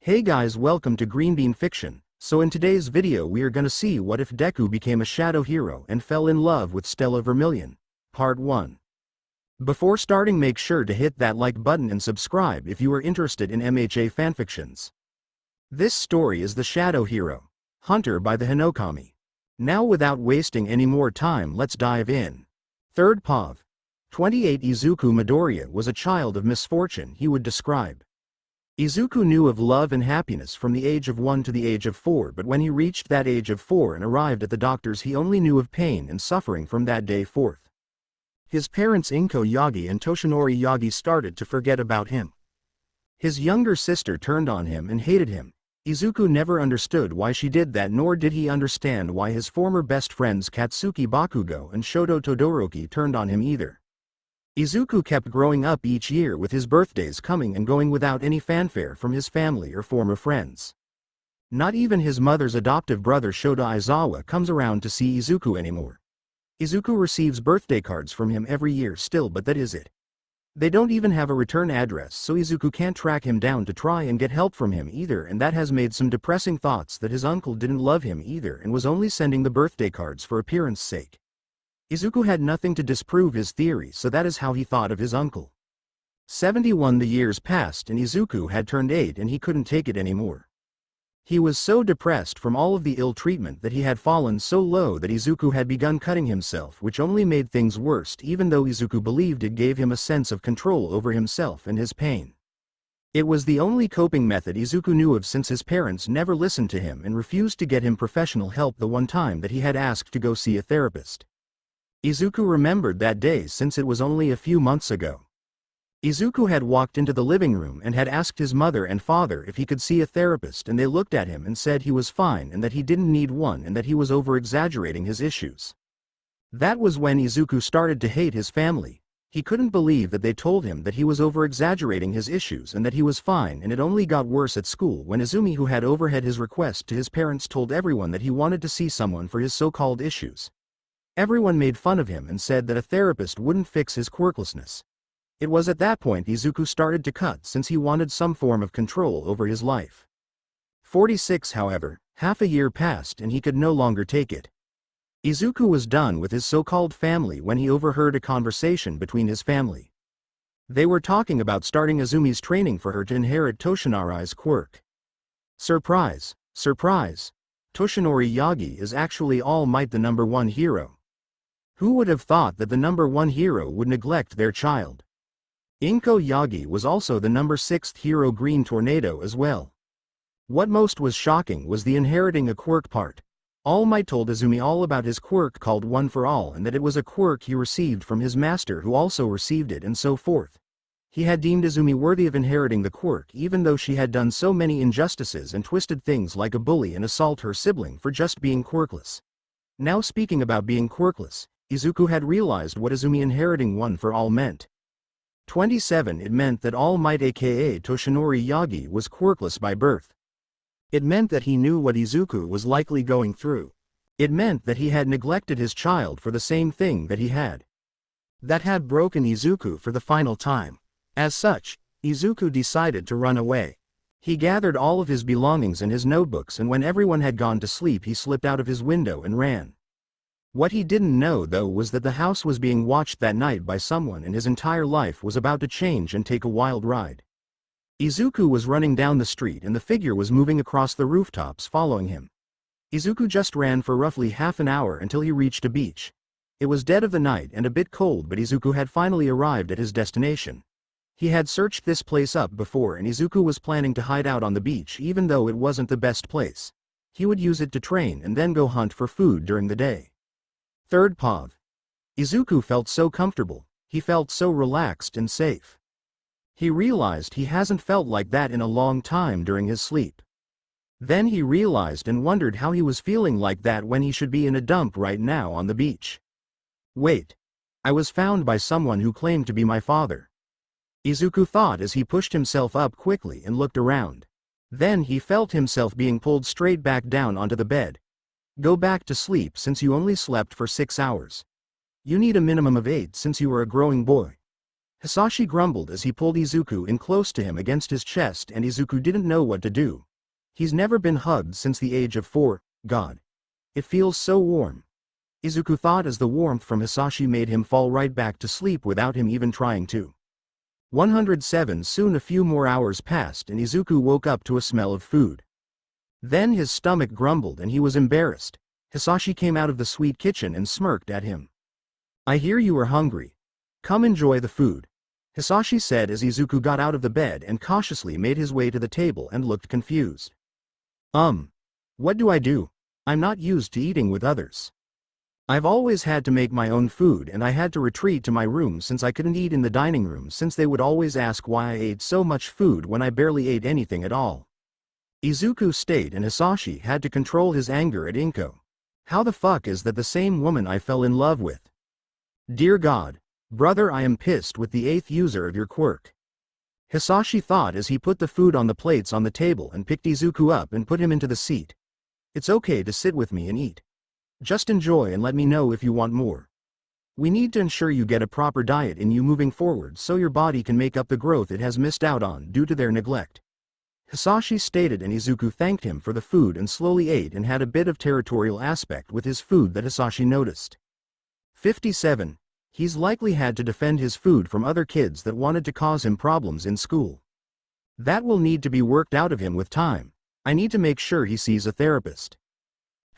Hey guys, welcome to Green Bean Fiction. So in today's video we are gonna see what if Deku became a shadow hero and fell in love with Stella Vermillion. Part 1. Before starting, make sure to hit that like button and subscribe if you are interested in MHA fanfictions. This story is The Shadow Hero, Hunter by TheHinokami. Now without wasting any more time, let's dive in. 3rd Pav. 28 Izuku Midoriya was a child of misfortune, he would describe. Izuku knew of love and happiness from the age of 1 to the age of 4, but when he reached that age of 4 and arrived at the doctors, he only knew of pain and suffering from that day forth. His parents Inko Yagi and Toshinori Yagi started to forget about him. His younger sister turned on him and hated him. Izuku never understood why she did that, nor did he understand why his former best friends Katsuki Bakugo and Shoto Todoroki turned on him either. Izuku kept growing up each year with his birthdays coming and going without any fanfare from his family or former friends. Not even his mother's adoptive brother Shota Aizawa comes around to see Izuku anymore. Izuku receives birthday cards from him every year still, but that is it. They don't even have a return address, so Izuku can't track him down to try and get help from him either, and that has made some depressing thoughts that his uncle didn't love him either and was only sending the birthday cards for appearance sake. Izuku had nothing to disprove his theory, so that is how he thought of his uncle. 71 The years passed and Izuku had turned 8 and he couldn't take it anymore. He was so depressed from all of the ill treatment that he had fallen so low that Izuku had begun cutting himself, which only made things worse, even though Izuku believed it gave him a sense of control over himself and his pain. It was the only coping method Izuku knew of, since his parents never listened to him and refused to get him professional help the one time that he had asked to go see a therapist. Izuku remembered that day since it was only a few months ago. Izuku had walked into the living room and had asked his mother and father if he could see a therapist, and they looked at him and said he was fine and that he didn't need one and that he was over-exaggerating his issues. That was when Izuku started to hate his family. He couldn't believe that they told him that he was over-exaggerating his issues and that he was fine, and it only got worse at school when Izumi, who had overheard his request to his parents, told everyone that he wanted to see someone for his so-called issues. Everyone made fun of him and said that a therapist wouldn't fix his quirklessness. It was at that point Izuku started to cut, since he wanted some form of control over his life. 46 However, half a year passed and he could no longer take it. Izuku was done with his so-called family when he overheard a conversation between his family. They were talking about starting Izumi's training for her to inherit Toshinori's quirk. Surprise! Surprise! Toshinori Yagi is actually All Might, the #1 hero. Who would have thought that the #1 hero would neglect their child? Inko Yagi was also the #6 hero, Green Tornado, as well. What most was shocking was the inheriting a quirk part. All Might told Izumi all about his quirk called One for All, and that it was a quirk he received from his master, who also received it, and so forth. He had deemed Izumi worthy of inheriting the quirk, even though she had done so many injustices and twisted things like a bully and assault her sibling for just being quirkless. Now, speaking about being quirkless, Izuku had realized what Izumi inheriting One for All meant. 27 It meant that All Might, aka Toshinori Yagi, was quirkless by birth. It meant that he knew what Izuku was likely going through. It meant that he had neglected his child for the same thing that had broken Izuku for the final time. As such, Izuku decided to run away. He gathered all of his belongings and his notebooks, and when everyone had gone to sleep, he slipped out of his window and ran. What he didn't know, though, was that the house was being watched that night by someone, and his entire life was about to change and take a wild ride. Izuku was running down the street and the figure was moving across the rooftops following him. Izuku just ran for roughly half an hour until he reached a beach. It was dead of the night and a bit cold, but Izuku had finally arrived at his destination. He had searched this place up before, and Izuku was planning to hide out on the beach, even though it wasn't the best place. He would use it to train and then go hunt for food during the day. 3rd Pav. Izuku felt so comfortable, he felt so relaxed and safe. He realized he hasn't felt like that in a long time during his sleep. Then he realized and wondered how he was feeling like that when he should be in a dump right now on the beach. Wait. I was found by someone who claimed to be my father. Izuku thought as he pushed himself up quickly and looked around. Then he felt himself being pulled straight back down onto the bed. Go back to sleep since you only slept for 6 hours. You need a minimum of 8 since you are a growing boy. Hisashi grumbled as he pulled Izuku in close to him against his chest, and Izuku didn't know what to do. He's never been hugged since the age of 4, God. It feels so warm. Izuku thought as the warmth from Hisashi made him fall right back to sleep without him even trying to. 107. Soon a few more hours passed and Izuku woke up to a smell of food. Then his stomach grumbled and he was embarrassed. Hisashi came out of the sweet kitchen and smirked at him. I hear you are hungry. Come enjoy the food, Hisashi said as Izuku got out of the bed and cautiously made his way to the table and looked confused. What do I do? I'm not used to eating with others. I've always had to make my own food and I had to retreat to my room since I couldn't eat in the dining room since they would always ask why I ate so much food when I barely ate anything at all. Izuku stayed and Hisashi had to control his anger at Inko. How the fuck is that the same woman I fell in love with? Dear God, brother, I am pissed with the 8th user of your quirk. Hisashi thought as he put the food on the plates on the table and picked Izuku up and put him into the seat. It's okay to sit with me and eat. Just enjoy and let me know if you want more. We need to ensure you get a proper diet in you moving forward so your body can make up the growth it has missed out on due to their neglect. Hisashi stated and Izuku thanked him for the food and slowly ate and had a bit of territorial aspect with his food that Hisashi noticed. 57. He's likely had to defend his food from other kids that wanted to cause him problems in school. That will need to be worked out of him with time. I need to make sure he sees a therapist,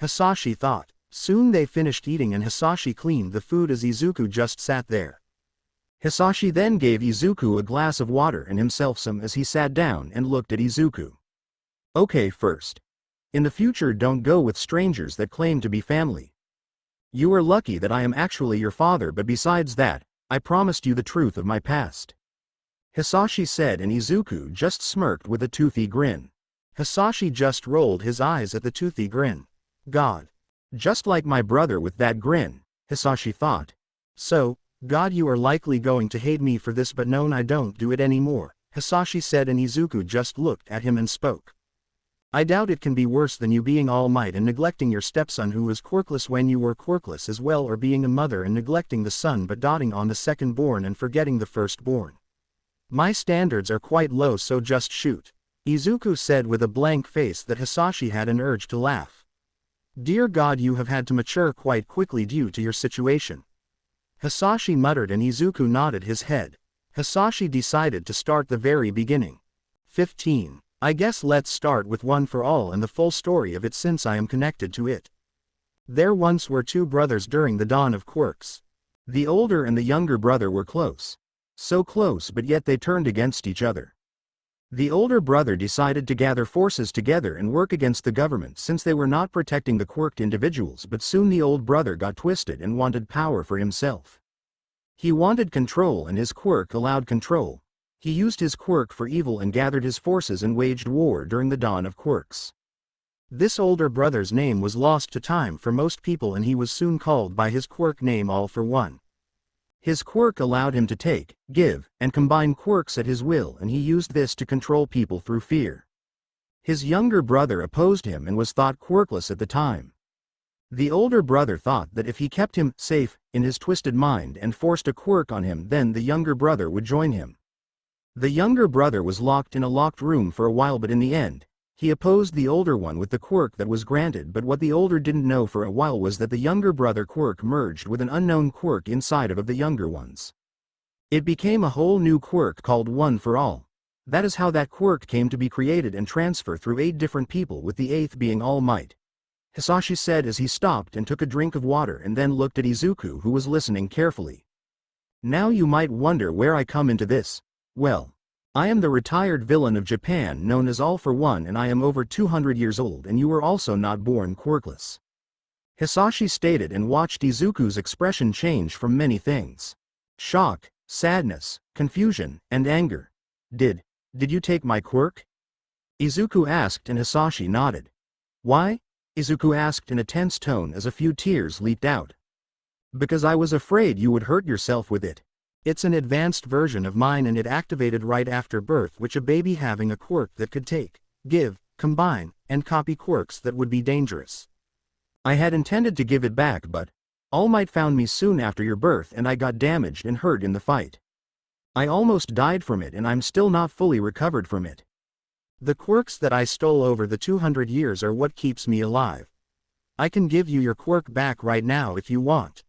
Hisashi thought. Soon they finished eating and Hisashi cleaned the food as Izuku just sat there. Hisashi then gave Izuku a glass of water and himself some as he sat down and looked at Izuku. Okay, first. In the future don't go with strangers that claim to be family. You are lucky that I am actually your father, but besides that, I promised you the truth of my past, Hisashi said and Izuku just smirked with a toothy grin. Hisashi just rolled his eyes at the toothy grin. God. Just like my brother with that grin, Hisashi thought. So, God, you are likely going to hate me for this, but no, I don't do it anymore, Hisashi said and Izuku just looked at him and spoke. I doubt it can be worse than you being All Might and neglecting your stepson who was quirkless when you were quirkless as well, or being a mother and neglecting the son but doting on the second-born and forgetting the first-born. My standards are quite low, so just shoot, Izuku said with a blank face that Hisashi had an urge to laugh. Dear God, you have had to mature quite quickly due to your situation, Hisashi muttered and Izuku nodded his head. Hisashi decided to start the very beginning. 15. I guess let's start with One for All and the full story of it since I am connected to it. There once were 2 brothers during the dawn of quirks. The older and the younger brother were close. So close, but yet they turned against each other. The older brother decided to gather forces together and work against the government since they were not protecting the quirked individuals, but soon the old brother got twisted and wanted power for himself. He wanted control and his quirk allowed control. He used his quirk for evil and gathered his forces and waged war during the dawn of quirks. This older brother's name was lost to time for most people and he was soon called by his quirk name All for One. His quirk allowed him to take, give, and combine quirks at his will, and he used this to control people through fear. His younger brother opposed him and was thought quirkless at the time. The older brother thought that if he kept him safe in his twisted mind and forced a quirk on him, then the younger brother would join him. The younger brother was locked in a locked room for a while, but in the end, he opposed the older one with the quirk that was granted, but what the older didn't know for a while was that the younger brother quirk merged with an unknown quirk inside of the younger ones. It became a whole new quirk called One for All. That is how that quirk came to be created and transfer through 8 different people, with the 8th being All Might, Hisashi said as he stopped and took a drink of water and then looked at Izuku, who was listening carefully. Now you might wonder where I come into this. Well, I am the retired villain of Japan known as All for One, and I am over 200 years old, and you were also not born quirkless, Hisashi stated and watched Izuku's expression change from many things: shock, sadness, confusion, and anger. Did you take my quirk? Izuku asked and Hisashi nodded. Why? Izuku asked in a tense tone as a few tears leaked out. Because I was afraid you would hurt yourself with it. It's an advanced version of mine and it activated right after birth, which a baby having a quirk that could take, give, combine, and copy quirks that would be dangerous. I had intended to give it back, but All Might found me soon after your birth and I got damaged and hurt in the fight. I almost died from it and I'm still not fully recovered from it. The quirks that I stole over the 200 years are what keeps me alive. I can give you your quirk back right now if you want.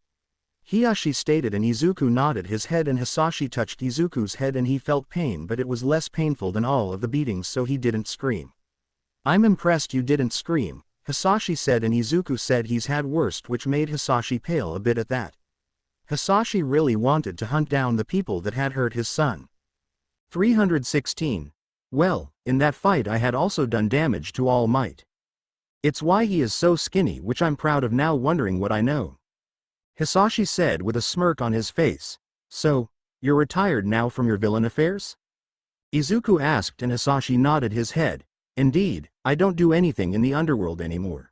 Hiashi stated, and Izuku nodded his head, and Hisashi touched Izuku's head and he felt pain, but it was less painful than all of the beatings, so he didn't scream. I'm impressed you didn't scream, Hisashi said, and Izuku said he's had worse, which made Hisashi pale a bit at that. Hisashi really wanted to hunt down the people that had hurt his son. 316. Well, in that fight I had also done damage to All Might. It's why he is so skinny, which I'm proud of now, wondering what I know. Hisashi said with a smirk on his face. So, you're retired now from your villain affairs? Izuku asked, and Hisashi nodded his head. Indeed, I don't do anything in the underworld anymore.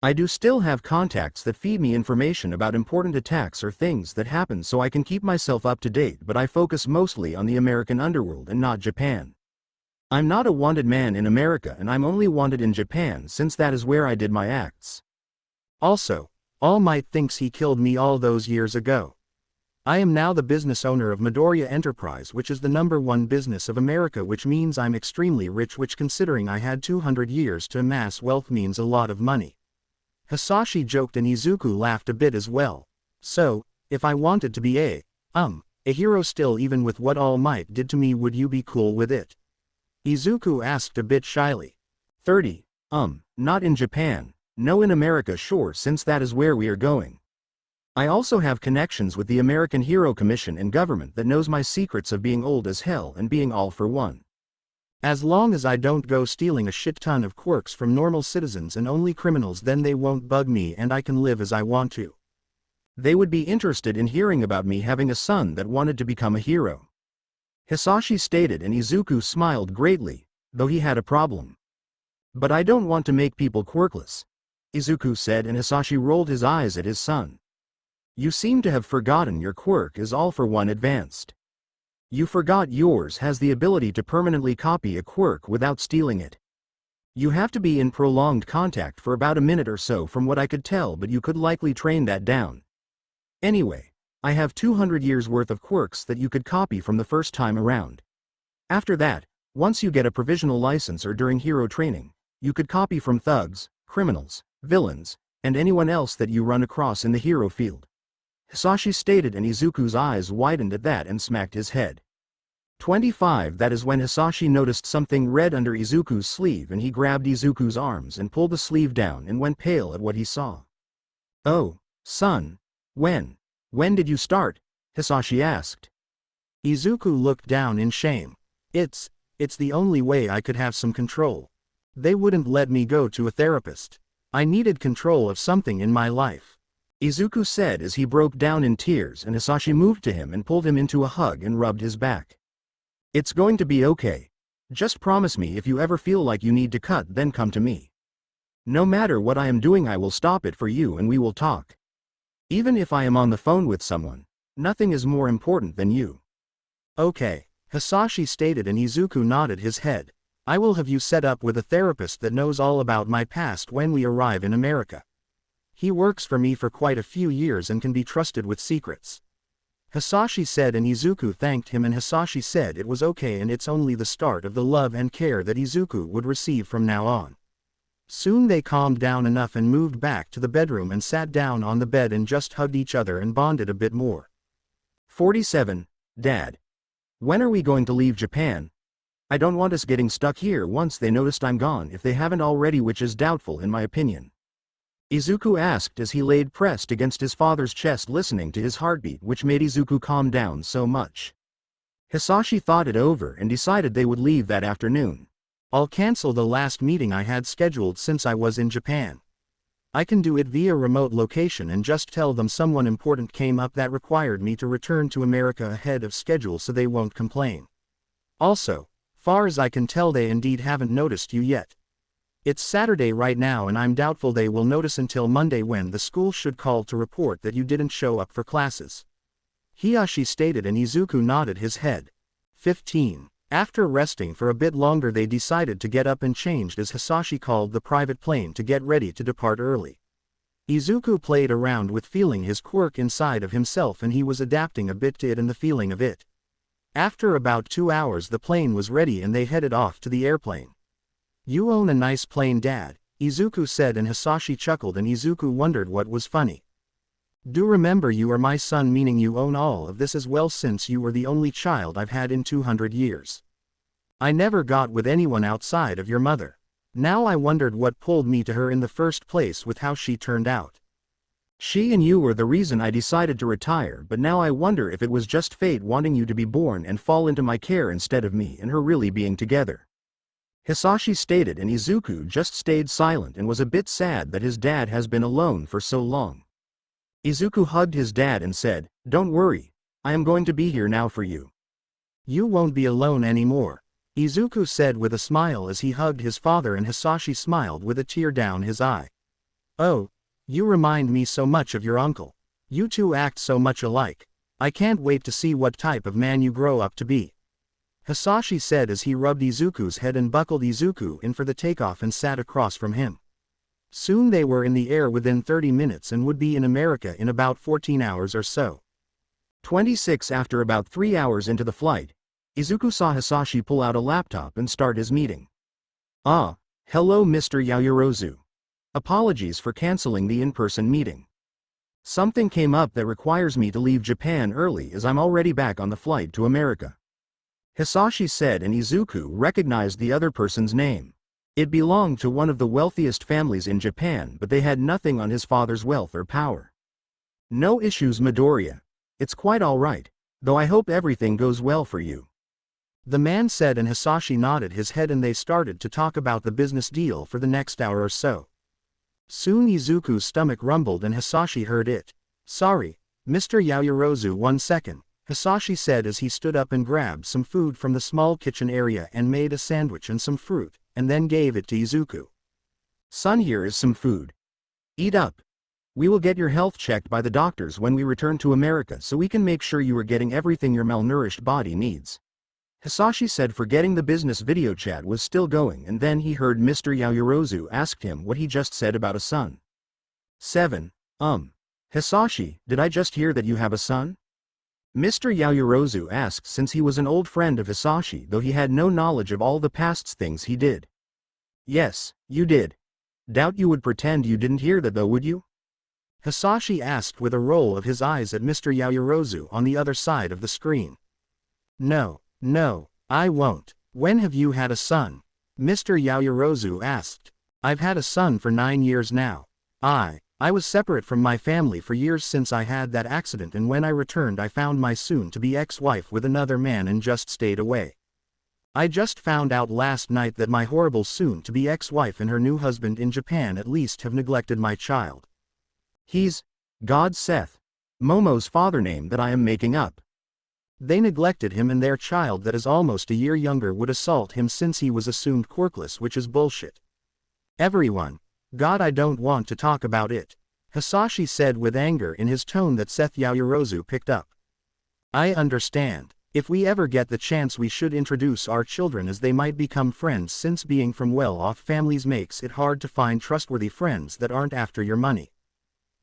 I do still have contacts that feed me information about important attacks or things that happen, so I can keep myself up to date, but I focus mostly on the American underworld and not Japan. I'm not a wanted man in America, and I'm only wanted in Japan since that is where I did my acts. Also, All Might thinks he killed me all those years ago. I am now the business owner of Midoriya Enterprise, which is the #1 business of America, which means I'm extremely rich, which, considering I had 200 years to amass wealth, means a lot of money. Hisashi joked, and Izuku laughed a bit as well. So, if I wanted to be a hero still, even with what All Might did to me, would you be cool with it? Izuku asked a bit shyly. 30. Not in Japan. No, in America, sure, since that is where we are going. I also have connections with the American Hero Commission and government that knows my secrets of being old as hell and being all for one. As long as I don't go stealing a shit ton of quirks from normal citizens and only criminals, then they won't bug me and I can live as I want to. They would be interested in hearing about me having a son that wanted to become a hero. Hisashi stated, and Izuku smiled greatly, though he had a problem. But I don't want to make people quirkless, Izuku said, and Hisashi rolled his eyes at his son. You seem to have forgotten your quirk is all for one advanced. You forgot yours has the ability to permanently copy a quirk without stealing it. You have to be in prolonged contact for about a minute or so from what I could tell, but you could likely train that down. Anyway, I have 200 years worth of quirks that you could copy from the first time around. After that, once you get a provisional license or during hero training, you could copy from thugs, criminals, villains, and anyone else that you run across in the hero field. Hisashi stated, and Izuku's eyes widened at that and smacked his head. 25. That is when Hisashi noticed something red under Izuku's sleeve, and he grabbed Izuku's arms and pulled the sleeve down and went pale at what he saw. Oh, son. When did you start? Hisashi asked. Izuku looked down in shame. It's the only way I could have some control. They wouldn't let me go to a therapist. I needed control of something in my life, Izuku said as he broke down in tears, and Hisashi moved to him and pulled him into a hug and rubbed his back. It's going to be okay. Just promise me if you ever feel like you need to cut, then come to me. No matter what I am doing, I will stop it for you and we will talk. Even if I am on the phone with someone, nothing is more important than you. Okay, Hisashi stated, and Izuku nodded his head. I will have you set up with a therapist that knows all about my past when we arrive in America. He works for me for quite a few years and can be trusted with secrets. Hisashi said, and Izuku thanked him, and Hisashi said it was okay and it's only the start of the love and care that Izuku would receive from now on. Soon they calmed down enough and moved back to the bedroom and sat down on the bed and just hugged each other and bonded a bit more. 47. Dad. When are we going to leave Japan? I don't want us getting stuck here once they noticed I'm gone, if they haven't already, which is doubtful in my opinion. Izuku asked as he laid pressed against his father's chest, listening to his heartbeat, which made Izuku calm down so much. Hisashi thought it over and decided they would leave that afternoon. I'll cancel the last meeting I had scheduled since I was in Japan. I can do it via remote location and just tell them someone important came up that required me to return to America ahead of schedule, so they won't complain. Also, far as I can tell, they indeed haven't noticed you yet. It's Saturday right now and I'm doubtful they will notice until Monday, when the school should call to report that you didn't show up for classes. Hiashi stated, and Izuku nodded his head. 15. After resting for a bit longer, they decided to get up and changed as Hisashi called the private plane to get ready to depart early. Izuku played around with feeling his quirk inside of himself, and he was adapting a bit to it and the feeling of it. After about 2 hours the plane was ready and they headed off to the airplane. "You own a nice plane, Dad," Izuku said, and Hisashi chuckled and Izuku wondered what was funny. "Do remember you are my son, meaning you own all of this as well, since you were the only child I've had in 200 years. I never got with anyone outside of your mother. Now I wondered what pulled me to her in the first place with how she turned out. She and you were the reason I decided to retire, but now I wonder if it was just fate wanting you to be born and fall into my care instead of me and her really being together," Hisashi stated, and Izuku just stayed silent and was a bit sad that his dad has been alone for so long. Izuku hugged his dad and said, "Don't worry, I am going to be here now for you." "You won't be alone anymore," Izuku said with a smile as he hugged his father, and Hisashi smiled with a tear down his eye. "Oh, you remind me so much of your uncle. You two act so much alike. I can't wait to see what type of man you grow up to be," Hisashi said as he rubbed Izuku's head and buckled Izuku in for the takeoff and sat across from him. Soon they were in the air within 30 minutes and would be in America in about 14 hours or so. 26 After about 3 hours into the flight, Izuku saw Hisashi pull out a laptop and start his meeting. "Ah, hello Mr. Yaoyorozu. Apologies for canceling the in-person meeting. Something came up that requires me to leave Japan early as I'm already back on the flight to America," Hisashi said, and Izuku recognized the other person's name. It belonged to one of the wealthiest families in Japan, but they had nothing on his father's wealth or power. "No issues, Midoriya. It's quite alright, though I hope everything goes well for you," the man said, and Hisashi nodded his head and they started to talk about the business deal for the next hour or so. Soon Izuku's stomach rumbled and Hisashi heard it. "Sorry, Mr. Yaoyorozu, 1 second, Hisashi said as he stood up and grabbed some food from the small kitchen area and made a sandwich and some fruit, and then gave it to Izuku. "Son, here is some food. Eat up. We will get your health checked by the doctors when we return to America so we can make sure you are getting everything your malnourished body needs," Hisashi said, forgetting the business video chat was still going, and then he heard Mr. Yaoyorozu asked him what he just said about a son. 7. Hisashi, did I just hear that you have a son?" Mr. Yaoyorozu asked, since he was an old friend of Hisashi, though he had no knowledge of all the past things he did. "Yes, you did. Doubt you would pretend you didn't hear that though, would you?" Hisashi asked with a roll of his eyes at Mr. Yaoyorozu on the other side of the screen. No, I won't. When have you had a son?" Mr. Yaoyorozu asked. "I've had a son for 9 years now. I was separate from my family for years since I had that accident, and when I returned I found my soon-to-be ex-wife with another man and just stayed away. I just found out last night that my horrible soon-to-be ex-wife and her new husband in Japan at least have neglected my child." "He's God Seth, Momo's father name that I am making up." "They neglected him, and their child that is almost a year younger would assault him since he was assumed quirkless, which is bullshit. Everyone. God, I don't want to talk about it," Hisashi said with anger in his tone that Seth Yaoyorozu picked up. "I understand. If we ever get the chance we should introduce our children, as they might become friends, since being from well-off families makes it hard to find trustworthy friends that aren't after your money,"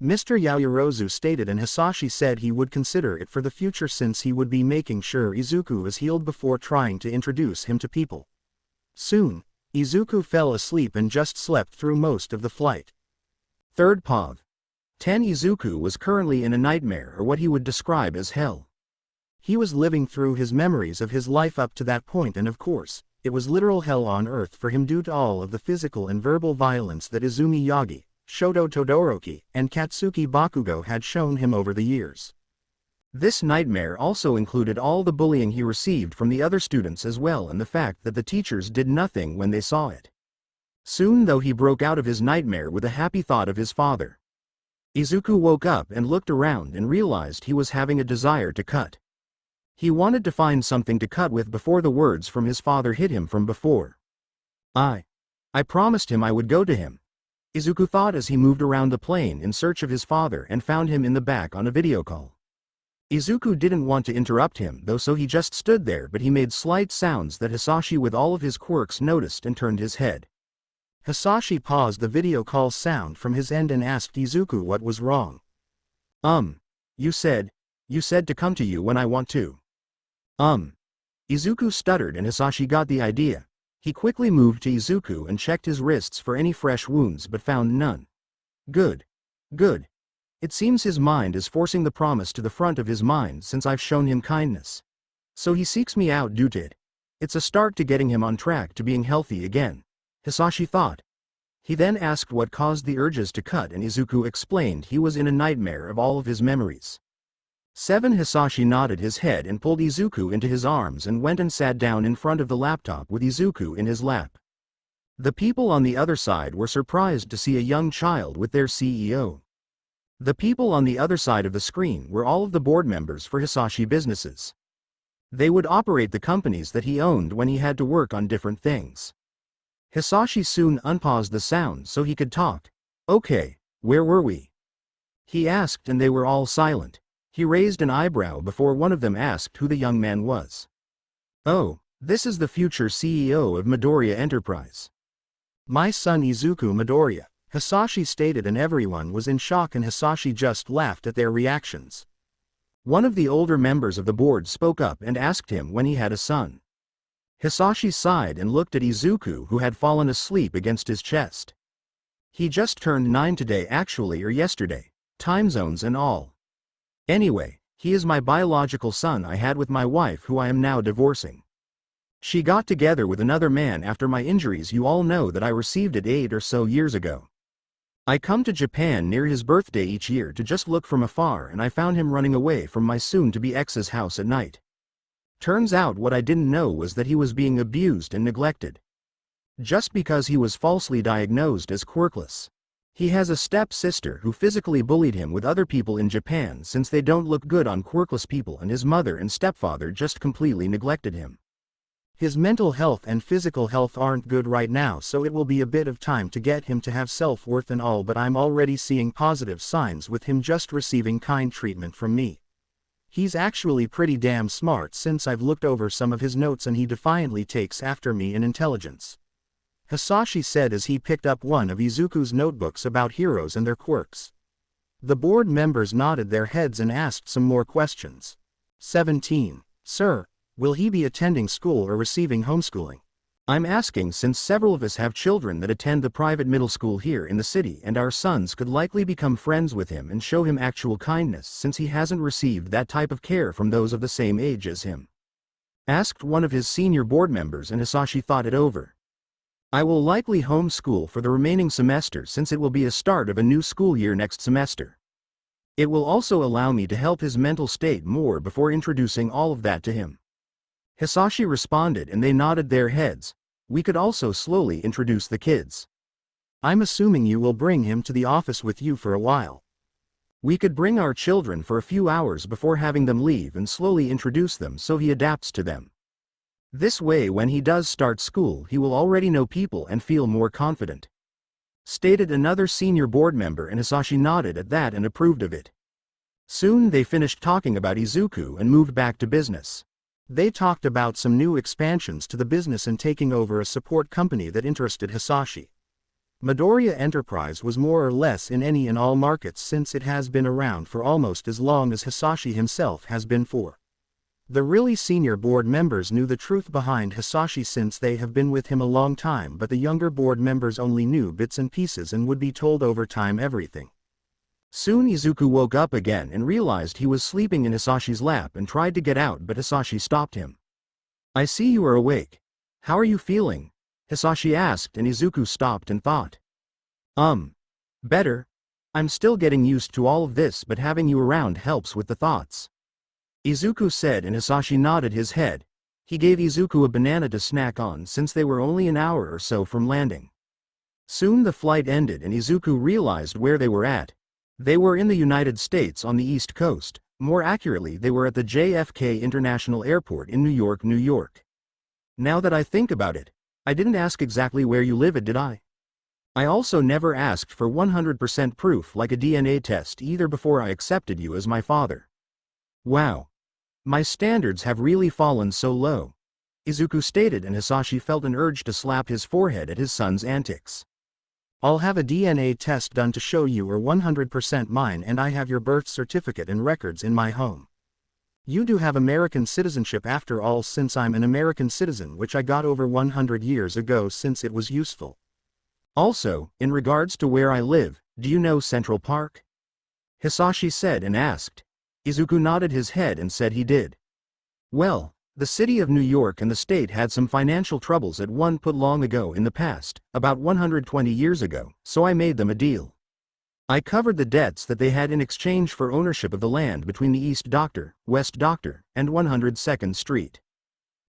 Mr. Yaoyorozu stated, and Hisashi said he would consider it for the future since he would be making sure Izuku is healed before trying to introduce him to people. Soon, Izuku fell asleep and just slept through most of the flight. 3rd Pov. 10 Izuku was currently in a nightmare, or what he would describe as hell. He was living through his memories of his life up to that point, and of course, it was literal hell on earth for him due to all of the physical and verbal violence that Izumi Yagi, Shoto Todoroki, and Katsuki Bakugo had shown him over the years. This nightmare also included all the bullying he received from the other students as well, and the fact that the teachers did nothing when they saw it. Soon though he broke out of his nightmare with a happy thought of his father. Izuku woke up and looked around and realized he was having a desire to cut. He wanted to find something to cut with before the words from his father hit him from before. I promised him I would go to him," Izuku thought as he moved around the plane in search of his father and found him in the back on a video call. Izuku didn't want to interrupt him though, so he just stood there, but he made slight sounds that Hisashi with all of his quirks noticed and turned his head. Hisashi paused the video call sound from his end and asked Izuku what was wrong. You said to come to you when I want to." Izuku stuttered and Hisashi got the idea. He quickly moved to Izuku and checked his wrists for any fresh wounds but found none. Good. Good. It seems his mind is forcing the promise to the front of his mind since I've shown him kindness. So he seeks me out due to it. It's a start to getting him on track to being healthy again, Hisashi thought. He then asked what caused the urges to cut and Izuku explained he was in a nightmare of all of his memories. 7. Hisashi nodded his head and pulled Izuku into his arms and went and sat down in front of the laptop with Izuku in his lap. The people on the other side were surprised to see a young child with their CEO. The people on the other side of the screen were all of the board members for Hisashi businesses. They would operate the companies that he owned when he had to work on different things. Hisashi soon unpaused the sound so he could talk. Okay, where were we? He asked and they were all silent. He raised an eyebrow before one of them asked who the young man was. Oh, this is the future CEO of Midoriya Enterprise. My son Izuku Midoriya, Hisashi stated and everyone was in shock and Hisashi just laughed at their reactions. One of the older members of the board spoke up and asked him when he had a son. Hisashi sighed and looked at Izuku who had fallen asleep against his chest. He just turned 9 today actually or yesterday, time zones and all. Anyway, he is my biological son I had with my wife who I am now divorcing. She got together with another man after my injuries you all know that I received it 8 or so years ago. I come to Japan near his birthday each year to just look from afar and I found him running away from my soon-to-be ex's house at night. Turns out what I didn't know was that he was being abused and neglected. Just because he was falsely diagnosed as quirkless. He has a step-sister who physically bullied him with other people in Japan since they don't look good on quirkless people and his mother and stepfather just completely neglected him. His mental health and physical health aren't good right now so it will be a bit of time to get him to have self-worth and all but I'm already seeing positive signs with him just receiving kind treatment from me. He's actually pretty damn smart since I've looked over some of his notes and he defiantly takes after me in intelligence. Hisashi said as he picked up one of Izuku's notebooks about heroes and their quirks. The board members nodded their heads and asked some more questions. 17. Sir, will he be attending school or receiving homeschooling? I'm asking since several of us have children that attend the private middle school here in the city and our sons could likely become friends with him and show him actual kindness since he hasn't received that type of care from those of the same age as him. Asked one of his senior board members and Hisashi thought it over. I will likely homeschool for the remaining semester since it will be a start of a new school year next semester. It will also allow me to help his mental state more before introducing all of that to him. Hisashi responded and they nodded their heads. We could also slowly introduce the kids. I'm assuming you will bring him to the office with you for a while. We could bring our children for a few hours before having them leave and slowly introduce them so he adapts to them. This way when he does start school he will already know people and feel more confident. Stated another senior board member and Hisashi nodded at that and approved of it. Soon they finished talking about Izuku and moved back to business. They talked about some new expansions to the business and taking over a support company that interested Hisashi. Midoriya Enterprise was more or less in any and all markets since it has been around for almost as long as Hisashi himself has been for. The really senior board members knew the truth behind Hisashi since they have been with him a long time but the younger board members only knew bits and pieces and would be told over time everything. Soon Izuku woke up again and realized he was sleeping in Hisashi's lap and tried to get out but Hisashi stopped him. I see you are awake. How are you feeling? Hisashi asked and Izuku stopped and thought. Better. I'm still getting used to all of this but having you around helps with the thoughts. Izuku said and Hisashi nodded his head. He gave Izuku a banana to snack on since they were only an hour or so from landing. Soon the flight ended and Izuku realized where they were at. They were in the United States on the East Coast, more accurately they were at the JFK International Airport in New York, New York. Now that I think about it, I didn't ask exactly where you live, did I? I also never asked for 100% proof like a DNA test either before I accepted you as my father. Wow. My standards have really fallen so low. Izuku stated and Hisashi felt an urge to slap his forehead at his son's antics. I'll have a DNA test done to show you are 100% mine and I have your birth certificate and records in my home. You do have American citizenship after all, since I'm an American citizen, which I got over 100 years ago since it was useful. Also, in regards to where I live, do you know Central Park? Hisashi said and asked. Izuku nodded his head and said he did. Well, the city of New York and the state had some financial troubles at one point long ago in the past, about 120 years ago, so I made them a deal. I covered the debts that they had in exchange for ownership of the land between the East Doctor, West Doctor, and 102nd Street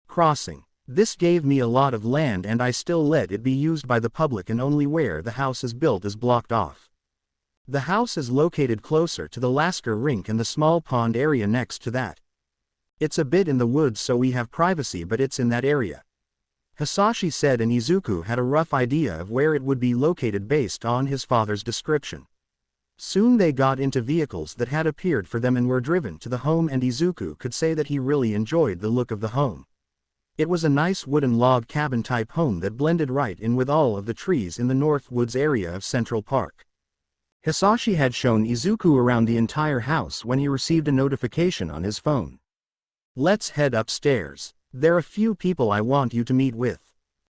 Crossing. This gave me a lot of land and I still let it be used by the public, and only where the house is built is blocked off. The house is located closer to the Lasker rink and the small pond area next to that. It's a bit in the woods, so we have privacy, but it's in that area. Hisashi said, and Izuku had a rough idea of where it would be located based on his father's description. Soon they got into vehicles that had appeared for them and were driven to the home, and Izuku could say that he really enjoyed the look of the home. It was a nice wooden log cabin type home that blended right in with all of the trees in the North Woods area of Central Park. Hisashi had shown Izuku around the entire house when he received a notification on his phone. Let's head upstairs. There are a few people I want you to meet with,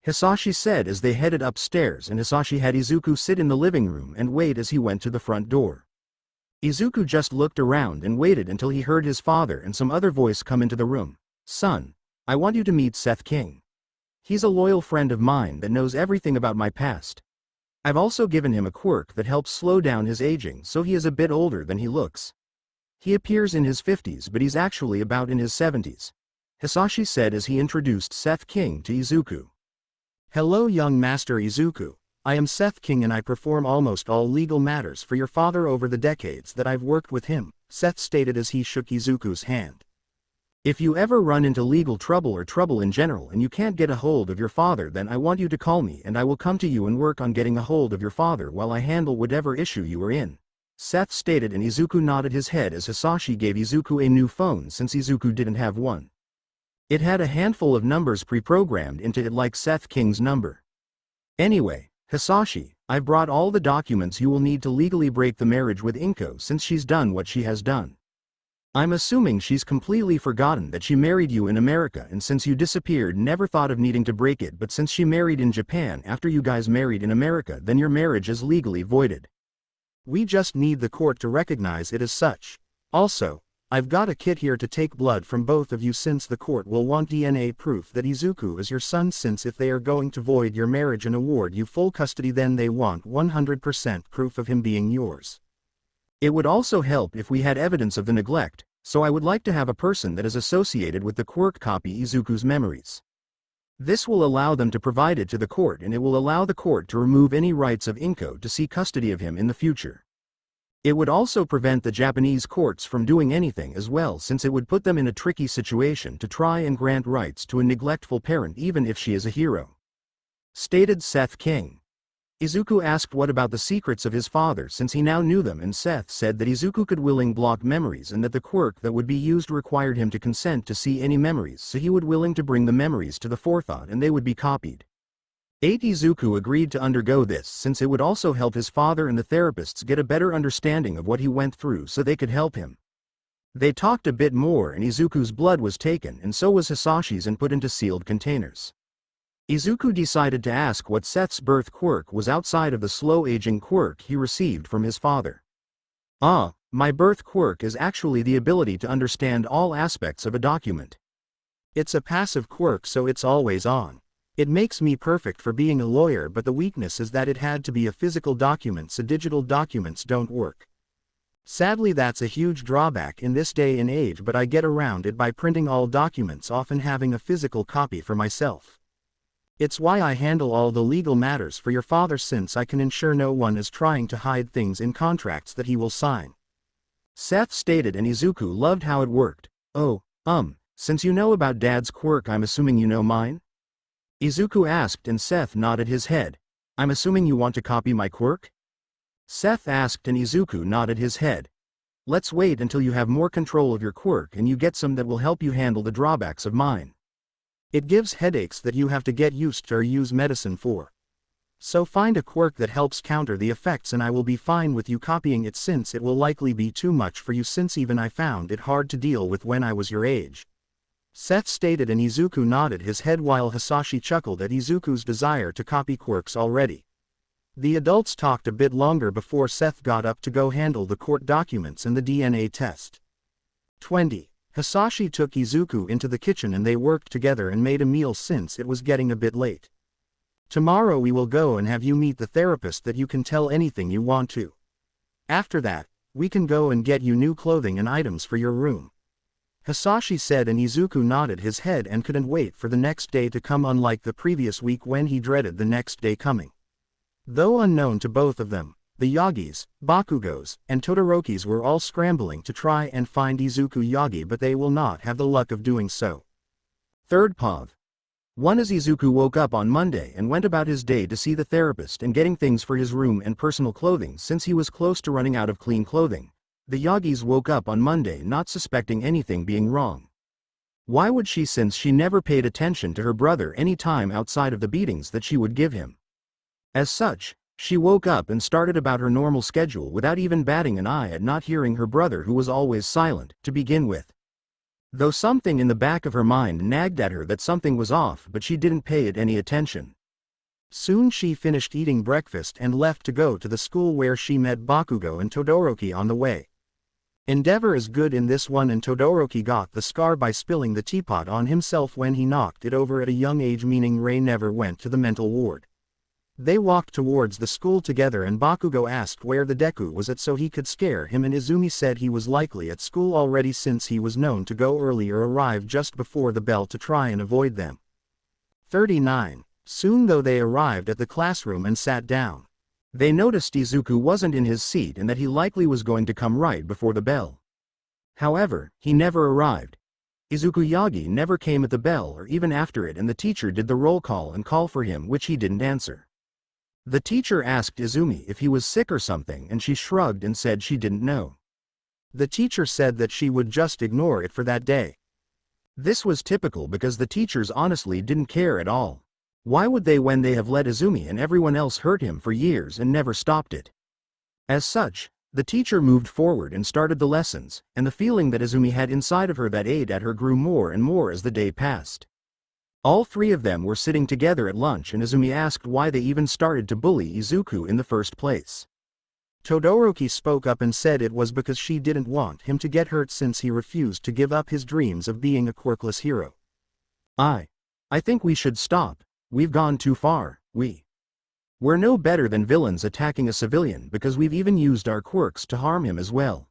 Hisashi said as they headed upstairs, and Hisashi had Izuku sit in the living room and wait as he went to the front door. Izuku just looked around and waited until he heard his father and some other voice come into the room. Son, I want you to meet Seth King. He's a loyal friend of mine that knows everything about my past. I've also given him a quirk that helps slow down his aging, so he is a bit older than he looks. He appears in his 50s, but he's actually about in his 70s. Hisashi said as he introduced Seth King to Izuku. Hello young Master Izuku, I am Seth King and I perform almost all legal matters for your father over the decades that I've worked with him, Seth stated as he shook Izuku's hand. If you ever run into legal trouble or trouble in general and you can't get a hold of your father, then I want you to call me and I will come to you and work on getting a hold of your father while I handle whatever issue you are in, Seth stated, and Izuku nodded his head as Hisashi gave Izuku a new phone since Izuku didn't have one. It had a handful of numbers pre-programmed into it like Seth King's number. Anyway, Hisashi, I've brought all the documents you will need to legally break the marriage with Inko since she's done what she has done. I'm assuming she's completely forgotten that she married you in America, and since you disappeared never thought of needing to break it, but since she married in Japan after you guys married in America, then your marriage is legally voided. We just need the court to recognize it as such. Also, I've got a kit here to take blood from both of you since the court will want DNA proof that Izuku is your son, since if they are going to void your marriage and award you full custody, then they want 100% proof of him being yours. It would also help if we had evidence of the neglect, so I would like to have a person that is associated with the Quirk copy Izuku's memories. This will allow them to provide it to the court, and it will allow the court to remove any rights of Inko to see custody of him in the future. It would also prevent the Japanese courts from doing anything as well, since it would put them in a tricky situation to try and grant rights to a neglectful parent even if she is a hero, stated Seth King. Izuku asked what about the secrets of his father since he now knew them, and Seth said that Izuku could willing block memories and that the quirk that would be used required him to consent to see any memories, so he would willing to bring the memories to the forethought and they would be copied. Izuku agreed to undergo this since it would also help his father and the therapists get a better understanding of what he went through so they could help him. They talked a bit more and Izuku's blood was taken, and so was Hisashi's, and put into sealed containers. Izuku decided to ask what Seth's birth quirk was outside of the slow-aging quirk he received from his father. My birth quirk is actually the ability to understand all aspects of a document. It's a passive quirk, so it's always on. It makes me perfect for being a lawyer, but the weakness is that it had to be a physical document, so digital documents don't work. Sadly, that's a huge drawback in this day and age, but I get around it by printing all documents off and having a physical copy for myself. It's why I handle all the legal matters for your father, since I can ensure no one is trying to hide things in contracts that he will sign, Seth stated, and Izuku loved how it worked. Since you know about Dad's quirk, I'm assuming you know mine? Izuku asked, and Seth nodded his head. I'm assuming you want to copy my quirk? Seth asked, and Izuku nodded his head. Let's wait until you have more control of your quirk and you get some that will help you handle the drawbacks of mine. It gives headaches that you have to get used to or use medicine for. So find a quirk that helps counter the effects and I will be fine with you copying it since it will likely be too much for you since even I found it hard to deal with when I was your age. Seth stated and Izuku nodded his head while Hisashi chuckled at Izuku's desire to copy quirks already. The adults talked a bit longer before Seth got up to go handle the court documents and the DNA test. 20. Hisashi took Izuku into the kitchen and they worked together and made a meal since it was getting a bit late. Tomorrow we will go and have you meet the therapist that you can tell anything you want to. After that, we can go and get you new clothing and items for your room. Hisashi said and Izuku nodded his head and couldn't wait for the next day to come unlike the previous week when he dreaded the next day coming. Though unknown to both of them, the Yagis, Bakugos, and Todorokis were all scrambling to try and find Izuku Yagi but they will not have the luck of doing so. Third POV. 1 As Izuku woke up on Monday and went about his day to see the therapist and getting things for his room and personal clothing since he was close to running out of clean clothing. The Yagis woke up on Monday not suspecting anything being wrong. Why would she since she never paid attention to her brother any time outside of the beatings that she would give him? As such, she woke up and started about her normal schedule without even batting an eye at not hearing her brother who was always silent, to begin with. Though something in the back of her mind nagged at her that something was off but she didn't pay it any attention. Soon she finished eating breakfast and left to go to the school where she met Bakugo and Todoroki on the way. Endeavor is good in this one and Todoroki got the scar by spilling the teapot on himself when he knocked it over at a young age meaning Ray never went to the mental ward. They walked towards the school together and Bakugo asked where the Deku was at so he could scare him and Izumi said he was likely at school already since he was known to go early or arrive just before the bell to try and avoid them. 39. Soon though they arrived at the classroom and sat down. They noticed Izuku wasn't in his seat and that he likely was going to come right before the bell. However, he never arrived. Izuku Yagi never came at the bell or even after it and the teacher did the roll call and call for him which he didn't answer. The teacher asked Izumi if he was sick or something and she shrugged and said she didn't know. The teacher said that she would just ignore it for that day. This was typical because the teachers honestly didn't care at all. Why would they when they have let Izumi and everyone else hurt him for years and never stopped it? As such, the teacher moved forward and started the lessons, and the feeling that Izumi had inside of her that ate at her grew more and more as the day passed. All three of them were sitting together at lunch and Izumi asked why they even started to bully Izuku in the first place. Todoroki spoke up and said it was because she didn't want him to get hurt since he refused to give up his dreams of being a quirkless hero. I think we should stop. We've gone too far. We're no better than villains attacking a civilian because we've even used our quirks to harm him as well.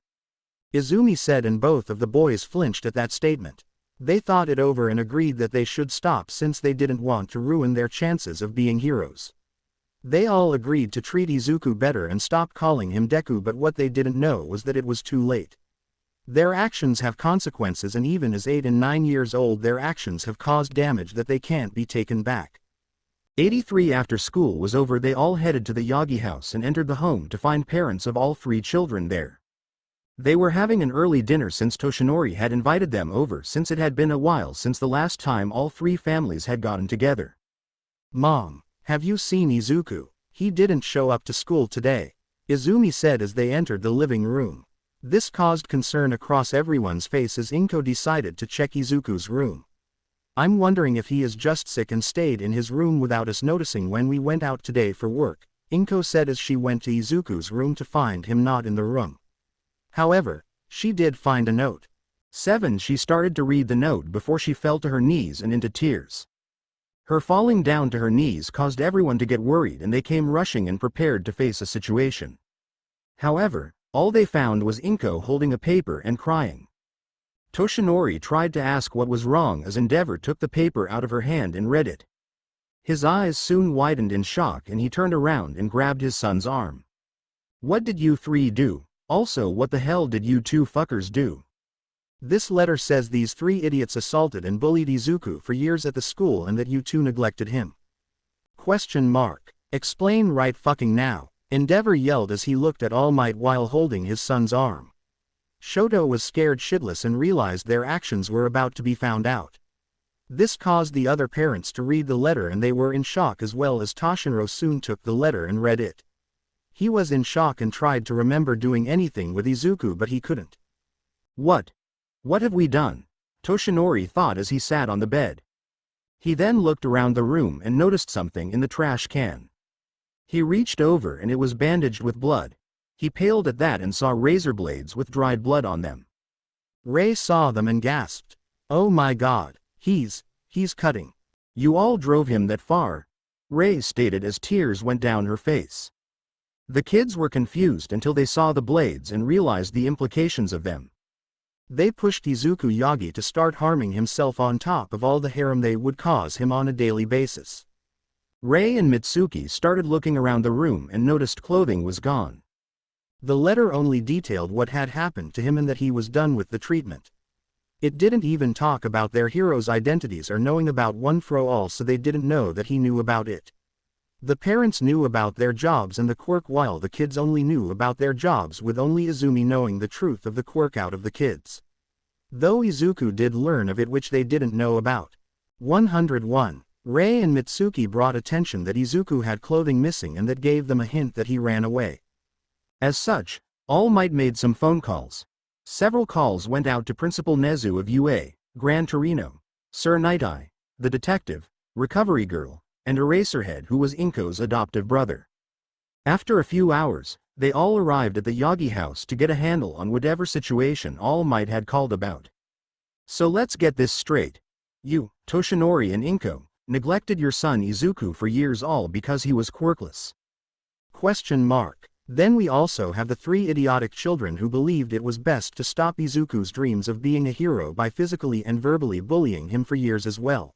Izumi said and both of the boys flinched at that statement. They thought it over and agreed that they should stop since they didn't want to ruin their chances of being heroes. They all agreed to treat Izuku better and stop calling him Deku but what they didn't know was that it was too late. Their actions have consequences and even as 8 and 9 years old their actions have caused damage that they can't be taken back. 83 After school was over they all headed to the Yagi house and entered the home to find parents of all 3 children there. They were having an early dinner since Toshinori had invited them over since it had been a while since the last time all 3 families had gotten together. "Mom, have you seen Izuku? He didn't show up to school today," Izumi said as they entered the living room. This caused concern across everyone's face as Inko decided to check Izuku's room. "I'm wondering if he is just sick and stayed in his room without us noticing when we went out today for work," Inko said as she went to Izuku's room to find him not in the room. However, she did find a note. 7 She started to read the note before she fell to her knees and into tears. Her falling down to her knees caused everyone to get worried and they came rushing and prepared to face a situation. However, all they found was Inko holding a paper and crying. Toshinori tried to ask what was wrong as Endeavor took the paper out of her hand and read it. His eyes soon widened in shock and he turned around and grabbed his son's arm. "What did you 3 do? Also what the hell did you 2 fuckers do? This letter says these 3 idiots assaulted and bullied Izuku for years at the school and that you 2 neglected him. Question mark. Explain right fucking now," Endeavor yelled as he looked at All Might while holding his son's arm. Shoto was scared shitless and realized their actions were about to be found out. This caused the other parents to read the letter and they were in shock as well as Toshinro soon took the letter and read it. He was in shock and tried to remember doing anything with Izuku but he couldn't. What? What have we done? Toshinori thought as he sat on the bed. He then looked around the room and noticed something in the trash can. He reached over and it was bandaged with blood. He paled at that and saw razor blades with dried blood on them. Ray saw them and gasped. Oh my god, he's cutting. You all drove him that far? Ray stated as tears went down her face. The kids were confused until they saw the blades and realized the implications of them. They pushed Izuku Yagi to start harming himself on top of all the harm they would cause him on a daily basis. Ray and Mitsuki started looking around the room and noticed clothing was gone. The letter only detailed what had happened to him and that he was done with the treatment. It didn't even talk about their heroes' identities or knowing about one for all, so they didn't know that he knew about it. The parents knew about their jobs and the quirk while the kids only knew about their jobs, with only Izumi knowing the truth of the quirk out of the kids. Though Izuku did learn of it which they didn't know about. 101. Ray and Mitsuki brought attention that Izuku had clothing missing and that gave them a hint that he ran away. As such, All Might made some phone calls. Several calls went out to Principal Nezu of UA, Gran Torino, Sir Night-Eye, the detective, Recovery Girl, and Eraserhead, who was Inko's adoptive brother. After a few hours, they all arrived at the Yagi house to get a handle on whatever situation All Might had called about. So let's get this straight. You, Toshinori and Inko, neglected your son Izuku for years, all because he was quirkless. Then we also have the 3 idiotic children who believed it was best to stop Izuku's dreams of being a hero by physically and verbally bullying him for years as well.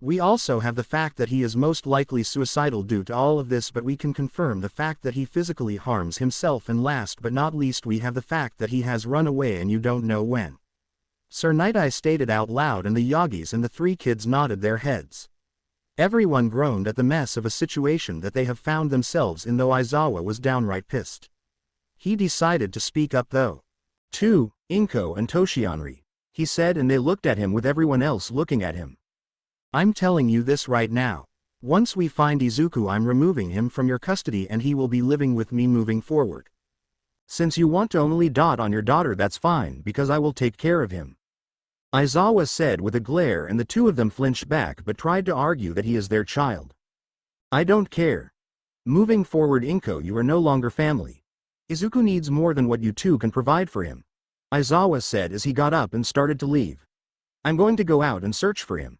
We also have the fact that he is most likely suicidal due to all of this, but we can confirm the fact that he physically harms himself, and last but not least we have the fact that he has run away and you don't know when. Sir Night-Eye stated out loud and the Yagis and the 3 kids nodded their heads. Everyone groaned at the mess of a situation that they have found themselves in, though Aizawa was downright pissed. He decided to speak up though. 2, Inko and Toshinori, he said, and they looked at him with everyone else looking at him. I'm telling you this right now. Once we find Izuku, I'm removing him from your custody and he will be living with me moving forward. Since you want to only dot on your daughter, that's fine, because I will take care of him. Aizawa said with a glare, and the 2 of them flinched back but tried to argue that he is their child. I don't care. Moving forward, Inko, you are no longer family. Izuku needs more than what you 2 can provide for him. Aizawa said as he got up and started to leave. I'm going to go out and search for him.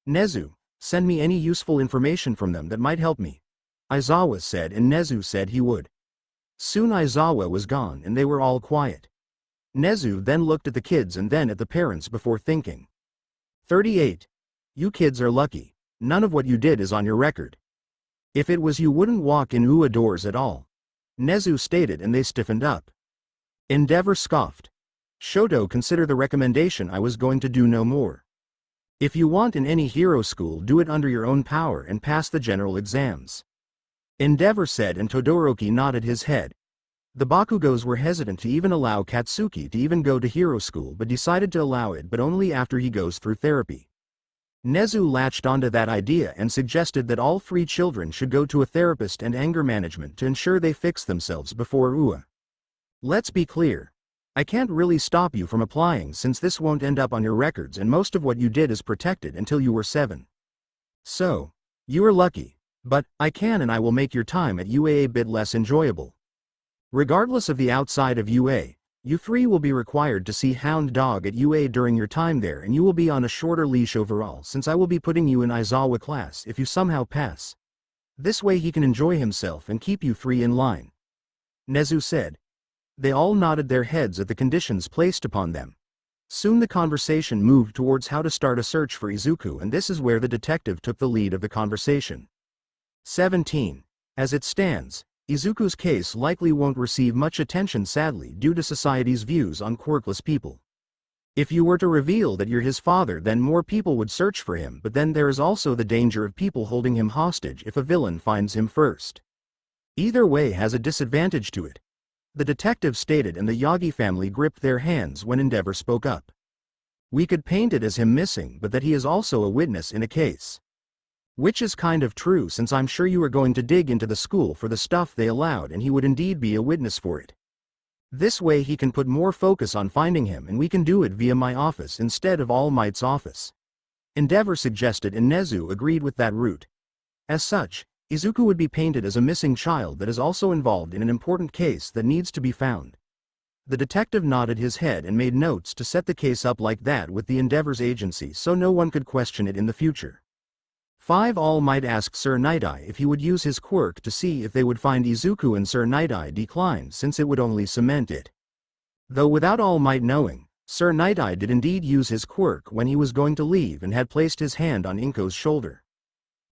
Nezu, send me any useful information from them that might help me. Aizawa said, and Nezu said he would. Soon Aizawa was gone and they were all quiet. Nezu then looked at the kids and then at the parents before thinking. 38. You kids are lucky. None of what you did is on your record. If it was, you wouldn't walk in UA doors at all. Nezu stated, and they stiffened up. Endeavor scoffed. Shoto, consider the recommendation I was going to do no more. If you want in any hero school, do it under your own power and pass the general exams. Endeavor said, and Todoroki nodded his head. The Bakugos were hesitant to even allow Katsuki to even go to hero school, but decided to allow it, but only after he goes through therapy. Nezu latched onto that idea and suggested that all 3 children should go to a therapist and anger management to ensure they fix themselves before UA. Let's be clear. I can't really stop you from applying, since this won't end up on your records and most of what you did is protected until you were 7. So, you are lucky. But, I can and I will make your time at UA a bit less enjoyable. Regardless of the outside of UA, you 3 will be required to see Hound Dog at UA during your time there, and you will be on a shorter leash overall, since I will be putting you in Aizawa class if you somehow pass. This way he can enjoy himself and keep you 3 in line. Nezu said. They all nodded their heads at the conditions placed upon them. Soon the conversation moved towards how to start a search for Izuku, and this is where the detective took the lead of the conversation. 17. As it stands, Izuku's case likely won't receive much attention, sadly, due to society's views on quirkless people. If you were to reveal that you're his father, then more people would search for him, but then there is also the danger of people holding him hostage if a villain finds him first. Either way has a disadvantage to it. The detective stated, and the Yagi family gripped their hands when Endeavor spoke up. We could paint it as him missing, but that he is also a witness in a case. Which is kind of true, since I'm sure you are going to dig into the school for the stuff they allowed, and he would indeed be a witness for it. This way he can put more focus on finding him, and we can do it via my office instead of All Might's office. Endeavor suggested, and Nezu agreed with that route. As such, Izuku would be painted as a missing child that is also involved in an important case that needs to be found. The detective nodded his head and made notes to set the case up like that with the Endeavor's agency so no one could question it in the future. 5. All Might asked Sir Night-Eye if he would use his quirk to see if they would find Izuku, and Sir Night-Eye declined since it would only cement it. Though without All Might knowing, Sir Night-Eye did indeed use his quirk when he was going to leave and had placed his hand on Inko's shoulder.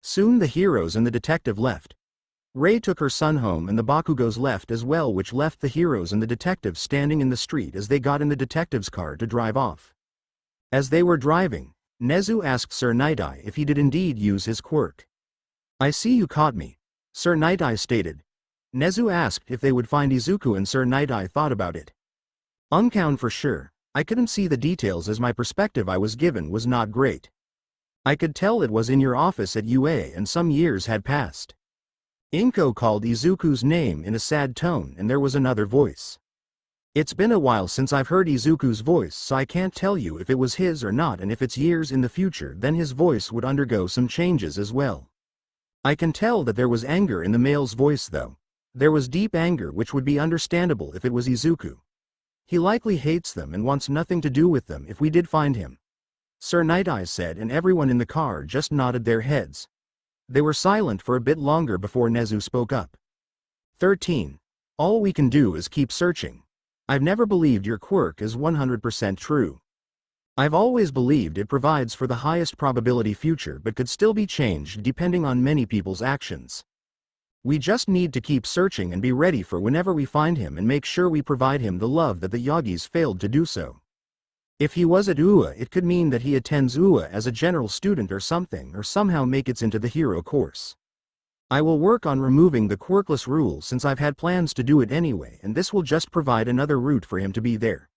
Soon the heroes and the detective left. Rei took her son home and the Bakugos left as well, which left the heroes and the detective standing in the street as they got in the detective's car to drive off. As they were driving, Nezu asked Sir Night-Eye if he did indeed use his quirk. "I see you caught me," Sir Night-Eye stated. Nezu asked if they would find Izuku, and Sir Night-Eye thought about it. "Uncown for sure. I couldn't see the details as my perspective I was given was not great. I could tell it was in your office at UA and some years had passed." Inko called Izuku's name in a sad tone, and there was another voice. "It's been a while since I've heard Izuku's voice, so I can't tell you if it was his or not, and if it's years in the future then his voice would undergo some changes as well. I can tell that there was anger in the male's voice though. There was deep anger, which would be understandable if it was Izuku. He likely hates them and wants nothing to do with them if we did find him," Sir Night-Eye said, and everyone in the car just nodded their heads. They were silent for a bit longer before Nezu spoke up. 13. All we can do is keep searching. I've never believed your quirk is 100% true. I've always believed it provides for the highest probability future but could still be changed depending on many people's actions. We just need to keep searching and be ready for whenever we find him, and make sure we provide him the love that the Yagis failed to do so. If he was at UA, it could mean that he attends UA as a general student or something, or somehow make it into the hero course. I will work on removing the quirkless rule since I've had plans to do it anyway, and this will just provide another route for him to be there,"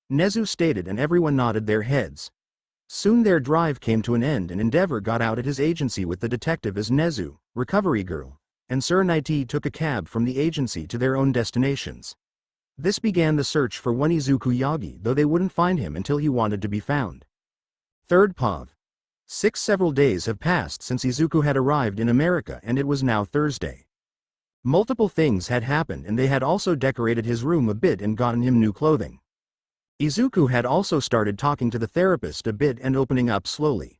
Nezu stated, and everyone nodded their heads. Soon their drive came to an end and Endeavor got out at his agency with the detective as Nezu, Recovery Girl, and Sir Night-Eye took a cab from the agency to their own destinations. This began the search for one Izuku Yagi, though they wouldn't find him until he wanted to be found. 3rd Pav. Several days have passed since Izuku had arrived in America, and it was now Thursday. Multiple things had happened, and they had also decorated his room a bit and gotten him new clothing. Izuku had also started talking to the therapist a bit and opening up slowly.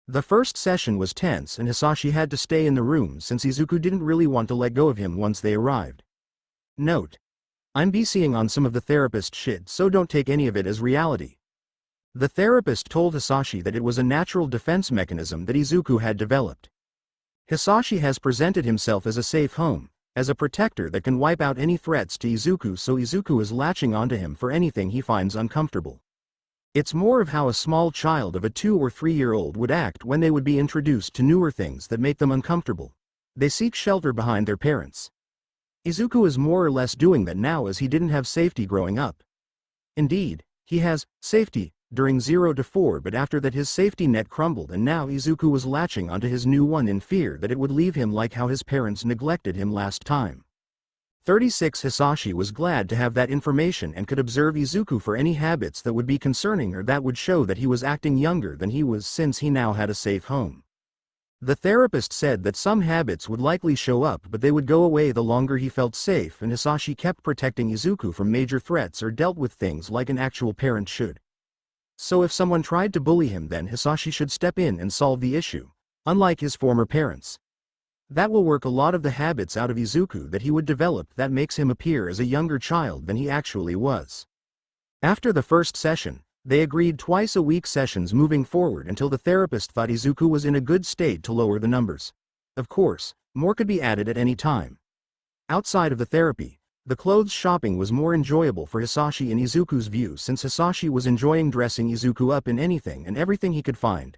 The first session was tense, and Hisashi had to stay in the room since Izuku didn't really want to let go of him once they arrived. Note: I'm BCing on some of the therapist shit, so don't take any of it as reality. The therapist told Hisashi that it was a natural defense mechanism that Izuku had developed. Hisashi has presented himself as a safe home, as a protector that can wipe out any threats to Izuku, so Izuku is latching onto him for anything he finds uncomfortable. It's more of how a small child of a 2 or 3-year-old would act when they would be introduced to newer things that make them uncomfortable. They seek shelter behind their parents. Izuku is more or less doing that now, as he didn't have safety growing up. Indeed, he has safety during 0 to 4, but after that his safety net crumbled, and now Izuku was latching onto his new one in fear that it would leave him like how his parents neglected him last time. 36 Hisashi was glad to have that information and could observe Izuku for any habits that would be concerning or that would show that he was acting younger than he was, since he now had a safe home. The therapist said that some habits would likely show up, but they would go away the longer he felt safe, and Hisashi kept protecting Izuku from major threats or dealt with things like an actual parent should. So if someone tried to bully him, then Hisashi should step in and solve the issue, unlike his former parents. That will work a lot of the habits out of Izuku that he would develop that makes him appear as a younger child than he actually was. After the first session, they agreed twice-a-week sessions moving forward until the therapist thought Izuku was in a good state to lower the numbers. Of course, more could be added at any time. Outside of the therapy, the clothes shopping was more enjoyable for Hisashi in Izuku's view, since Hisashi was enjoying dressing Izuku up in anything and everything he could find.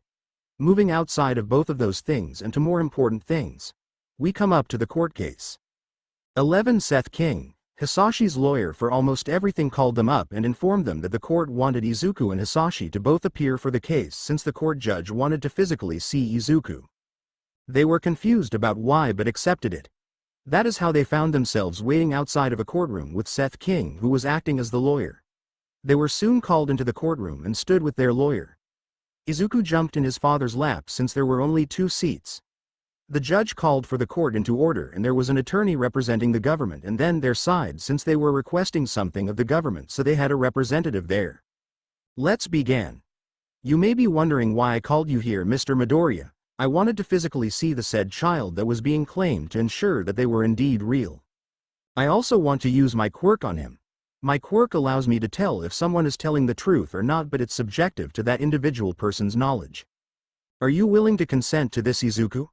Moving outside of both of those things and to more important things, we come up to the court case. 11 Seth King, Hisashi's lawyer for almost everything called them up and informed them that the court wanted Izuku and Hisashi to both appear for the case since the court judge wanted to physically see Izuku. They were confused about why but accepted it. That is how they found themselves waiting outside of a courtroom with Seth King, who was acting as the lawyer. They were soon called into the courtroom and stood with their lawyer. Izuku jumped in his father's lap since there were only 2 seats. The judge called for the court into order and there was an attorney representing the government and then their side since they were requesting something of the government, so they had a representative there. Let's begin. You may be wondering why I called you here, Mr. Midoriya. I wanted to physically see the said child that was being claimed to ensure that they were indeed real. I also want to use my quirk on him. My quirk allows me to tell if someone is telling the truth or not, but it's subjective to that individual person's knowledge. Are you willing to consent to this, Izuku?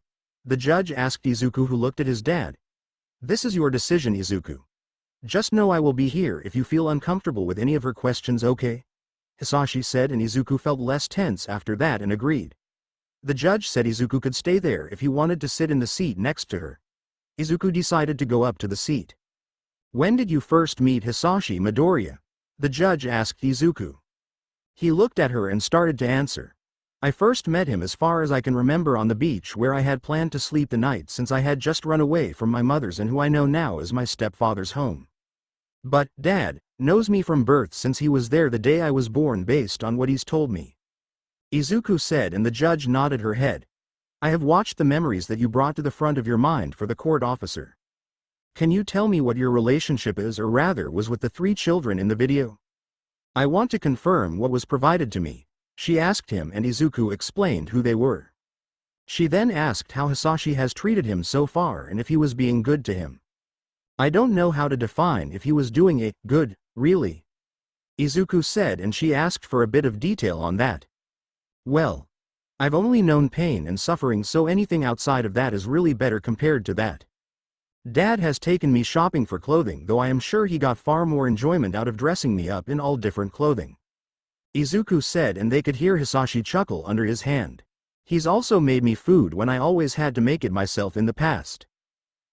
The judge asked Izuku, who looked at his dad. This is your decision, Izuku. Just know I will be here if you feel uncomfortable with any of her questions, okay? Hisashi said, and Izuku felt less tense after that and agreed. The judge said Izuku could stay there if he wanted to sit in the seat next to her. Izuku decided to go up to the seat. When did you first meet Hisashi, Midoriya? The judge asked Izuku. He looked at her and started to answer. I first met him, as far as I can remember, on the beach where I had planned to sleep the night since I had just run away from my mother's and who I know now as my stepfather's home. But Dad knows me from birth since he was there the day I was born based on what he's told me. Izuku said, and the judge nodded her head. I have watched the memories that you brought to the front of your mind for the court officer. Can you tell me what your relationship is, or rather was, with the 3 children in the video? I want to confirm what was provided to me. She asked him, and Izuku explained who they were. She then asked how Hisashi has treated him so far and if he was being good to him. I don't know how to define if he was doing a good, really, Izuku said, and she asked for a bit of detail on that. Well, I've only known pain and suffering, so anything outside of that is really better compared to that. Dad has taken me shopping for clothing, though I am sure he got far more enjoyment out of dressing me up in all different clothing. Izuku said, and they could hear Hisashi chuckle under his hand. He's also made me food when I always had to make it myself in the past.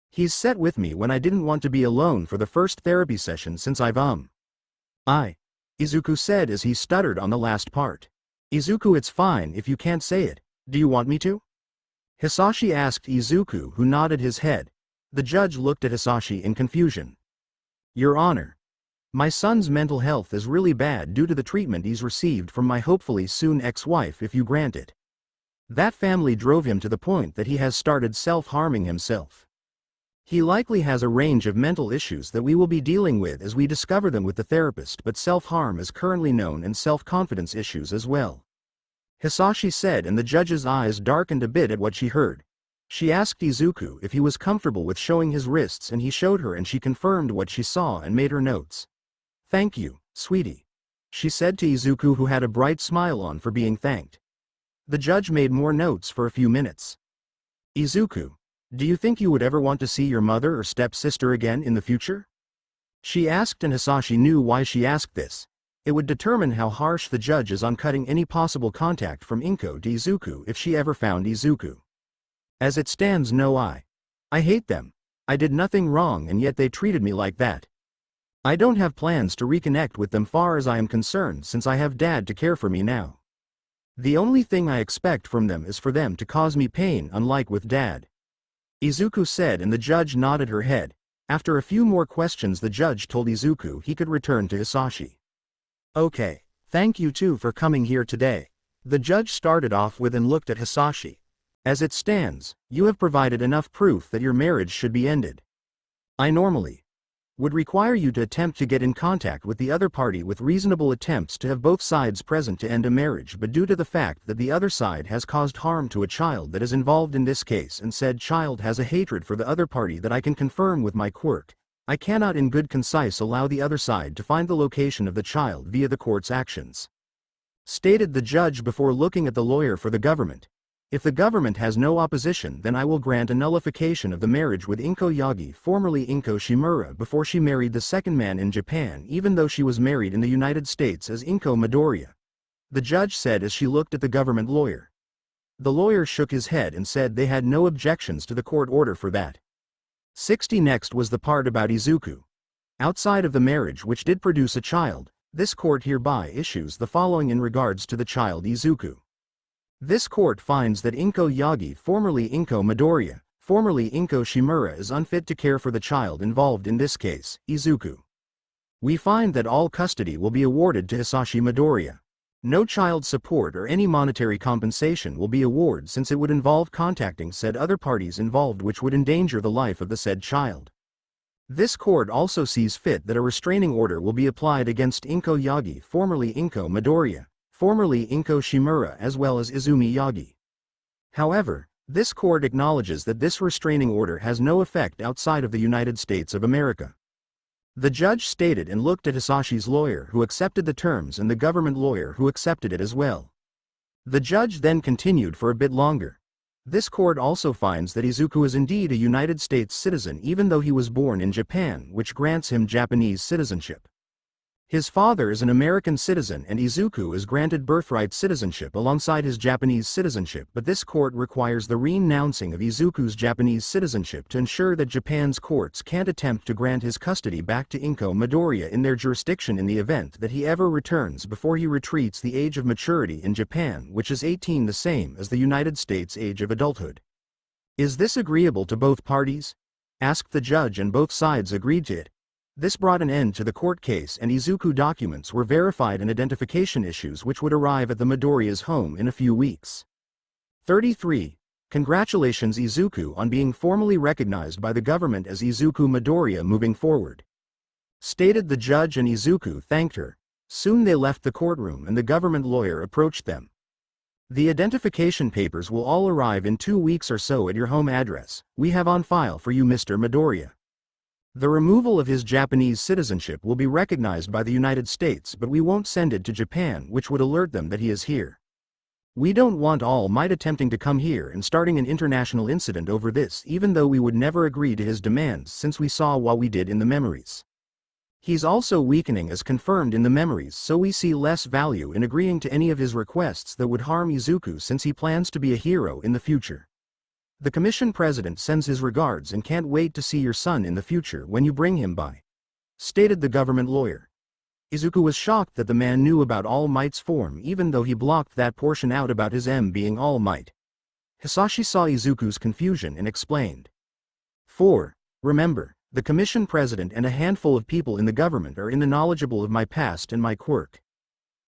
He's sat with me when I didn't want to be alone for the first therapy session since Izuku said as he stuttered on the last part. Izuku, it's fine if you can't say it. Do you want me to? Hisashi asked Izuku, who nodded his head. The judge looked at Hisashi in confusion. Your Honor, my son's mental health is really bad due to the treatment he's received from my hopefully soon ex-wife, if you grant it. That family drove him to the point that he has started self-harming himself. He likely has a range of mental issues that we will be dealing with as we discover them with the therapist, but self-harm is currently known, and self-confidence issues as well. Hisashi said, and the judge's eyes darkened a bit at what she heard. She asked Izuku if he was comfortable with showing his wrists, and he showed her, and she confirmed what she saw and made her notes. Thank you, sweetie, she said to Izuku, who had a bright smile on for being thanked. The judge made more notes for a few minutes. Izuku, do you think you would ever want to see your mother or stepsister again in the future? She asked, and Hisashi knew why she asked this. It would determine how harsh the judge is on cutting any possible contact from Inko to Izuku if she ever found Izuku. As it stands, no, I hate them. I did nothing wrong and yet they treated me like that. I don't have plans to reconnect with them far as I am concerned, since I have Dad to care for me now. The only thing I expect from them is for them to cause me pain, unlike with Dad. Izuku said, and the judge nodded her head. After a few more questions, the judge told Izuku he could return to Hisashi. Okay, thank you too for coming here today. The judge started off with and looked at Hisashi. As it stands, you have provided enough proof that your marriage should be ended. I normally would require you to attempt to get in contact with the other party with reasonable attempts to have both sides present to end a marriage, but due to the fact that the other side has caused harm to a child that is involved in this case, and said child has a hatred for the other party that I can confirm with my quirk, I cannot in good concise allow the other side to find the location of the child via the court's actions. Stated the judge before looking at the lawyer for the government. If the government has no opposition, then I will grant a nullification of the marriage with Inko Yagi, formerly Inko Shimura, before she married the second man in Japan, even though she was married in the United States as Inko Midoriya. The judge said as she looked at the government lawyer. The lawyer shook his head and said they had no objections to the court order for that. 60 Next was the part about Izuku. Outside of the marriage which did produce a child, this court hereby issues the following in regards to the child Izuku. This court finds that Inko Yagi, formerly Inko Midoriya, formerly Inko Shimura, is unfit to care for the child involved in this case, Izuku. We find that all custody will be awarded to Hisashi Midoriya. No child support or any monetary compensation will be awarded since it would involve contacting said other parties involved which would endanger the life of the said child. This court also sees fit that a restraining order will be applied against Inko Yagi, formerly Inko Midoriya, formerly Inko Shimura, as well as Izumi Yagi. However, this court acknowledges that this restraining order has no effect outside of the United States of America. The judge stated and looked at Hisashi's lawyer who accepted the terms and the government lawyer who accepted it as well. The judge then continued for a bit longer. This court also finds that Izuku is indeed a United States citizen even though he was born in Japan, which grants him Japanese citizenship. His father is an American citizen and Izuku is granted birthright citizenship alongside his Japanese citizenship, but this court requires the renouncing of Izuku's Japanese citizenship to ensure that Japan's courts can't attempt to grant his custody back to Inko Midoriya in their jurisdiction in the event that he ever returns before he retreats the age of maturity in Japan, which is 18, the same as the United States age of adulthood. Is this agreeable to both parties? Asked the judge, and both sides agreed to it. This brought an end to the court case and Izuku documents were verified and identification issues which would arrive at the Midoriya's home in a few weeks. 33. Congratulations Izuku on being formally recognized by the government as Izuku Midoriya moving forward. Stated the judge, and Izuku thanked her. Soon they left the courtroom and the government lawyer approached them. The identification papers will all arrive in 2 weeks or so at your home address. We have on file for you Mr. Midoriya. The removal of his Japanese citizenship will be recognized by the United States, but we won't send it to Japan, which would alert them that he is here. We don't want All Might attempting to come here and starting an international incident over this, even though we would never agree to his demands since we saw what we did in the memories. He's also weakening as confirmed in the memories, so we see less value in agreeing to any of his requests that would harm Izuku since he plans to be a hero in the future. The commission president sends his regards and can't wait to see your son in the future when you bring him by. Stated the government lawyer. Izuku was shocked that the man knew about All Might's form even though he blocked that portion out about his being All Might. Hisashi saw Izuku's confusion and explained. 4. Remember, the commission president and a handful of people in the government are in the knowledgeable of my past and my quirk.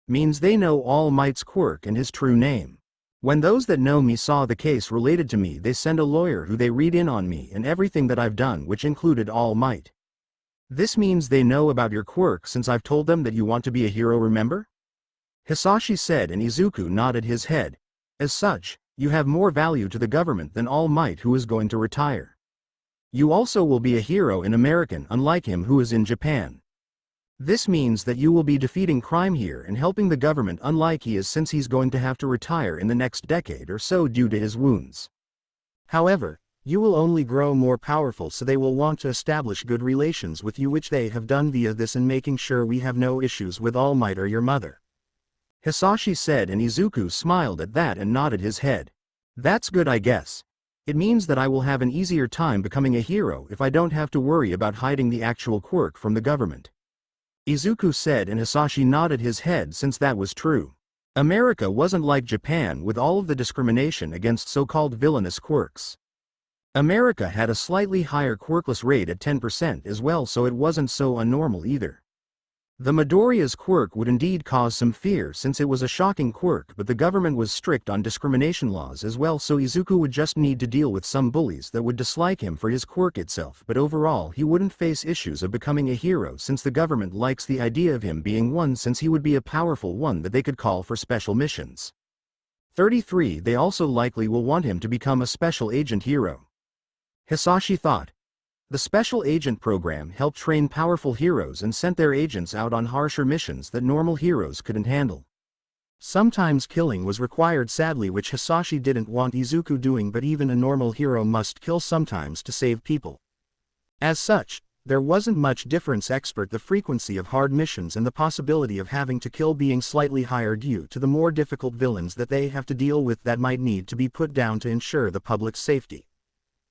Means they know All Might's quirk and his true name. When those that know me saw the case related to me, they send a lawyer who they read in on me and everything that I've done, which included All Might. This means they know about your quirk since I've told them that you want to be a hero, remember? Hisashi said, and Izuku nodded his head. As such, you have more value to the government than All Might, who is going to retire. You also will be a hero in American, unlike him who is in Japan. This means that you will be defeating crime here and helping the government, unlike he is, since he's going to have to retire in the next decade or so due to his wounds. However, you will only grow more powerful, so they will want to establish good relations with you, which they have done via this, and making sure we have no issues with All Might or your mother. Hisashi said, and Izuku smiled at that and nodded his head. That's good, I guess. It means that I will have an easier time becoming a hero if I don't have to worry about hiding the actual quirk from the government. Izuku said, and Hisashi nodded his head since that was true. America wasn't like Japan with all of the discrimination against so-called villainous quirks. America had a slightly higher quirkless rate at 10% as well, so it wasn't so unnormal either. The Midoriya's quirk would indeed cause some fear since it was a shocking quirk, but the government was strict on discrimination laws as well, so Izuku would just need to deal with some bullies that would dislike him for his quirk itself, but overall he wouldn't face issues of becoming a hero since the government likes the idea of him being one, since he would be a powerful one that they could call for special missions. 33. They also likely will want him to become a special agent hero. Hisashi thought. The Special Agent program helped train powerful heroes and sent their agents out on harsher missions that normal heroes couldn't handle. Sometimes killing was required, sadly, which Hisashi didn't want Izuku doing, but even a normal hero must kill sometimes to save people. As such, there wasn't much difference except the frequency of hard missions and the possibility of having to kill being slightly higher due to the more difficult villains that they have to deal with that might need to be put down to ensure the public's safety.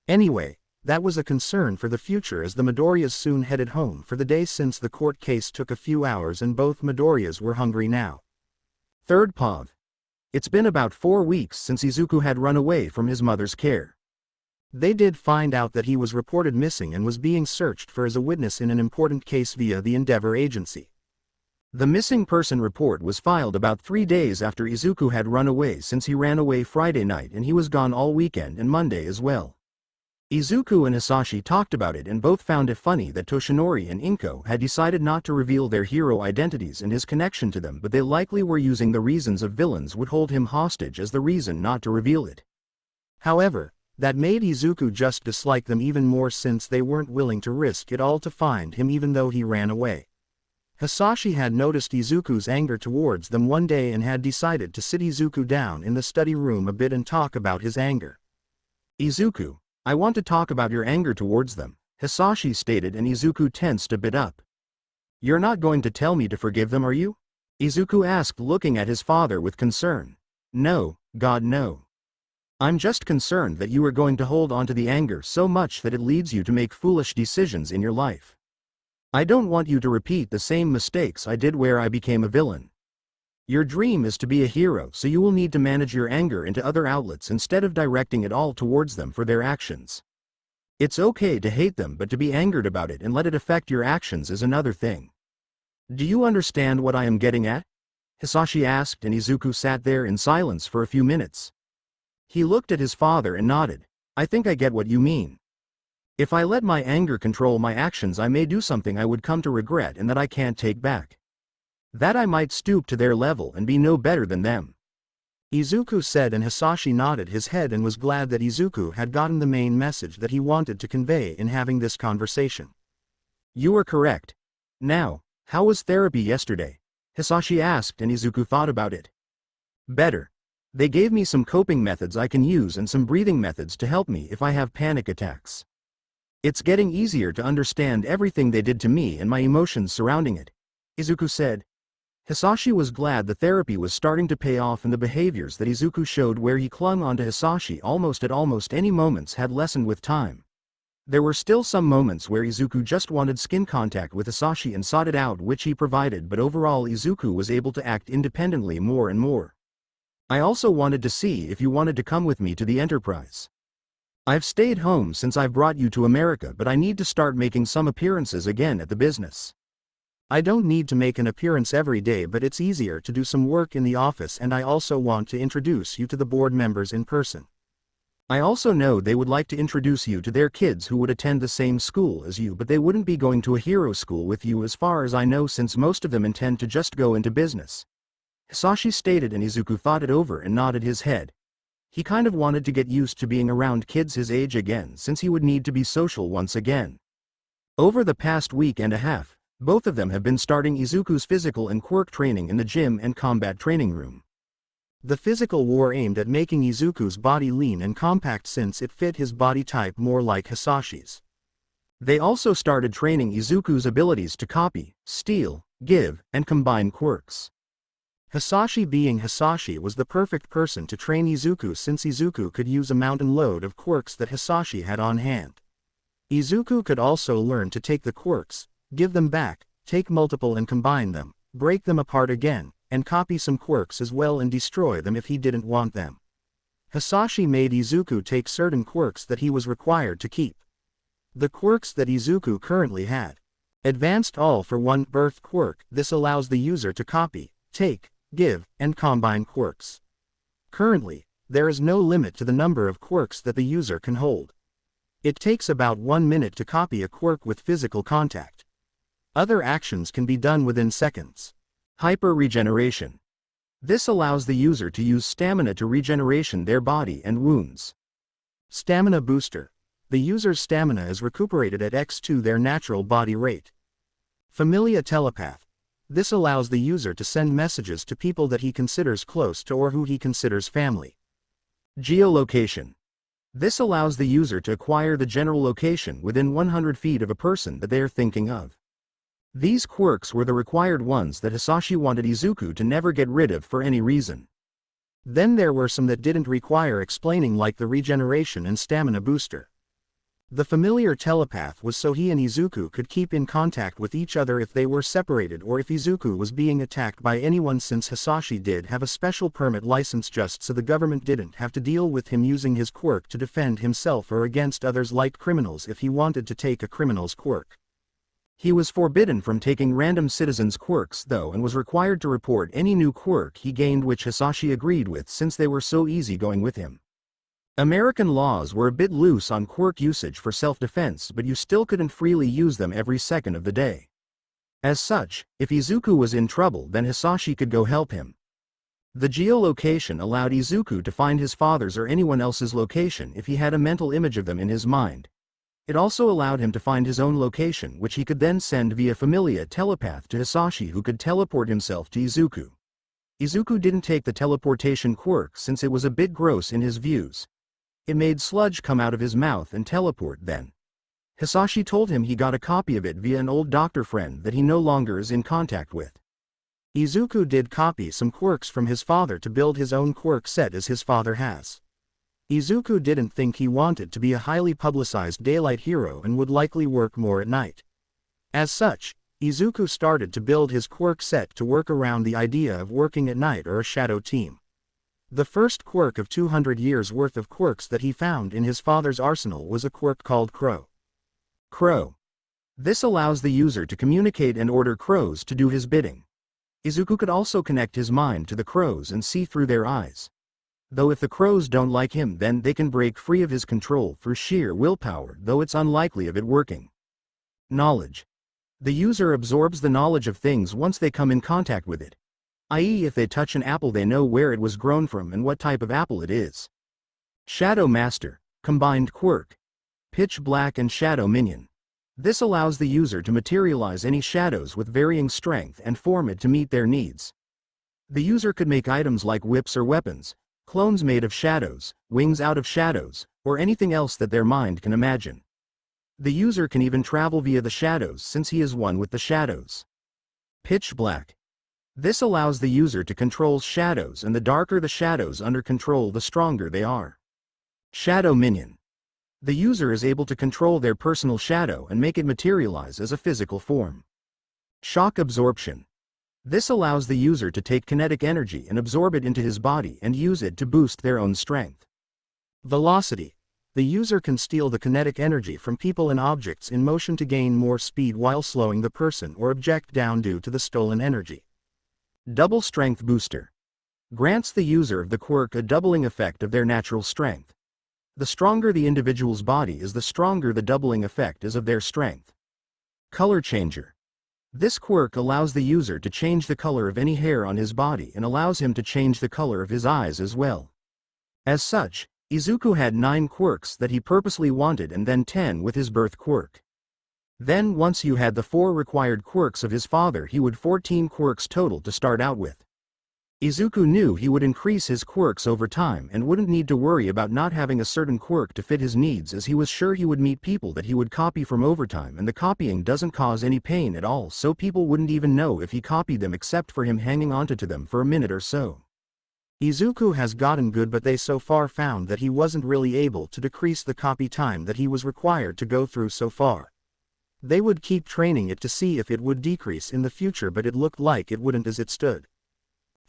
Anyway, That was a concern for the future as the Midoriyas soon headed home for the day since the court case took a few hours and both Midoriyas were hungry now. Third Pav. It's been about 4 weeks since Izuku had run away from his mother's care. They did find out that he was reported missing and was being searched for as a witness in an important case via the Endeavor Agency. The missing person report was filed about 3 days after Izuku had run away since he ran away Friday night and he was gone all weekend and Monday as well. Izuku and Hisashi talked about it and both found it funny that Toshinori and Inko had decided not to reveal their hero identities and his connection to them, but they likely were using the reasons of villains would hold him hostage as the reason not to reveal it. However, that made Izuku just dislike them even more since they weren't willing to risk it all to find him even though he ran away. Hisashi had noticed Izuku's anger towards them one day and had decided to sit Izuku down in the study room a bit and talk about his anger. Izuku, I want to talk about your anger towards them, Hisashi stated, and Izuku tensed a bit up. You're not going to tell me to forgive them, are you? Izuku asked, looking at his father with concern. No, God no. I'm just concerned that you are going to hold on to the anger so much that it leads you to make foolish decisions in your life. I don't want you to repeat the same mistakes I did where I became a villain. Your dream is to be a hero, so you will need to manage your anger into other outlets instead of directing it all towards them for their actions. It's okay to hate them, but to be angered about it and let it affect your actions is another thing. Do you understand what I am getting at? Hisashi asked, and Izuku sat there in silence for a few minutes. He looked at his father and nodded. I think I get what you mean. If I let my anger control my actions, I may do something I would come to regret and that I can't take back. That I might stoop to their level and be no better than them. Izuku said, and Hisashi nodded his head and was glad that Izuku had gotten the main message that he wanted to convey in having this conversation. You are correct. Now, how was therapy yesterday? Hisashi asked, and Izuku thought about it. Better. They gave me some coping methods I can use and some breathing methods to help me if I have panic attacks. It's getting easier to understand everything they did to me and my emotions surrounding it, Izuku said. Hisashi was glad the therapy was starting to pay off and the behaviors that Izuku showed where he clung onto Hisashi at almost any moments had lessened with time. There were still some moments where Izuku just wanted skin contact with Hisashi and sought it out, which he provided, but overall Izuku was able to act independently more and more. I also wanted to see if you wanted to come with me to the Enterprise. I've stayed home since I've brought you to America, but I need to start making some appearances again at the business. I don't need to make an appearance every day, but it's easier to do some work in the office, and I also want to introduce you to the board members in person. I also know they would like to introduce you to their kids who would attend the same school as you, but they wouldn't be going to a hero school with you as far as I know, since most of them intend to just go into business. Hisashi stated, and Izuku thought it over and nodded his head. He kind of wanted to get used to being around kids his age again, since he would need to be social once again. Over the past week and a half, both of them have been starting Izuku's physical and quirk training in the gym and combat training room. The physical war aimed at making Izuku's body lean and compact since it fit his body type more like Hisashi's. They also started training Izuku's abilities to copy, steal, give, and combine quirks. Hisashi, being Hisashi, was the perfect person to train Izuku since Izuku could use a mountain load of quirks that Hisashi had on hand. Izuku could also learn to take the quirks, give them back, take multiple and combine them, break them apart again, and copy some quirks as well and destroy them if he didn't want them. Hisashi made Izuku take certain quirks that he was required to keep. The quirks that Izuku currently had. Advanced All for One Birth quirk. This allows the user to copy, take, give, and combine quirks. Currently, there is no limit to the number of quirks that the user can hold. It takes about 1 minute to copy a quirk with physical contact. Other actions can be done within seconds. Hyper regeneration. This allows the user to use stamina to regeneration their body and wounds. Stamina booster. The user's stamina is recuperated at x2 their natural body rate. Familia telepath. This allows the user to send messages to people that he considers close to or who he considers family. Geolocation. This allows the user to acquire the general location within 100 feet of a person that they are thinking of. These quirks were the required ones that Hisashi wanted Izuku to never get rid of for any reason. Then there were some that didn't require explaining, like the regeneration and stamina booster. The familiar telepath was so he and Izuku could keep in contact with each other if they were separated or if Izuku was being attacked by anyone, since Hisashi did have a special permit license just so the government didn't have to deal with him using his quirk to defend himself or against others like criminals if he wanted to take a criminal's quirk. He was forbidden from taking random citizens' quirks though, and was required to report any new quirk he gained, which Hisashi agreed with since they were so easygoing with him. American laws were a bit loose on quirk usage for self-defense, but you still couldn't freely use them every second of the day. As such, if Izuku was in trouble, then Hisashi could go help him. The geolocation allowed Izuku to find his father's or anyone else's location if he had a mental image of them in his mind. It also allowed him to find his own location, which he could then send via familia telepath to Hisashi, who could teleport himself to Izuku. Izuku didn't take the teleportation quirk since it was a bit gross in his views. It made sludge come out of his mouth and teleport then. Hisashi told him he got a copy of it via an old doctor friend that he no longer is in contact with. Izuku did copy some quirks from his father to build his own quirk set as his father has. Izuku didn't think he wanted to be a highly publicized daylight hero and would likely work more at night. As such, Izuku started to build his quirk set to work around the idea of working at night or a shadow team. The first quirk of 200 years worth of quirks that he found in his father's arsenal was a quirk called Crow. Crow. This allows the user to communicate and order crows to do his bidding. Izuku could also connect his mind to the crows and see through their eyes. Though if the crows don't like him, then they can break free of his control through sheer willpower, though it's unlikely of it working. Knowledge. The user absorbs the knowledge of things once they come in contact with it. I.e., if they touch an apple, they know where it was grown from and what type of apple it is. Shadow Master, combined quirk. Pitch Black and Shadow Minion. This allows the user to materialize any shadows with varying strength and form it to meet their needs. The user could make items like whips or weapons, clones made of shadows, wings out of shadows, or anything else that their mind can imagine. The user can even travel via the shadows since he is one with the shadows. Pitch Black. This allows the user to control shadows, and the darker the shadows under control, the stronger they are. Shadow Minion. The user is able to control their personal shadow and make it materialize as a physical form. Shock Absorption. This allows the user to take kinetic energy and absorb it into his body and use it to boost their own strength. Velocity. The user can steal the kinetic energy from people and objects in motion to gain more speed while slowing the person or object down due to the stolen energy. Double Strength Booster. Grants the user of the quirk a doubling effect of their natural strength. The stronger the individual's body is, the stronger the doubling effect is of their strength. Color Changer. This quirk allows the user to change the color of any hair on his body and allows him to change the color of his eyes as well. As such, Izuku had 9 quirks that he purposely wanted, and then 10 with his birth quirk. Then once you had the 4 required quirks of his father, he would 14 quirks total to start out with. Izuku knew he would increase his quirks over time and wouldn't need to worry about not having a certain quirk to fit his needs, as he was sure he would meet people that he would copy from overtime, and the copying doesn't cause any pain at all, so people wouldn't even know if he copied them except for him hanging onto them for a minute or so. Izuku has gotten good, but they so far found that he wasn't really able to decrease the copy time that he was required to go through so far. They would keep training it to see if it would decrease in the future, but it looked like it wouldn't as it stood.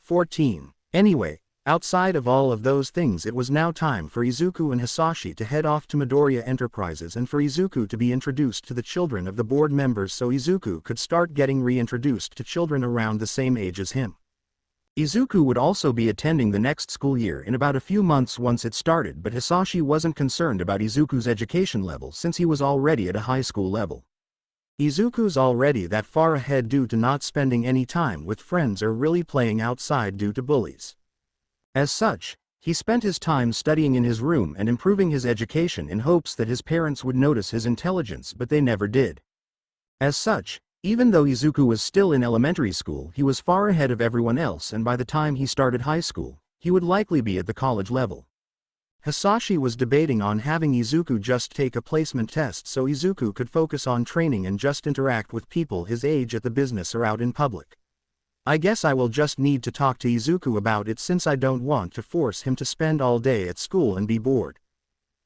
14. Anyway, outside of all of those things, it was now time for Izuku and Hisashi to head off to Midoriya Enterprises and for Izuku to be introduced to the children of the board members so Izuku could start getting reintroduced to children around the same age as him. Izuku would also be attending the next school year in about a few months once it started, but Hisashi wasn't concerned about Izuku's education level since he was already at a high school level. Izuku's already that far ahead due to not spending any time with friends or really playing outside due to bullies. As such, he spent his time studying in his room and improving his education in hopes that his parents would notice his intelligence, but they never did. As such, even though Izuku was still in elementary school, he was far ahead of everyone else, and by the time he started high school, he would likely be at the college level. Hisashi was debating on having Izuku just take a placement test so Izuku could focus on training and just interact with people his age at the business or out in public. I guess I will just need to talk to Izuku about it since I don't want to force him to spend all day at school and be bored.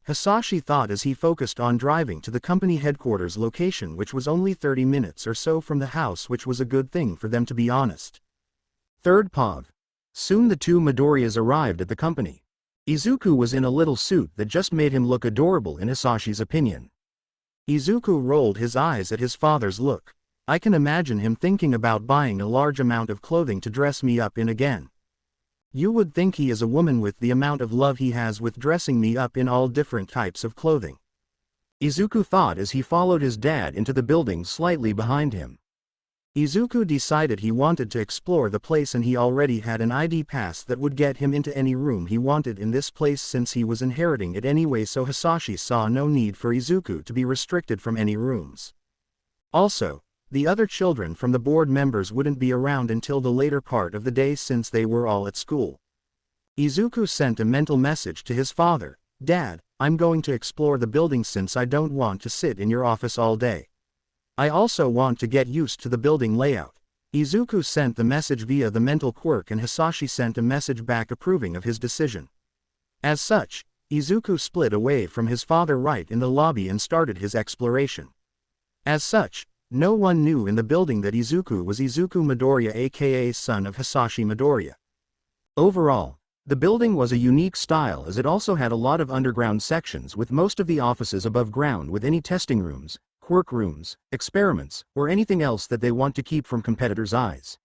Hisashi thought as he focused on driving to the company headquarters location, which was only 30 minutes or so from the house, which was a good thing for them, to be honest. Third POV. Soon the two Midoriyas arrived at the company. Izuku was in a little suit that just made him look adorable in Hisashi's opinion. Izuku rolled his eyes at his father's look. I can imagine him thinking about buying a large amount of clothing to dress me up in again. You would think he is a woman with the amount of love he has with dressing me up in all different types of clothing. Izuku thought as he followed his dad into the building slightly behind him. Izuku decided he wanted to explore the place, and he already had an ID pass that would get him into any room he wanted in this place since he was inheriting it anyway, so Hisashi saw no need for Izuku to be restricted from any rooms. Also, the other children from the board members wouldn't be around until the later part of the day since they were all at school. Izuku sent a mental message to his father. Dad, I'm going to explore the building since I don't want to sit in your office all day. I also want to get used to the building layout. Izuku sent the message via the mental quirk, and Hisashi sent a message back approving of his decision. As such, Izuku split away from his father right in the lobby and started his exploration. As such, no one knew in the building that Izuku was Izuku Midoriya, aka son of Hisashi Midoriya. Overall, the building was a unique style as it also had a lot of underground sections, with most of the offices above ground with any testing rooms, quirk rooms, experiments, or anything else that they want to keep from competitors' eyes.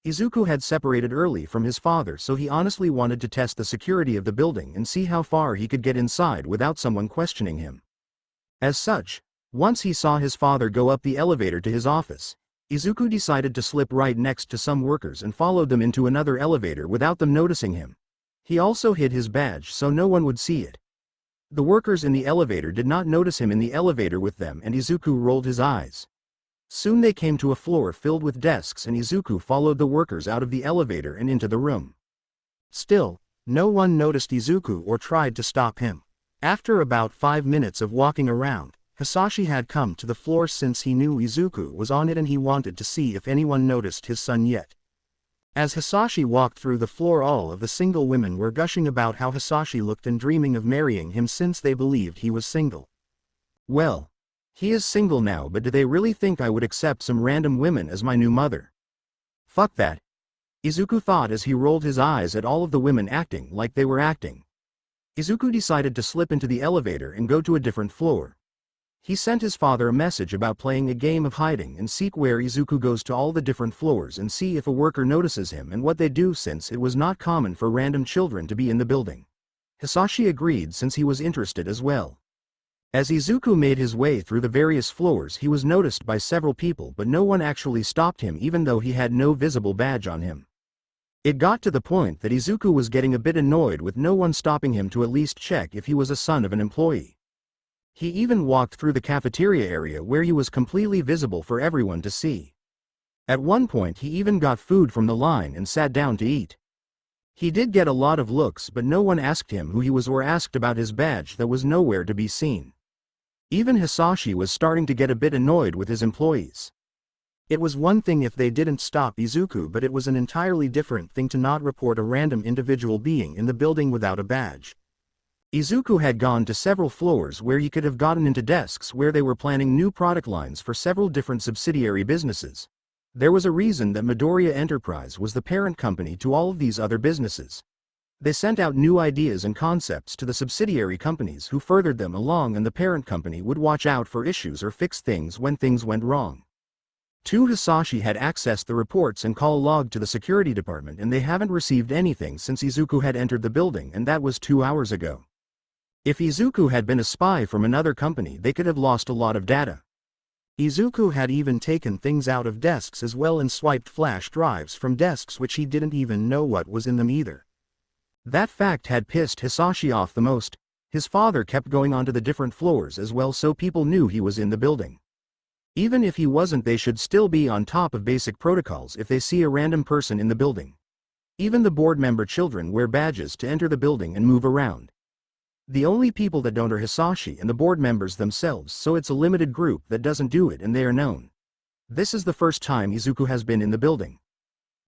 Izuku had separated early from his father, so he honestly wanted to test the security of the building and see how far he could get inside without someone questioning him. As such, once he saw his father go up the elevator to his office, Izuku decided to slip right next to some workers and followed them into another elevator without them noticing him. He also hid his badge so no one would see it. The workers in the elevator did not notice him in the elevator with them, and Izuku rolled his eyes. Soon they came to a floor filled with desks, and Izuku followed the workers out of the elevator and into the room. Still, no one noticed Izuku or tried to stop him. After about 5 minutes of walking around, Hisashi had come to the floor since he knew Izuku was on it and he wanted to see if anyone noticed his son yet. As Hisashi walked through the floor, all of the single women were gushing about how Hisashi looked and dreaming of marrying him since they believed he was single. Well, he is single now, but do they really think I would accept some random women as my new mother? Fuck that. Izuku thought as he rolled his eyes at all of the women acting like they were acting. Izuku decided to slip into the elevator and go to a different floor. He sent his father a message about playing a game of hiding and seek, where Izuku goes to all the different floors and see if a worker notices him and what they do, since it was not common for random children to be in the building. Hisashi agreed since he was interested as well. As Izuku made his way through the various floors, he was noticed by several people, but no one actually stopped him even though he had no visible badge on him. It got to the point that Izuku was getting a bit annoyed with no one stopping him to at least check if he was a son of an employee. He even walked through the cafeteria area where he was completely visible for everyone to see. At one point he even got food from the line and sat down to eat. He did get a lot of looks, but no one asked him who he was or asked about his badge that was nowhere to be seen. Even Hisashi was starting to get a bit annoyed with his employees. It was one thing if they didn't stop Izuku, but it was an entirely different thing to not report a random individual being in the building without a badge. Izuku had gone to several floors where he could have gotten into desks where they were planning new product lines for several different subsidiary businesses. There was a reason that Midoriya Enterprise was the parent company to all of these other businesses. They sent out new ideas and concepts to the subsidiary companies who furthered them along, and the parent company would watch out for issues or fix things when things went wrong. Hisashi had accessed the reports and call log to the security department, and they haven't received anything since Izuku had entered the building, and that was 2 hours ago. If Izuku had been a spy from another company, they could have lost a lot of data. Izuku had even taken things out of desks as well and swiped flash drives from desks which he didn't even know what was in them either. That fact had pissed Hisashi off the most. His father kept going onto the different floors as well, so people knew he was in the building. Even if he wasn't, they should still be on top of basic protocols if they see a random person in the building. Even the board member children wear badges to enter the building and move around. The only people that don't are Hisashi and the board members themselves, so it's a limited group that doesn't do it, and they are known. This is the first time Izuku has been in the building.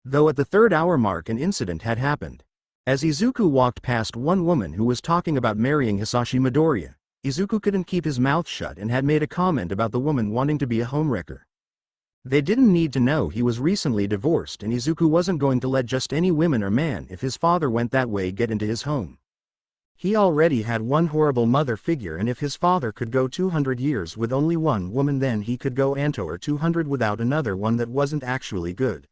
Though at the 3rd hour mark an incident had happened. As Izuku walked past one woman who was talking about marrying Hisashi Midoriya, Izuku couldn't keep his mouth shut and had made a comment about the woman wanting to be a homewrecker. They didn't need to know he was recently divorced and Izuku wasn't going to let just any woman or man if his father went that way get into his home. He already had one horrible mother figure, and if his father could go 200 years with only one woman, then he could go Anto or 200 without another one that wasn't actually good.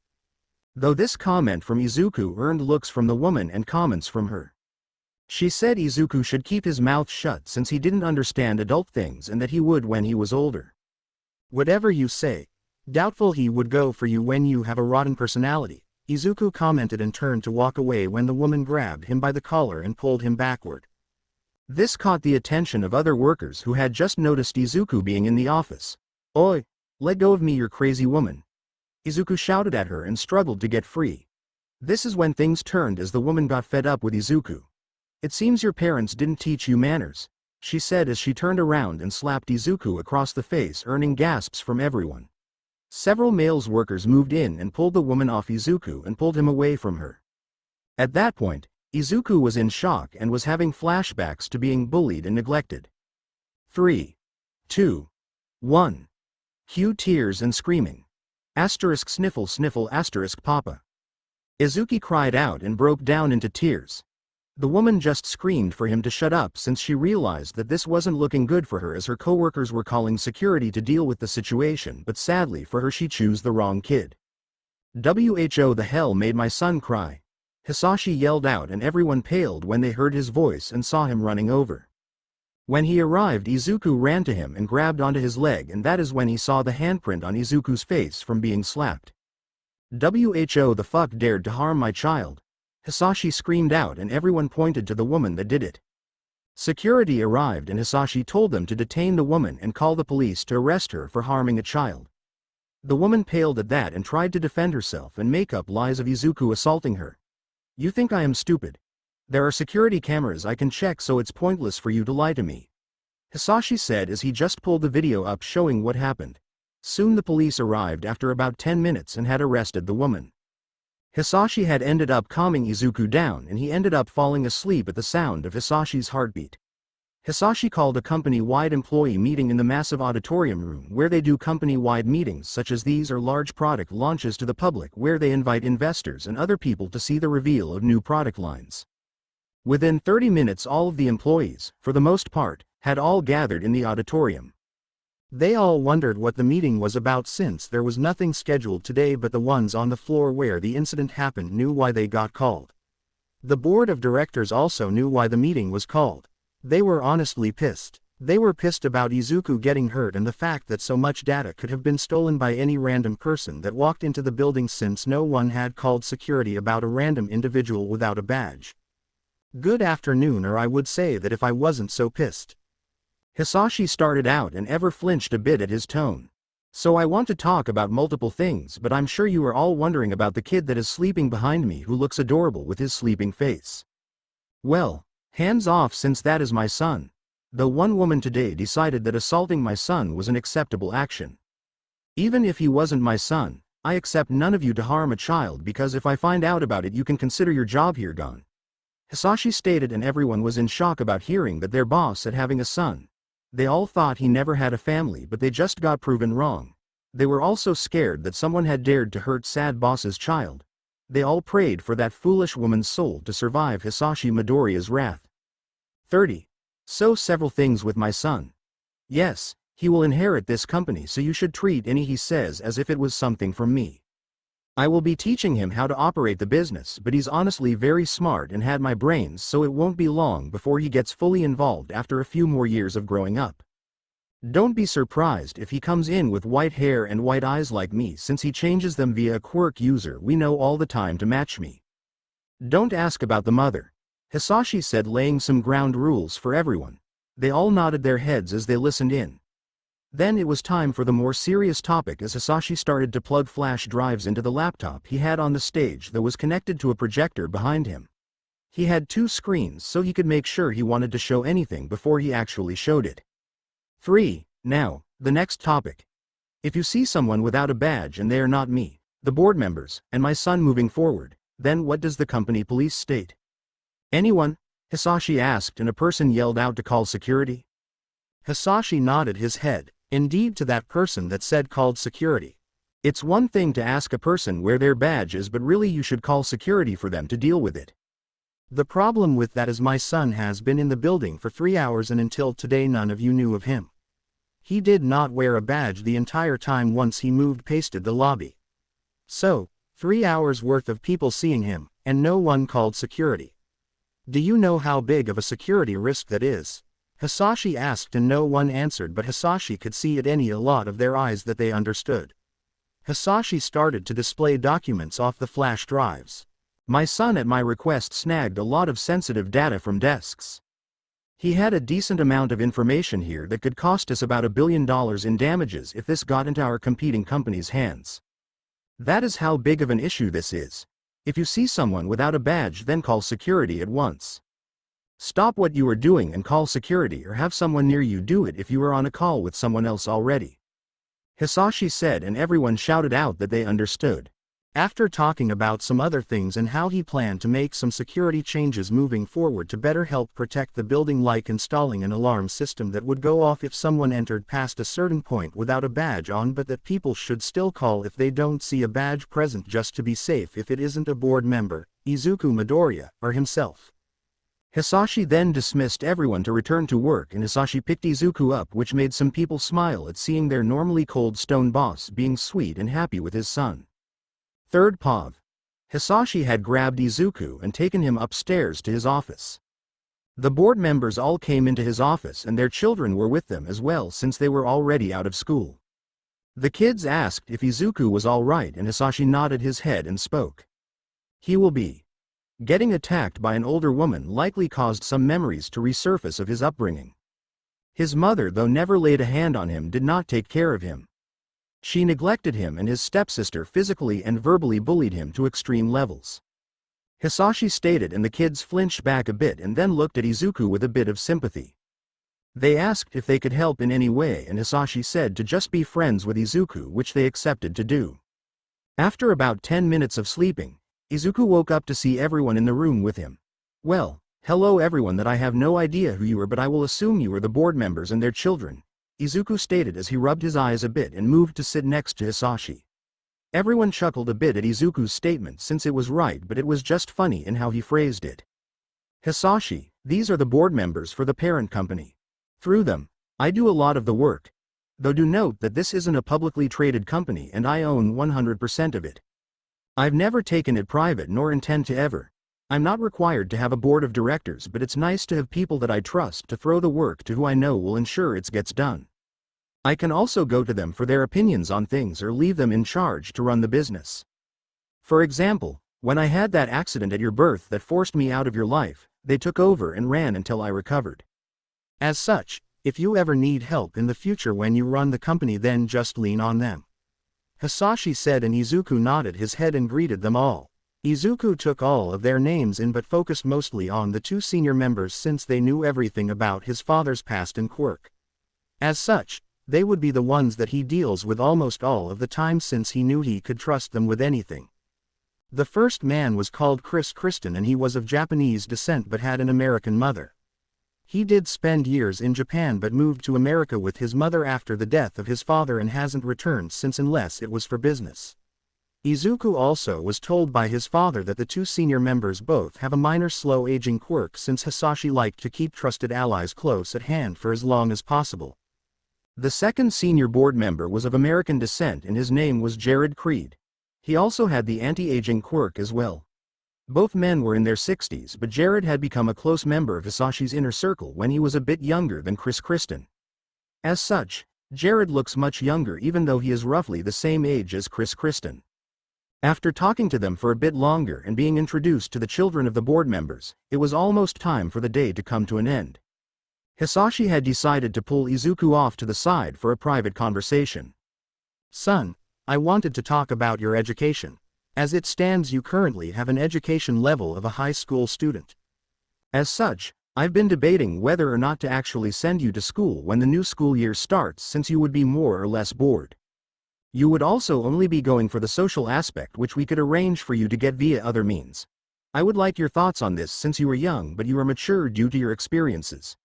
Though this comment from Izuku earned looks from the woman and comments from her. She said Izuku should keep his mouth shut since he didn't understand adult things and that he would when he was older. Whatever you say. Doubtful he would go for you when you have a rotten personality, Izuku commented and turned to walk away when the woman grabbed him by the collar and pulled him backward. This caught the attention of other workers who had just noticed Izuku being in the office. "Oi! Let go of me, you crazy woman!" Izuku shouted at her and struggled to get free. This is when things turned as the woman got fed up with Izuku. "It seems your parents didn't teach you manners," she said as she turned around and slapped Izuku across the face, earning gasps from everyone. Several male workers moved in and pulled the woman off Izuku and pulled him away from her. At that point, Izuku was in shock and was having flashbacks to being bullied and neglected. 3, 2, 1. Cue tears and screaming. Asterisk sniffle sniffle asterisk papa. Izuku cried out and broke down into tears. The woman just screamed for him to shut up since she realized that this wasn't looking good for her as her coworkers were calling security to deal with the situation, but sadly for her she chose the wrong kid. "Who the hell made my son cry?" Hisashi yelled out and everyone paled when they heard his voice and saw him running over. When he arrived, Izuku ran to him and grabbed onto his leg, and that is when he saw the handprint on Izuku's face from being slapped. "Who the fuck dared to harm my child?" Hisashi screamed out and everyone pointed to the woman that did it. Security arrived and Hisashi told them to detain the woman and call the police to arrest her for harming a child. The woman paled at that and tried to defend herself and make up lies of Izuku assaulting her. "You think I am stupid? There are security cameras I can check, so it's pointless for you to lie to me," Hisashi said as he just pulled the video up showing what happened. Soon the police arrived after about 10 minutes and had arrested the woman. Hisashi had ended up calming Izuku down and he ended up falling asleep at the sound of Hisashi's heartbeat. Hisashi called a company-wide employee meeting in the massive auditorium room where they do company-wide meetings such as these, or large product launches to the public where they invite investors and other people to see the reveal of new product lines. Within 30 minutes all of the employees, for the most part, had all gathered in the auditorium. They all wondered what the meeting was about since there was nothing scheduled today, but the ones on the floor where the incident happened knew why they got called. The board of directors also knew why the meeting was called. They were honestly pissed. They were pissed about Izuku getting hurt and the fact that so much data could have been stolen by any random person that walked into the building, since no one had called security about a random individual without a badge. Good afternoon, or I would say that if I wasn't so pissed. Hisashi started out and ever flinched a bit at his tone. "So I want to talk about multiple things, but I'm sure you are all wondering about the kid that is sleeping behind me who looks adorable with his sleeping face. Well, hands off, since that is my son. Though one woman today decided that assaulting my son was an acceptable action. Even if he wasn't my son, I accept none of you to harm a child, because if I find out about it you can consider your job here gone," Hisashi stated, and everyone was in shock about hearing that their boss had having a son. They all thought he never had a family, but they just got proven wrong. They were also scared that someone had dared to hurt sad boss's child. They all prayed for that foolish woman's soul to survive Hisashi Midoriya's wrath. 30. So several things with my son. Yes, he will inherit this company, so you should treat any he says as if it was something from me. I will be teaching him how to operate the business, but he's honestly very smart and had my brains, so it won't be long before he gets fully involved after a few more years of growing up. Don't be surprised if he comes in with white hair and white eyes like me, since he changes them via a Quirk user we know all the time to match me. Don't ask about the mother," Hisashi said, laying some ground rules for everyone. They all nodded their heads as they listened in. Then it was time for the more serious topic as Hisashi started to plug flash drives into the laptop he had on the stage that was connected to a projector behind him. He had 2 screens so he could make sure he wanted to show anything before he actually showed it. 3. Now, the next topic. If you see someone without a badge and they are not me, the board members, and my son moving forward, then what does the company police state? Anyone? Hisashi asked and a person yelled out to call security. Hisashi nodded his head, indeed to that person that said called security. It's one thing to ask a person where their badge is, but really you should call security for them to deal with it. The problem with that is my son has been in the building for 3 hours and until today none of you knew of him. He did not wear a badge the entire time once he moved pasted the lobby. So, 3 hours worth of people seeing him, and no one called security. Do you know how big of a security risk that is? Hisashi asked and no one answered, but Hisashi could see at a lot of their eyes that they understood. Hisashi started to display documents off the flash drives. My son at my request snagged a lot of sensitive data from desks. He had a decent amount of information here that could cost us about $1 billion in damages if this got into our competing company's hands. That is how big of an issue this is. If you see someone without a badge, then call security at once. Stop what you are doing and call security, or have someone near you do it if you are on a call with someone else already. Hisashi said, and everyone shouted out that they understood. After talking about some other things and how he planned to make some security changes moving forward to better help protect the building, like installing an alarm system that would go off if someone entered past a certain point without a badge on, but that people should still call if they don't see a badge present just to be safe if it isn't a board member, Izuku Midoriya, or himself. Hisashi then dismissed everyone to return to work, and Hisashi picked Izuku up, which made some people smile at seeing their normally cold stone boss being sweet and happy with his son. Third POV. Hisashi had grabbed Izuku and taken him upstairs to his office. The board members all came into his office and their children were with them as well, since they were already out of school. The kids asked if Izuku was alright, and Hisashi nodded his head and spoke. He will be. Getting attacked by an older woman likely caused some memories to resurface of his upbringing. His mother, though never laid a hand on him, did not take care of him. She neglected him, and his stepsister physically and verbally bullied him to extreme levels. Hisashi stated, and the kids flinched back a bit and then looked at Izuku with a bit of sympathy. They asked if they could help in any way, and Hisashi said to just be friends with Izuku, which they accepted to do. After about 10 minutes of sleeping, Izuku woke up to see everyone in the room with him. Well, hello everyone, that I have no idea who you are, but I will assume you are the board members and their children, Izuku stated as he rubbed his eyes a bit and moved to sit next to Hisashi. Everyone chuckled a bit at Izuku's statement since it was right, but it was just funny in how he phrased it. Hisashi, these are the board members for the parent company. Through them, I do a lot of the work. Though do note that this isn't a publicly traded company and I own 100% of it. I've never taken it private nor intend to ever. I'm not required to have a board of directors, but it's nice to have people that I trust to throw the work to, who I know will ensure it gets done. I can also go to them for their opinions on things or leave them in charge to run the business. For example, when I had that accident at your birth that forced me out of your life, they took over and ran until I recovered. As such, if you ever need help in the future when you run the company, then just lean on them. Hisashi said, and Izuku nodded his head and greeted them all. Izuku took all of their names in but focused mostly on the 2 senior members since they knew everything about his father's past and Quirk. As such, they would be the ones that he deals with almost all of the time since he knew he could trust them with anything. The first man was called Chris Kristen, and he was of Japanese descent but had an American mother. He did spend years in Japan but moved to America with his mother after the death of his father and hasn't returned since unless it was for business. Izuku also was told by his father that the 2 senior members both have a minor slow-aging quirk since Hisashi liked to keep trusted allies close at hand for as long as possible. The second senior board member was of American descent and his name was Jared Creed. He also had the anti-aging quirk as well. Both men were in their 60s, but Jared had become a close member of Hisashi's inner circle when he was a bit younger than Chris Kristen. As such, Jared looks much younger even though he is roughly the same age as Chris Kristen. After talking to them for a bit longer and being introduced to the children of the board members, it was almost time for the day to come to an end. Hisashi had decided to pull Izuku off to the side for a private conversation. Son, I wanted to talk about your education. As it stands, you currently have an education level of a high school student. As such, I've been debating whether or not to actually send you to school when the new school year starts, since you would be more or less bored. You would also only be going for the social aspect, which we could arrange for you to get via other means. I would like your thoughts on this since you were young but you are mature due to your experiences.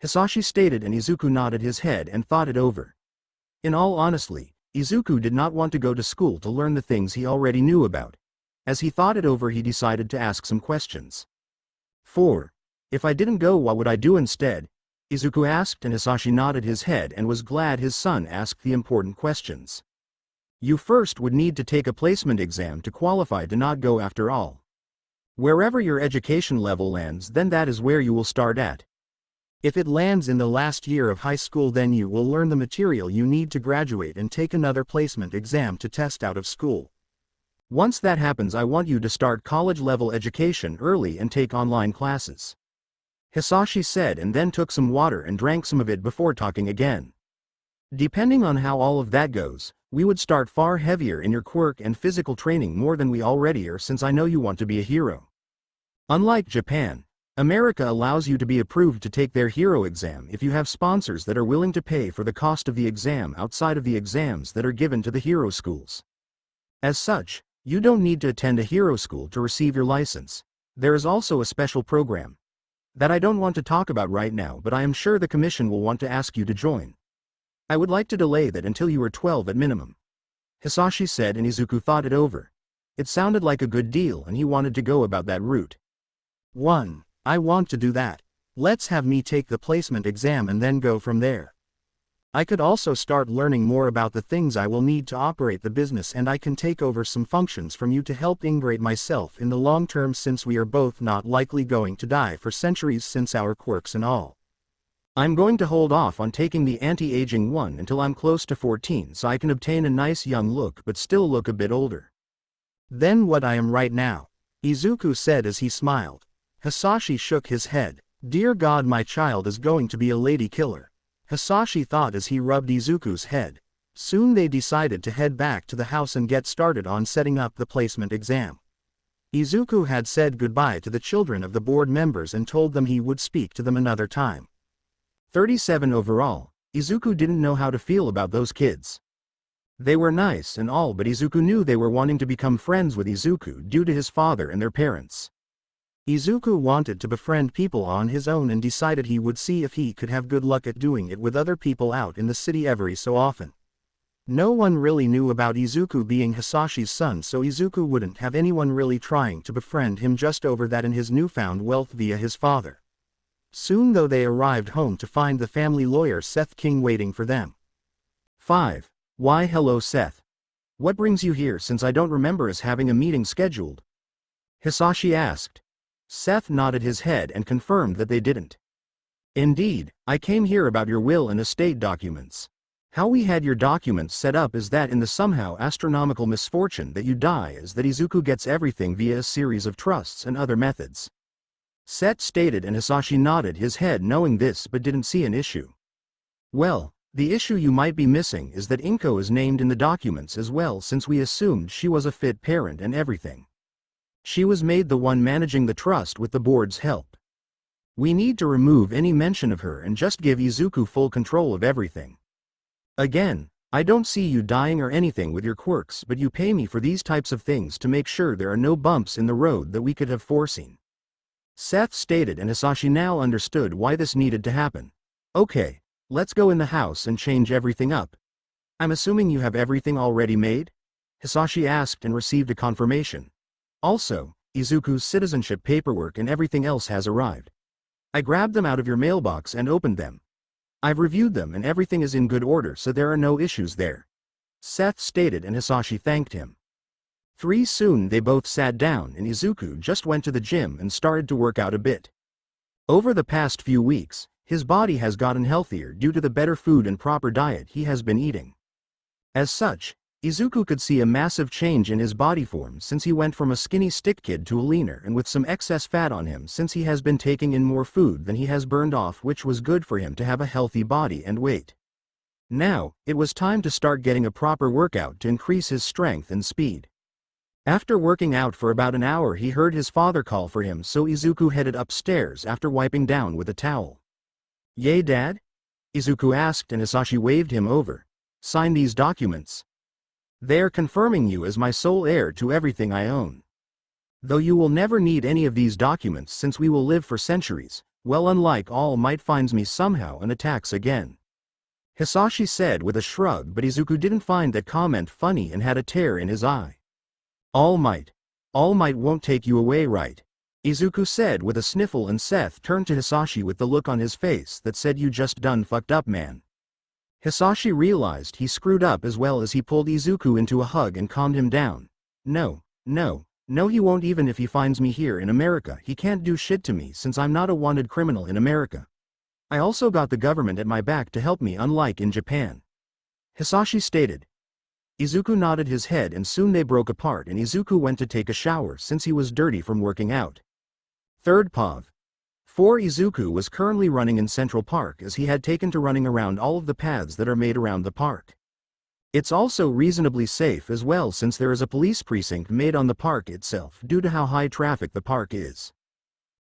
Hisashi stated, and Izuku nodded his head and thought it over. In all honesty, Izuku did not want to go to school to learn the things he already knew about. As he thought it over, he decided to ask some questions. 4. If I didn't go, what would I do instead? Izuku asked, and Hisashi nodded his head and was glad his son asked the important questions. You first would need to take a placement exam to qualify to not go after all. Wherever your education level lands, then that is where you will start at. If it lands in the last year of high school, then you will learn the material you need to graduate and take another placement exam to test out of school. Once that happens, I want you to start college-level education early and take online classes. Hisashi said, and then took some water and drank some of it before talking again. Depending on how all of that goes, we would start far heavier in your quirk and physical training more than we already are, since I know you want to be a hero. Unlike Japan, America allows you to be approved to take their hero exam if you have sponsors that are willing to pay for the cost of the exam outside of the exams that are given to the hero schools. As such, you don't need to attend a hero school to receive your license. There is also a special program that I don't want to talk about right now, but I am sure the commission will want to ask you to join. I would like to delay that until you are 12 at minimum. Hisashi said, and Izuku thought it over. It sounded like a good deal and he wanted to go about that route. 1. I want to do that. Let's have me take the placement exam and then go from there. I could also start learning more about the things I will need to operate the business, and I can take over some functions from you to help integrate myself in the long term, since we are both not likely going to die for centuries since our quirks and all. I'm going to hold off on taking the anti-aging one until I'm close to 14 so I can obtain a nice young look but still look a bit older than what I am right now, Izuku said as he smiled. Hisashi shook his head. Dear God, my child is going to be a lady killer, Hisashi thought as he rubbed Izuku's head. Soon they decided to head back to the house and get started on setting up the placement exam. Izuku had said goodbye to the children of the board members and told them he would speak to them another time. 37 overall, Izuku didn't know how to feel about those kids. They were nice and all, but Izuku knew they were wanting to become friends with Izuku due to his father and their parents. Izuku wanted to befriend people on his own and decided he would see if he could have good luck at doing it with other people out in the city every so often. No one really knew about Izuku being Hisashi's son, so Izuku wouldn't have anyone really trying to befriend him just over that and his newfound wealth via his father. Soon though they arrived home to find the family lawyer Seth King waiting for them. 5. Why hello Seth. What brings you here, since I don't remember us having a meeting scheduled? Hisashi asked. Seth nodded his head and confirmed that they didn't. Indeed, I came here about your will and estate documents. How we had your documents set up is that in the somehow astronomical misfortune that you die is that Izuku gets everything via a series of trusts and other methods. Seth stated, and Hisashi nodded his head knowing this but didn't see an issue. Well, the issue you might be missing is that Inko is named in the documents as well, since we assumed she was a fit parent and everything. She was made the one managing the trust with the board's help. We need to remove any mention of her and just give Izuku full control of everything. Again, I don't see you dying or anything with your quirks, but you pay me for these types of things to make sure there are no bumps in the road that we could have foreseen. Seth stated, and Hisashi now understood why this needed to happen. Okay, let's go in the house and change everything up. I'm assuming you have everything already made? Hisashi asked and received a confirmation. Also, Izuku's citizenship paperwork and everything else has arrived. I grabbed them out of your mailbox and opened them. I've reviewed them and everything is in good order, so there are no issues there. Seth stated, and Hisashi thanked him. 3. Soon they both sat down and Izuku just went to the gym and started to work out a bit. Over the past few weeks, his body has gotten healthier due to the better food and proper diet he has been eating. As such, Izuku could see a massive change in his body form since he went from a skinny stick kid to a leaner and with some excess fat on him, since he has been taking in more food than he has burned off, which was good for him to have a healthy body and weight. Now, it was time to start getting a proper workout to increase his strength and speed. After working out for about an hour, he heard his father call for him, so Izuku headed upstairs after wiping down with a towel. Yay, Dad? Izuku asked, and Hisashi waved him over. Sign these documents. They're confirming you as my sole heir to everything I own. Though you will never need any of these documents since we will live for centuries, well, unlike All Might finds me somehow and attacks again. Hisashi said with a shrug, but Izuku didn't find that comment funny and had a tear in his eye. All Might won't take you away, right? Izuku said with a sniffle, and Seth turned to Hisashi with the look on his face that said, you just done fucked up, man. Hisashi realized he screwed up as well as he pulled Izuku into a hug and calmed him down. No, he won't. Even if he finds me here in America, he can't do shit to me since I'm not a wanted criminal in America. I also got the government at my back to help me, unlike in Japan. Hisashi stated. Izuku nodded his head, and soon they broke apart and Izuku went to take a shower since he was dirty from working out. Third POV. 4. Izuku was currently running in Central Park as he had taken to running around all of the paths that are made around the park. It's also reasonably safe as well since there is a police precinct made on the park itself due to how high traffic the park is.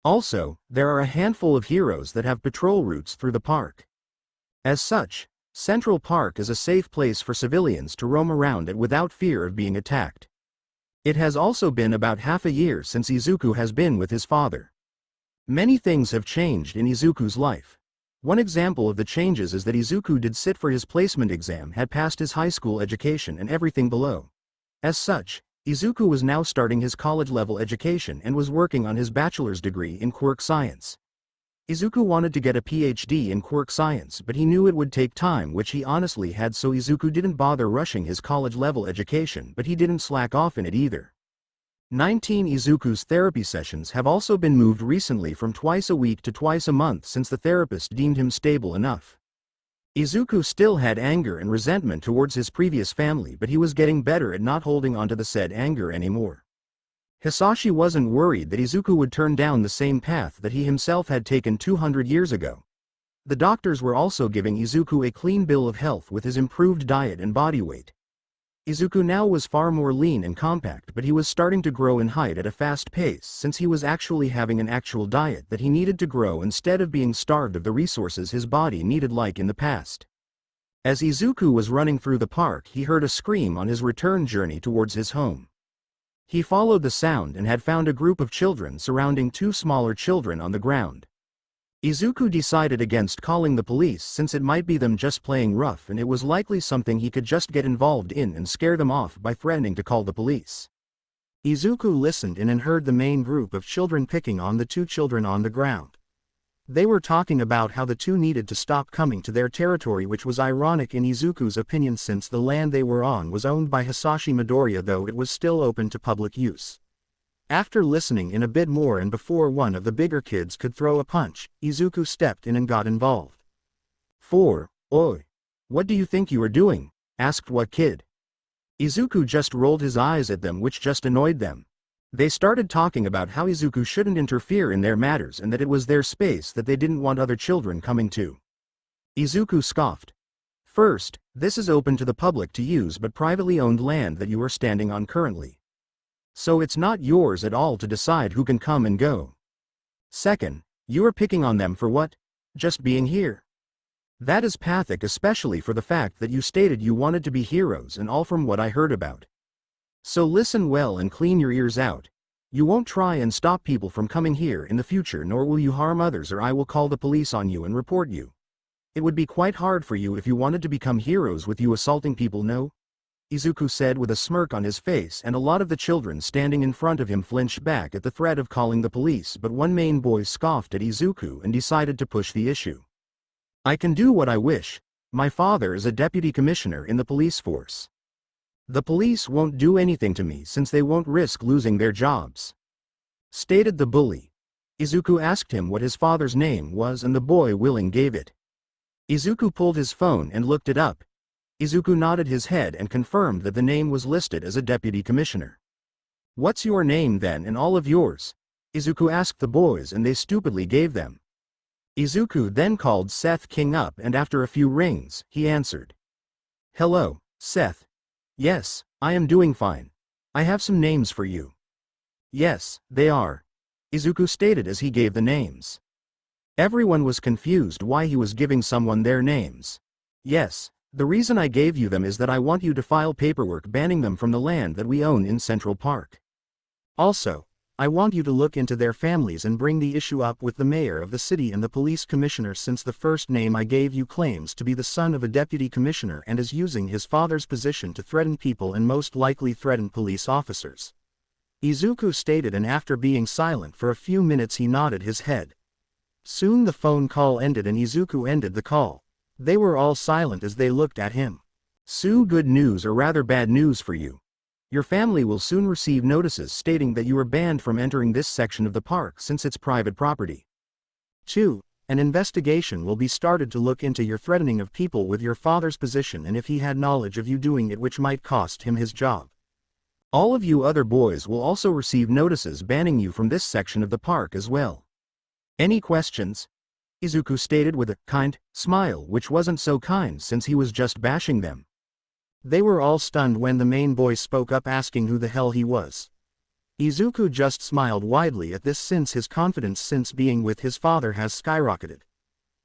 Also, there are a handful of heroes that have patrol routes through the park. As such, Central Park is a safe place for civilians to roam around at without fear of being attacked. It has also been about half a year since Izuku has been with his father. Many things have changed in Izuku's life. One example of the changes is that Izuku did sit for his placement exam, had passed his high school education and everything below. As such, Izuku was now starting his college-level education and was working on his bachelor's degree in Quirk science. Izuku wanted to get a PhD in Quirk science, but he knew it would take time, which he honestly had, so Izuku didn't bother rushing his college-level education, but he didn't slack off in it either. 19. Izuku's therapy sessions have also been moved recently from twice a week to twice a month since the therapist deemed him stable enough. Izuku still had anger and resentment towards his previous family, but he was getting better at not holding onto the said anger anymore. Hisashi wasn't worried that Izuku would turn down the same path that he himself had taken 200 years ago. The doctors were also giving Izuku a clean bill of health with his improved diet and body weight. Izuku now was far more lean and compact, but he was starting to grow in height at a fast pace since he was actually having an actual diet that he needed to grow instead of being starved of the resources his body needed like in the past. As Izuku was running through the park, he heard a scream on his return journey towards his home. He followed the sound and had found a group of children surrounding two smaller children on the ground. Izuku decided against calling the police since it might be them just playing rough and it was likely something he could just get involved in and scare them off by threatening to call the police. Izuku listened in and heard the main group of children picking on the two children on the ground. They were talking about how the two needed to stop coming to their territory, which was ironic in Izuku's opinion since the land they were on was owned by Hisashi Midoriya, though it was still open to public use. After listening in a bit more and before one of the bigger kids could throw a punch, Izuku stepped in and got involved. 4. Oi. What do you think you are doing? Asked what kid? Izuku just rolled his eyes at them, which just annoyed them. They started talking about how Izuku shouldn't interfere in their matters and that it was their space that they didn't want other children coming to. Izuku scoffed. First, this is open to the public to use but privately owned land that you are standing on currently. So it's not yours at all to decide who can come and go. Second, you are picking on them for what? Just being here. That is pathetic, especially for the fact that you stated you wanted to be heroes and all from what I heard about. So listen well and clean your ears out. You won't try and stop people from coming here in the future, nor will you harm others, or I will call the police on you and report you. It would be quite hard for you if you wanted to become heroes with you assaulting people, no? Izuku said with a smirk on his face, and a lot of the children standing in front of him flinched back at the threat of calling the police, but one main boy scoffed at Izuku and decided to push the issue. I can do what I wish. My father is a deputy commissioner in the police force. The police won't do anything to me since they won't risk losing their jobs, stated the bully. Izuku asked him what his father's name was and the boy willing gave it. Izuku pulled his phone and looked it up. Izuku nodded his head and confirmed that the name was listed as a deputy commissioner. What's your name then and all of yours? Izuku asked the boys and they stupidly gave them. Izuku then called Seth King up and after a few rings, he answered. Hello, Seth. Yes, I am doing fine. I have some names for you. Yes, they are. Izuku stated as he gave the names. Everyone was confused why he was giving someone their names. Yes, the reason I gave you them is that I want you to file paperwork banning them from the land that we own in Central Park. Also, I want you to look into their families and bring the issue up with the mayor of the city and the police commissioner, since the first name I gave you claims to be the son of a deputy commissioner and is using his father's position to threaten people and most likely threaten police officers. Izuku stated, and after being silent for a few minutes he nodded his head. Soon the phone call ended and Izuku ended the call. They were all silent as they looked at him. Sue, good news or rather bad news for you. Your family will soon receive notices stating that you are banned from entering this section of the park since it's private property. 2. An investigation will be started to look into your threatening of people with your father's position and if he had knowledge of you doing it, which might cost him his job. All of you other boys will also receive notices banning you from this section of the park as well. Any questions? Izuku stated with a kind smile, which wasn't so kind since he was just bashing them. They were all stunned when the main boy spoke up asking who the hell he was. Izuku just smiled widely at this since his confidence since being with his father has skyrocketed.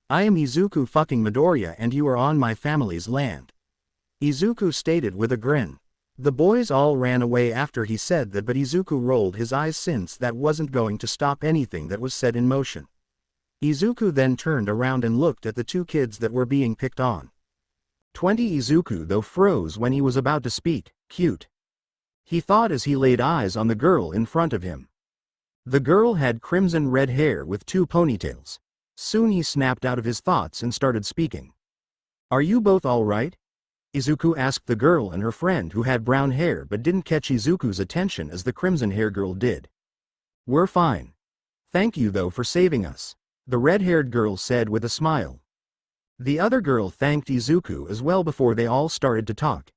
I am Izuku fucking Midoriya and you are on my family's land. Izuku stated with a grin. The boys all ran away after he said that, but Izuku rolled his eyes since that wasn't going to stop anything that was set in motion. Izuku then turned around and looked at the two kids that were being picked on. 20 Izuku though froze when he was about to speak, cute. He thought as he laid eyes on the girl in front of him. The girl had crimson red hair with 2 ponytails. Soon he snapped out of his thoughts and started speaking. Are you both all right? Izuku asked the girl and her friend who had brown hair but didn't catch Izuku's attention as the crimson hair girl did. We're fine. Thank you though for saving us, the red-haired girl said with a smile. The other girl thanked Izuku as well before they all started to talk.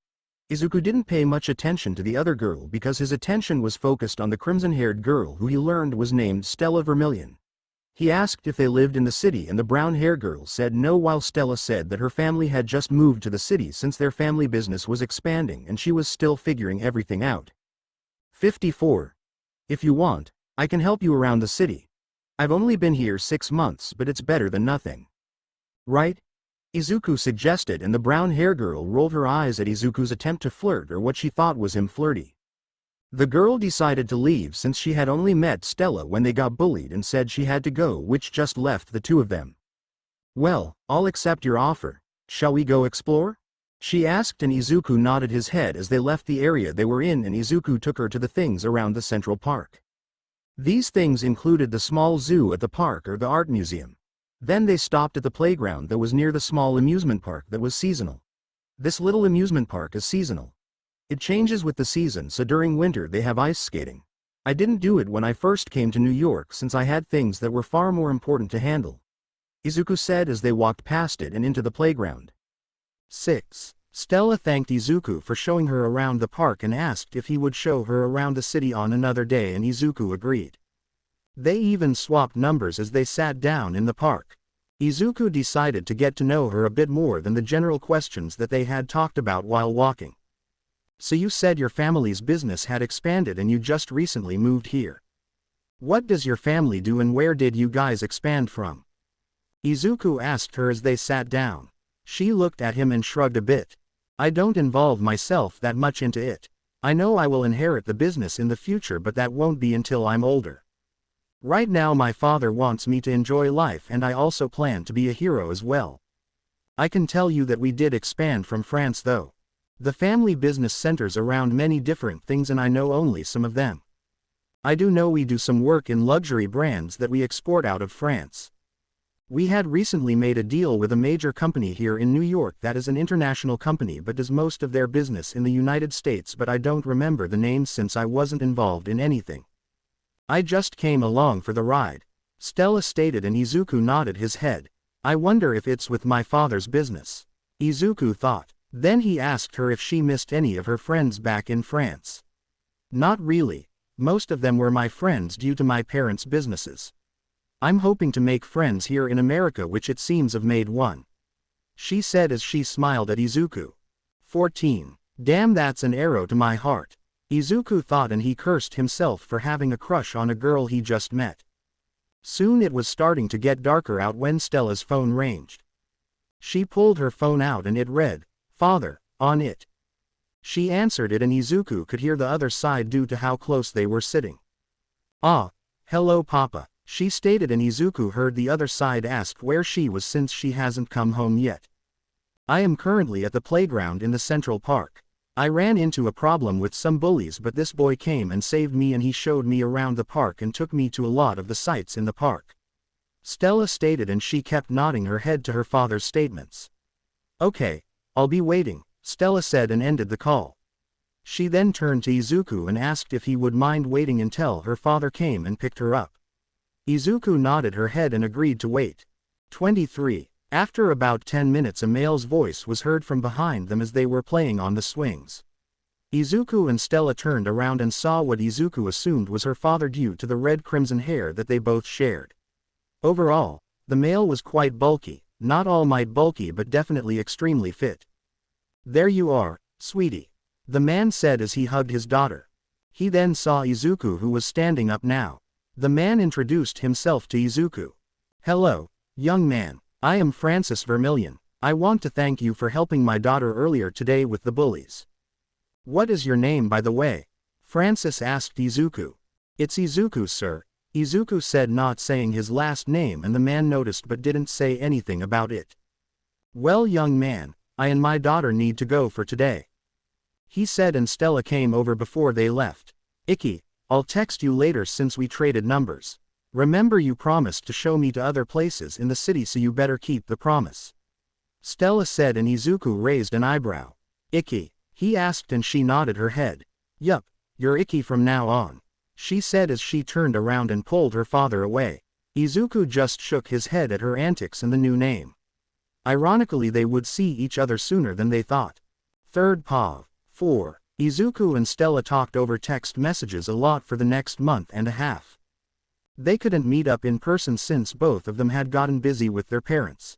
Izuku didn't pay much attention to the other girl because his attention was focused on the crimson-haired girl who he learned was named Stella Vermillion. He asked if they lived in the city and the brown-haired girl said no, while Stella said that her family had just moved to the city since their family business was expanding and she was still figuring everything out. 54. If you want, I can help you around the city. I've only been here 6 months, but it's better than nothing. Right? Izuku suggested, and the brown-hair girl rolled her eyes at Izuku's attempt to flirt, or what she thought was him flirty. The girl decided to leave since she had only met Stella when they got bullied and said she had to go, which just left the two of them. Well, I'll accept your offer. Shall we go explore? She asked, and Izuku nodded his head as they left the area they were in, and Izuku took her to the things around the central park. These things included the small zoo at the park or the art museum. Then they stopped at the playground that was near the small amusement park that was seasonal. This little amusement park is seasonal. It changes with the season, so during winter they have ice skating. I didn't do it when I first came to New York since I had things that were far more important to handle, Izuku said as they walked past it and into the playground. 6. Stella thanked Izuku for showing her around the park and asked if he would show her around the city on another day, and Izuku agreed. They even swapped numbers as they sat down in the park. Izuku decided to get to know her a bit more than the general questions that they had talked about while walking. So you said your family's business had expanded and you just recently moved here. What does your family do and where did you guys expand from? Izuku asked her as they sat down. She looked at him and shrugged a bit. I don't involve myself that much into it. I know I will inherit the business in the future, but that won't be until I'm older. Right now my father wants me to enjoy life and I also plan to be a hero as well. I can tell you that we did expand from France though. The family business centers around many different things and I know only some of them. I do know we do some work in luxury brands that we export out of France. We had recently made a deal with a major company here in New York that is an international company but does most of their business in the United States, but I don't remember the name since I wasn't involved in anything. I just came along for the ride, Stella stated, and Izuku nodded his head. I wonder if it's with my father's business, Izuku thought. Then he asked her if she missed any of her friends back in France. Not really. Most of them were my friends due to my parents' businesses. I'm hoping to make friends here in America, which it seems I've made one, she said as she smiled at Izuku. 14. Damn, that's an arrow to my heart, Izuku thought, and he cursed himself for having a crush on a girl he just met. Soon it was starting to get darker out when Stella's phone ranged. She pulled her phone out and it read, "Father," on it. She answered it and Izuku could hear the other side due to how close they were sitting. Ah, hello Papa, she stated, and Izuku heard the other side ask where she was since she hasn't come home yet. I am currently at the playground in the Central Park. I ran into a problem with some bullies, but this boy came and saved me, and he showed me around the park and took me to a lot of the sights in the park. Stella stated, and she kept nodding her head to her father's statements. Okay, I'll be waiting, Stella said and ended the call. She then turned to Izuku and asked if he would mind waiting until her father came and picked her up. Izuku nodded her head and agreed to wait. 23. After about 10 minutes, a male's voice was heard from behind them as they were playing on the swings. Izuku and Stella turned around and saw what Izuku assumed was her father due to the red-crimson hair that they both shared. Overall, the male was quite bulky, not all might bulky but definitely extremely fit. There you are, sweetie, the man said as he hugged his daughter. He then saw Izuku, who was standing up now. The man introduced himself to Izuku. Hello, young man, I am Francis Vermillion. I want to thank you for helping my daughter earlier today with the bullies. What is your name, by the way? Francis asked Izuku. It's Izuku, sir, Izuku said, not saying his last name, and the man noticed but didn't say anything about it. Well, young man, I and my daughter need to go for today, he said, and Stella came over before they left. Icky, I'll text you later since we traded numbers. Remember, you promised to show me to other places in the city, so you better keep the promise, Stella said, and Izuku raised an eyebrow. Icky? He asked, and she nodded her head. Yup, you're Icky from now on, she said as she turned around and pulled her father away. Izuku just shook his head at her antics and the new name. Ironically, they would see each other sooner than they thought. 3rd Pav. 4. Izuku and Stella talked over text messages a lot for the next month and a half. They couldn't meet up in person since both of them had gotten busy with their parents.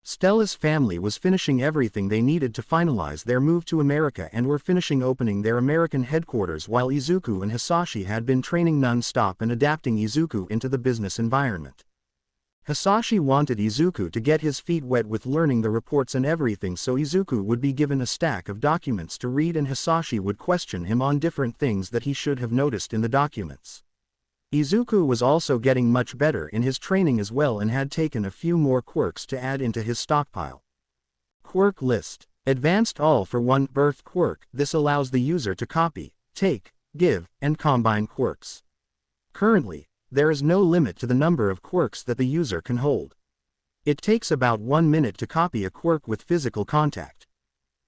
Stella's family was finishing everything they needed to finalize their move to America and were finishing opening their American headquarters, while Izuku and Hisashi had been training non-stop and adapting Izuku into the business environment. Hisashi wanted Izuku to get his feet wet with learning the reports and everything, so Izuku would be given a stack of documents to read, and Hisashi would question him on different things that he should have noticed in the documents. Izuku was also getting much better in his training as well, and had taken a few more quirks to add into his stockpile. Quirk list. Advanced all for one birth quirk. This allows the user to copy, take, give, and combine quirks. Currently, there is no limit to the number of quirks that the user can hold. It takes about 1 minute to copy a quirk with physical contact.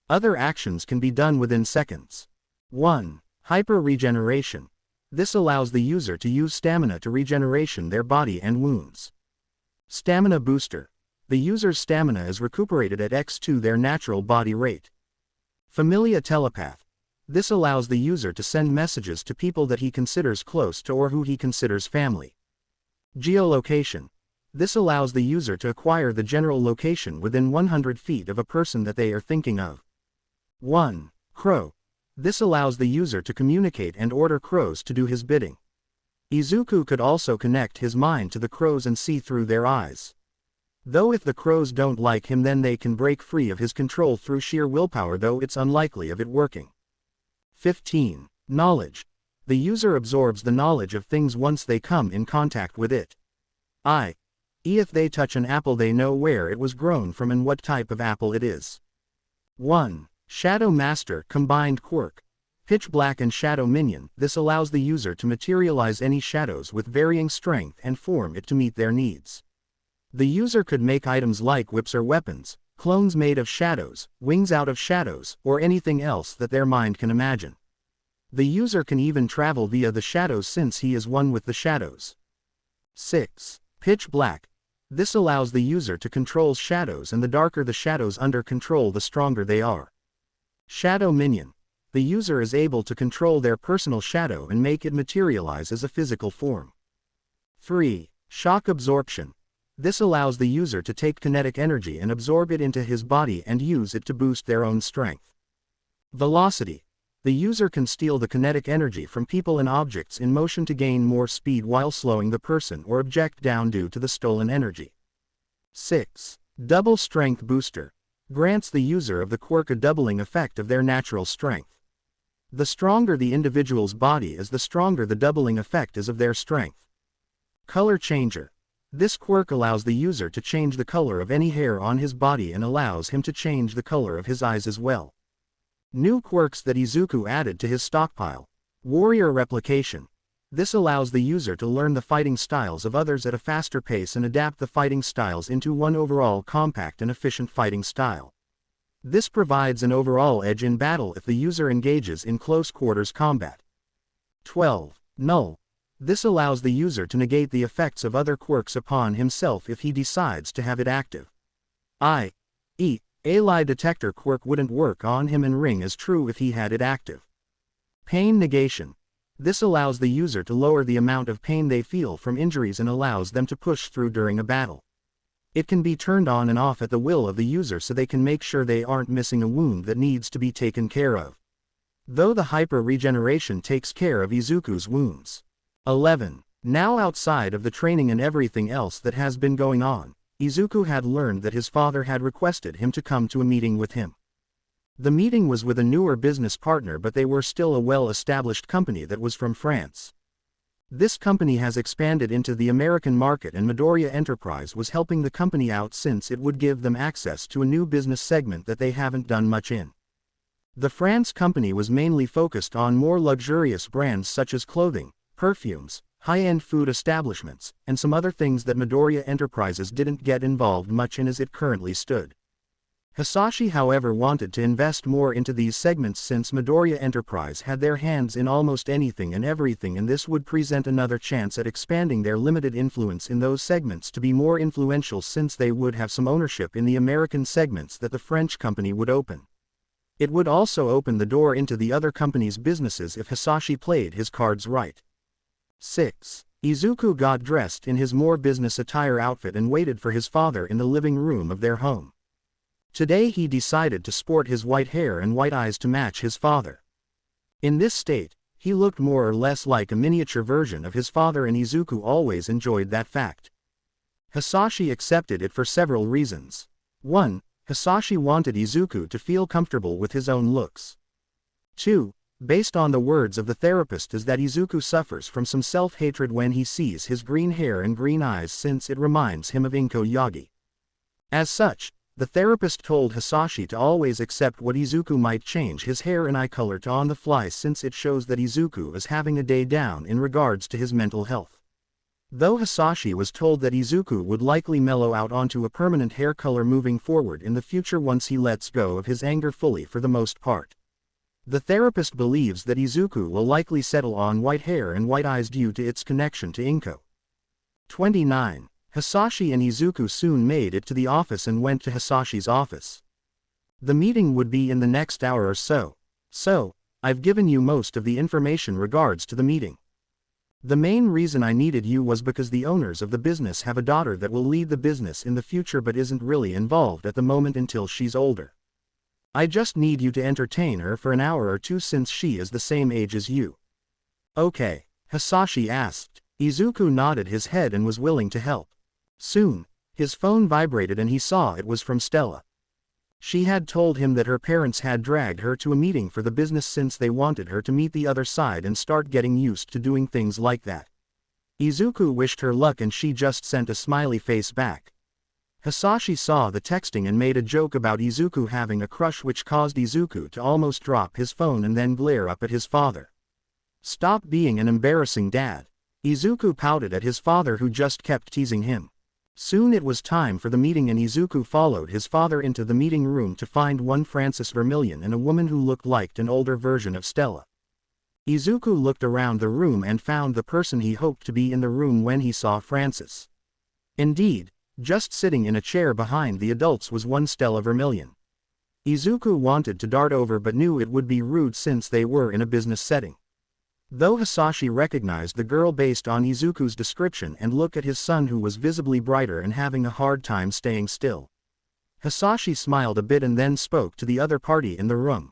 Other actions can be done within seconds. 1. Hyper regeneration. This allows the user to use stamina to regeneration their body and wounds. Stamina booster. The user's stamina is recuperated at x2 their natural body rate. Familia telepath. This allows the user to send messages to people that he considers close to or who he considers family. Geolocation. This allows the user to acquire the general location within 100 feet of a person that they are thinking of. 1. Crow. This allows the user to communicate and order crows to do his bidding. Izuku could also connect his mind to the crows and see through their eyes. Though if the crows don't like him, then they can break free of his control through sheer willpower, though it's unlikely of it working. 15. Knowledge. The user absorbs the knowledge of things once they come in contact with it. If they touch an apple, they know where it was grown from and what type of apple it is. 1. Shadow Master combined quirk. Pitch Black and Shadow Minion. This allows the user to materialize any shadows with varying strength and form it to meet their needs. The user could make items like whips or weapons, clones made of shadows, wings out of shadows, or anything else that their mind can imagine. The user can even travel via the shadows since he is one with the shadows. 6. Pitch Black. This allows the user to control shadows, and the darker the shadows under control, the stronger they are. Shadow Minion. The user is able to control their personal shadow and make it materialize as a physical form. 3. Shock Absorption. This allows the user to take kinetic energy and absorb it into his body and use it to boost their own strength. Velocity. The user can steal the kinetic energy from people and objects in motion to gain more speed while slowing the person or object down due to the stolen energy. 6. Double Strength Booster. Grants the user of the quirk a doubling effect of their natural strength. The stronger the individual's body is, the stronger the doubling effect is of their strength. Color changer. This quirk allows the user to change the color of any hair on his body and allows him to change the color of his eyes as well. New quirks that Izuku added to his stockpile. Warrior replication. This allows the user to learn the fighting styles of others at a faster pace and adapt the fighting styles into one overall compact and efficient fighting style. This provides an overall edge in battle if the user engages in close quarters combat. 12. Null. This allows the user to negate the effects of other quirks upon himself if he decides to have it active. A lie detector quirk wouldn't work on him and ring as true if he had it active. Pain negation. This allows the user to lower the amount of pain they feel from injuries and allows them to push through during a battle. It can be turned on and off at the will of the user so they can make sure they aren't missing a wound that needs to be taken care of. Though the hyper regeneration takes care of Izuku's wounds. 11. Now outside of the training and everything else that has been going on, Izuku had learned that his father had requested him to come to a meeting with him. The meeting was with a newer business partner, but they were still a well-established company that was from France. This company has expanded into the American market and Midoriya Enterprise was helping the company out since it would give them access to a new business segment that they haven't done much in. The France company was mainly focused on more luxurious brands such as clothing, perfumes, high-end food establishments, and some other things that Midoriya Enterprises didn't get involved much in as it currently stood. Hisashi however wanted to invest more into these segments since Midoriya Enterprise had their hands in almost anything and everything, and this would present another chance at expanding their limited influence in those segments to be more influential since they would have some ownership in the American segments that the French company would open. It would also open the door into the other company's businesses if Hisashi played his cards right. 6. Izuku got dressed in his more business attire outfit and waited for his father in the living room of their home. Today he decided to sport his white hair and white eyes to match his father. In this state, he looked more or less like a miniature version of his father, and Izuku always enjoyed that fact. Hisashi accepted it for several reasons. 1. Hisashi wanted Izuku to feel comfortable with his own looks. 2. Based on the words of the therapist, is that Izuku suffers from some self-hatred when he sees his green hair and green eyes since it reminds him of Inko Yagi. As such, the therapist told Hisashi to always accept what Izuku might change his hair and eye color to on the fly since it shows that Izuku is having a day down in regards to his mental health. Though Hisashi was told that Izuku would likely mellow out onto a permanent hair color moving forward in the future once he lets go of his anger fully for the most part. The therapist believes that Izuku will likely settle on white hair and white eyes due to its connection to Inko. 29. Hisashi and Izuku soon made it to the office and went to Hisashi's office. The meeting would be in the next hour or so. So, I've given you most of the information regards to the meeting. The main reason I needed you was because the owners of the business have a daughter that will lead the business in the future but isn't really involved at the moment until she's older. I just need you to entertain her for an hour or two since she is the same age as you. Okay, Hisashi asked. Izuku nodded his head and was willing to help. Soon, his phone vibrated and he saw it was from Stella. She had told him that her parents had dragged her to a meeting for the business since they wanted her to meet the other side and start getting used to doing things like that. Izuku wished her luck and she just sent a smiley face back. Hisashi saw the texting and made a joke about Izuku having a crush, which caused Izuku to almost drop his phone and then glare up at his father. Stop being an embarrassing dad. Izuku pouted at his father who just kept teasing him. Soon it was time for the meeting and Izuku followed his father into the meeting room to find one Francis Vermillion and a woman who looked like an older version of Stella. Izuku looked around the room and found the person he hoped to be in the room when he saw Francis. Indeed, just sitting in a chair behind the adults was one Stella Vermillion. Izuku wanted to dart over but knew it would be rude since they were in a business setting. Though Hisashi recognized the girl based on Izuku's description and look at his son who was visibly brighter and having a hard time staying still. Hisashi smiled a bit and then spoke to the other party in the room.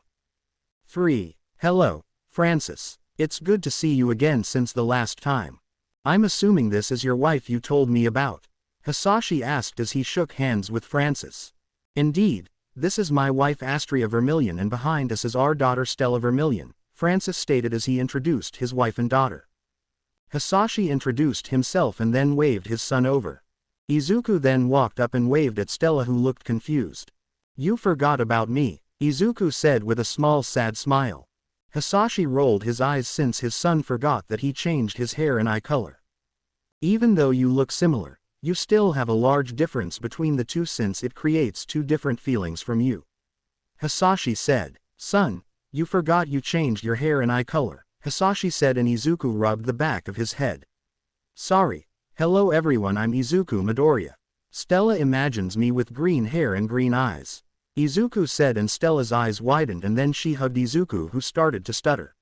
3. Hello, Francis. It's good to see you again since the last time. I'm assuming this is your wife you told me about. Hisashi asked as he shook hands with Francis. Indeed, this is my wife Astria Vermillion and behind us is our daughter Stella Vermillion, Francis stated as he introduced his wife and daughter. Hisashi introduced himself and then waved his son over. Izuku then walked up and waved at Stella, who looked confused. "You forgot about me," Izuku said with a small sad smile. Hisashi rolled his eyes since his son forgot that he changed his hair and eye color. "Even though you look similar, you still have a large difference between the two since it creates two different feelings from you," Hisashi said. "Son, you forgot you changed your hair and eye color," Hisashi said, and Izuku rubbed the back of his head. "Sorry. Hello everyone, I'm Izuku Midoriya. Stella imagines me with green hair and green eyes," Izuku said, and Stella's eyes widened and then she hugged Izuku, who started to stutter.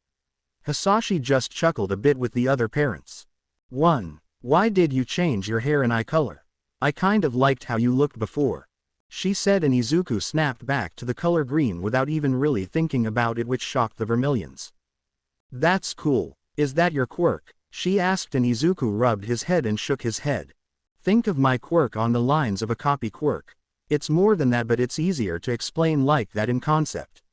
Hisashi just chuckled a bit with the other parents. Why did you change your hair and eye color? I kind of liked how you looked before," she said, and Izuku snapped back to the color green without even really thinking about it, which shocked the Vermillions. "That's cool. Is that your quirk?" she asked, and Izuku rubbed his head and shook his head. "Think of my quirk on the lines of a copy quirk. It's more than that, but it's easier to explain like that in concept,"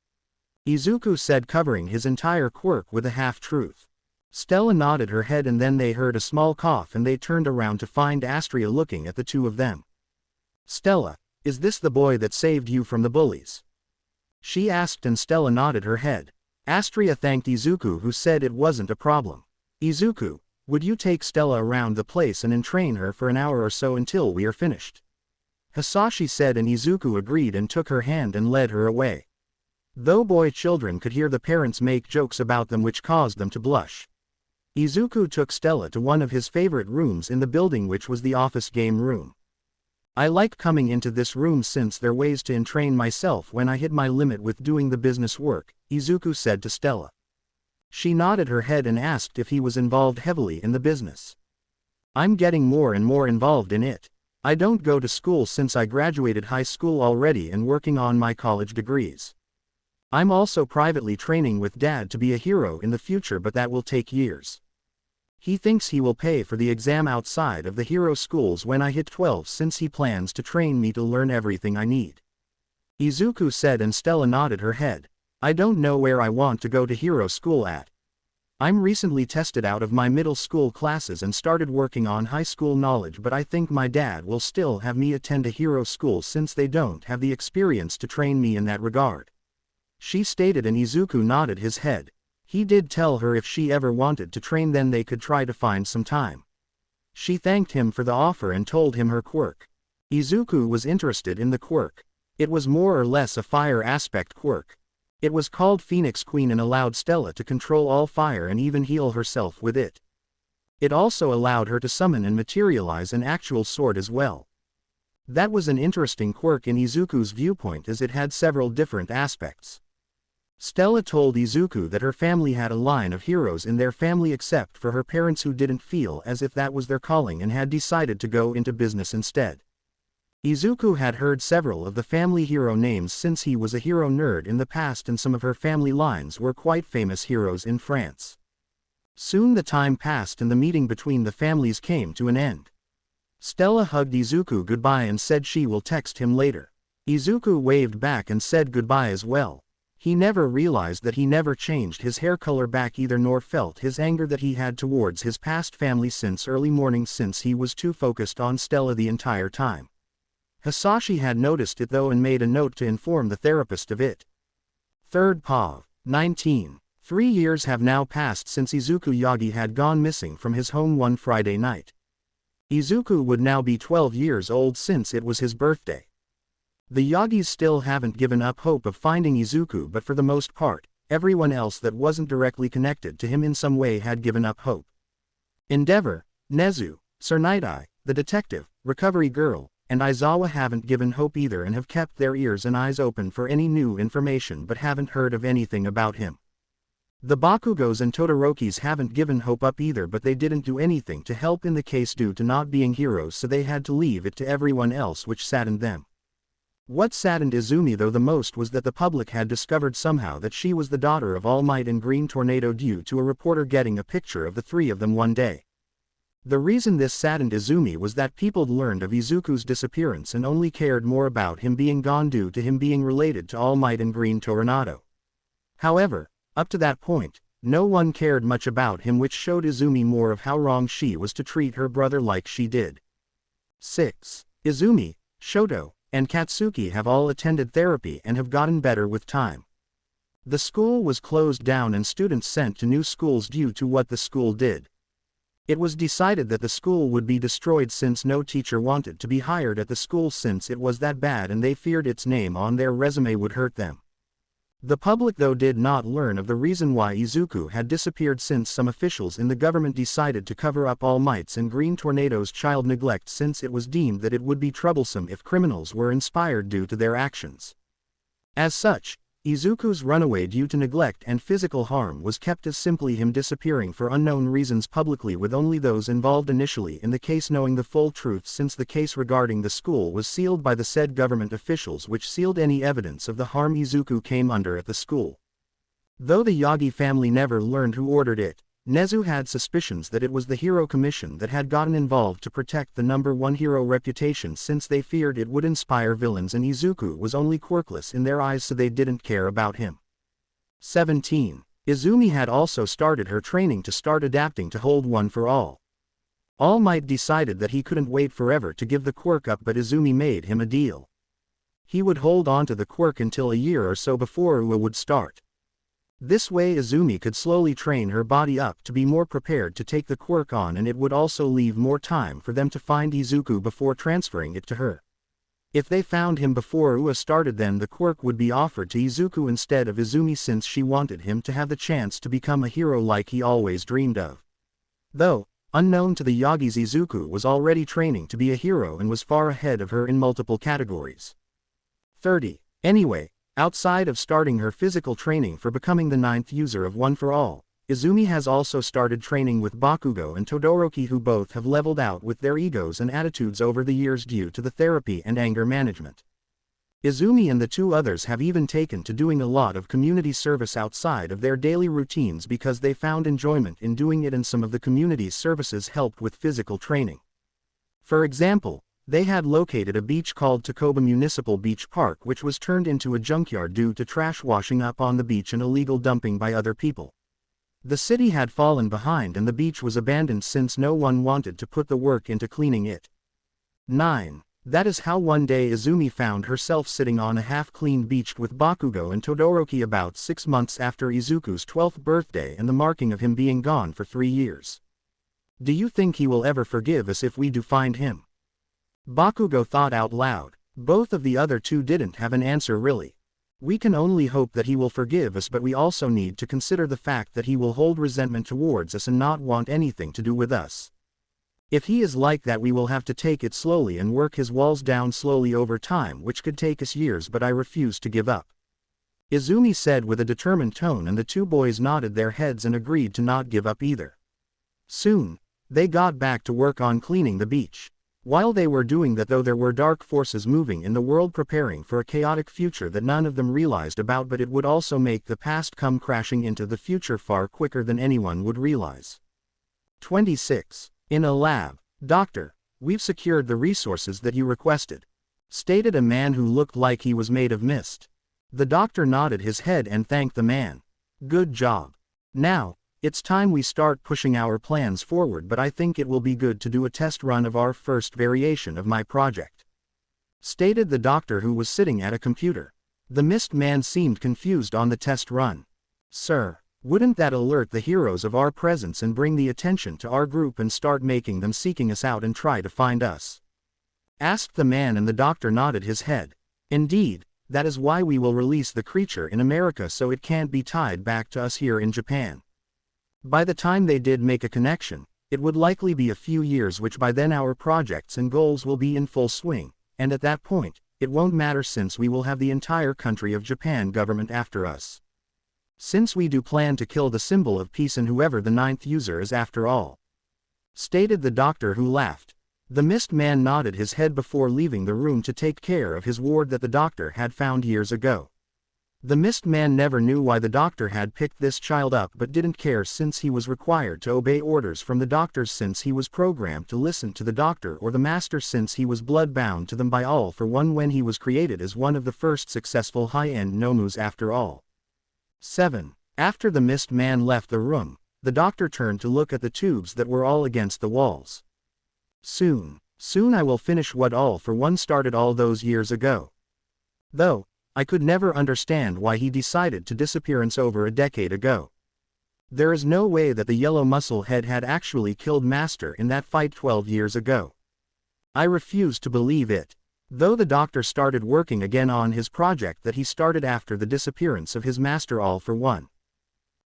Izuku said, covering his entire quirk with a half-truth. Stella nodded her head, and then they heard a small cough and they turned around to find Astria looking at the two of them. "Stella, is this the boy that saved you from the bullies?" she asked, and Stella nodded her head. Astria thanked Izuku, who said it wasn't a problem. "Izuku, would you take Stella around the place and entrain her for an hour or so until we are finished?" Hisashi said, and Izuku agreed and took her hand and led her away. Though boy children could hear the parents make jokes about them which caused them to blush. Izuku took Stella to one of his favorite rooms in the building, which was the office game room. "I like coming into this room since there are ways to entrain myself when I hit my limit with doing the business work," Izuku said to Stella. She nodded her head and asked if he was involved heavily in the business. "I'm getting more and more involved in it. I don't go to school since I graduated high school already and working on my college degrees. I'm also privately training with Dad to be a hero in the future, but that will take years. He thinks he will pay for the exam outside of the hero schools when I hit 12 since he plans to train me to learn everything I need," Izuku said, and Stella nodded her head. "I don't know where I want to go to hero school at. I'm recently tested out of my middle school classes and started working on high school knowledge, but I think my dad will still have me attend a hero school since they don't have the experience to train me in that regard," she stated, and Izuku nodded his head. He did tell her if she ever wanted to train then they could try to find some time. She thanked him for the offer and told him her quirk. Izuku was interested in the quirk. It was more or less a fire aspect quirk. It was called Phoenix Queen and allowed Stella to control all fire and even heal herself with it. It also allowed her to summon and materialize an actual sword as well. That was an interesting quirk in Izuku's viewpoint, as it had several different aspects. Stella told Izuku that her family had a line of heroes in their family except for her parents, who didn't feel as if that was their calling and had decided to go into business instead. Izuku had heard several of the family hero names since he was a hero nerd in the past, and some of her family lines were quite famous heroes in France. Soon the time passed and the meeting between the families came to an end. Stella hugged Izuku goodbye and said she will text him later. Izuku waved back and said goodbye as well. He never realized that he never changed his hair color back either, nor felt his anger that he had towards his past family since early morning, since he was too focused on Stella the entire time. Hisashi had noticed it though and made a note to inform the therapist of it. 3rd Pav. 19. 3 years have now passed since Izuku Yagi had gone missing from his home one Friday night. Izuku would now be 12 years old since it was his birthday. The Yagis still haven't given up hope of finding Izuku, but for the most part, everyone else that wasn't directly connected to him in some way had given up hope. Endeavor, Nezu, Sir Night-Eye, the detective, Recovery Girl, and Aizawa haven't given hope either and have kept their ears and eyes open for any new information but haven't heard of anything about him. The Bakugos and Todorokis haven't given hope up either, but they didn't do anything to help in the case due to not being heroes, so they had to leave it to everyone else, which saddened them. What saddened Izumi though the most was that the public had discovered somehow that she was the daughter of All Might and Green Tornado due to a reporter getting a picture of the three of them one day. The reason this saddened Izumi was that people learned of Izuku's disappearance and only cared more about him being gone due to him being related to All Might and Green Tornado. However, Up to that point, no one cared much about him, which showed Izumi more of how wrong she was to treat her brother like she did. 6. Izumi, Shoto, and Katsuki have all attended therapy and have gotten better with time. The school was closed down and students sent to new schools due to what the school did. It was decided that the school would be destroyed since no teacher wanted to be hired at the school since it was that bad and they feared its name on their resume would hurt them. The public though did not learn of the reason why Izuku had disappeared since some officials in the government decided to cover up All Might's and Green Tornado's child neglect since it was deemed that it would be troublesome if criminals were inspired due to their actions. As such, Izuku's runaway due to neglect and physical harm was kept as simply him disappearing for unknown reasons publicly, with only those involved initially in the case knowing the full truth, since the case regarding the school was sealed by the said government officials, which sealed any evidence of the harm Izuku came under at the school. Though the Yagi family never learned who ordered it, Nezu had suspicions that it was the Hero Commission that had gotten involved to protect the #1 hero reputation, since they feared it would inspire villains, and Izuku was only quirkless in their eyes, so they didn't care about him. 17. Izumi had also started her training to start adapting to hold One for All. All Might decided that he couldn't wait forever to give the quirk up, but Izumi made him a deal. He would hold on to the quirk until a year or so before UA would start. This way Izumi could slowly train her body up to be more prepared to take the quirk on, and it would also leave more time for them to find Izuku before transferring it to her. If they found him before UA started, then the quirk would be offered to Izuku instead of Izumi, since she wanted him to have the chance to become a hero like he always dreamed of. Though, unknown to the Yagis, Izuku was already training to be a hero and was far ahead of her in multiple categories. 30. Anyway, outside of starting her physical training for becoming the 9th user of One for All, Izumi has also started training with Bakugo and Todoroki, who both have leveled out with their egos and attitudes over the years due to the therapy and anger management. Izumi and the two others have even taken to doing a lot of community service outside of their daily routines because they found enjoyment in doing it, and some of the community services helped with physical training. For example, they had located a beach called Takoba Municipal Beach Park, which was turned into a junkyard due to trash washing up on the beach and illegal dumping by other people. The city had fallen behind and the beach was abandoned since no one wanted to put the work into cleaning it. 9. That is how one day Izumi found herself sitting on a half-cleaned beach with Bakugo and Todoroki about 6 months after Izuku's 12th birthday and the marking of him being gone for 3 years. Do you think he will ever forgive us if we do find him? Bakugo thought out loud. Both of the other two didn't have an answer really. We can only hope that he will forgive us, but we also need to consider the fact that he will hold resentment towards us and not want anything to do with us. If he is like that, we will have to take it slowly and work his walls down slowly over time, which could take us years, but I refuse to give up. Izumi said with a determined tone, and the two boys nodded their heads and agreed to not give up either. Soon, they got back to work on cleaning the beach. While they were doing that, though, there were dark forces moving in the world preparing for a chaotic future that none of them realized about, but it would also make the past come crashing into the future far quicker than anyone would realize. 26. In a lab. Doctor, we've secured the resources that you requested, stated a man who looked like he was made of mist. The doctor nodded his head and thanked the man. Good job. Now, it's time we start pushing our plans forward, but I think it will be good to do a test run of our first variation of my project, stated the doctor, who was sitting at a computer. The mist man seemed confused on the test run. Sir, wouldn't that alert the heroes of our presence and bring the attention to our group and start making them seeking us out and try to find us? Asked the man, and the doctor nodded his head. Indeed, that is why we will release the creature in America, so it can't be tied back to us here in Japan. By the time they did make a connection, it would likely be a few years, which by then our projects and goals will be in full swing, and at that point, it won't matter since we will have the entire country of Japan government after us. Since we do plan to kill the symbol of peace and whoever the 9th user is after all, stated the doctor, who laughed. The mist man nodded his head before leaving the room to take care of his ward that the doctor had found years ago. The mist man never knew why the doctor had picked this child up, but didn't care since he was required to obey orders from the doctors, since he was programmed to listen to the doctor or the master, since he was blood-bound to them by All for One when he was created as one of the first successful high-end nomus after all. 7. After the mist man left the room, the doctor turned to look at the tubes that were all against the walls. Soon I will finish what All for One started all those years ago. Though, I could never understand why he decided to disappearance over a decade ago. There is no way that the yellow muscle head had actually killed Master in that fight 12 years ago. I refuse to believe it. Though the doctor started working again on his project that he started after the disappearance of his master All for One.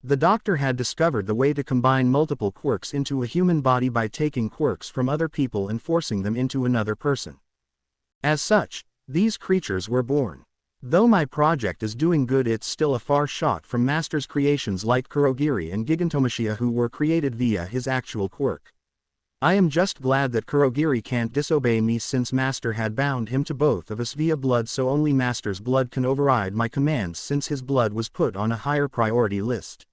The doctor had discovered the way to combine multiple quirks into a human body by taking quirks from other people and forcing them into another person. As such, these creatures were born. Though my project is doing good, it's still a far shot from Master's creations like Kurogiri and Gigantomachia, who were created via his actual quirk. I am just glad that Kurogiri can't disobey me, since Master had bound him to both of us via blood, so only Master's blood can override my commands since his blood was put on a higher priority list.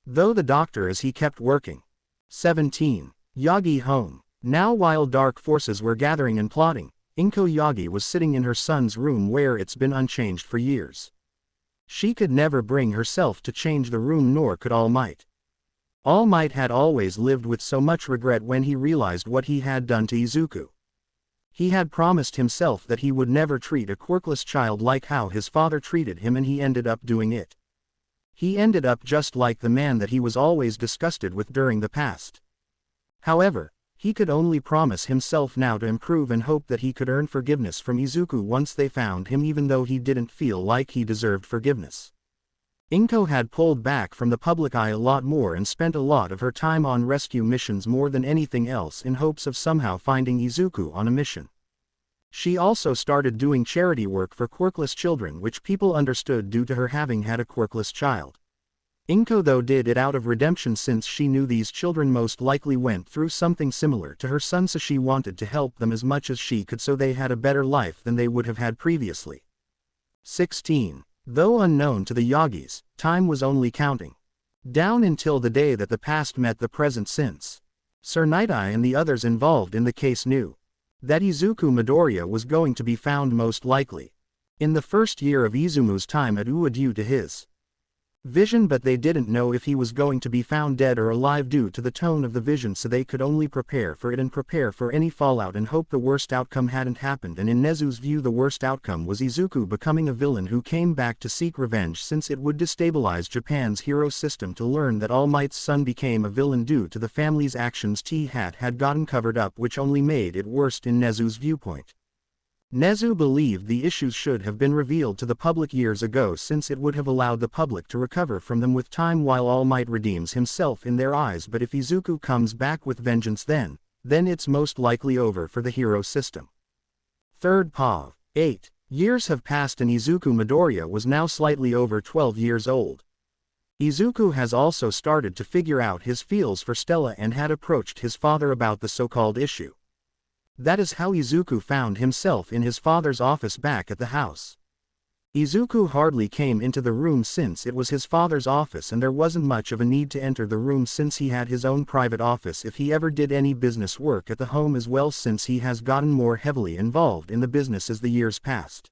Though the doctor, as he kept working. 17. Yagi home. Now while dark forces were gathering and plotting, Inko Yagi was sitting in her son's room where it's been unchanged for years. She could never bring herself to change the room, nor could All Might. All Might had always lived with so much regret when he realized what he had done to Izuku. He had promised himself that he would never treat a quirkless child like how his father treated him, and he ended up doing it. He ended up just like the man that he was always disgusted with during the past. However, he could only promise himself now to improve and hope that he could earn forgiveness from Izuku once they found him, even though he didn't feel like he deserved forgiveness. Inko had pulled back from the public eye a lot more and spent a lot of her time on rescue missions more than anything else, in hopes of somehow finding Izuku on a mission. She also started doing charity work for quirkless children, which people understood due to her having had a quirkless child. Inko though did it out of redemption, since she knew these children most likely went through something similar to her son, so she wanted to help them as much as she could so they had a better life than they would have had previously. 16. Though unknown to the Yagis, time was only counting down until the day that the past met the present, since Sir Night-Eye and the others involved in the case knew that Izuku Midoriya was going to be found most likely in the first year of Izumu's time at Ua due to his vision, but they didn't know if he was going to be found dead or alive due to the tone of the vision, so they could only prepare for it and prepare for any fallout and hope the worst outcome hadn't happened. And in Nezu's view, the worst outcome was Izuku becoming a villain who came back to seek revenge, since it would destabilize Japan's hero system to learn that All Might's son became a villain due to the family's actions T-Hat had gotten covered up, which only made it worse in Nezu's viewpoint. Nezu believed the issues should have been revealed to the public years ago, since it would have allowed the public to recover from them with time while All Might redeems himself in their eyes. But if Izuku comes back with vengeance, then it's most likely over for the hero system. 3rd Pav. 8 years have passed and Izuku Midoriya was now slightly over 12 years old. Izuku has also started to figure out his feels for Stella and had approached his father about the so-called issue. That is how Izuku found himself in his father's office back at the house. Izuku hardly came into the room since it was his father's office, and there wasn't much of a need to enter the room since he had his own private office if he ever did any business work at the home as well, since he has gotten more heavily involved in the business as the years passed.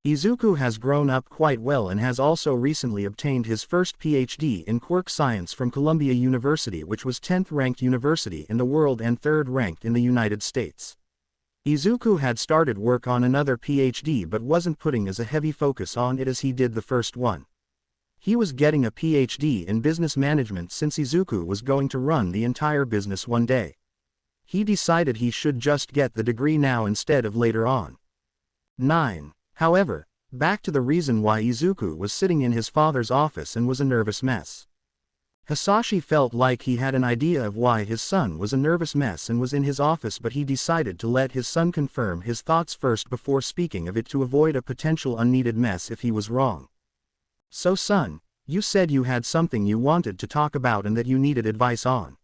Izuku has grown up quite well and has also recently obtained his first PhD in Quirk Science from Columbia University, which was 10th ranked university in the world and 3rd ranked in the United States. Izuku had started work on another PhD but wasn't putting as a heavy focus on it as he did the first one. He was getting a PhD in business management since Izuku was going to run the entire business one day. He decided he should just get the degree now instead of later on. 9. However, back to the reason why Izuku was sitting in his father's office and was a nervous mess. Hisashi felt like he had an idea of why his son was a nervous mess and was in his office, but he decided to let his son confirm his thoughts first before speaking of it to avoid a potential unneeded mess if he was wrong. So son, you said you had something you wanted to talk about and that you needed advice on.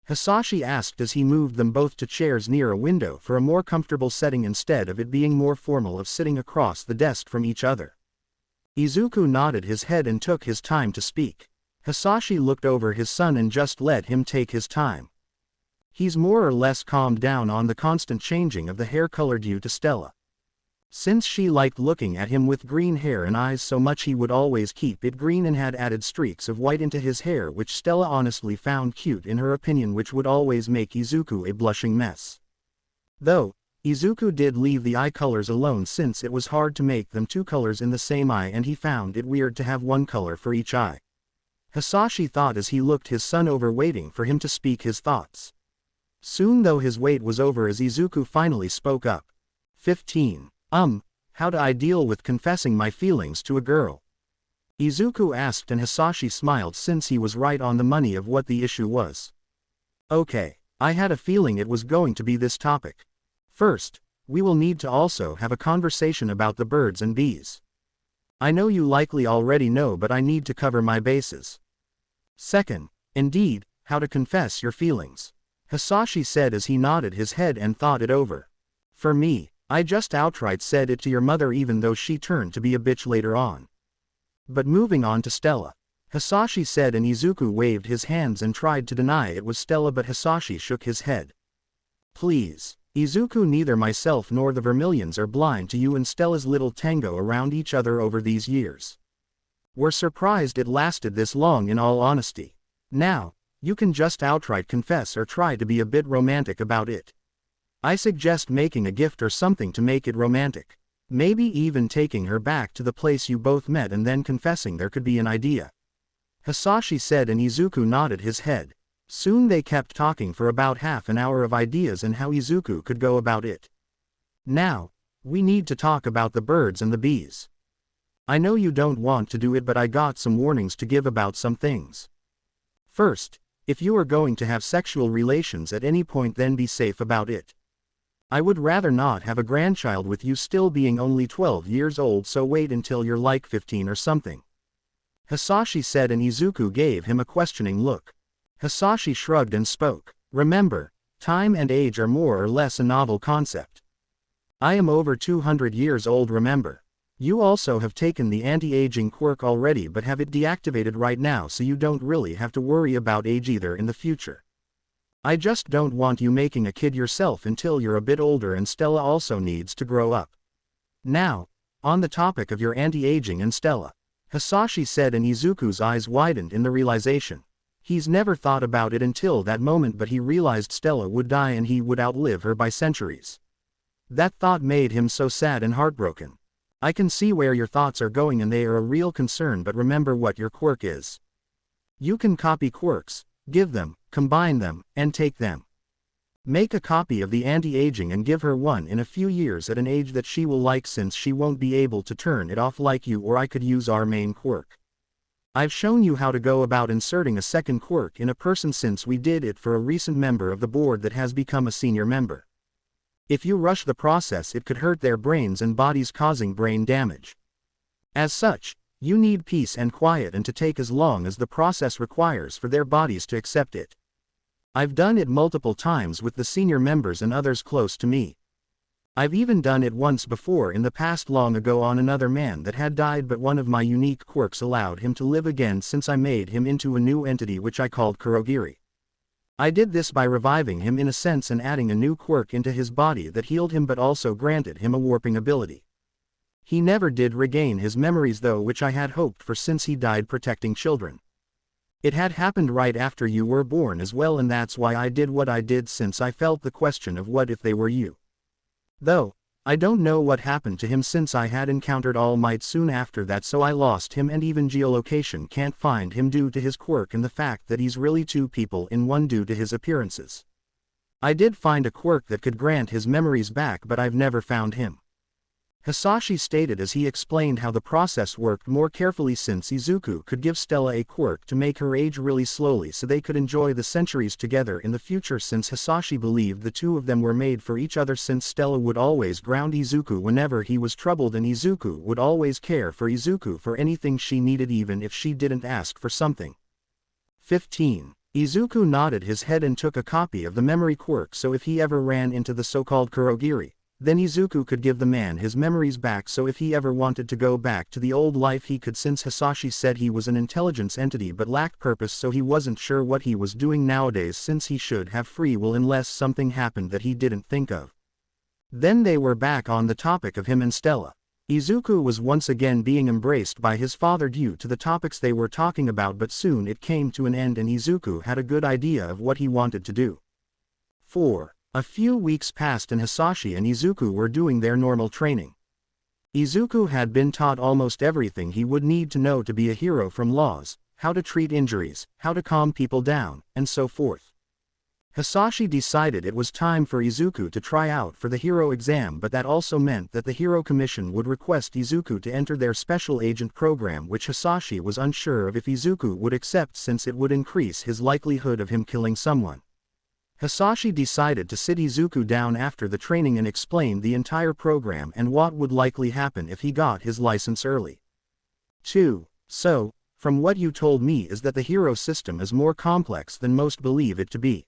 Hisashi asked as he moved them both to chairs near a window for a more comfortable setting instead of it being more formal of sitting across the desk from each other. Izuku nodded his head and took his time to speak. Hisashi looked over his son and just let him take his time. He's more or less calmed down on the constant changing of the hair color due to Stella. Since she liked looking at him with green hair and eyes so much he would always keep it green and had added streaks of white into his hair which Stella honestly found cute in her opinion, which would always make Izuku a blushing mess. Though, Izuku did leave the eye colors alone since it was hard to make them two colors in the same eye and he found it weird to have one color for each eye. Hisashi thought as he looked his son over waiting for him to speak his thoughts. Soon though his wait was over as Izuku finally spoke up. 15. How do I deal with confessing my feelings to a girl? Izuku asked and Hisashi smiled since he was right on the money of what the issue was. Okay, I had a feeling it was going to be this topic. First, we will need to also have a conversation about the birds and bees. I know you likely already know but I need to cover my bases. Second, indeed, how to confess your feelings. Hisashi said as he nodded his head and thought it over. For me, I just outright said it to your mother even though she turned to be a bitch later on. But moving on to Stella. Hisashi said and Izuku waved his hands and tried to deny it was Stella but Hisashi shook his head. Please, Izuku, neither myself nor the Vermillions are blind to you and Stella's little tango around each other over these years. We're surprised it lasted this long in all honesty. Now, you can just outright confess or try to be a bit romantic about it. I suggest making a gift or something to make it romantic. Maybe even taking her back to the place you both met and then confessing there could be an idea. Hisashi said and Izuku nodded his head. Soon they kept talking for about half an hour of ideas and how Izuku could go about it. Now, we need to talk about the birds and the bees. I know you don't want to do it but I got some warnings to give about some things. First, if you are going to have sexual relations at any point then be safe about it. I would rather not have a grandchild with you still being only 12 years old, so wait until you're like 15 or something. Hisashi said and Izuku gave him a questioning look. Hisashi shrugged and spoke. Remember, time and age are more or less a novel concept. I am over 200 years old, remember. You also have taken the anti-aging quirk already but have it deactivated right now so you don't really have to worry about age either in the future. I just don't want you making a kid yourself until you're a bit older and Stella also needs to grow up. Now, on the topic of your anti-aging and Stella. Hisashi said and Izuku's eyes widened in the realization. He's never thought about it until that moment but he realized Stella would die and he would outlive her by centuries. That thought made him so sad and heartbroken. I can see where your thoughts are going and they are a real concern, but remember what your quirk is. You can copy quirks, give them, combine them, and take them. Make a copy of the anti-aging and give her one in a few years at an age that she will like since she won't be able to turn it off like you, or I could use our main quirk. I've shown you how to go about inserting a second quirk in a person since we did it for a recent member of the board that has become a senior member. If you rush the process it could hurt their brains and bodies causing brain damage. As such, you need peace and quiet and to take as long as the process requires for their bodies to accept it. I've done it multiple times with the senior members and others close to me. I've even done it once before in the past long ago on another man that had died, but one of my unique quirks allowed him to live again since I made him into a new entity which I called Kurogiri. I did this by reviving him in a sense and adding a new quirk into his body that healed him but also granted him a warping ability. He never did regain his memories though, which I had hoped for since he died protecting children. It had happened right after you were born as well, and that's why I did what I did, since I felt the question of what if they were you. Though, I don't know what happened to him since I had encountered All Might soon after that, so I lost him and even geolocation can't find him due to his quirk and the fact that he's really two people in one due to his appearances. I did find a quirk that could grant his memories back but I've never found him. Hisashi stated as he explained how the process worked more carefully since Izuku could give Stella a quirk to make her age really slowly so they could enjoy the centuries together in the future, since Hisashi believed the two of them were made for each other, since Stella would always ground Izuku whenever he was troubled and Izuku would always care for Izuku for anything she needed even if she didn't ask for something. 15. Izuku nodded his head and took a copy of the memory quirk so if he ever ran into the so-called Kurogiri, then Izuku could give the man his memories back, so if he ever wanted to go back to the old life he could, since Hisashi said he was an intelligence entity but lacked purpose, so he wasn't sure what he was doing nowadays since he should have free will unless something happened that he didn't think of. Then they were back on the topic of him and Stella. Izuku was once again being embraced by his father due to the topics they were talking about, but soon it came to an end and Izuku had a good idea of what he wanted to do. 4. A few weeks passed and Hisashi and Izuku were doing their normal training. Izuku had been taught almost everything he would need to know to be a hero, from laws, how to treat injuries, how to calm people down, and so forth. Hisashi decided it was time for Izuku to try out for the hero exam, but that also meant that the Hero Commission would request Izuku to enter their special agent program, which Hisashi was unsure of if Izuku would accept since it would increase his likelihood of him killing someone. Hisashi decided to sit Izuku down after the training and explain the entire program and what would likely happen if he got his license early. 2. So, from what you told me is that the hero system is more complex than most believe it to be.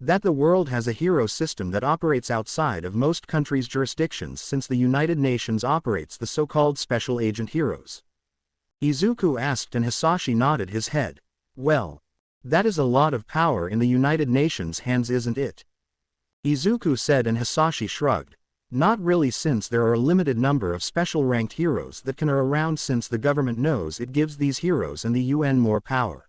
That the world has a hero system that operates outside of most countries' jurisdictions, since the United Nations operates the so-called special agent heroes. Izuku asked and Hisashi nodded his head. Well, that is a lot of power in the United Nations' hands, isn't it? Izuku said and Hisashi shrugged. Not really, since there are a limited number of special ranked heroes that can are around, since the government knows it gives these heroes and the UN more power.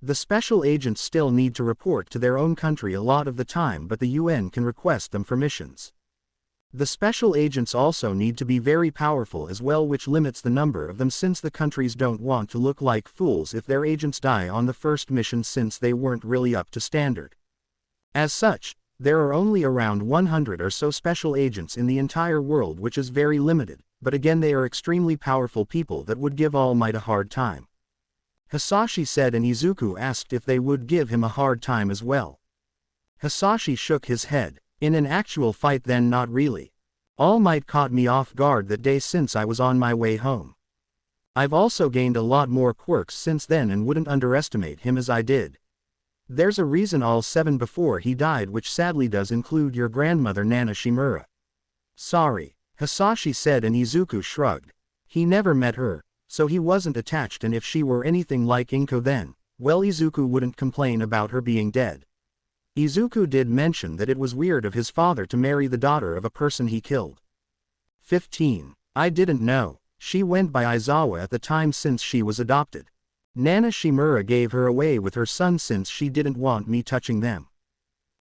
The special agents still need to report to their own country a lot of the time, but the UN can request them for missions. The special agents also need to be very powerful as well, which limits the number of them, since the countries don't want to look like fools if their agents die on the first mission, since they weren't really up to standard. As such, there are only around 100 or so special agents in the entire world, which is very limited, but again they are extremely powerful people that would give All Might a hard time. Hisashi said and Izuku asked if they would give him a hard time as well. Hisashi shook his head. In an actual fight then not really. All Might caught me off guard that day since I was on my way home. I've also gained a lot more quirks since then and wouldn't underestimate him as I did. There's a reason all 7 before he died, which sadly does include your grandmother Nana Shimura. Sorry, Hisashi said and Izuku shrugged. He never met her, so he wasn't attached, and if she were anything like Inko then, well, Izuku wouldn't complain about her being dead. Izuku did mention that it was weird of his father to marry the daughter of a person he killed. 15. I didn't know. She went by Aizawa at the time since she was adopted. Nana Shimura gave her away with her son since she didn't want me touching them.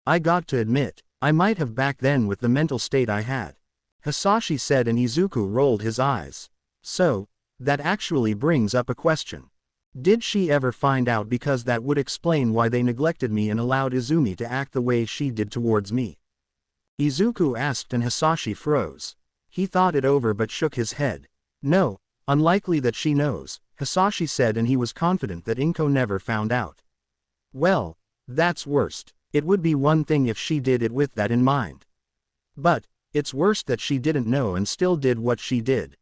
I got to admit, I might have back then with the mental state I had. Hisashi said and Izuku rolled his eyes. So, that actually brings up a question. Did she ever find out, because that would explain why they neglected me and allowed Izumi to act the way she did towards me? Izuku asked and Hisashi froze. He thought it over but shook his head. No, unlikely that she knows, Hisashi said, and he was confident that Inko never found out. Well, that's worst. It would be one thing if she did it with that in mind. But, it's worse that she didn't know and still did what she did.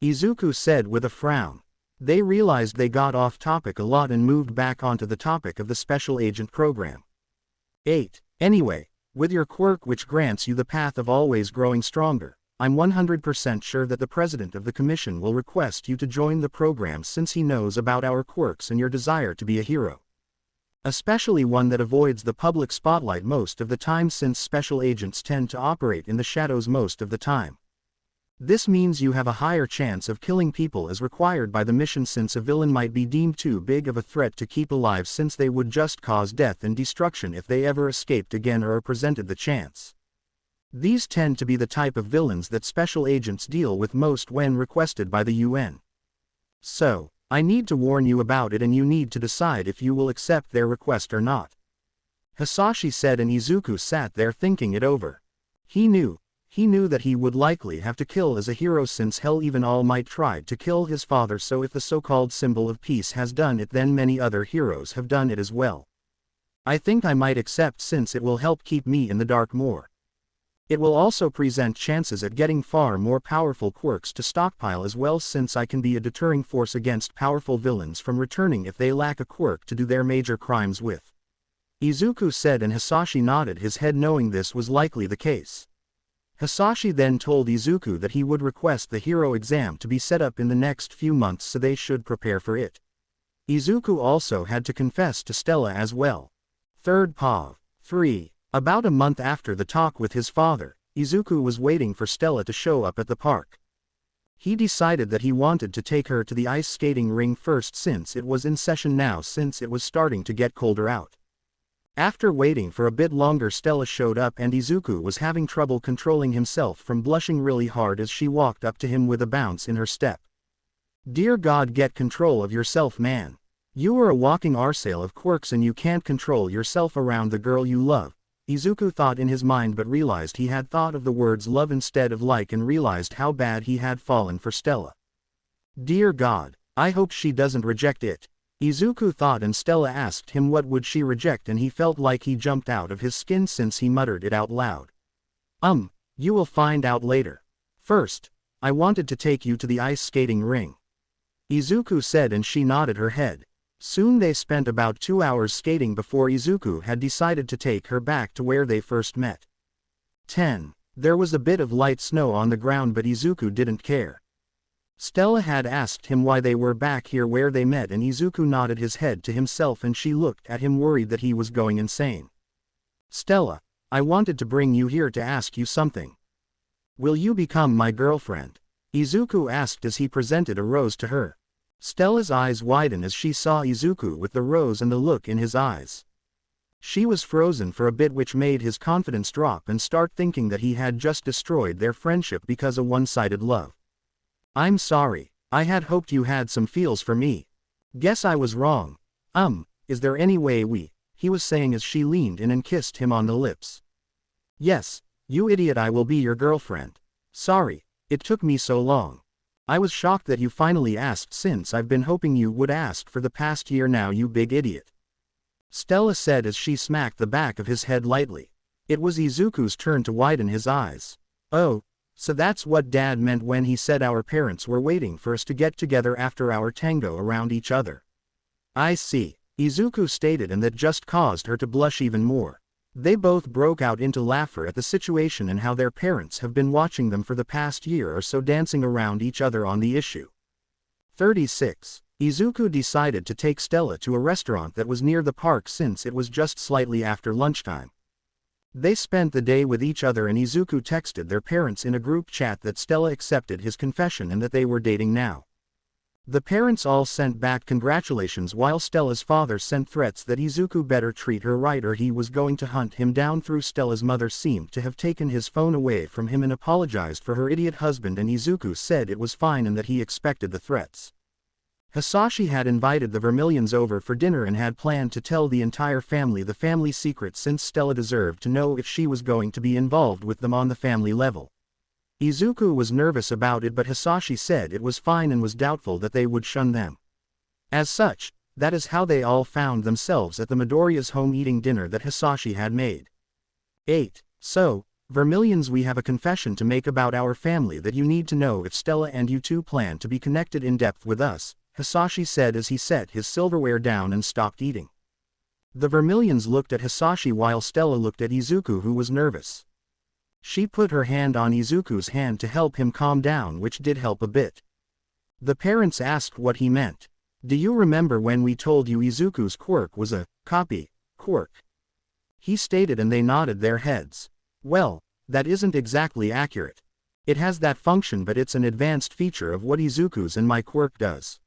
Izuku said with a frown. They realized they got off topic a lot and moved back onto the topic of the special agent program. 8. Anyway, with your quirk which grants you the path of always growing stronger, I'm 100% sure that the president of the commission will request you to join the program, since he knows about our quirks and your desire to be a hero. Especially one that avoids the public spotlight most of the time, since special agents tend to operate in the shadows most of the time. This means you have a higher chance of killing people as required by the mission, since a villain might be deemed too big of a threat to keep alive, since they would just cause death and destruction if they ever escaped again or presented the chance. These tend to be the type of villains that special agents deal with most when requested by the UN. So, I need to warn you about it and you need to decide if you will accept their request or not. Hisashi said and Izuku sat there thinking it over. He knew that he would likely have to kill as a hero, since hell even All Might tried to kill his father, so if the so-called symbol of peace has done it, then many other heroes have done it as well. I think I might accept, since it will help keep me in the dark more. It will also present chances at getting far more powerful quirks to stockpile as well, since I can be a deterring force against powerful villains from returning if they lack a quirk to do their major crimes with. Izuku said and Hisashi nodded his head, knowing this was likely the case. Hisashi then told Izuku that he would request the hero exam to be set up in the next few months, so they should prepare for it. Izuku also had to confess to Stella as well. 3rd Pav. 3. About a month after the talk with his father, Izuku was waiting for Stella to show up at the park. He decided that he wanted to take her to the ice skating ring first since it was in session now since it was starting to get colder out. After waiting for a bit longer, Stella showed up and Izuku was having trouble controlling himself from blushing really hard as she walked up to him with a bounce in her step. "Dear God, get control of yourself, man. You are a walking arsenal of quirks and you can't control yourself around the girl you love," Izuku thought in his mind, but realized he had thought of the words love instead of like and realized how bad he had fallen for Stella. "Dear God, I hope she doesn't reject it," Izuku thought, and Stella asked him what would she reject and he felt like he jumped out of his skin since he muttered it out loud. You will find out later. First, I wanted to take you to the ice skating ring," Izuku said, and she nodded her head. Soon they spent about 2 hours skating before Izuku had decided to take her back to where they first met. 10. There was a bit of light snow on the ground but Izuku didn't care. Stella had asked him why they were back here where they met and Izuku nodded his head to himself and she looked at him worried that he was going insane. "Stella, I wanted to bring you here to ask you something. Will you become my girlfriend?" Izuku asked as he presented a rose to her. Stella's eyes widened as she saw Izuku with the rose and the look in his eyes. She was frozen for a bit, which made his confidence drop and start thinking that he had just destroyed their friendship because of one-sided love. "I'm sorry, I had hoped you had some feels for me. Guess I was wrong. Is there any way he was saying as she leaned in and kissed him on the lips. "Yes, you idiot, I will be your girlfriend. Sorry, it took me so long. I was shocked that you finally asked since I've been hoping you would ask for the past year now, you big idiot," Stella said as she smacked the back of his head lightly. It was Izuku's turn to widen his eyes. "Oh, so that's what Dad meant when he said our parents were waiting for us to get together after our tango around each other. I see," Izuku stated, and that just caused her to blush even more. They both broke out into laughter at the situation and how their parents have been watching them for the past year or so dancing around each other on the issue. 36. Izuku decided to take Stella to a restaurant that was near the park since it was just slightly after lunchtime. They spent the day with each other and Izuku texted their parents in a group chat that Stella accepted his confession and that they were dating now. The parents all sent back congratulations while Stella's father sent threats that Izuku better treat her right or he was going to hunt him down. Through Stella's mother seemed to have taken his phone away from him and apologized for her idiot husband, and Izuku said it was fine and that he expected the threats. Hisashi had invited the Vermillions over for dinner and had planned to tell the entire family the family secret since Stella deserved to know if she was going to be involved with them on the family level. Izuku was nervous about it, but Hisashi said it was fine and was doubtful that they would shun them. As such, that is how they all found themselves at the Midoriya's home eating dinner that Hisashi had made. 8. So, Vermillions, we have a confession to make about our family that you need to know if Stella and you two plan to be connected in depth with us, Hisashi said as he set his silverware down and stopped eating. The Vermillions looked at Hisashi while Stella looked at Izuku, who was nervous. She put her hand on Izuku's hand to help him calm down, which did help a bit. The parents asked what he meant. "Do you remember when we told you Izuku's quirk was a copy quirk?" He stated, and they nodded their heads. "Well, that isn't exactly accurate. It has that function, but it's an advanced feature of what Izuku's and my quirk does.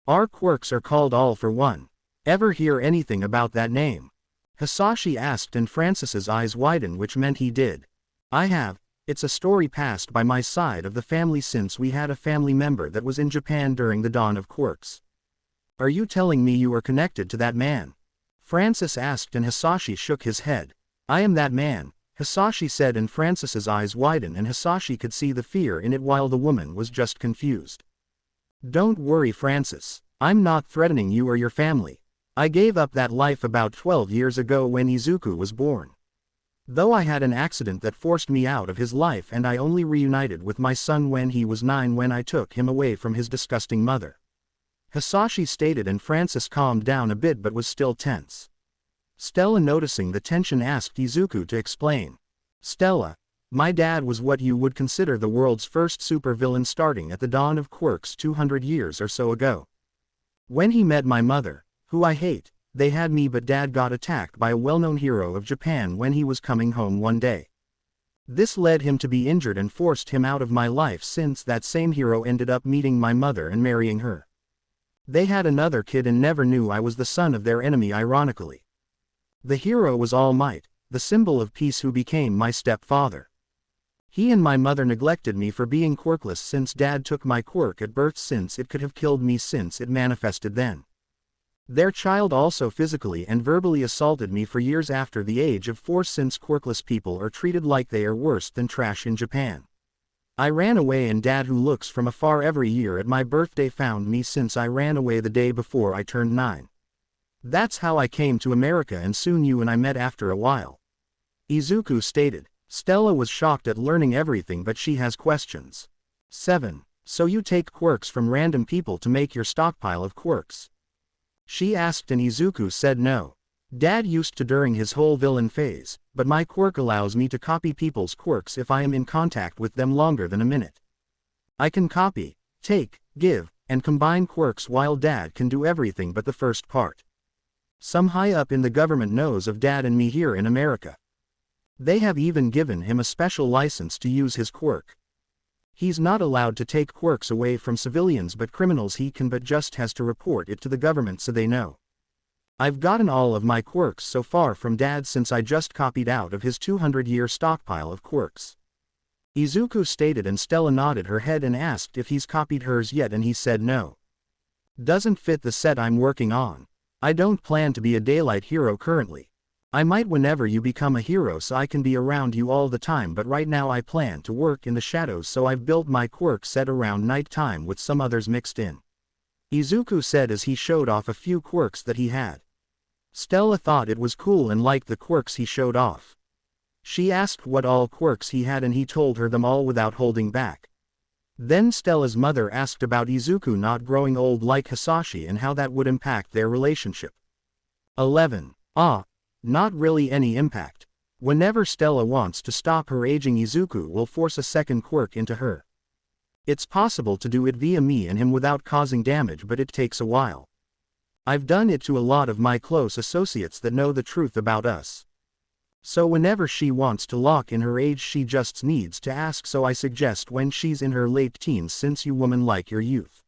Our quirks are called All for One. Ever hear anything about that name?" Hisashi asked, and Francis's eyes widened, which meant he did. "I have. It's a story passed by my side of the family since we had a family member that was in Japan during the dawn of quirks." "Are you telling me you are connected to that man?" Francis asked, and Hisashi shook his head. "I am that man," Hisashi said, and Francis's eyes widened and Hisashi could see the fear in it while the woman was just confused. "Don't worry, Francis. I'm not threatening you or your family. I gave up that life about 12 years ago when Izuku was born. Though I had an accident that forced me out of his life, and I only reunited with my son when he was 9 when I took him away from his disgusting mother," Hisashi stated, and Francis calmed down a bit but was still tense. Stella, noticing the tension, asked Izuku to explain. "Stella, my dad was what you would consider the world's first supervillain starting at the dawn of quirks 200 years or so ago. When he met my mother, who I hate, they had me, but Dad got attacked by a well-known hero of Japan when he was coming home one day. This led him to be injured and forced him out of my life, since that same hero ended up meeting my mother and marrying her. They had another kid and never knew I was the son of their enemy, ironically. The hero was All Might, the symbol of peace, who became my stepfather. He and my mother neglected me for being quirkless since Dad took my quirk at birth, since it could have killed me since it manifested then. Their child also physically and verbally assaulted me for years after the age of 4, since quirkless people are treated like they are worse than trash in Japan. I ran away and Dad, who looks from afar every year at my birthday, found me since I ran away the day before I turned 9. That's how I came to America, and soon you and I met after a while. Izuku stated. Stella was shocked at learning everything, but she has questions. 7. So you take quirks from random people to make your stockpile of quirks? She asked, and Izuku said no. Dad used to during his whole villain phase, but my quirk allows me to copy people's quirks if I am in contact with them longer than a minute. I can copy, take, give, and combine quirks, while Dad can do everything but the first part. Some high up in the government knows of Dad and me here in America. They have even given him a special license to use his quirk. He's not allowed to take quirks away from civilians, but criminals he can, but just has to report it to the government so they know. I've gotten all of my quirks so far from Dad, since I just copied out of his 200-year stockpile of quirks. Izuku stated, and Stella nodded her head and asked if he's copied hers yet, and he said no. Doesn't fit the set I'm working on. I don't plan to be a daylight hero currently. I might whenever you become a hero, so I can be around you all the time, but right now I plan to work in the shadows, so I've built my quirk set around night time with some others mixed in. Izuku said as he showed off a few quirks that he had. Stella thought it was cool and liked the quirks he showed off. She asked what all quirks he had, and he told her them all without holding back. Then Stella's mother asked about Izuku not growing old like Hisashi and how that would impact their relationship. 11. Not really any impact. Whenever Stella wants to stop her aging, Izuku will force a second quirk into her. It's possible to do it via me and him without causing damage, but it takes a while. I've done it to a lot of my close associates that know the truth about us. So whenever she wants to lock in her age, she just needs to ask, so I suggest when she's in her late teens, since you women like your youth.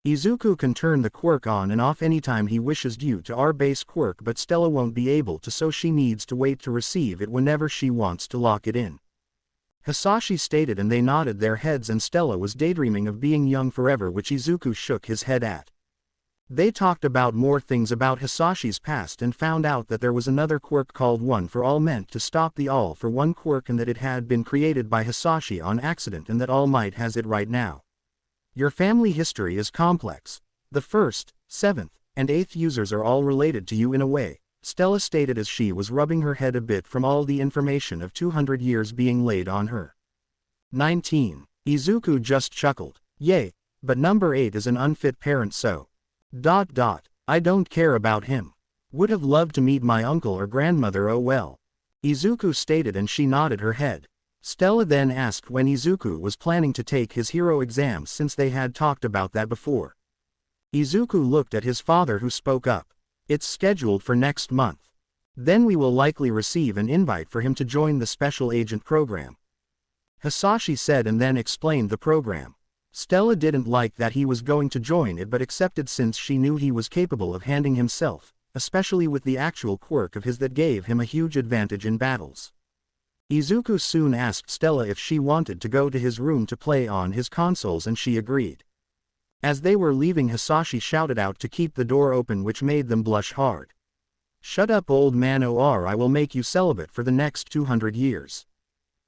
Izuku can turn the quirk on and off anytime he wishes due to our base quirk, but Stella won't be able to, so she needs to wait to receive it whenever she wants to lock it in. Hisashi stated, and they nodded their heads, and Stella was daydreaming of being young forever, which Izuku shook his head at. They talked about more things about Hisashi's past and found out that there was another quirk called One for All, meant to stop the All for One quirk, and that it had been created by Hisashi on accident, and that All Might has it right now. Your family history is complex. The 1st, 7th, and 8th users are all related to you in a way, Stella stated as she was rubbing her head a bit from all the information of 200 years being laid on her. 19. Izuku just chuckled. Yay, but number 8 is an unfit parent, so. I don't care about him. Would have loved to meet my uncle or grandmother, oh well. Izuku stated, and she nodded her head. Stella then asked when Izuku was planning to take his hero exam, since they had talked about that before. Izuku looked at his father, who spoke up. It's scheduled for next month. Then we will likely receive an invite for him to join the special agent program. Hisashi said, and then explained the program. Stella didn't like that he was going to join it, but accepted since she knew he was capable of handling himself, especially with the actual quirk of his that gave him a huge advantage in battles. Izuku soon asked Stella if she wanted to go to his room to play on his consoles, and she agreed. As they were leaving, Hisashi shouted out to keep the door open, which made them blush hard. Shut up, old man, or I will make you celibate for the next 200 years.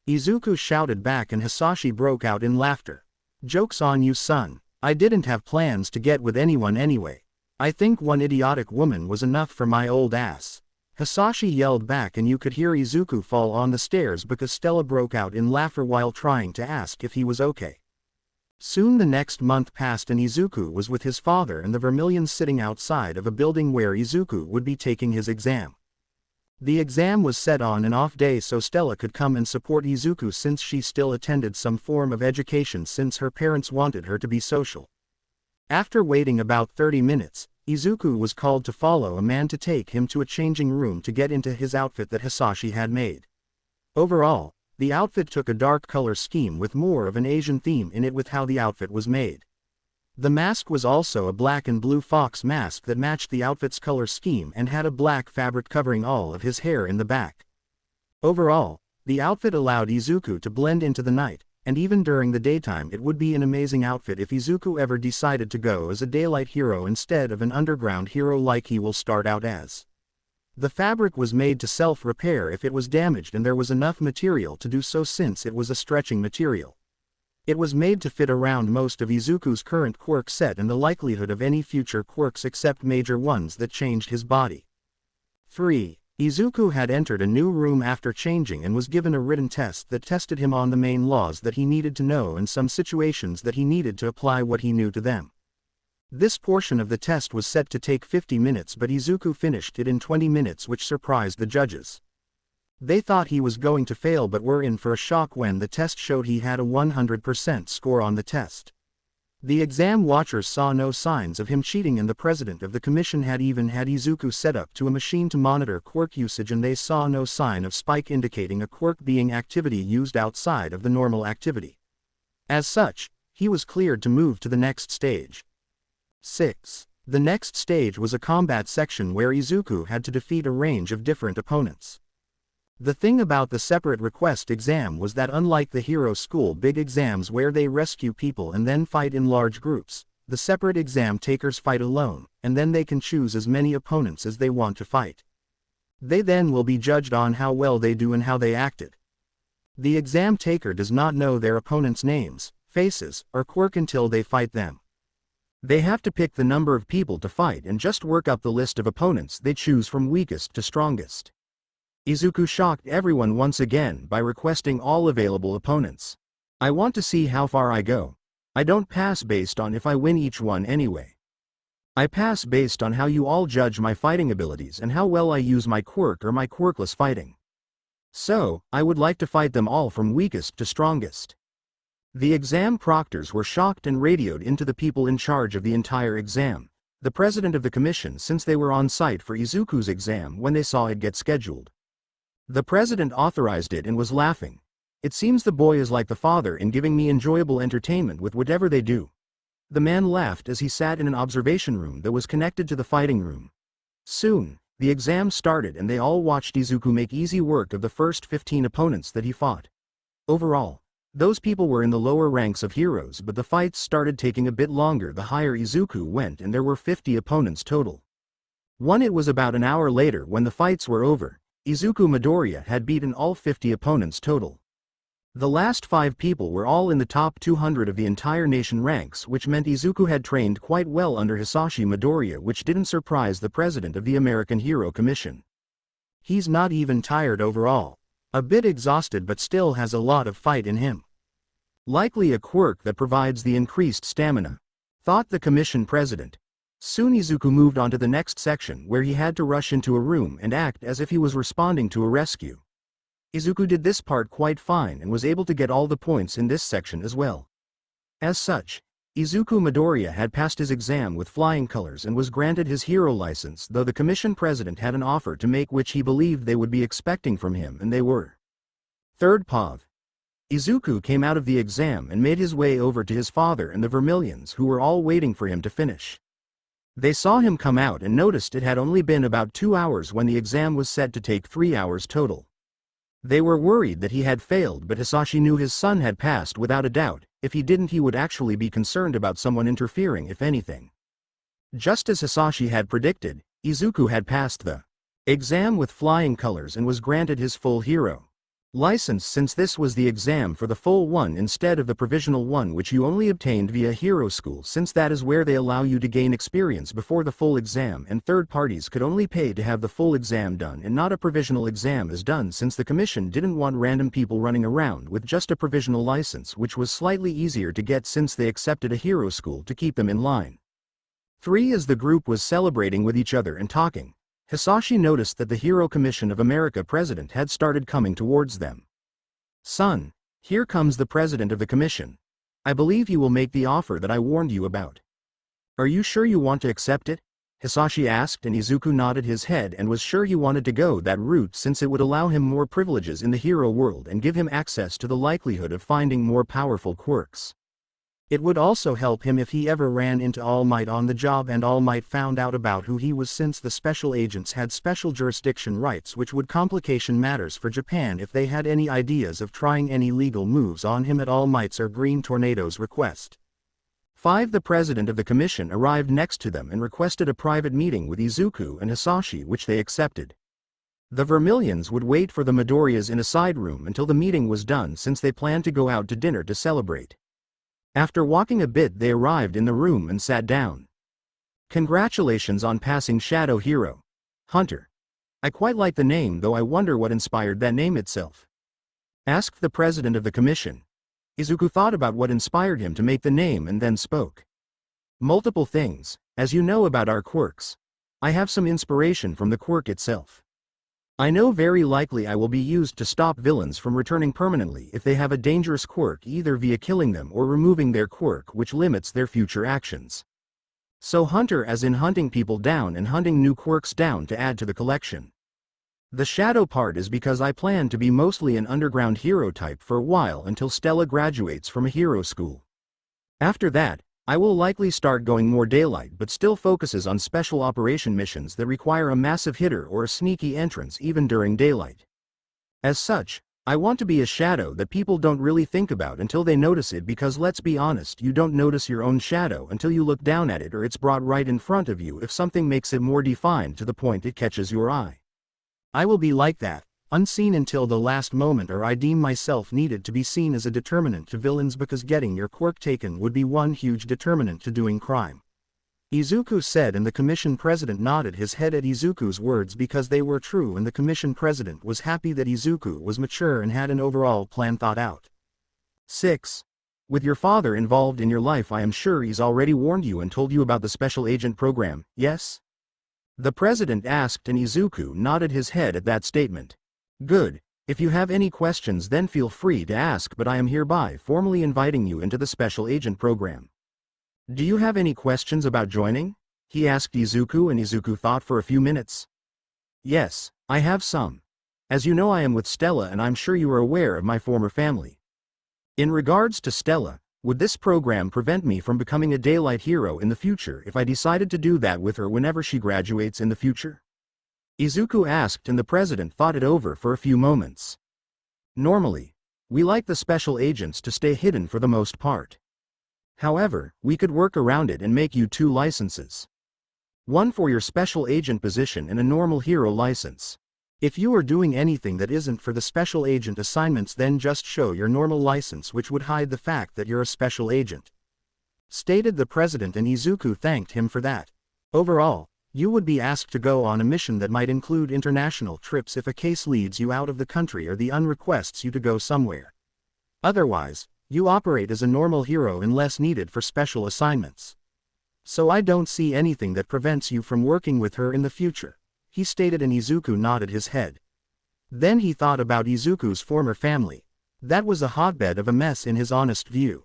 Izuku shouted back, and Hisashi broke out in laughter. Joke's on you, son. I didn't have plans to get with anyone anyway. I think one idiotic woman was enough for my old ass. Hisashi yelled back, and you could hear Izuku fall on the stairs because Stella broke out in laughter while trying to ask if he was okay. Soon the next month passed, and Izuku was with his father and the Vermillions sitting outside of a building where Izuku would be taking his exam. The exam was set on an off day so Stella could come and support Izuku, since she still attended some form of education since her parents wanted her to be social. After waiting about 30 minutes, Izuku was called to follow a man to take him to a changing room to get into his outfit that Hisashi had made. Overall, The outfit took a dark color scheme with more of an Asian theme in it with how the outfit was made. The mask was also a black and blue fox mask that matched the outfit's color scheme and had a black fabric covering all of his hair in the back. Overall, the outfit allowed Izuku to blend into the night, and even during the daytime it would be an amazing outfit if Izuku ever decided to go as a daylight hero instead of an underground hero like he will start out as. The fabric was made to self-repair if it was damaged, and there was enough material to do so since it was a stretching material. It was made to fit around most of Izuku's current quirk set and the likelihood of any future quirks except major ones that changed his body. 3. Izuku had entered a new room after changing and was given a written test that tested him on the main laws that he needed to know and some situations that he needed to apply what he knew to them. This portion of the test was set to take 50 minutes, but Izuku finished it in 20 minutes, which surprised the judges. They thought he was going to fail but were in for a shock when the test showed he had a 100% score on the test. The exam watchers saw no signs of him cheating, and the president of the commission had even had Izuku set up to a machine to monitor quirk usage, and they saw no sign of spike indicating a quirk being activity used outside of the normal activity. As such, he was cleared to move to the next stage. 6. The next stage was a combat section where Izuku had to defeat a range of different opponents. The thing about the separate request exam was that unlike the hero school big exams where they rescue people and then fight in large groups, the separate exam takers fight alone, and then they can choose as many opponents as they want to fight. They then will be judged on how well they do and how they acted. The exam taker does not know their opponents' names, faces, or quirk until they fight them. They have to pick the number of people to fight and just work up the list of opponents they choose from weakest to strongest. Izuku shocked everyone once again by requesting all available opponents. I want to see how far I go. I don't pass based on if I win each one anyway. I pass based on how you all judge my fighting abilities and how well I use my quirk or my quirkless fighting. So, I would like to fight them all from weakest to strongest. The exam proctors were shocked and radioed into the people in charge of the entire exam, the president of the commission, since they were on site for Izuku's exam when they saw it get scheduled. The president authorized it and was laughing. It seems the boy is like the father in giving me enjoyable entertainment with whatever they do. The man laughed as he sat in an observation room that was connected to the fighting room. Soon, the exam started and they all watched Izuku make easy work of the first 15 opponents that he fought. Overall, those people were in the lower ranks of heroes, but the fights started taking a bit longer the higher Izuku went, and there were 50 opponents total. It was about an hour later when the fights were over. Izuku Midoriya had beaten all 50 opponents total. The last 5 people were all in the top 200 of the entire nation ranks, which meant Izuku had trained quite well under Hisashi Midoriya, which didn't surprise the president of the American Hero Commission. He's not even tired overall. A bit exhausted but still has a lot of fight in him. Likely a quirk that provides the increased stamina, thought the commission president. Soon Izuku moved on to the next section where he had to rush into a room and act as if he was responding to a rescue. Izuku did this part quite fine and was able to get all the points in this section as well. As such, Izuku Midoriya had passed his exam with flying colors and was granted his hero license, though the commission president had an offer to make which he believed they would be expecting from him, and they were. 3rd POV. Izuku came out of the exam and made his way over to his father and the Vermillions, who were all waiting for him to finish. They saw him come out and noticed it had only been about 2 hours when the exam was set to take 3 hours total. They were worried that he had failed, but Hisashi knew his son had passed without a doubt. If he didn't, he would actually be concerned about someone interfering, if anything. Just as Hisashi had predicted, Izuku had passed the exam with flying colors and was granted his full hero license, since this was the exam for the full one instead of the provisional one which you only obtained via hero school, since that is where they allow you to gain experience before the full exam, and third parties could only pay to have the full exam done and not a provisional exam is done, since the commission didn't want random people running around with just a provisional license, which was slightly easier to get since they accepted a hero school to keep them in line. 3. As the group was celebrating with each other and talking, Hisashi noticed that the Hero Commission of America president had started coming towards them. Son, here comes the president of the commission. I believe you will make the offer that I warned you about. Are you sure you want to accept it? Hisashi asked, and Izuku nodded his head and was sure he wanted to go that route since it would allow him more privileges in the hero world and give him access to the likelihood of finding more powerful quirks. It would also help him if he ever ran into All Might on the job and All Might found out about who he was, since the special agents had special jurisdiction rights, which would complication matters for Japan if they had any ideas of trying any legal moves on him at All Might's or Green Tornado's request. 5. The president of the commission arrived next to them and requested a private meeting with Izuku and Hisashi, which they accepted. The Vermillions would wait for the Midoriyas in a side room until the meeting was done, since they planned to go out to dinner to celebrate. After walking a bit, they arrived in the room and sat down. Congratulations on passing Shadow Hero, Hunter. I quite like the name, though I wonder what inspired that name itself. Asked the president of the commission. Izuku thought about what inspired him to make the name and then spoke. Multiple things, as you know about our quirks. I have some inspiration from the quirk itself. I know very likely I will be used to stop villains from returning permanently if they have a dangerous quirk, either via killing them or removing their quirk, which limits their future actions. So Hunter, as in hunting people down and hunting new quirks down to add to the collection. The shadow part is because I plan to be mostly an underground hero type for a while until Stella graduates from a hero school. After that, I will likely start going more daylight, but still focuses on special operation missions that require a massive hitter or a sneaky entrance even during daylight. As such, I want to be a shadow that people don't really think about until they notice it, because let's be honest, you don't notice your own shadow until you look down at it or it's brought right in front of you if something makes it more defined to the point it catches your eye. I will be like that, unseen until the last moment, or I deem myself needed to be seen as a determinant to villains, because getting your quirk taken would be one huge determinant to doing crime. Izuku said, and the commission president nodded his head at Izuku's words because they were true, and the commission president was happy that Izuku was mature and had an overall plan thought out. 6. With your father involved in your life, I am sure he's already warned you and told you about the special agent program, yes? The president asked, and Izuku nodded his head at that statement. Good. If you have any questions, then feel free to ask, but I am hereby formally inviting you into the special agent program. Do you have any questions about joining? He asked Izuku, and Izuku thought for a few minutes. Yes, I have some. As you know, I am with Stella, and I'm sure you are aware of my former family. In regards to Stella, would this program prevent me from becoming a daylight hero in the future if I decided to do that with her whenever she graduates in the future? Izuku asked, and the president thought it over for a few moments. Normally, we like the special agents to stay hidden for the most part. However, we could work around it and make you 2 licenses. One for your special agent position and a normal hero license. If you are doing anything that isn't for the special agent assignments, then just show your normal license, which would hide the fact that you're a special agent. Stated the president, and Izuku thanked him for that. Overall, you would be asked to go on a mission that might include international trips if a case leads you out of the country or the UN requests you to go somewhere. Otherwise, you operate as a normal hero unless needed for special assignments. So I don't see anything that prevents you from working with her in the future, he stated, and Izuku nodded his head. Then he thought about Izuku's former family. That was a hotbed of a mess in his honest view.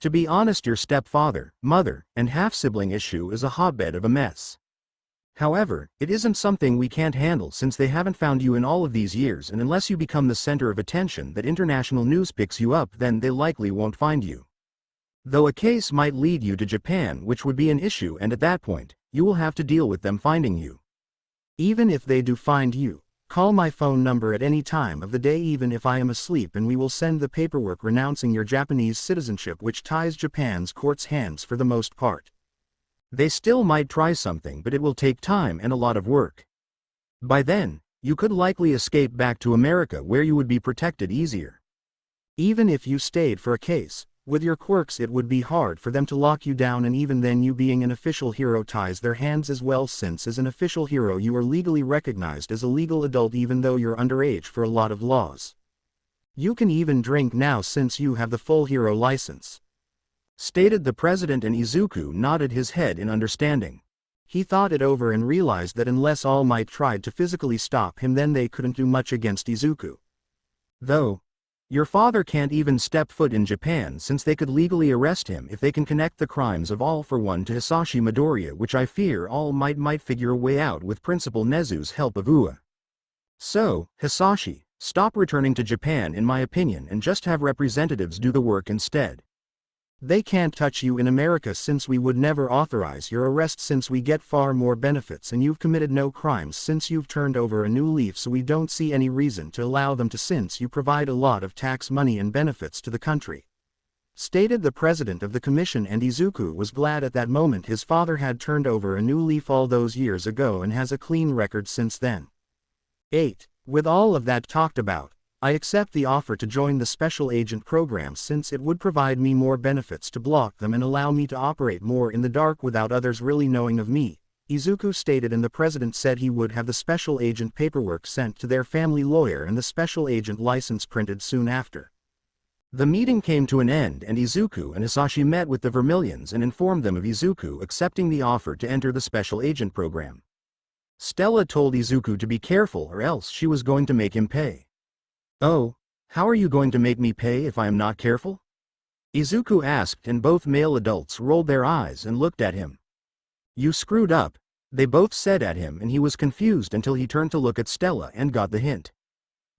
To be honest, your stepfather, mother, and half-sibling issue is a hotbed of a mess. However, it isn't something we can't handle since they haven't found you in all of these years, and unless you become the center of attention that international news picks you up, then they likely won't find you. Though a case might lead you to Japan, which would be an issue, and at that point, you will have to deal with them finding you. Even if they do find you, call my phone number at any time of the day, even if I am asleep, and we will send the paperwork renouncing your Japanese citizenship, which ties Japan's court's hands for the most part. They still might try something, but it will take time and a lot of work. By then, you could likely escape back to America, where you would be protected easier. Even if you stayed for a case, with your quirks it would be hard for them to lock you down, and even then, you being an official hero ties their hands as well, since as an official hero you are legally recognized as a legal adult even though you're underage for a lot of laws. You can even drink now since you have the full hero license. Stated the president, and Izuku nodded his head in understanding. He thought it over and realized that unless All Might tried to physically stop him, then they couldn't do much against Izuku. Though, Your father can't even step foot in Japan since they could legally arrest him if they can connect the crimes of All for One to Hisashi Midoriya, which I fear All might figure a way out with Principal Nezu's help of UA. So, Hisashi, stop returning to Japan in my opinion and just have representatives do the work instead. They can't touch you in America since we would never authorize your arrest since we get far more benefits and you've committed no crimes since you've turned over a new leaf, so we don't see any reason to allow them to since you provide a lot of tax money and benefits to the country. Stated the president of the commission, and Izuku was glad at that moment his father had turned over a new leaf all those years ago and has a clean record since then. 8. With all of that talked about, I accept the offer to join the special agent program since it would provide me more benefits to block them and allow me to operate more in the dark without others really knowing of me, Izuku stated, and the president said he would have the special agent paperwork sent to their family lawyer and the special agent license printed soon after. The meeting came to an end and Izuku and Hisashi met with the Vermillions and informed them of Izuku accepting the offer to enter the special agent program. Stella told Izuku to be careful or else she was going to make him pay. Oh, how are you going to make me pay if I am not careful? Izuku asked, and both male adults rolled their eyes and looked at him. You screwed up, they both said at him, and he was confused until he turned to look at Stella and got the hint.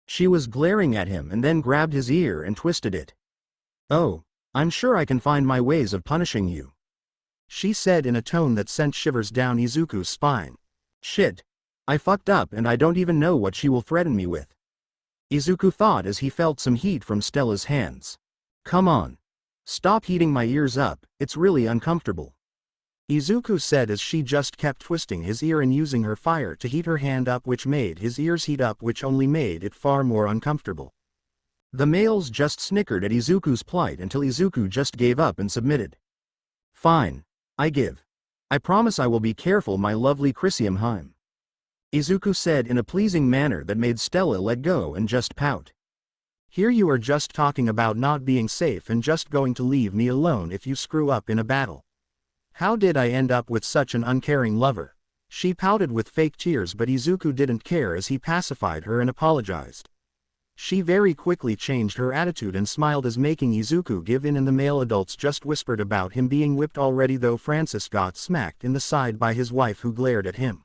She was glaring at him and then grabbed his ear and twisted it. Oh, I'm sure I can find my ways of punishing you, she said in a tone that sent shivers down Izuku's spine. Shit. I fucked up and I don't even know what she will threaten me with, Izuku thought as he felt some heat from Stella's hands. Come on. Stop heating my ears up, it's really uncomfortable, Izuku said as she just kept twisting his ear and using her fire to heat her hand up, which made his ears heat up, which only made it far more uncomfortable. The males just snickered at Izuku's plight until Izuku just gave up and submitted. Fine. I give. I promise I will be careful, my lovely Chrysium Heim, Izuku said in a pleasing manner that made Stella let go and just pout. Here you are just talking about not being safe and just going to leave me alone if you screw up in a battle. How did I end up with such an uncaring lover? She pouted with fake tears, but Izuku didn't care as he pacified her and apologized. She very quickly changed her attitude and smiled as making Izuku give in, and the male adults just whispered about him being whipped already, though Francis got smacked in the side by his wife who glared at him.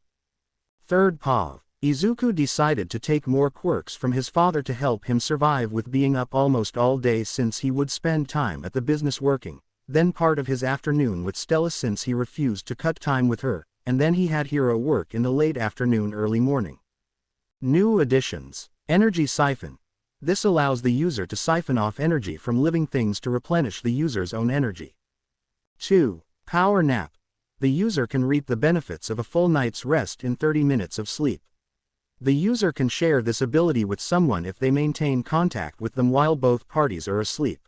Third POV. Izuku decided to take more quirks from his father to help him survive with being up almost all day since he would spend time at the business working, then part of his afternoon with Stella since he refused to cut time with her, and then he had hero work in the late afternoon early morning. New additions. Energy Siphon. This allows the user to siphon off energy from living things to replenish the user's own energy. 2. Power Nap. The user can reap the benefits of a full night's rest in 30 minutes of sleep. The user can share this ability with someone if they maintain contact with them while both parties are asleep.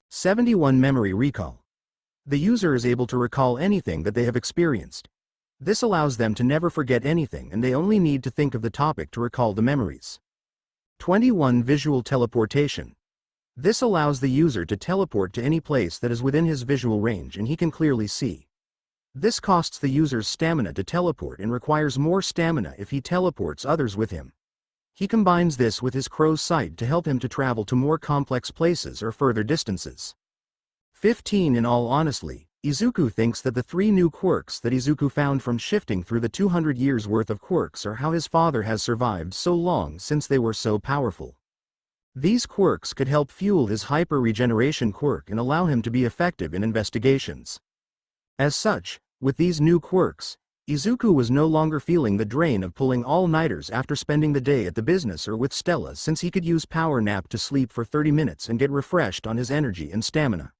71 Memory Recall. The user is able to recall anything that they have experienced. This allows them to never forget anything and they only need to think of the topic to recall the memories. 21 Visual Teleportation. This allows the user to teleport to any place that is within his visual range and he can clearly see. This costs the user's stamina to teleport and requires more stamina if he teleports others with him. He combines this with his crow's sight to help him to travel to more complex places or further distances. 15 In all honesty, Izuku thinks that the 3 new quirks that Izuku found from shifting through the 200 years worth of quirks are how his father has survived so long since they were so powerful. These quirks could help fuel his hyper-regeneration quirk and allow him to be effective in investigations. As such, with these new quirks, Izuku was no longer feeling the drain of pulling all-nighters after spending the day at the business or with Stella, since he could use Power Nap to sleep for 30 minutes and get refreshed on his energy and stamina.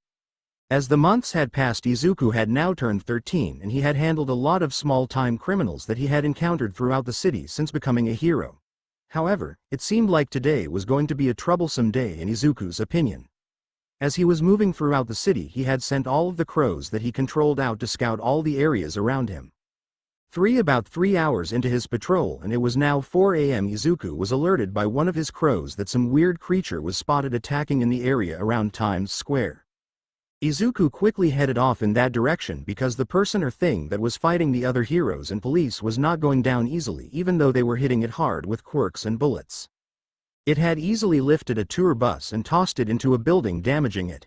As the months had passed, Izuku had now turned 13 and he had handled a lot of small-time criminals that he had encountered throughout the city since becoming a hero. However, it seemed like today was going to be a troublesome day in Izuku's opinion. As he was moving throughout the city, he had sent all of the crows that he controlled out to scout all the areas around him. About 3 hours into his patrol and it was now 4 a.m. Izuku was alerted by one of his crows that some weird creature was spotted attacking in the area around Times Square. Izuku quickly headed off in that direction because the person or thing that was fighting the other heroes and police was not going down easily, even though they were hitting it hard with quirks and bullets. It had easily lifted a tour bus and tossed it into a building, damaging it.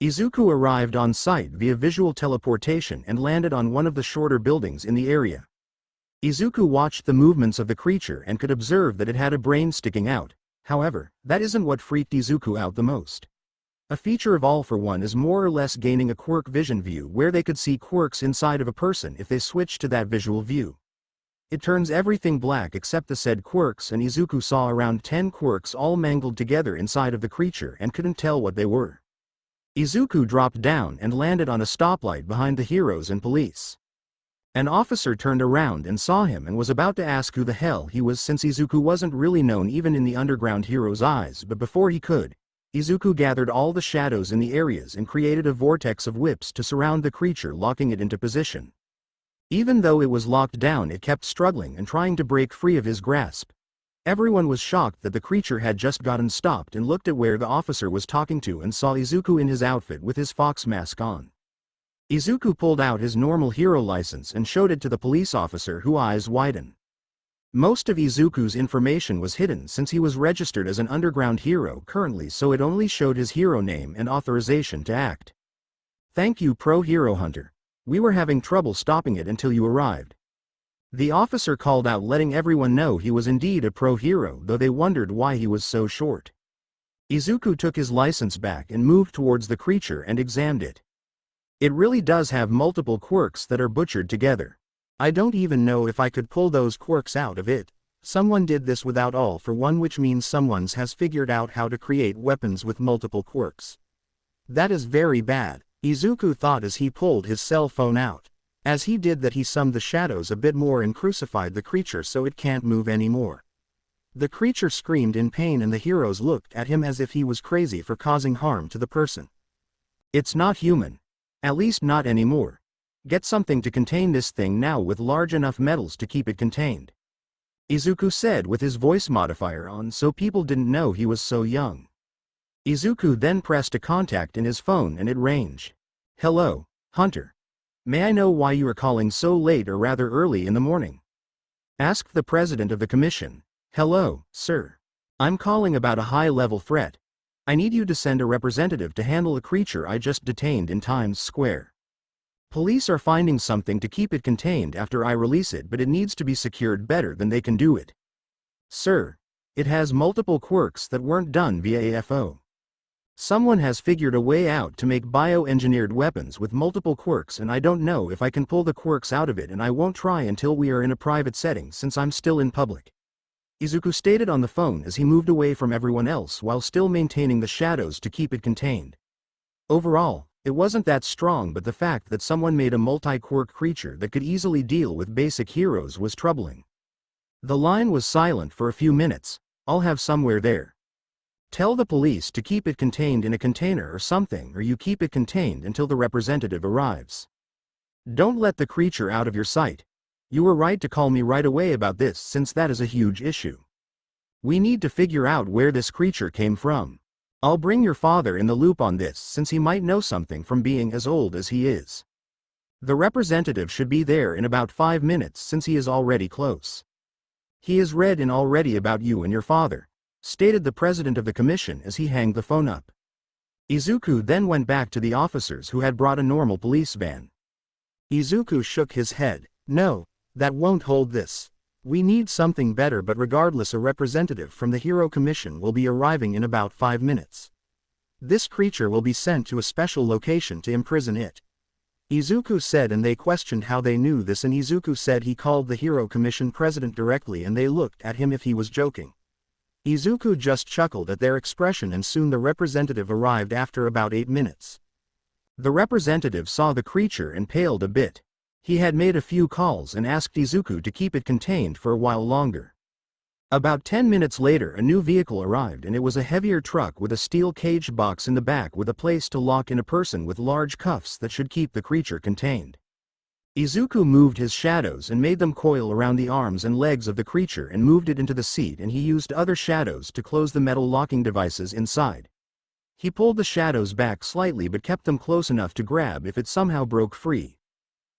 Izuku arrived on site via visual teleportation and landed on one of the shorter buildings in the area. Izuku watched the movements of the creature and could observe that it had a brain sticking out. However, that isn't what freaked Izuku out the most. A feature of All for One is more or less gaining a quirk vision view where they could see quirks inside of a person if they switch to that visual view. It turns everything black except the said quirks, and Izuku saw around 10 quirks all mangled together inside of the creature and couldn't tell what they were. Izuku dropped down and landed on a stoplight behind the heroes and police. An officer turned around and saw him and was about to ask who the hell he was, since Izuku wasn't really known even in the underground hero's eyes, but before he could, Izuku gathered all the shadows in the areas and created a vortex of whips to surround the creature, locking it into position. Even though it was locked down, it kept struggling and trying to break free of his grasp. Everyone was shocked that the creature had just gotten stopped and looked at where the officer was talking to and saw Izuku in his outfit with his fox mask on. Izuku pulled out his normal hero license and showed it to the police officer, whose eyes widened. Most of Izuku's information was hidden since he was registered as an underground hero currently, so it only showed his hero name and authorization to act. "Thank you, Pro Hero Hunter. We were having trouble stopping it until you arrived." The officer called out, letting everyone know he was indeed a pro hero, though they wondered why he was so short. Izuku took his license back and moved towards the creature and examined it. It really does have multiple quirks that are butchered together. I don't even know if I could pull those quirks out of it. Someone did this without All for One, which means someone has figured out how to create weapons with multiple quirks. That is very bad, Izuku thought as he pulled his cell phone out. As he did that, he summed the shadows a bit more and crucified the creature so it can't move anymore. The creature screamed in pain and the heroes looked at him as if he was crazy for causing harm to the person. "It's not human. At least not anymore. Get something to contain this thing now with large enough metals to keep it contained," Izuku said with his voice modifier on so people didn't know he was so young. Izuku then pressed a contact in his phone and it rang. "Hello, Hunter. May I know why you are calling so late, or rather early in the morning?" asked the president of the commission. "Hello, sir. I'm calling about a high-level threat. I need you to send a representative to handle a creature I just detained in Times Square. Police are finding something to keep it contained after I release it, but it needs to be secured better than they can do it. Sir, it has multiple quirks that weren't done via AFO. Someone has figured a way out to make bioengineered weapons with multiple quirks, and I don't know if I can pull the quirks out of it, and I won't try until we are in a private setting since I'm still in public," Izuku stated on the phone as he moved away from everyone else while still maintaining the shadows to keep it contained. Overall, it wasn't that strong, but the fact that someone made a multi-quirk creature that could easily deal with basic heroes was troubling. The line was silent for a few minutes. "I'll have somewhere there. Tell the police to keep it contained in a container or something, or you keep it contained until the representative arrives. Don't let the creature out of your sight. You were right to call me right away about this since that is a huge issue. We need to figure out where this creature came from. I'll bring your father in the loop on this since he might know something from being as old as he is. The representative should be there in about 5 minutes since he is already close. He has read in already about you and your father," stated the president of the commission as he hung the phone up. Izuku then went back to the officers who had brought a normal police van. Izuku shook his head. "No, that won't hold this. We need something better, but regardless, a representative from the Hero Commission will be arriving in about 5 minutes. This creature will be sent to a special location to imprison it," Izuku said, and they questioned how they knew this, and Izuku said he called the Hero Commission president directly and they looked at him if he was joking. Izuku just chuckled at their expression, and soon the representative arrived after about 8 minutes. The representative saw the creature and paled a bit. He had made a few calls and asked Izuku to keep it contained for a while longer. About 10 minutes later, a new vehicle arrived, and it was a heavier truck with a steel cage box in the back with a place to lock in a person with large cuffs that should keep the creature contained. Izuku moved his shadows and made them coil around the arms and legs of the creature and moved it into the seat, and he used other shadows to close the metal locking devices inside. He pulled the shadows back slightly but kept them close enough to grab if it somehow broke free.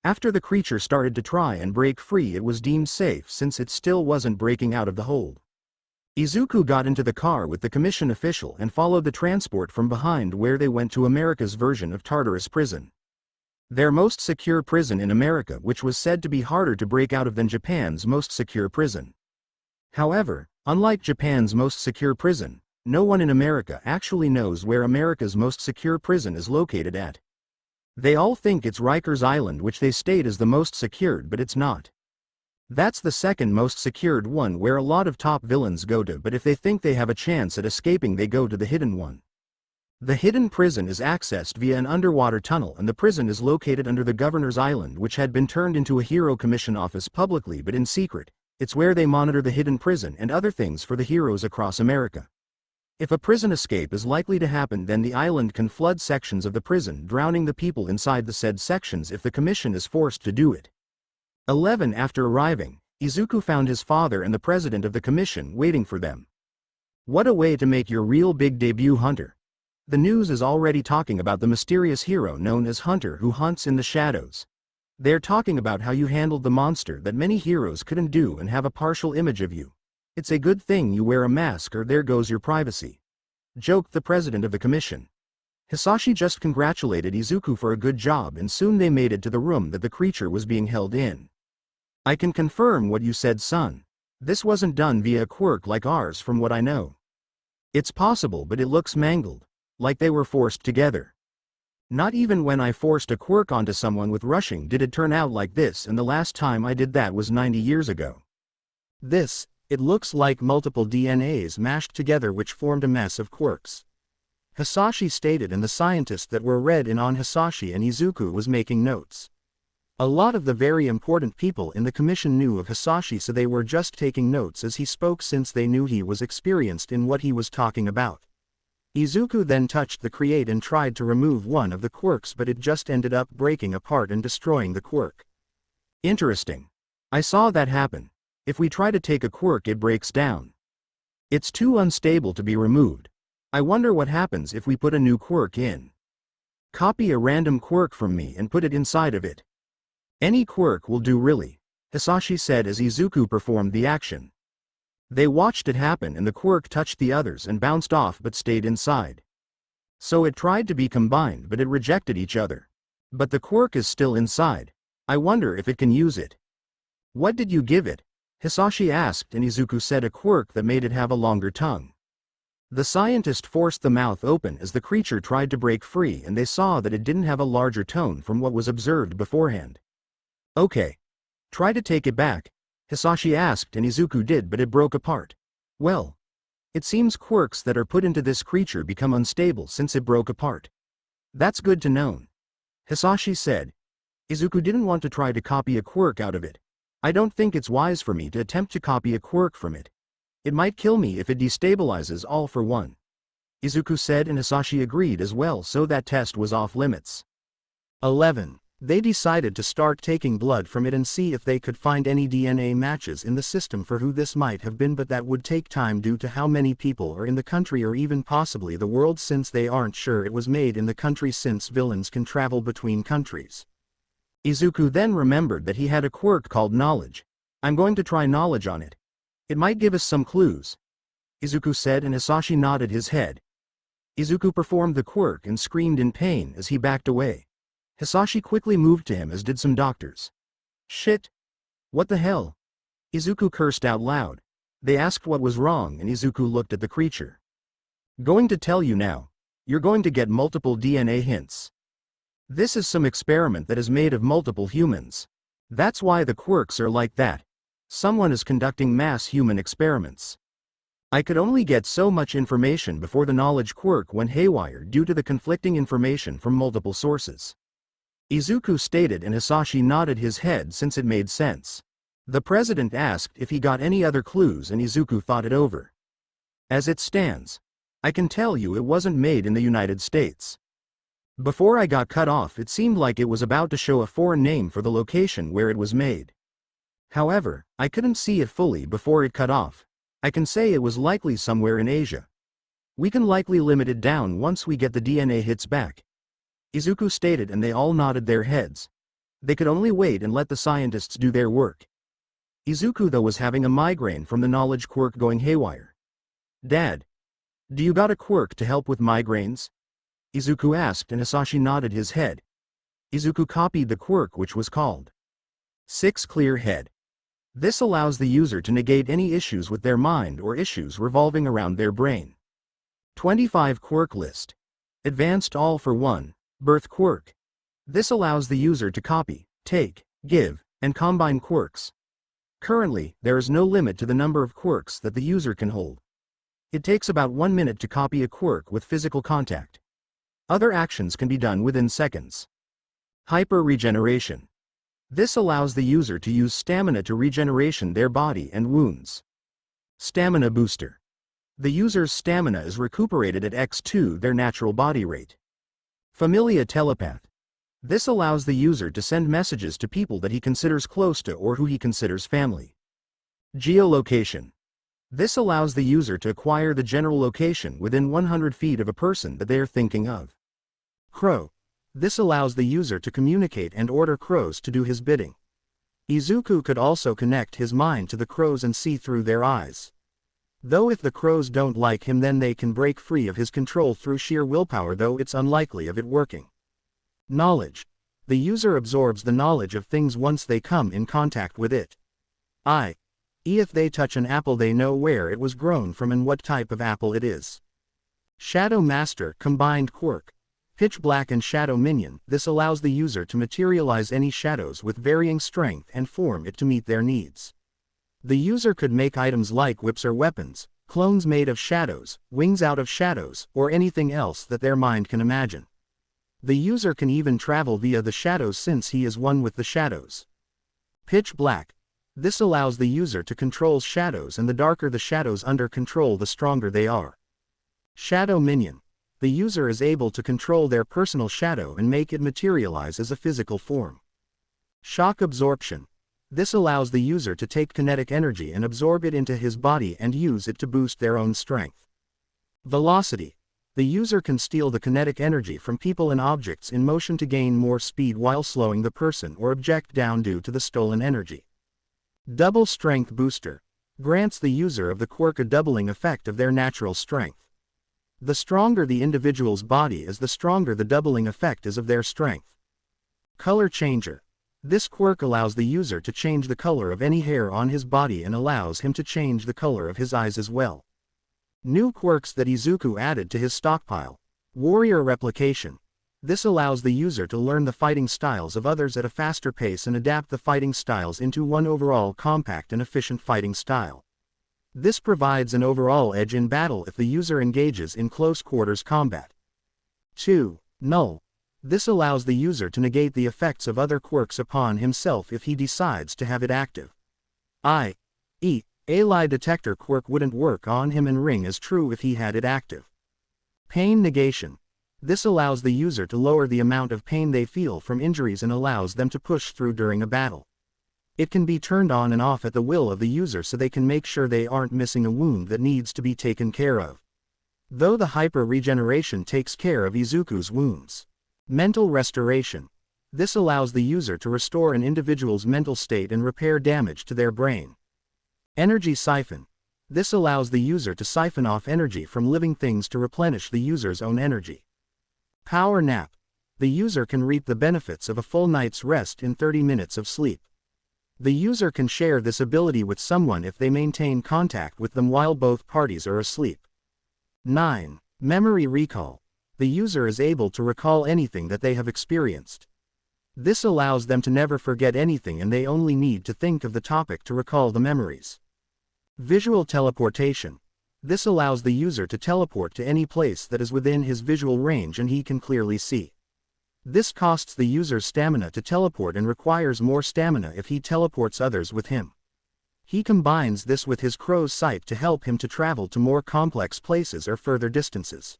After the creature started to try and break free, it was deemed safe since it still wasn't breaking out of the hold. Izuku got into the car with the commission official and followed the transport from behind where they went to America's version of Tartarus prison. Their most secure prison in America, which was said to be harder to break out of than Japan's most secure prison. However, unlike Japan's most secure prison, no one in America actually knows where America's most secure prison is located at. They all think it's Rikers Island, which they state is the most secured, but it's not. That's the second most secured one where a lot of top villains go to, but if they think they have a chance at escaping they go to the hidden one. The hidden prison is accessed via an underwater tunnel, and the prison is located under the Governor's Island, which had been turned into a Hero Commission office publicly but in secret. It's where they monitor the hidden prison and other things for the heroes across America. If a prison escape is likely to happen, then the island can flood sections of the prison, drowning the people inside the said sections if the commission is forced to do it. 11 After arriving, Izuku found his father and the president of the commission waiting for them. What a way to make your real big debut, Hunter. The news is already talking about the mysterious hero known as Hunter who hunts in the shadows. They're talking about how you handled the monster that many heroes couldn't do and have a partial image of you. It's a good thing you wear a mask or there goes your privacy, joked the president of the commission. Hisashi just congratulated Izuku for a good job, and soon they made it to the room that the creature was being held in. I can confirm what you said, son. This wasn't done via a quirk like ours from what I know. It's possible, but it looks mangled, like they were forced together. Not even when I forced a quirk onto someone with rushing did it turn out like this, and the last time I did that was 90 years ago. It looks like multiple DNAs mashed together which formed a mess of quirks, Hisashi stated, and the scientists that were read in on Hisashi and Izuku was making notes. A lot of the very important people in the commission knew of Hisashi, so they were just taking notes as he spoke since they knew he was experienced in what he was talking about. Izuku then touched the create and tried to remove one of the quirks, but it just ended up breaking apart and destroying the quirk. Interesting. I saw that happen. If we try to take a quirk it breaks down. It's too unstable to be removed. I wonder what happens if we put a new quirk in. Copy a random quirk from me and put it inside of it. Any quirk will do really, Hisashi said as Izuku performed the action. They watched it happen and the quirk touched the others and bounced off but stayed inside. So it tried to be combined but it rejected each other. But the quirk is still inside. I wonder if it can use it. What did you give it? Hisashi asked, and Izuku said a quirk that made it have a longer tongue. The scientist forced the mouth open as the creature tried to break free, and they saw that it didn't have a larger tone from what was observed beforehand. Okay. Try to take it back, Hisashi asked, and Izuku did, but it broke apart. Well. It seems quirks that are put into this creature become unstable since it broke apart. That's good to know, Hisashi said. Izuku didn't want to try to copy a quirk out of it. I don't think it's wise for me to attempt to copy a quirk from it. It might kill me if it destabilizes all for one, Izuku said, and Hisashi agreed as well, so that test was off limits. 11. They decided to start taking blood from it and see if they could find any DNA matches in the system for who this might have been, but that would take time due to how many people are in the country or even possibly the world, since they aren't sure it was made in the country since villains can travel between countries. Izuku then remembered that he had a quirk called Knowledge. I'm going to try Knowledge on it. It might give us some clues, Izuku said, and Hisashi nodded his head. Izuku performed the quirk and screamed in pain as he backed away. Hisashi quickly moved to him, as did some doctors. Shit! What the hell? Izuku cursed out loud. They asked what was wrong, and Izuku looked at the creature. Going to tell you now. You're going to get multiple DNA hints. This is some experiment that is made of multiple humans. That's why the quirks are like that. Someone is conducting mass human experiments. I could only get so much information before the knowledge quirk went haywire due to the conflicting information from multiple sources, Izuku stated, and Hisashi nodded his head since it made sense. The president asked if he got any other clues, and Izuku thought it over. As it stands, I can tell you it wasn't made in the United States. Before I got cut off it seemed like it was about to show a foreign name for the location where it was made. However, I couldn't see it fully before it cut off. I can say it was likely somewhere in Asia. We can likely limit it down once we get the DNA hits back, Izuku stated, and they all nodded their heads. They could only wait and let the scientists do their work. Izuku though was having a migraine from the knowledge quirk going haywire. Dad, do you got a quirk to help with migraines? Izuku asked and Hisashi nodded his head. Izuku copied the quirk which was called 6 Clear Head. This allows the user to negate any issues with their mind or issues revolving around their brain. 25 Quirk List. Advanced All for 1, Birth Quirk. This allows the user to copy, take, give, and combine quirks. Currently, there is no limit to the number of quirks that the user can hold. It takes about 1 minute to copy a quirk with physical contact. Other actions can be done within seconds. Hyper Regeneration. This allows the user to use stamina to regeneration their body and wounds. Stamina Booster. The user's stamina is recuperated at x2 their natural body rate. Familia Telepath. This allows the user to send messages to people that he considers close to or who he considers family. Geolocation. This allows the user to acquire the general location within 100 feet of a person that they are thinking of. Crow. This allows the user to communicate and order crows to do his bidding. Izuku could also connect his mind to the crows and see through their eyes. Though if the crows don't like him then they can break free of his control through sheer willpower, though it's unlikely of it working. Knowledge. The user absorbs the knowledge of things once they come in contact with it. If they touch an apple they know where it was grown from and what type of apple it is. Shadow Master Combined Quirk. Pitch Black and Shadow Minion. This allows the user to materialize any shadows with varying strength and form it to meet their needs. The user could make items like whips or weapons, clones made of shadows, wings out of shadows, or anything else that their mind can imagine. The user can even travel via the shadows since he is one with the shadows. Pitch Black. This allows the user to control shadows, and the darker the shadows under control the stronger they are. Shadow Minion. The user is able to control their personal shadow and make it materialize as a physical form. Shock Absorption. This allows the user to take kinetic energy and absorb it into his body and use it to boost their own strength. Velocity. The user can steal the kinetic energy from people and objects in motion to gain more speed while slowing the person or object down due to the stolen energy. Double Strength Booster. Grants the user of the quirk a doubling effect of their natural strength. The stronger the individual's body is, the stronger the doubling effect is of their strength. Color Changer. This quirk allows the user to change the color of any hair on his body and allows him to change the color of his eyes as well. New quirks that Izuku added to his stockpile. Warrior Replication. This allows the user to learn the fighting styles of others at a faster pace and adapt the fighting styles into one overall compact and efficient fighting style. This provides an overall edge in battle if the user engages in close quarters combat. 2. Null. This allows the user to negate the effects of other quirks upon himself if he decides to have it active. A lie detector quirk wouldn't work on him and ring as true if he had it active. Pain Negation. This allows the user to lower the amount of pain they feel from injuries and allows them to push through during a battle. It can be turned on and off at the will of the user so they can make sure they aren't missing a wound that needs to be taken care of. Though the Hyper Regeneration takes care of Izuku's wounds. Mental Restoration. This allows the user to restore an individual's mental state and repair damage to their brain. Energy Siphon. This allows the user to siphon off energy from living things to replenish the user's own energy. Power Nap. The user can reap the benefits of a full night's rest in 30 minutes of sleep. The user can share this ability with someone if they maintain contact with them while both parties are asleep. 9. Memory Recall. The user is able to recall anything that they have experienced. This allows them to never forget anything and they only need to think of the topic to recall the memories. Visual Teleportation. This allows the user to teleport to any place that is within his visual range and he can clearly see. This costs the user stamina to teleport and requires more stamina if he teleports others with him. He combines this with his crow's sight to help him to travel to more complex places or further distances.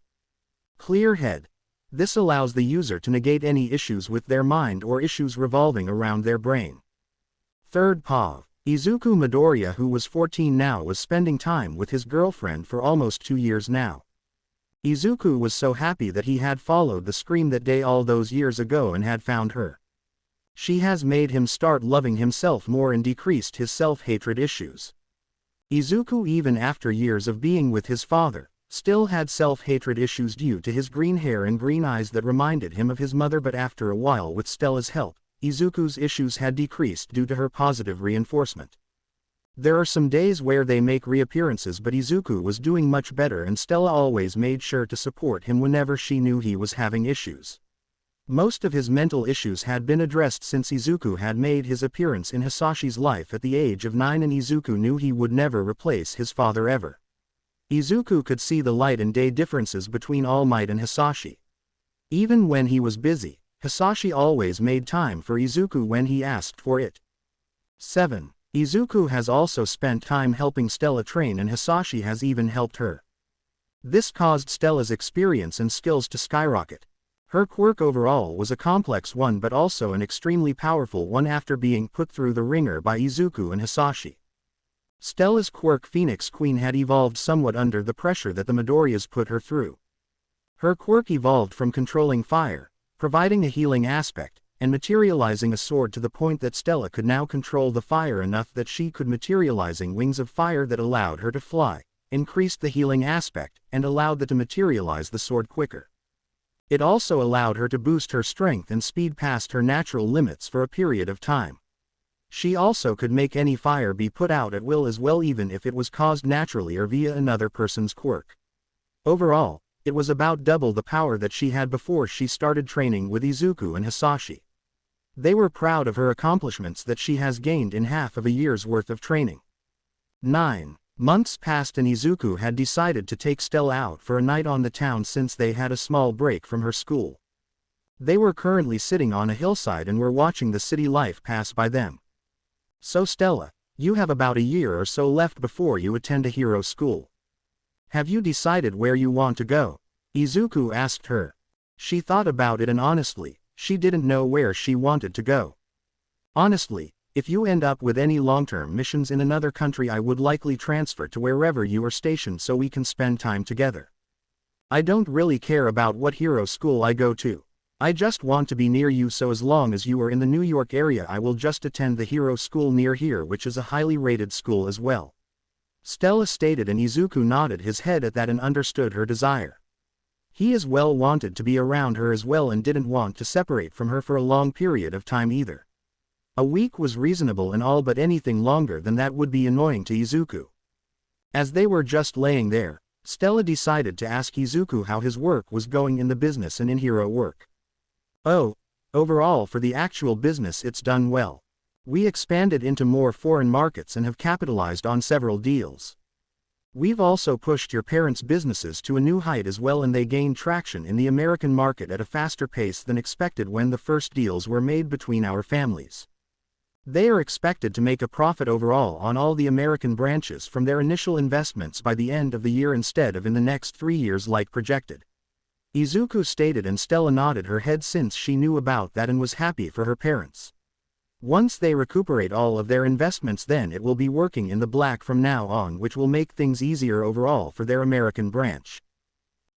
Clear Head. This allows the user to negate any issues with their mind or issues revolving around their brain. Third Paw. Izuku Midoriya, who was 14 now, was spending time with his girlfriend for almost 2 years now. Izuku was so happy that he had followed the scream that day all those years ago and had found her. She has made him start loving himself more and decreased his self-hatred issues. Izuku, even after years of being with his father, still had self-hatred issues due to his green hair and green eyes that reminded him of his mother, but after a while with Stella's help, Izuku's issues had decreased due to her positive reinforcement. There are some days where they make reappearances, but Izuku was doing much better and Stella always made sure to support him whenever she knew he was having issues. Most of his mental issues had been addressed since Izuku had made his appearance in Hisashi's life at the age of 9, and Izuku knew he would never replace his father ever. Izuku could see the light and day differences between All Might and Hisashi. Even when he was busy, Hisashi always made time for Izuku when he asked for it. 7. Izuku has also spent time helping Stella train, and Hisashi has even helped her. This caused Stella's experience and skills to skyrocket. Her quirk overall was a complex one, but also an extremely powerful one after being put through the ringer by Izuku and Hisashi. Stella's quirk Phoenix Queen had evolved somewhat under the pressure that the Midoriyas put her through. Her quirk evolved from controlling fire, providing a healing aspect, and materializing a sword to the point that Stella could now control the fire enough that she could materializing wings of fire that allowed her to fly, increased the healing aspect, and allowed that to materialize the sword quicker. It also allowed her to boost her strength and speed past her natural limits for a period of time. She also could make any fire be put out at will as well, even if it was caused naturally or via another person's quirk. Overall, it was about double the power that she had before she started training with Izuku and Hisashi. They were proud of her accomplishments that she has gained in half of a year's worth of training. 9. Months passed and Izuku had decided to take Stella out for a night on the town since they had a small break from her school. They were currently sitting on a hillside and were watching the city life pass by them. So Stella, you have about a year or so left before you attend a hero school. Have you decided where you want to go? Izuku asked her. She thought about it and honestly, she didn't know where she wanted to go. Honestly, if you end up with any long-term missions in another country, I would likely transfer to wherever you are stationed so we can spend time together. I don't really care about what hero school I go to. I just want to be near you, so as long as you are in the New York area I will just attend the hero school near here, which is a highly rated school as well. Stella stated, and Izuku nodded his head at that and understood her desire. He as well wanted to be around her as well and didn't want to separate from her for a long period of time either. A week was reasonable and all, but anything longer than that would be annoying to Izuku. As they were just laying there, Stella decided to ask Izuku how his work was going in the business and in hero work. Oh, overall for the actual business it's done well. We expanded into more foreign markets and have capitalized on several deals. We've also pushed your parents' businesses to a new height as well, and they gained traction in the American market at a faster pace than expected when the first deals were made between our families. They are expected to make a profit overall on all the American branches from their initial investments by the end of the year instead of in the next 3 years like projected. Izuku stated, and Stella nodded her head since she knew about that and was happy for her parents. Once they recuperate all of their investments, then it will be working in the black from now on, which will make things easier overall for their American branch.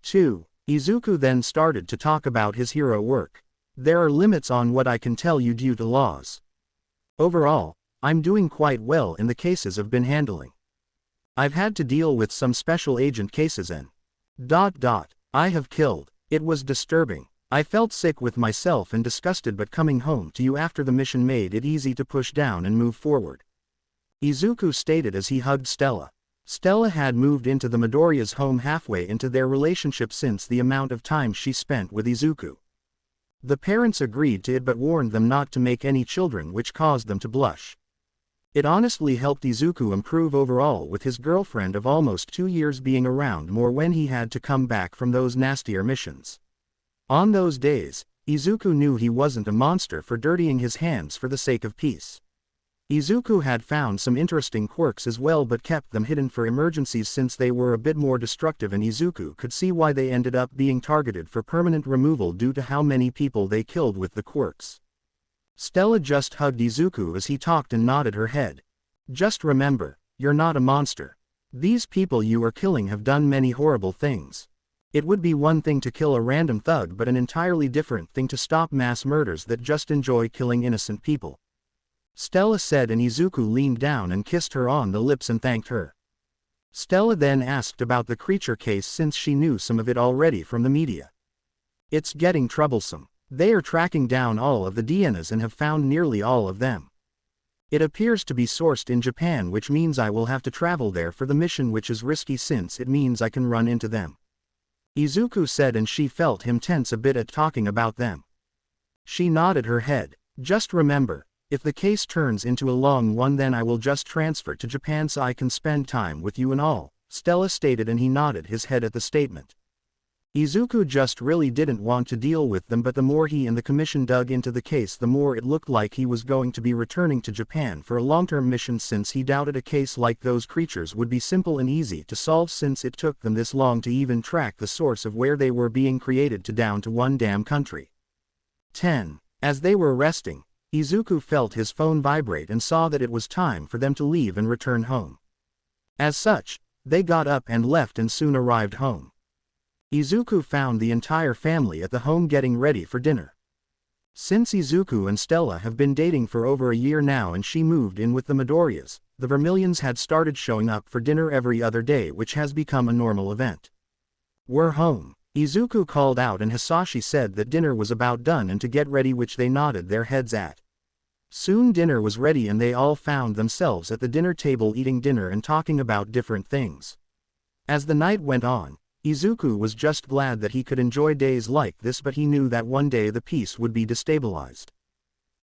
2. Izuku then started to talk about his hero work. There are limits on what I can tell you due to laws. Overall, I'm doing quite well in the cases I've been handling. I've had to deal with some special agent cases and I have killed. It was disturbing. I felt sick with myself and disgusted, but coming home to you after the mission made it easy to push down and move forward. Izuku stated as he hugged Stella. Stella had moved into the Midoriya's home halfway into their relationship since the amount of time she spent with Izuku. The parents agreed to it but warned them not to make any children, which caused them to blush. It honestly helped Izuku improve overall, with his girlfriend of almost 2 years being around more when he had to come back from those nastier missions. On those days, Izuku knew he wasn't a monster for dirtying his hands for the sake of peace. Izuku had found some interesting quirks as well but kept them hidden for emergencies since they were a bit more destructive, and Izuku could see why they ended up being targeted for permanent removal due to how many people they killed with the quirks. Stella just hugged Izuku as he talked and nodded her head. Just remember, you're not a monster. These people you are killing have done many horrible things. It would be one thing to kill a random thug, but an entirely different thing to stop mass murders that just enjoy killing innocent people. Stella said, and Izuku leaned down and kissed her on the lips and thanked her. Stella then asked about the creature case since she knew some of it already from the media. It's getting troublesome. They are tracking down all of the DNAs and have found nearly all of them. It appears to be sourced in Japan, which means I will have to travel there for the mission, which is risky since it means I can run into them. Izuku said, and she felt him tense a bit at talking about them. She nodded her head. Just remember, if the case turns into a long one, then I will just transfer to Japan so I can spend time with you and all, Stella stated, and he nodded his head at the statement. Izuku just really didn't want to deal with them, but the more he and the commission dug into the case, the more it looked like he was going to be returning to Japan for a long-term mission, since he doubted a case like those creatures would be simple and easy to solve, since it took them this long to even track the source of where they were being created to down to one damn country. 10. As they were resting, Izuku felt his phone vibrate and saw that it was time for them to leave and return home. As such, they got up and left and soon arrived home. Izuku found the entire family at the home getting ready for dinner. Since Izuku and Stella have been dating for over a year now and she moved in with the Midoriyas, the Vermillions had started showing up for dinner every other day, which has become a normal event. "We're home," Izuku called out, and Hisashi said that dinner was about done and to get ready, which they nodded their heads at. Soon dinner was ready and they all found themselves at the dinner table eating dinner and talking about different things. As the night went on, Izuku was just glad that he could enjoy days like this, but he knew that one day the peace would be destabilized.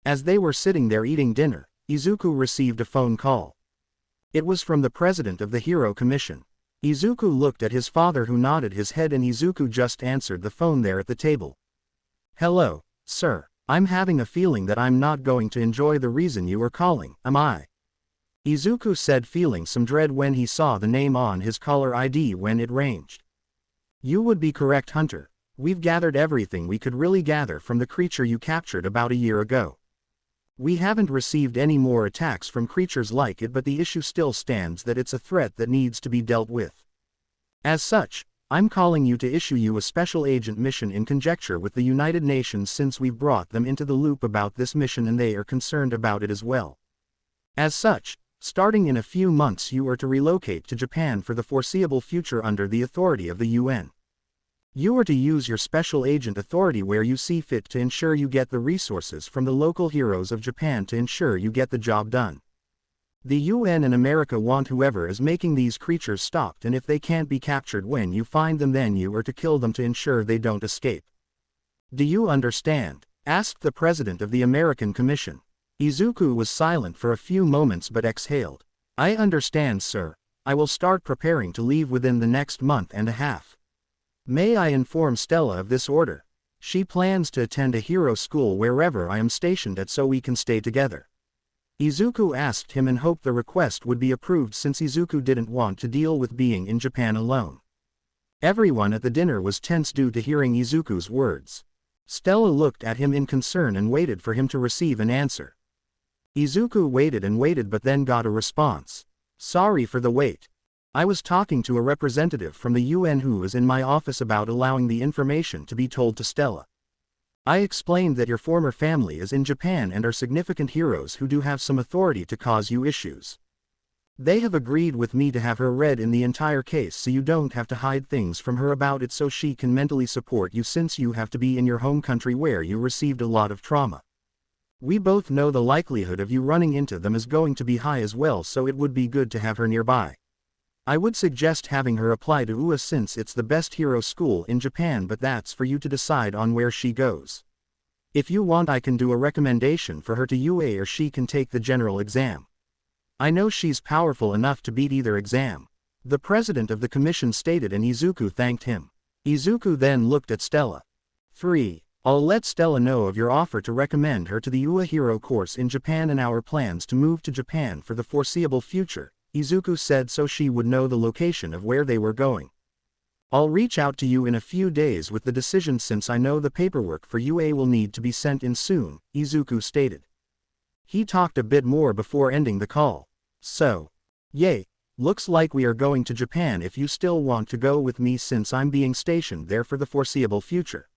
As they were sitting there eating dinner, Izuku received a phone call. It was from the president of the Hero Commission. Izuku looked at his father, who nodded his head, and Izuku just answered the phone there at the table. "Hello, sir. I'm having a feeling that I'm not going to enjoy the reason you are calling, am I?" Izuku said, feeling some dread when he saw the name on his caller ID when it ranged. "You would be correct, Hunter. We've gathered everything we could really gather from the creature you captured about a year ago. We haven't received any more attacks from creatures like it, but the issue still stands that it's a threat that needs to be dealt with. As such, I'm calling you to issue you a special agent mission in conjecture with the United Nations, since we've brought them into the loop about this mission and they are concerned about it as well. As such, starting in a few months you are to relocate to Japan for the foreseeable future under the authority of the UN. You are to use your special agent authority where you see fit to ensure you get the resources from the local heroes of Japan to ensure you get the job done. The UN and America want whoever is making these creatures stopped, and if they can't be captured when you find them, then you are to kill them to ensure they don't escape. Do you understand?" asked the president of the American Commission. Izuku was silent for a few moments but exhaled. "I understand, sir. I will start preparing to leave within the next month and a half. May I inform Stella of this order? She plans to attend a hero school wherever I am stationed at, so we can stay together." Izuku asked him and hoped the request would be approved, since Izuku didn't want to deal with being in Japan alone. Everyone at the dinner was tense due to hearing Izuku's words. Stella looked at him in concern and waited for him to receive an answer. Izuku waited and waited but then got a response. "Sorry for the wait. I was talking to a representative from the UN who was in my office about allowing the information to be told to Stella. I explained that your former family is in Japan and are significant heroes who do have some authority to cause you issues. They have agreed with me to have her read in the entire case so you don't have to hide things from her about it, so she can mentally support you since you have to be in your home country where you received a lot of trauma. We both know the likelihood of you running into them is going to be high as well, so it would be good to have her nearby. I would suggest having her apply to UA since it's the best hero school in Japan, but that's for you to decide on where she goes. If you want, I can do a recommendation for her to UA, or she can take the general exam. I know she's powerful enough to beat either exam," the president of the commission stated, and Izuku thanked him. Izuku then looked at Stella. 3. I'll let Stella know of your offer to recommend her to the UA hero course in Japan and our plans to move to Japan for the foreseeable future, Izuku said, so she would know the location of where they were going. "I'll reach out to you in a few days with the decision since I know the paperwork for UA will need to be sent in soon," Izuku stated. He talked a bit more before ending the call. "So. Yay. Looks like we are going to Japan if you still want to go with me since I'm being stationed there for the foreseeable future,"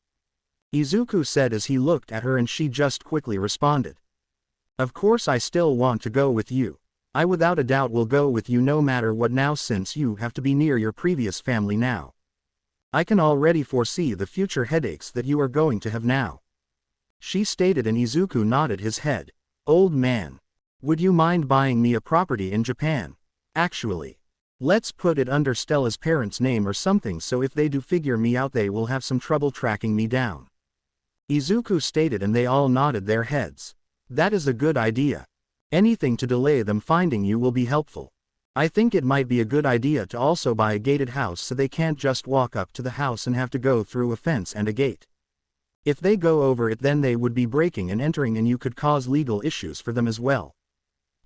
Izuku said as he looked at her, and she just quickly responded. "Of course I still want to go with you. I without a doubt will go with you no matter what now since you have to be near your previous family now. I can already foresee the future headaches that you are going to have now. She stated, and Izuku nodded his head. Old man. Would you mind buying me a property in Japan? Actually. Let's put it under Stella's parents' name or something so if they do figure me out they will have some trouble tracking me down. Izuku stated, and they all nodded their heads. That is a good idea. Anything to delay them finding you will be helpful. I think it might be a good idea to also buy a gated house so they can't just walk up to the house and have to go through a fence and a gate. If they go over it then they would be breaking and entering and you could cause legal issues for them as well.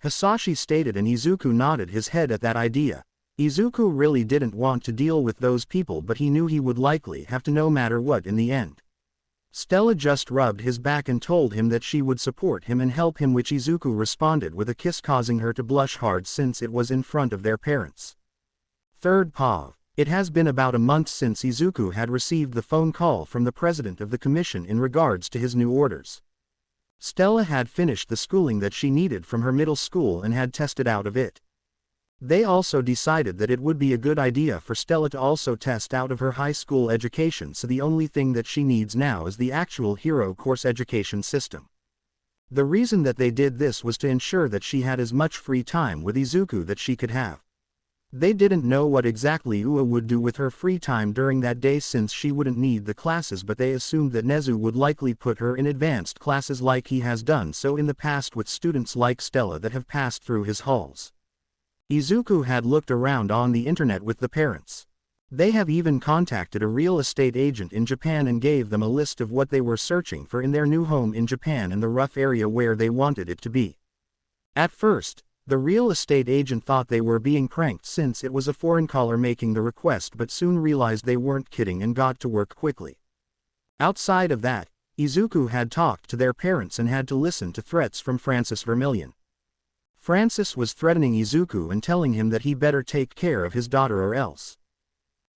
Hisashi stated, and Izuku nodded his head at that idea. Izuku really didn't want to deal with those people but he knew he would likely have to no matter what in the end. Stella just rubbed his back and told him that she would support him and help him, which Izuku responded with a kiss causing her to blush hard since it was in front of their parents. Third POV. It has been about a month since Izuku had received the phone call from the president of the commission in regards to his new orders. Stella had finished the schooling that she needed from her middle school and had tested out of it. They also decided that it would be a good idea for Stella to also test out of her high school education, so the only thing that she needs now is the actual hero course education system. The reason that they did this was to ensure that she had as much free time with Izuku that she could have. They didn't know what exactly Ua would do with her free time during that day since she wouldn't need the classes, but they assumed that Nezu would likely put her in advanced classes like he has done so in the past with students like Stella that have passed through his halls. Izuku had looked around on the internet with the parents. They have even contacted a real estate agent in Japan and gave them a list of what they were searching for in their new home in Japan and the rough area where they wanted it to be. At first, the real estate agent thought they were being pranked since it was a foreign caller making the request, but soon realized they weren't kidding and got to work quickly. Outside of that, Izuku had talked to their parents and had to listen to threats from Francis Vermillion. Francis was threatening Izuku and telling him that he better take care of his daughter or else.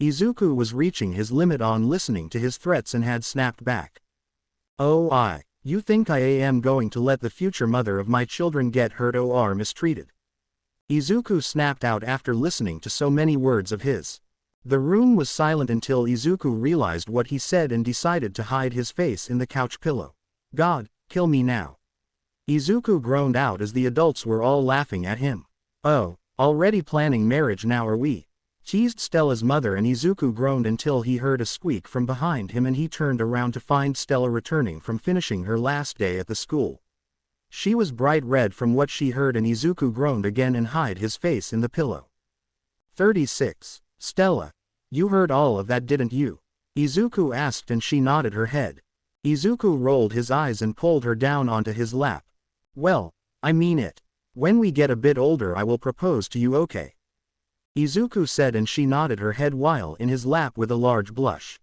Izuku was reaching his limit on listening to his threats and had snapped back. "Oh, you think I am going to let the future mother of my children get hurt or mistreated?" Izuku snapped out after listening to so many words of his. The room was silent until Izuku realized what he said and decided to hide his face in the couch pillow. "God, kill me now." Izuku groaned out as the adults were all laughing at him. "Oh, already planning marriage now are we?" teased Stella's mother, and Izuku groaned until he heard a squeak from behind him and he turned around to find Stella returning from finishing her last day at the school. She was bright red from what she heard and Izuku groaned again and hid his face in the pillow. 36. Stella. You heard all of that didn't you? Izuku asked and she nodded her head. Izuku rolled his eyes and pulled her down onto his lap. "Well, I mean it. When we get a bit older I will propose to you, okay?" Izuku said, and she nodded her head while in his lap with a large blush.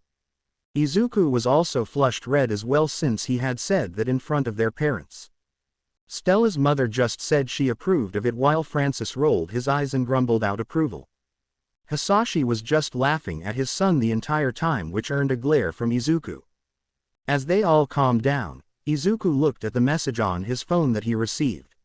Izuku was also flushed red as well since he had said that in front of their parents. Stella's mother just said she approved of it while Francis rolled his eyes and grumbled out approval. Hisashi was just laughing at his son the entire time, which earned a glare from Izuku. As they all calmed down, Izuku looked at the message on his phone that he received.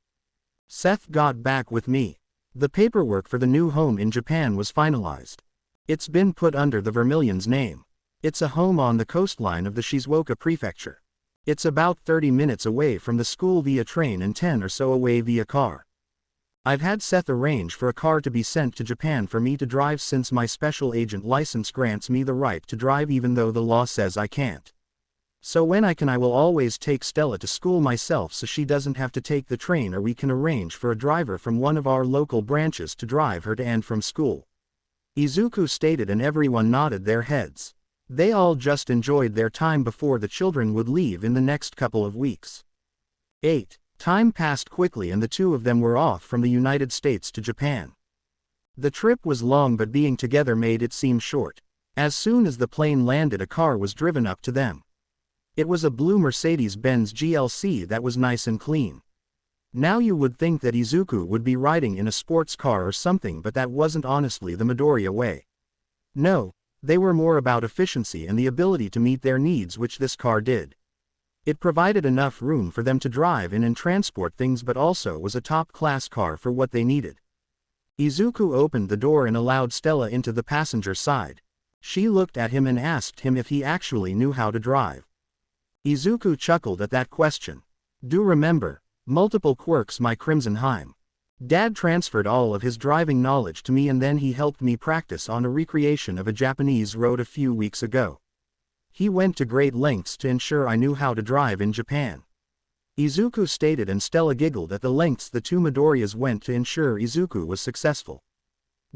"Seth got back with me. The paperwork for the new home in Japan was finalized. It's been put under the Vermillions' name. It's a home on the coastline of the Shizuoka prefecture. It's about 30 minutes away from the school via train and 10 or so away via car. I've had Seth arrange for a car to be sent to Japan for me to drive since my special agent license grants me the right to drive even though the law says I can't. So when I can I will always take Stella to school myself so she doesn't have to take the train, or we can arrange for a driver from one of our local branches to drive her to and from school." Izuku stated, and everyone nodded their heads. They all just enjoyed their time before the children would leave in the next couple of weeks. 8. Time passed quickly and the two of them were off from the United States to Japan. The trip was long but being together made it seem short. As soon as the plane landed a car was driven up to them. It was a blue Mercedes-Benz GLC that was nice and clean. Now you would think that Izuku would be riding in a sports car or something, but that wasn't honestly the Midoriya way. No, they were more about efficiency and the ability to meet their needs, which this car did. It provided enough room for them to drive in and transport things, but also was a top-class car for what they needed. Izuku opened the door and allowed Stella into the passenger side. She looked at him and asked him if he actually knew how to drive. Izuku chuckled at that question. Do remember, multiple quirks my Crimson Heim. Dad transferred all of his driving knowledge to me and then he helped me practice on a recreation of a Japanese road a few weeks ago. He went to great lengths to ensure I knew how to drive in Japan. Izuku stated, and Stella giggled at the lengths the two Midoriyas went to ensure Izuku was successful.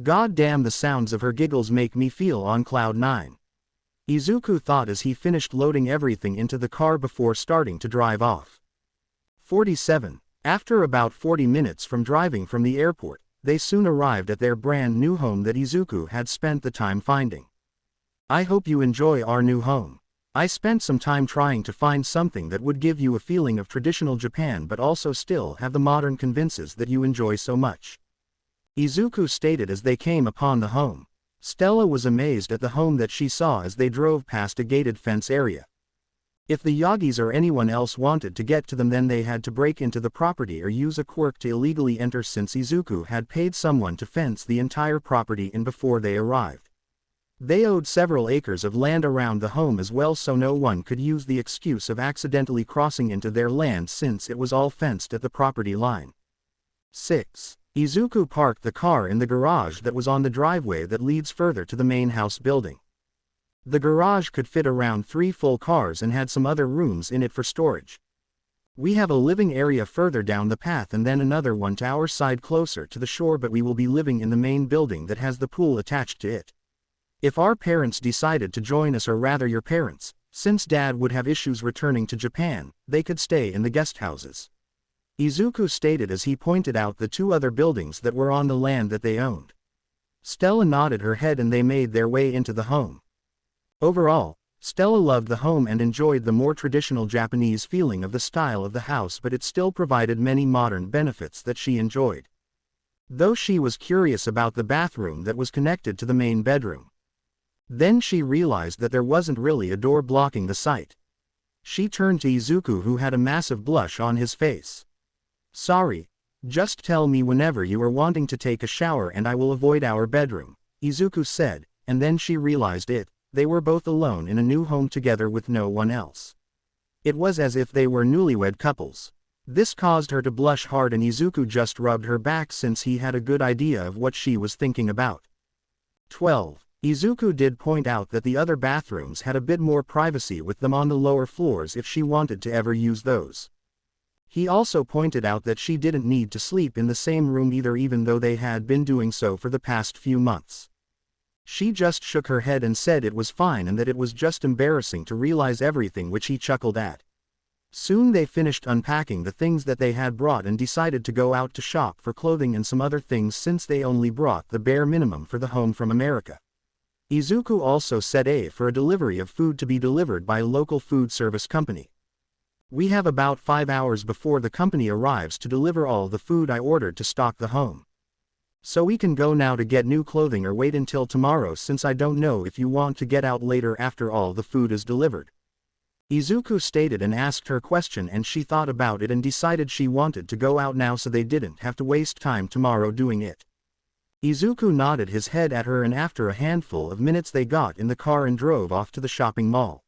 God damn, the sounds of her giggles make me feel on cloud 9. Izuku thought as he finished loading everything into the car before starting to drive off. 47. After about 40 minutes from driving from the airport, they soon arrived at their brand new home that Izuku had spent the time finding. I hope you enjoy our new home. I spent some time trying to find something that would give you a feeling of traditional Japan but also still have the modern convinces that you enjoy so much. Izuku stated as they came upon the home. Stella was amazed at the home that she saw as they drove past a gated fence area. If the Yagis or anyone else wanted to get to them, then they had to break into the property or use a quirk to illegally enter, since Izuku had paid someone to fence the entire property in before they arrived. They owed several acres of land around the home as well, so no one could use the excuse of accidentally crossing into their land since it was all fenced at the property line. 6. Izuku parked the car in the garage that was on the driveway that leads further to the main house building. The garage could fit around 3 full cars and had some other rooms in it for storage. We have a living area further down the path and then another one to our side closer to the shore, but we will be living in the main building that has the pool attached to it. If our parents decided to join us, or rather your parents, since Dad would have issues returning to Japan, they could stay in the guest houses. Izuku stated as he pointed out the 2 other buildings that were on the land that they owned. Stella nodded her head and they made their way into the home. Overall, Stella loved the home and enjoyed the more traditional Japanese feeling of the style of the house, but it still provided many modern benefits that she enjoyed. Though she was curious about the bathroom that was connected to the main bedroom. Then she realized that there wasn't really a door blocking the sight. She turned to Izuku, who had a massive blush on his face. Sorry, just tell me whenever you are wanting to take a shower and I will avoid our bedroom, Izuku said, and then she realized they were both alone in a new home together with no one else. It was as if they were newlywed couples. This caused her to blush hard and Izuku just rubbed her back since he had a good idea of what she was thinking about. 12. Izuku did point out that the other bathrooms had a bit more privacy with them on the lower floors if she wanted to ever use those. He also pointed out that she didn't need to sleep in the same room either, even though they had been doing so for the past few months. She just shook her head and said it was fine and that it was just embarrassing to realize everything, which he chuckled at. Soon they finished unpacking the things that they had brought and decided to go out to shop for clothing and some other things since they only brought the bare minimum for the home from America. Izuku also set for a delivery of food to be delivered by a local food service company. We have about 5 hours before the company arrives to deliver all the food I ordered to stock the home. So we can go now to get new clothing or wait until tomorrow, since I don't know if you want to get out later after all the food is delivered. Izuku stated and asked her question, and she thought about it and decided she wanted to go out now so they didn't have to waste time tomorrow doing it. Izuku nodded his head at her and after a handful of minutes they got in the car and drove off to the shopping mall.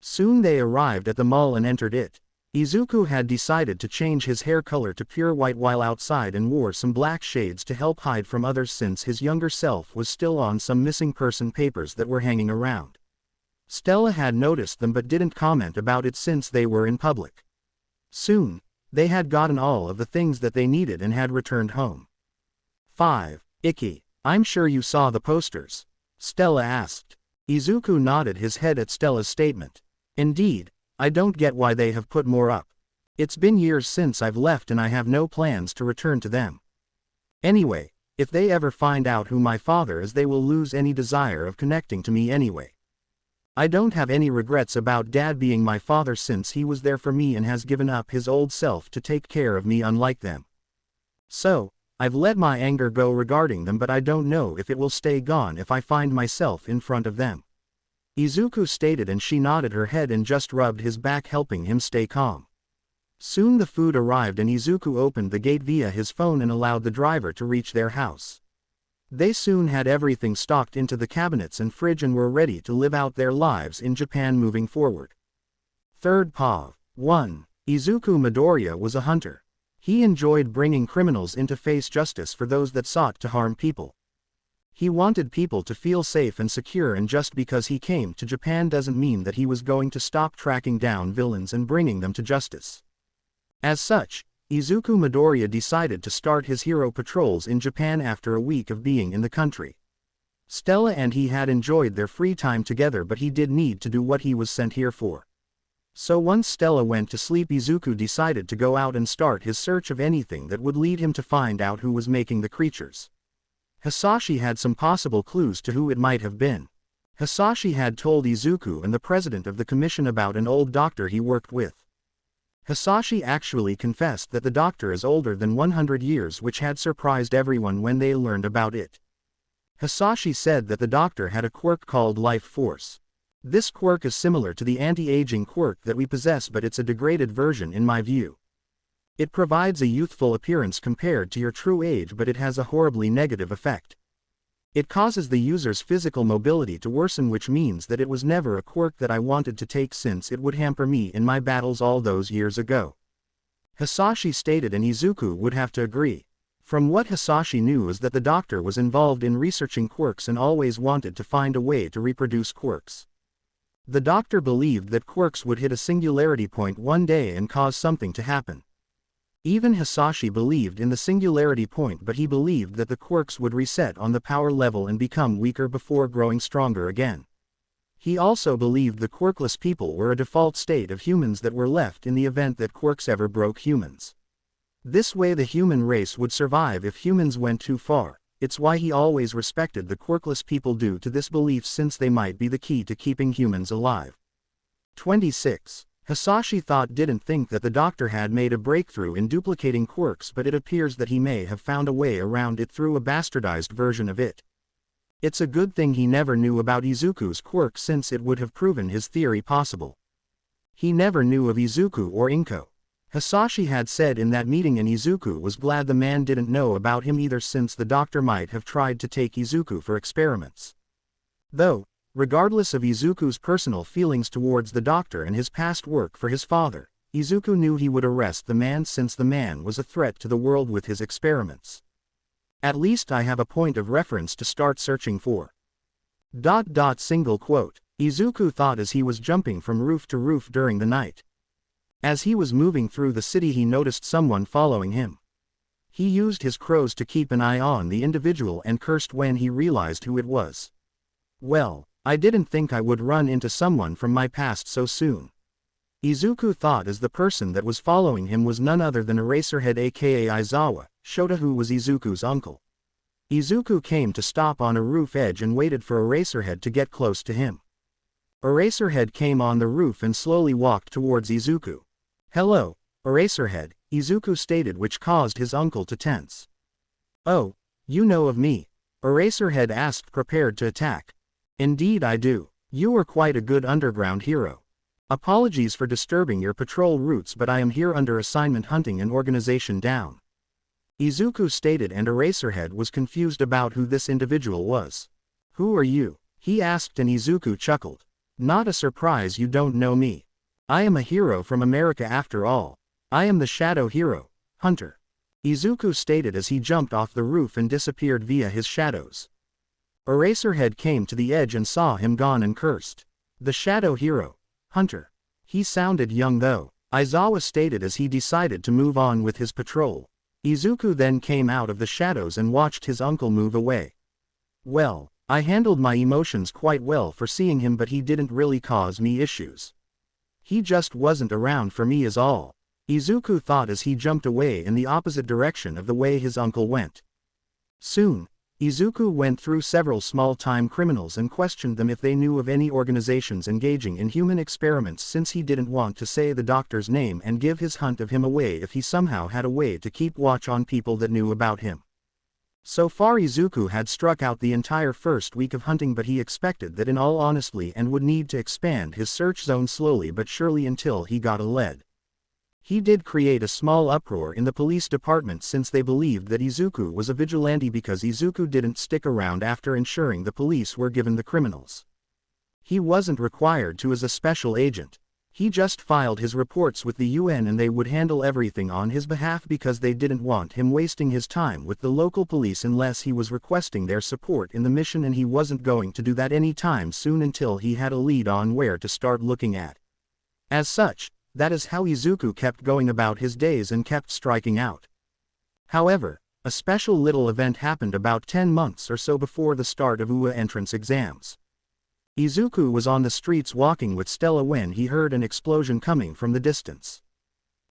Soon they arrived at the mall and entered it. Izuku had decided to change his hair color to pure white while outside and wore some black shades to help hide from others since his younger self was still on some missing person papers that were hanging around. Stella had noticed them but didn't comment about it since they were in public. Soon, they had gotten all of the things that they needed and had returned home. 5. Icky, I'm sure you saw the posters, Stella asked. Izuku nodded his head at Stella's statement. Indeed, I don't get why they have put more up. It's been years since I've left and I have no plans to return to them. Anyway, if they ever find out who my father is, they will lose any desire of connecting to me anyway. I don't have any regrets about Dad being my father since he was there for me and has given up his old self to take care of me, unlike them. So, I've let my anger go regarding them, but I don't know if it will stay gone if I find myself in front of them. Izuku stated, and she nodded her head and just rubbed his back, helping him stay calm. Soon the food arrived and Izuku opened the gate via his phone and allowed the driver to reach their house. They soon had everything stocked into the cabinets and fridge and were ready to live out their lives in Japan moving forward. Third POV 1. Izuku Midoriya was a hunter. He enjoyed bringing criminals into face justice for those that sought to harm people. He wanted people to feel safe and secure, and just because he came to Japan doesn't mean that he was going to stop tracking down villains and bringing them to justice. As such, Izuku Midoriya decided to start his hero patrols in Japan after a week of being in the country. Stella and he had enjoyed their free time together, but he did need to do what he was sent here for. So once Stella went to sleep, Izuku decided to go out and start his search of anything that would lead him to find out who was making the creatures. Hisashi had some possible clues to who it might have been. Hisashi had told Izuku and the president of the commission about an old doctor he worked with. Hisashi actually confessed that the doctor is older than 100 years, which had surprised everyone when they learned about it. Hisashi said that the doctor had a quirk called Life Force. This quirk is similar to the anti-aging quirk that we possess, but it's a degraded version in my view. It provides a youthful appearance compared to your true age, but it has a horribly negative effect. It causes the user's physical mobility to worsen, which means that it was never a quirk that I wanted to take since it would hamper me in my battles all those years ago. Hisashi stated, and Izuku would have to agree. From what Hisashi knew is that the doctor was involved in researching quirks and always wanted to find a way to reproduce quirks. The doctor believed that quirks would hit a singularity point one day and cause something to happen. Even Hisashi believed in the singularity point, but he believed that the quirks would reset on the power level and become weaker before growing stronger again. He also believed the quirkless people were a default state of humans that were left in the event that quirks ever broke humans. This way the human race would survive if humans went too far. It's why he always respected the quirkless people due to this belief, since they might be the key to keeping humans alive. 26. Hisashi didn't think that the doctor had made a breakthrough in duplicating quirks, but it appears that he may have found a way around it through a bastardized version of it. It's a good thing he never knew about Izuku's quirk, since it would have proven his theory possible. He never knew of Izuku or Inko. Hisashi had said in that meeting, and Izuku was glad the man didn't know about him either, since the doctor might have tried to take Izuku for experiments. Though, regardless of Izuku's personal feelings towards the doctor and his past work for his father, Izuku knew he would arrest the man, since the man was a threat to the world with his experiments. At least I have a point of reference to start searching for. Single quote. Izuku thought as he was jumping from roof to roof during the night. As he was moving through the city, he noticed someone following him. He used his crows to keep an eye on the individual and cursed when he realized who it was. Well, I didn't think I would run into someone from my past so soon. Izuku thought as the person that was following him was none other than Eraserhead, aka Aizawa, Shota, who was Izuku's uncle. Izuku came to stop on a roof edge and waited for Eraserhead to get close to him. Eraserhead came on the roof and slowly walked towards Izuku. "Hello, Eraserhead," Izuku stated, which caused his uncle to tense. "Oh, you know of me?" Eraserhead asked, prepared to attack. "Indeed I do. You are quite a good underground hero. Apologies for disturbing your patrol routes, but I am here under assignment hunting an organization down," Izuku stated, and Eraserhead was confused about who this individual was. "Who are you?" he asked, and Izuku chuckled. "Not a surprise you don't know me. I am a hero from America after all. I am the Shadow Hero, Hunter," Izuku stated as he jumped off the roof and disappeared via his shadows. Eraserhead came to the edge and saw him gone and cursed. "The Shadow Hero, Hunter. He sounded young though," Aizawa stated as he decided to move on with his patrol. Izuku then came out of the shadows and watched his uncle move away. "Well, I handled my emotions quite well for seeing him, but he didn't really cause me issues. He just wasn't around for me is all," Izuku thought as he jumped away in the opposite direction of the way his uncle went. Soon, Izuku went through several small-time criminals and questioned them if they knew of any organizations engaging in human experiments, since he didn't want to say the doctor's name and give his hunt of him away if he somehow had a way to keep watch on people that knew about him. So far Izuku had struck out the entire first week of hunting, but he expected that in all honesty and would need to expand his search zone slowly but surely until he got a lead. He did create a small uproar in the police department since they believed that Izuku was a vigilante because Izuku didn't stick around after ensuring the police were given the criminals. He wasn't required to as a special agent. He just filed his reports with the UN and they would handle everything on his behalf because they didn't want him wasting his time with the local police unless he was requesting their support in the mission, and he wasn't going to do that anytime soon until he had a lead on where to start looking at. As such, that is how Izuku kept going about his days and kept striking out. However, a special little event happened about 10 months or so before the start of UA entrance exams. Izuku was on the streets walking with Stella when he heard an explosion coming from the distance.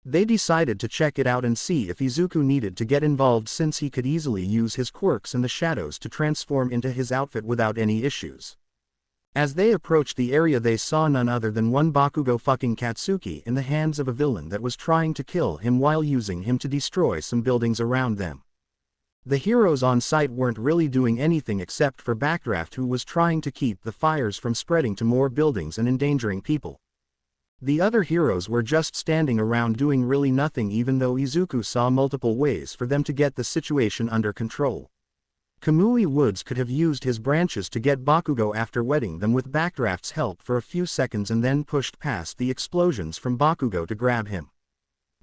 They decided to check it out and see if Izuku needed to get involved since he could easily use his quirks in the shadows to transform into his outfit without any issues. As they approached the area they saw none other than one Bakugo fucking Katsuki in the hands of a villain that was trying to kill him while using him to destroy some buildings around them. The heroes on site weren't really doing anything except for Backdraft, who was trying to keep the fires from spreading to more buildings and endangering people. The other heroes were just standing around doing really nothing, even though Izuku saw multiple ways for them to get the situation under control. Kamui Woods could have used his branches to get Bakugo after wetting them with Backdraft's help for a few seconds and then pushed past the explosions from Bakugo to grab him.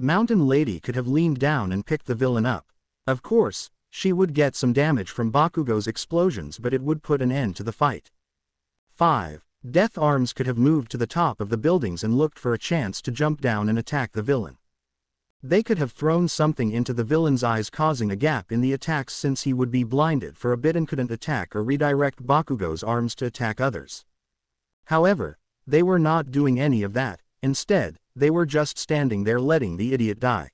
Mountain Lady could have leaned down and picked the villain up. Of course, she would get some damage from Bakugo's explosions, but it would put an end to the fight. 5. Death Arms could have moved to the top of the buildings and looked for a chance to jump down and attack the villain. They could have thrown something into the villain's eyes, causing a gap in the attacks since he would be blinded for a bit and couldn't attack or redirect Bakugo's arms to attack others. However, they were not doing any of that. Instead, they were just standing there letting the idiot die.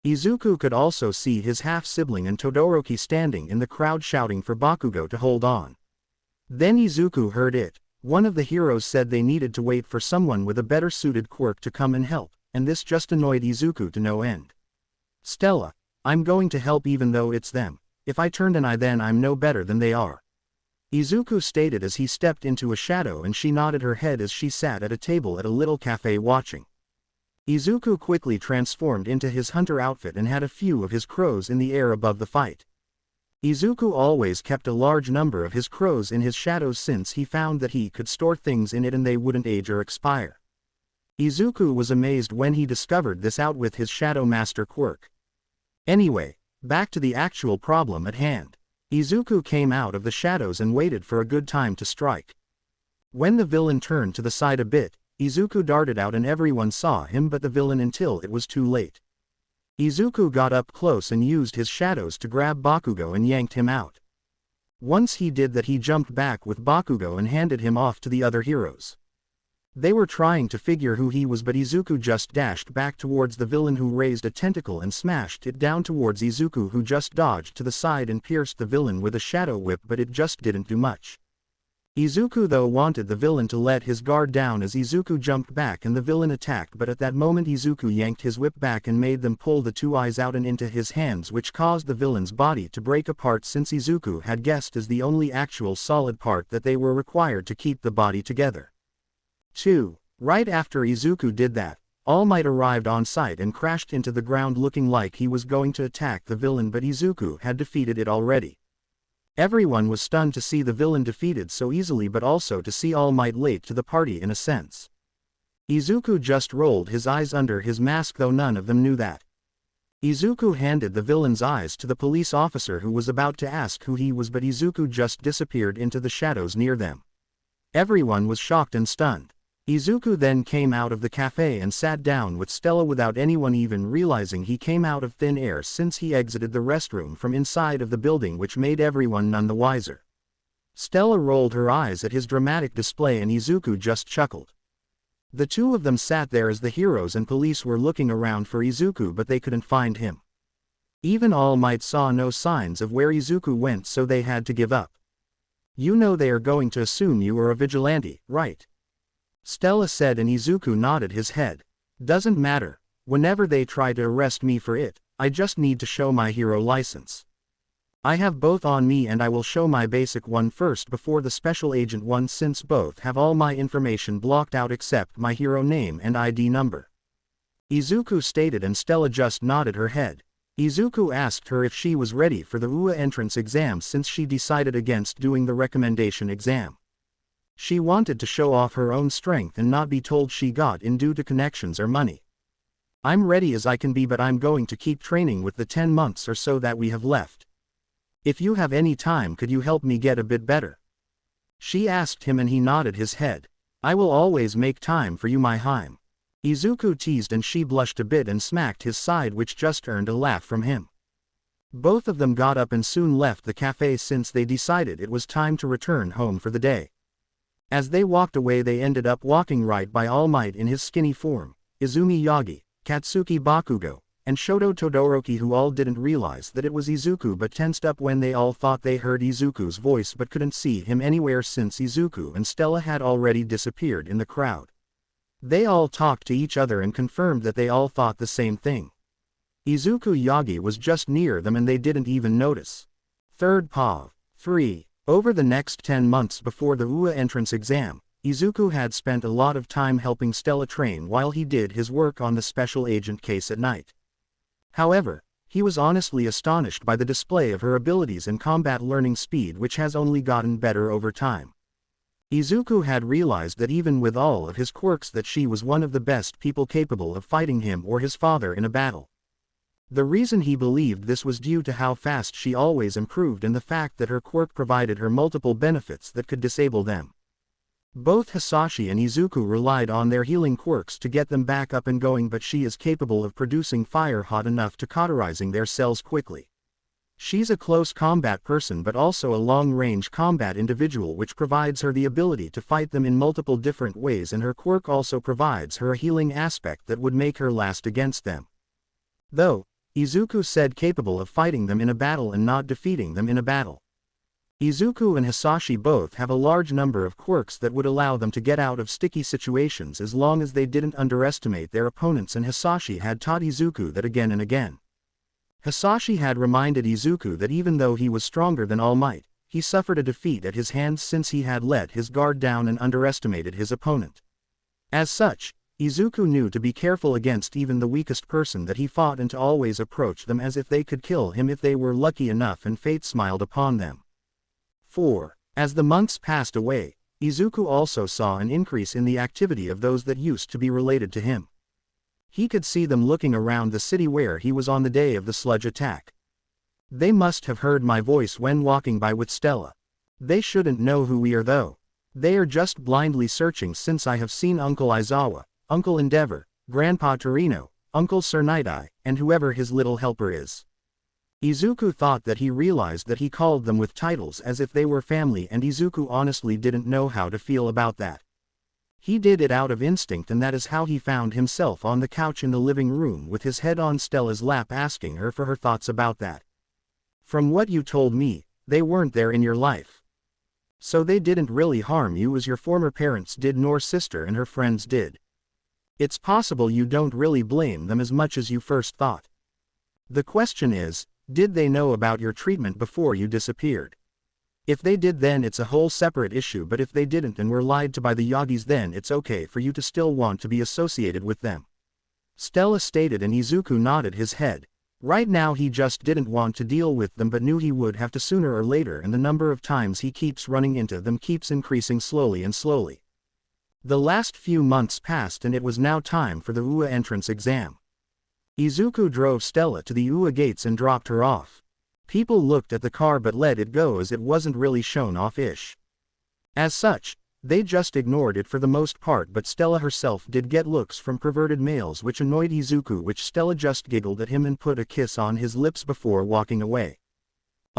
Izuku could also see his half-sibling and Todoroki standing in the crowd shouting for Bakugo to hold on. Then Izuku heard it. One of the heroes said they needed to wait for someone with a better suited quirk to come and help, and this just annoyed Izuku to no end. Stella, I'm going to help even though it's them. If I turned an eye then I'm no better than they are. Izuku stated as he stepped into a shadow, and she nodded her head as she sat at a table at a little cafe watching. Izuku quickly transformed into his hunter outfit and had a few of his crows in the air above the fight. Izuku always kept a large number of his crows in his shadows since he found that he could store things in it and they wouldn't age or expire. Izuku was amazed when he discovered this out with his Shadow Master quirk. Anyway, back to the actual problem at hand. Izuku came out of the shadows and waited for a good time to strike. When the villain turned to the side a bit, Izuku darted out and everyone saw him but the villain until it was too late. Izuku got up close and used his shadows to grab Bakugo and yanked him out. Once he did that, he jumped back with Bakugo and handed him off to the other heroes. They were trying to figure who he was, but Izuku just dashed back towards the villain, who raised a tentacle and smashed it down towards Izuku, who just dodged to the side and pierced the villain with a shadow whip, but it just didn't do much. Izuku though wanted the villain to let his guard down as Izuku jumped back and the villain attacked, but at that moment Izuku yanked his whip back and made them pull the two eyes out and into his hands, which caused the villain's body to break apart since Izuku had guessed as the only actual solid part that they were required to keep the body together. 2. Right after Izuku did that, All Might arrived on site and crashed into the ground looking like he was going to attack the villain, but Izuku had defeated it already. Everyone was stunned to see the villain defeated so easily, but also to see All Might late to the party in a sense. Izuku just rolled his eyes under his mask, though none of them knew that. Izuku handed the villain's eyes to the police officer who was about to ask who he was, but Izuku just disappeared into the shadows near them. Everyone was shocked and stunned. Izuku then came out of the cafe and sat down with Stella without anyone even realizing he came out of thin air since he exited the restroom from inside of the building, which made everyone none the wiser. Stella rolled her eyes at his dramatic display and Izuku just chuckled. The two of them sat there as the heroes and police were looking around for Izuku, but they couldn't find him. Even All Might saw no signs of where Izuku went, so they had to give up. You know they are going to assume you are a vigilante, right? Stella said, and Izuku nodded his head. Doesn't matter. Whenever they try to arrest me for it, I just need to show my hero license. I have both on me and I will show my basic one first before the special agent one since both have all my information blocked out except my hero name and ID number. Izuku stated and Stella just nodded her head. Izuku asked her if she was ready for the UA entrance exam since she decided against doing the recommendation exam. She wanted to show off her own strength and not be told she got in due to connections or money. I'm ready as I can be, but I'm going to keep training with the 10 months or so that we have left. If you have any time, could you help me get a bit better? She asked him and he nodded his head. I will always make time for you, my Heim. Izuku teased and she blushed a bit and smacked his side, which just earned a laugh from him. Both of them got up and soon left the cafe since they decided it was time to return home for the day. As they walked away, they ended up walking right by All Might in his skinny form, Izumi Yagi, Katsuki Bakugo, and Shoto Todoroki, who all didn't realize that it was Izuku but tensed up when they all thought they heard Izuku's voice but couldn't see him anywhere since Izuku and Stella had already disappeared in the crowd. They all talked to each other and confirmed that they all thought the same thing. Izuku Yagi was just near them and they didn't even notice. Third POV 3. Over the next 10 months before the UA entrance exam, Izuku had spent a lot of time helping Stella train while he did his work on the special agent case at night. However, he was honestly astonished by the display of her abilities and combat learning speed, which has only gotten better over time. Izuku had realized that even with all of his quirks that she was one of the best people capable of fighting him or his father in a battle. The reason he believed this was due to how fast she always improved and the fact that her quirk provided her multiple benefits that could disable them. Both Hisashi and Izuku relied on their healing quirks to get them back up and going, but she is capable of producing fire hot enough to cauterizing their cells quickly. She's a close combat person but also a long-range combat individual, which provides her the ability to fight them in multiple different ways, and her quirk also provides her a healing aspect that would make her last against them. Though, Izuku said capable of fighting them in a battle and not defeating them in a battle. Izuku and Hisashi both have a large number of quirks that would allow them to get out of sticky situations as long as they didn't underestimate their opponents, and Hisashi had taught Izuku that again and again. Hisashi had reminded Izuku that even though he was stronger than All Might, he suffered a defeat at his hands since he had let his guard down and underestimated his opponent. As such, Izuku knew to be careful against even the weakest person that he fought and to always approach them as if they could kill him if they were lucky enough and fate smiled upon them. 4. As the months passed away, Izuku also saw an increase in the activity of those that used to be related to him. He could see them looking around the city where he was on the day of the sludge attack. They must have heard my voice when walking by with Stella. They shouldn't know who we are though. They are just blindly searching since I have seen Uncle Aizawa, Uncle Endeavor, Grandpa Torino, Uncle Sir Night-Eye, and whoever his little helper is. Izuku thought that he realized that he called them with titles as if they were family, and Izuku honestly didn't know how to feel about that. He did it out of instinct, and that is how he found himself on the couch in the living room with his head on Stella's lap asking her for her thoughts about that. From what you told me, they weren't there in your life. So they didn't really harm you as your former parents did nor sister and her friends did. It's possible you don't really blame them as much as you first thought. The question is, did they know about your treatment before you disappeared? If they did, then it's a whole separate issue, but if they didn't and were lied to by the Yagis, then it's okay for you to still want to be associated with them. Stella stated, and Izuku nodded his head. Right now he just didn't want to deal with them but knew he would have to sooner or later, and the number of times he keeps running into them keeps increasing slowly and slowly. The last few months passed and it was now time for the UA entrance exam. Izuku drove Stella to the UA gates and dropped her off. People looked at the car but let it go as it wasn't really shown off-ish. As such, they just ignored it for the most part, but Stella herself did get looks from perverted males which annoyed Izuku, which Stella just giggled at him and put a kiss on his lips before walking away.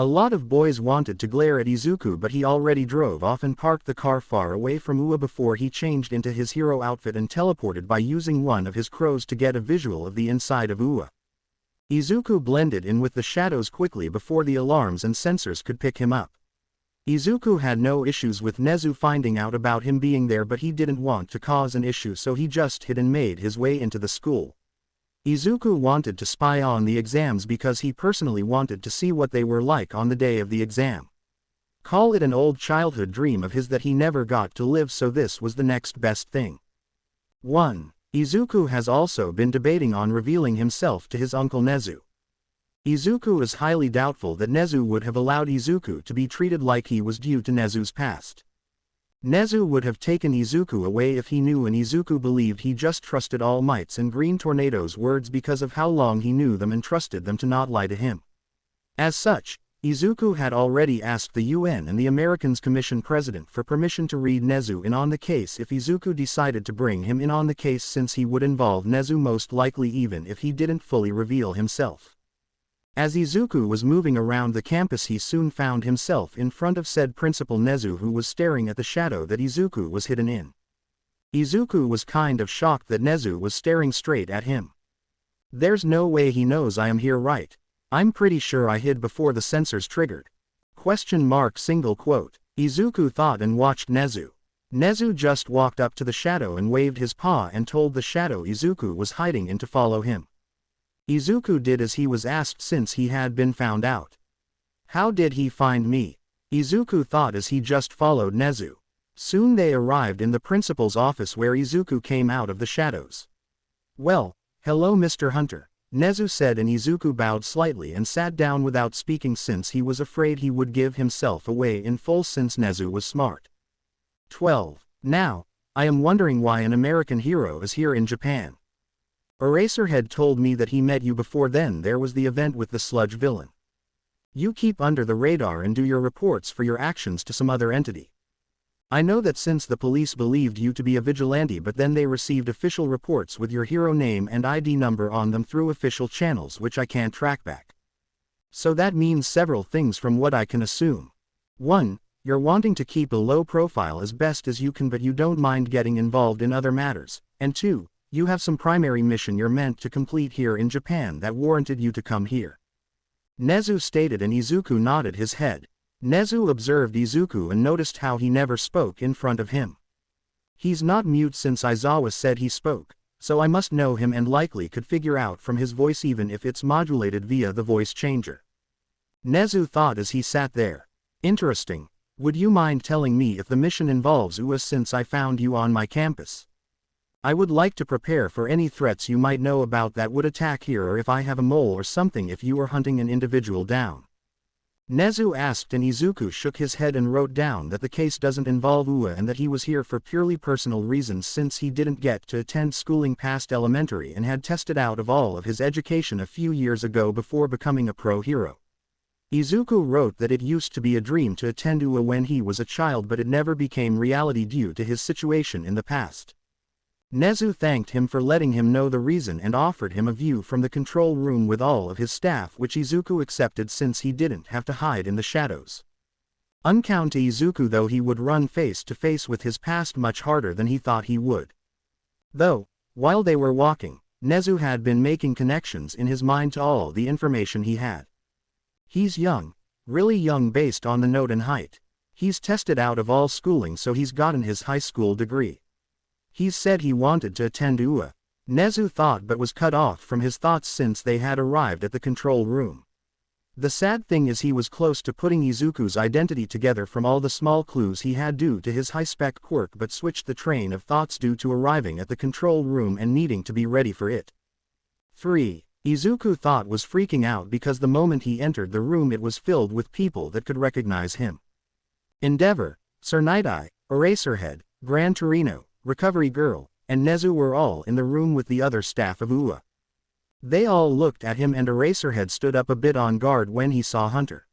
A lot of boys wanted to glare at Izuku, but he already drove off and parked the car far away from UA before he changed into his hero outfit and teleported by using one of his crows to get a visual of the inside of UA. Izuku blended in with the shadows quickly before the alarms and sensors could pick him up. Izuku had no issues with Nezu finding out about him being there, but he didn't want to cause an issue, so he just hid and made his way into the school. Izuku wanted to spy on the exams because he personally wanted to see what they were like on the day of the exam. Call it an old childhood dream of his that he never got to live, so this was the next best thing. 1. Izuku has also been debating on revealing himself to his uncle Nezu. Izuku is highly doubtful that Nezu would have allowed Izuku to be treated like he was due to Nezu's past. Nezu would have taken Izuku away if he knew, and Izuku believed he just trusted All Might's and Green Tornado's words because of how long he knew them and trusted them to not lie to him. As such, Izuku had already asked the UN and the Americans Commission President for permission to read Nezu in on the case if Izuku decided to bring him in on the case, since he would involve Nezu most likely even if he didn't fully reveal himself. As Izuku was moving around the campus, he soon found himself in front of said Principal Nezu, who was staring at the shadow that Izuku was hidden in. Izuku was kind of shocked that Nezu was staring straight at him. "There's no way he knows I am here, right? I'm pretty sure I hid before the sensors triggered." Izuku thought and watched Nezu. Nezu just walked up to the shadow and waved his paw and told the shadow Izuku was hiding in to follow him. Izuku did as he was asked since he had been found out. How did he find me? Izuku thought as he just followed Nezu. Soon they arrived in the principal's office where Izuku came out of the shadows. "Well, hello Mr. Hunter," Nezu said, and Izuku bowed slightly and sat down without speaking since he was afraid he would give himself away in full since Nezu was smart. 12. Now, I am wondering why an American hero is here in Japan. Eraserhead told me that he met you before then there was the event with the sludge villain. You keep under the radar and do your reports for your actions to some other entity. I know that since the police believed you to be a vigilante, but then they received official reports with your hero name and ID number on them through official channels which I can't track back. So that means several things from what I can assume. 1. You're wanting to keep a low profile as best as you can, but you don't mind getting involved in other matters, and 2. You have some primary mission you're meant to complete here in Japan that warranted you to come here. Nezu stated, and Izuku nodded his head. Nezu observed Izuku and noticed how he never spoke in front of him. He's not mute since Aizawa said he spoke, so I must know him and likely could figure out from his voice even if it's modulated via the voice changer. Nezu thought as he sat there. Interesting. Would you mind telling me if the mission involves UA since I found you on my campus? I would like to prepare for any threats you might know about that would attack here, or if I have a mole or something if you are hunting an individual down. Nezu asked, and Izuku shook his head and wrote down that the case doesn't involve UA and that he was here for purely personal reasons since he didn't get to attend schooling past elementary and had tested out of all of his education a few years ago before becoming a pro hero. Izuku wrote that it used to be a dream to attend UA when he was a child, but it never became reality due to his situation in the past. Nezu thanked him for letting him know the reason and offered him a view from the control room with all of his staff, which Izuku accepted since he didn't have to hide in the shadows. Unknown to Izuku though, he would run face to face with his past much harder than he thought he would. Though, while they were walking, Nezu had been making connections in his mind to all the information he had. He's young, really young based on the note and height. He's tested out of all schooling, so he's gotten his high school degree. He said he wanted to attend UA. Nezu thought but was cut off from his thoughts since they had arrived at the control room. The sad thing is he was close to putting Izuku's identity together from all the small clues he had due to his high-spec quirk, but switched the train of thoughts due to arriving at the control room and needing to be ready for it. 3. Izuku thought was freaking out because the moment he entered the room it was filled with people that could recognize him. Endeavor, Sir Night-Eye, Eraserhead, Gran Torino, Recovery Girl, and Nezu were all in the room with the other staff of UA. They all looked at him, and Eraserhead stood up a bit on guard when he saw Hunter.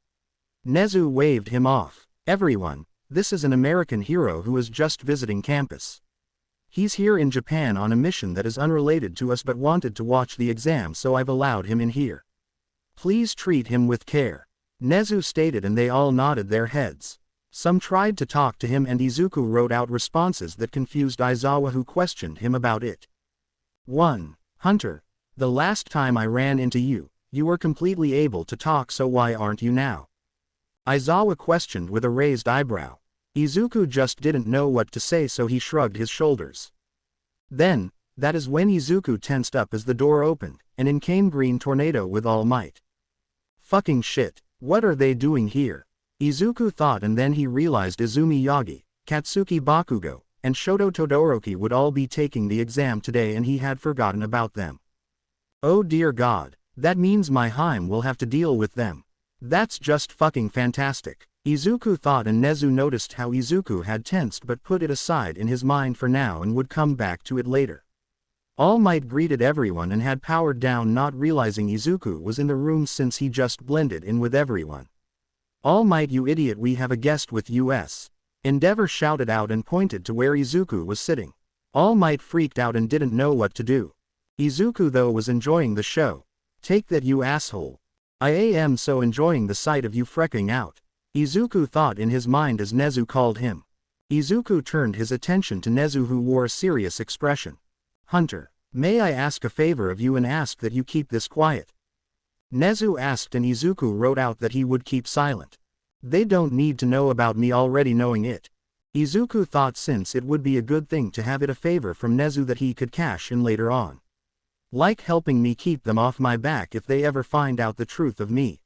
Nezu waved him off. "Everyone, this is an American hero who is just visiting campus. He's here in Japan on a mission that is unrelated to us but wanted to watch the exam, so I've allowed him in here. Please treat him with care," Nezu stated, and they all nodded their heads. Some tried to talk to him and Izuku wrote out responses that confused Aizawa, who questioned him about it. 1. Hunter, the last time I ran into you, you were completely able to talk, so why aren't you now? Aizawa questioned with a raised eyebrow. Izuku just didn't know what to say, so he shrugged his shoulders. Then, That is when Izuku tensed up as the door opened, and in came Green Tornado with all might. Fucking shit, what are they doing here? Izuku thought, and then he realized Izumi Yagi, Katsuki Bakugo, and Shoto Todoroki would all be taking the exam today, and he had forgotten about them. Oh dear God, that means my Heim will have to deal with them. That's just fucking fantastic. Izuku thought, and Nezu noticed how Izuku had tensed but put it aside in his mind for now and would come back to it later. All Might greeted everyone and had powered down, not realizing Izuku was in the room since he just blended in with everyone. All Might, you idiot, we have a guest with us. Endeavor shouted out and pointed to where Izuku was sitting. All Might freaked out and didn't know what to do. Izuku though was enjoying the show. Take that, you asshole. I am so enjoying the sight of you freaking out. Izuku thought in his mind as Nezu called him. Izuku turned his attention to Nezu, who wore a serious expression. Hunter, may I ask a favor of you and ask that you keep this quiet? Nezu asked, and Izuku wrote out that he would keep silent. They don't need to know about me already knowing it. Izuku thought, since it would be a good thing to have it a favor from Nezu that he could cash in later on. Like helping me keep them off my back if they ever find out the truth of me.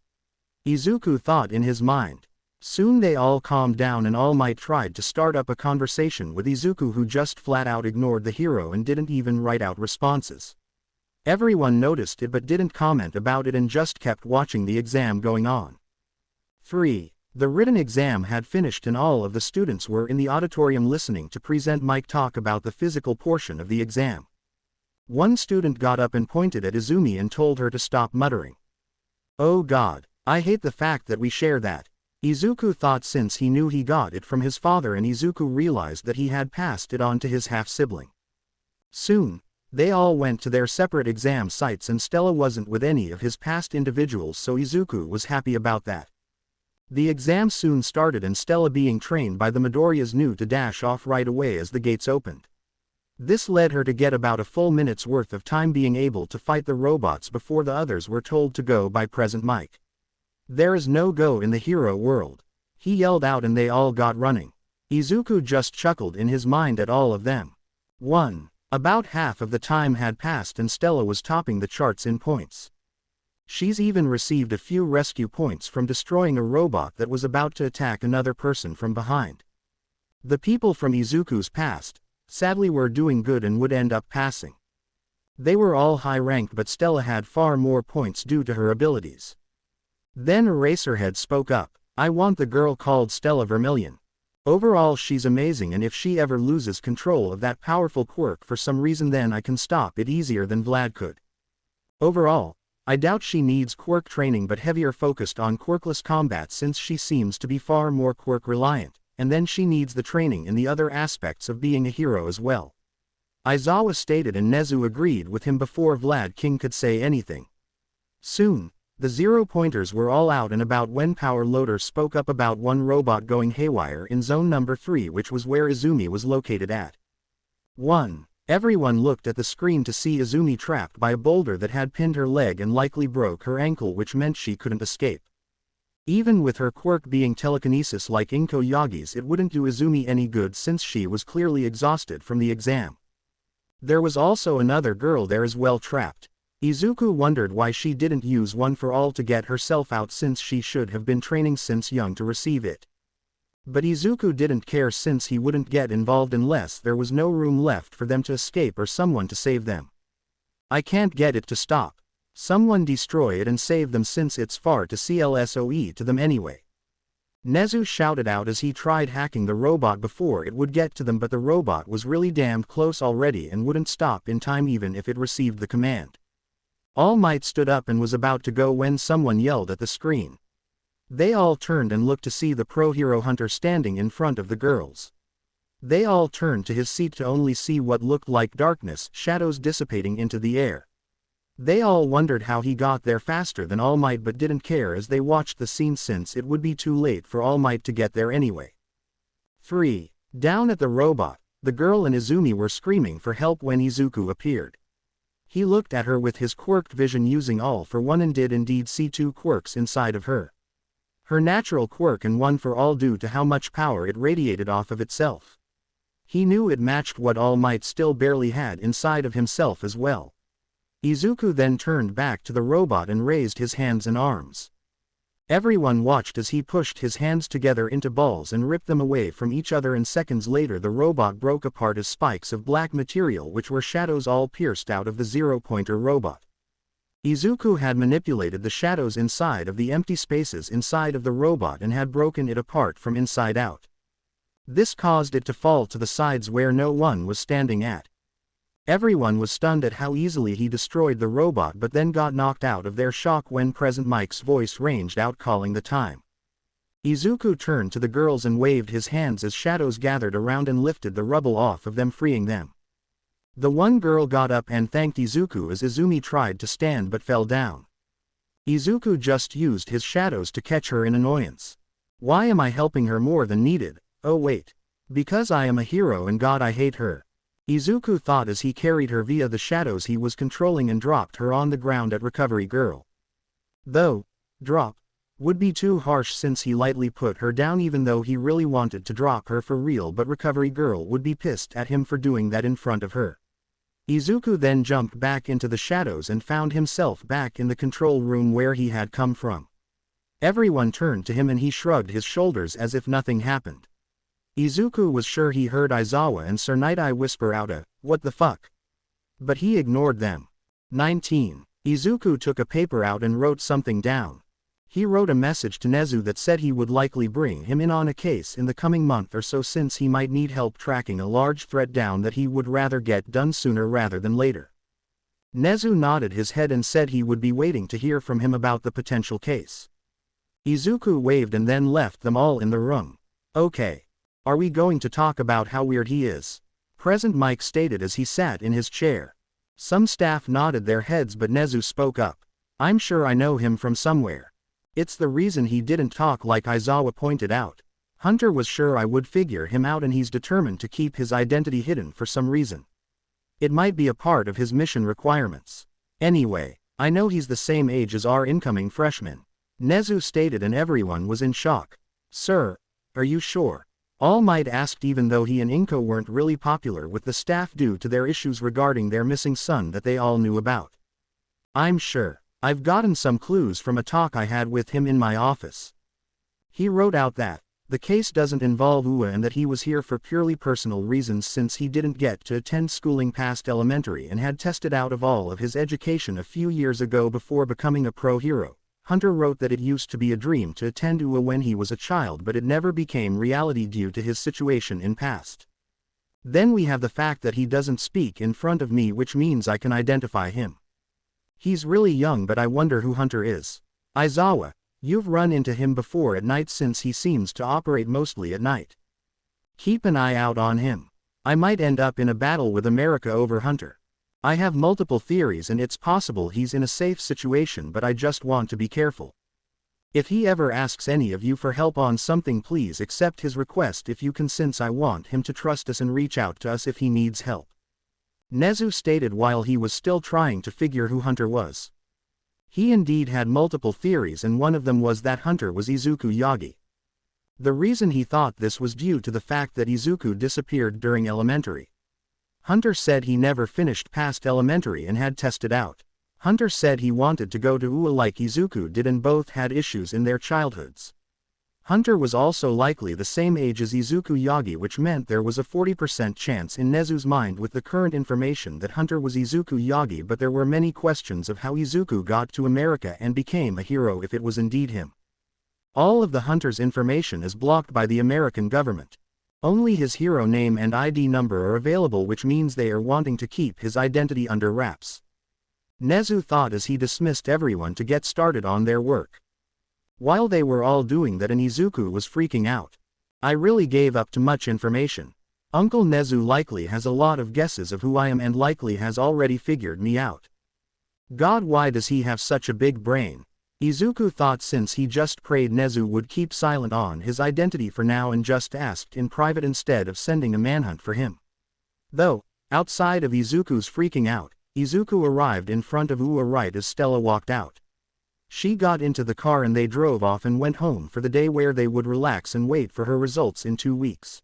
Izuku thought in his mind. Soon they all calmed down and All Might tried to start up a conversation with Izuku, who just flat out ignored the hero and didn't even write out responses. Everyone noticed it but didn't comment about it and just kept watching the exam going on. 3. The written exam had finished and all of the students were in the auditorium listening to present Mike talk about the physical portion of the exam. One student got up and pointed at Izumi and told her to stop muttering. Oh God, I hate the fact that we share that. Izuku thought, since he knew he got it from his father, and Izuku realized that he had passed it on to his half-sibling. Soon, they all went to their separate exam sites and Stella wasn't with any of his past individuals, so Izuku was happy about that. The exam soon started and Stella, being trained by the Midoriya's, knew to dash off right away as the gates opened. This led her to get about a full minute's worth of time being able to fight the robots before the others were told to go by Present Mike. There is no go in the hero world. He yelled out and they all got running. Izuku just chuckled in his mind at all of them. 1. About half of the time had passed and Stella was topping the charts in points. She's even received a few rescue points from destroying a robot that was about to attack another person from behind. The people from Izuku's past, sadly, were doing good and would end up passing. They were all high-ranked, but Stella had far more points due to her abilities. Then Eraserhead spoke up. I want the girl called Stella Vermillion. Overall she's amazing, and if she ever loses control of that powerful quirk for some reason, then I can stop it easier than Vlad could. Overall, I doubt she needs quirk training but heavier focused on quirkless combat, since she seems to be far more quirk reliant, and then she needs the training in the other aspects of being a hero as well. Aizawa stated, and Nezu agreed with him before Vlad King could say anything. Soon, the 0-pointers were all out and about when Power Loader spoke up about one robot going haywire in zone number 3, which was where Izumi was located at. 1. Everyone looked at the screen to see Izumi trapped by a boulder that had pinned her leg and likely broke her ankle, which meant she couldn't escape. Even with her quirk being telekinesis like Inko Yagi's, it wouldn't do Izumi any good since she was clearly exhausted from the exam. There was also another girl there as well trapped. Izuku wondered why she didn't use one for all to get herself out, since she should have been training since young to receive it. But Izuku didn't care, since he wouldn't get involved unless there was no room left for them to escape or someone to save them. I can't get it to stop. Someone destroy it and save them, since it's far to CLSOE to them anyway. Nezu shouted out as he tried hacking the robot before it would get to them, but the robot was really damned close already and wouldn't stop in time even if it received the command. All Might stood up and was about to go when someone yelled at the screen. They all turned and looked to see the pro-hero Hunter standing in front of the girls. They all turned to his seat to only see what looked like darkness, shadows dissipating into the air. They all wondered how he got there faster than All Might, but didn't care as they watched the scene, since it would be too late for All Might to get there anyway. 3. Down at the robot, the girl and Izumi were screaming for help when Izuku appeared. He looked at her with his quirked vision using All for One and did indeed see 2 quirks inside of her. Her natural quirk and one for all due to how much power it radiated off of itself. He knew it matched what All Might still barely had inside of himself as well. Izuku then turned back to the robot and raised his hands and arms. Everyone watched as he pushed his hands together into balls and ripped them away from each other, and seconds later the robot broke apart as spikes of black material which were shadows all pierced out of the zero-pointer robot. Izuku had manipulated the shadows inside of the empty spaces inside of the robot and had broken it apart from inside out. This caused it to fall to the sides where no one was standing at. Everyone was stunned at how easily he destroyed the robot, but then got knocked out of their shock when Present Mike's voice ranged out calling the time. Izuku turned to the girls and waved his hands as shadows gathered around and lifted the rubble off of them, freeing them. The one girl got up and thanked Izuku as Izumi tried to stand but fell down. Izuku just used his shadows to catch her in annoyance. Why am I helping her more than needed? Oh wait. Because I am a hero and God I hate her. Izuku thought as he carried her via the shadows he was controlling and dropped her on the ground at Recovery Girl. Though, drop, would be too harsh since he lightly put her down even though he really wanted to drop her for real, but Recovery Girl would be pissed at him for doing that in front of her. Izuku then jumped back into the shadows and found himself back in the control room where he had come from. Everyone turned to him and he shrugged his shoulders as if nothing happened. Izuku was sure he heard Aizawa and Sir Night-Eye whisper out a, "What the fuck?" But he ignored them. 19. Izuku took a paper out and wrote something down. He wrote a message to Nezu that said he would likely bring him in on a case in the coming month or so since he might need help tracking a large threat down that he would rather get done sooner rather than later. Nezu nodded his head and said he would be waiting to hear from him about the potential case. Izuku waved and then left them all in the room. Okay. Are we going to talk about how weird he is? Present Mike stated as he sat in his chair. Some staff nodded their heads but Nezu spoke up. I'm sure I know him from somewhere. It's the reason he didn't talk like Aizawa pointed out. Hunter was sure I would figure him out and he's determined to keep his identity hidden for some reason. It might be a part of his mission requirements. Anyway, I know he's the same age as our incoming freshman. Nezu stated and everyone was in shock. Sir, are you sure? All Might asked even though he and Inko weren't really popular with the staff due to their issues regarding their missing son that they all knew about. I'm sure. I've gotten some clues from a talk I had with him in my office. He wrote out that the case doesn't involve Ua and that he was here for purely personal reasons since he didn't get to attend schooling past elementary and had tested out of all of his education a few years ago before becoming a pro hero. Hunter wrote that it used to be a dream to attend UA when he was a child but it never became reality due to his situation in past. Then we have the fact that he doesn't speak in front of me, which means I can identify him. He's really young but I wonder who Hunter is. Aizawa, you've run into him before at night since he seems to operate mostly at night. Keep an eye out on him. I might end up in a battle with America over Hunter. I have multiple theories and it's possible he's in a safe situation but I just want to be careful. If he ever asks any of you for help on something, please accept his request if you can since I want him to trust us and reach out to us if he needs help. Nezu stated while he was still trying to figure who Hunter was. He indeed had multiple theories and one of them was that Hunter was Izuku Yagi. The reason he thought this was due to the fact that Izuku disappeared during elementary. Hunter said he never finished past elementary and had tested out. Hunter said he wanted to go to UA like Izuku did and both had issues in their childhoods. Hunter was also likely the same age as Izuku Yagi, which meant there was a 40% chance in Nezu's mind with the current information that Hunter was Izuku Yagi, but there were many questions of how Izuku got to America and became a hero if it was indeed him. All of the Hunter's information is blocked by the American government. Only his hero name and ID number are available, which means they are wanting to keep his identity under wraps. Nezu thought as he dismissed everyone to get started on their work. While they were all doing that and Izuku was freaking out. I really gave up too much information. Uncle Nezu likely has a lot of guesses of who I am and likely has already figured me out. God, why does he have such a big brain? Izuku thought since he just prayed Nezu would keep silent on his identity for now and just asked in private instead of sending a manhunt for him. Though, outside of Izuku's freaking out, Izuku arrived in front of Ua right as Stella walked out. She got into the car and they drove off and went home for the day where they would relax and wait for her results in 2 weeks.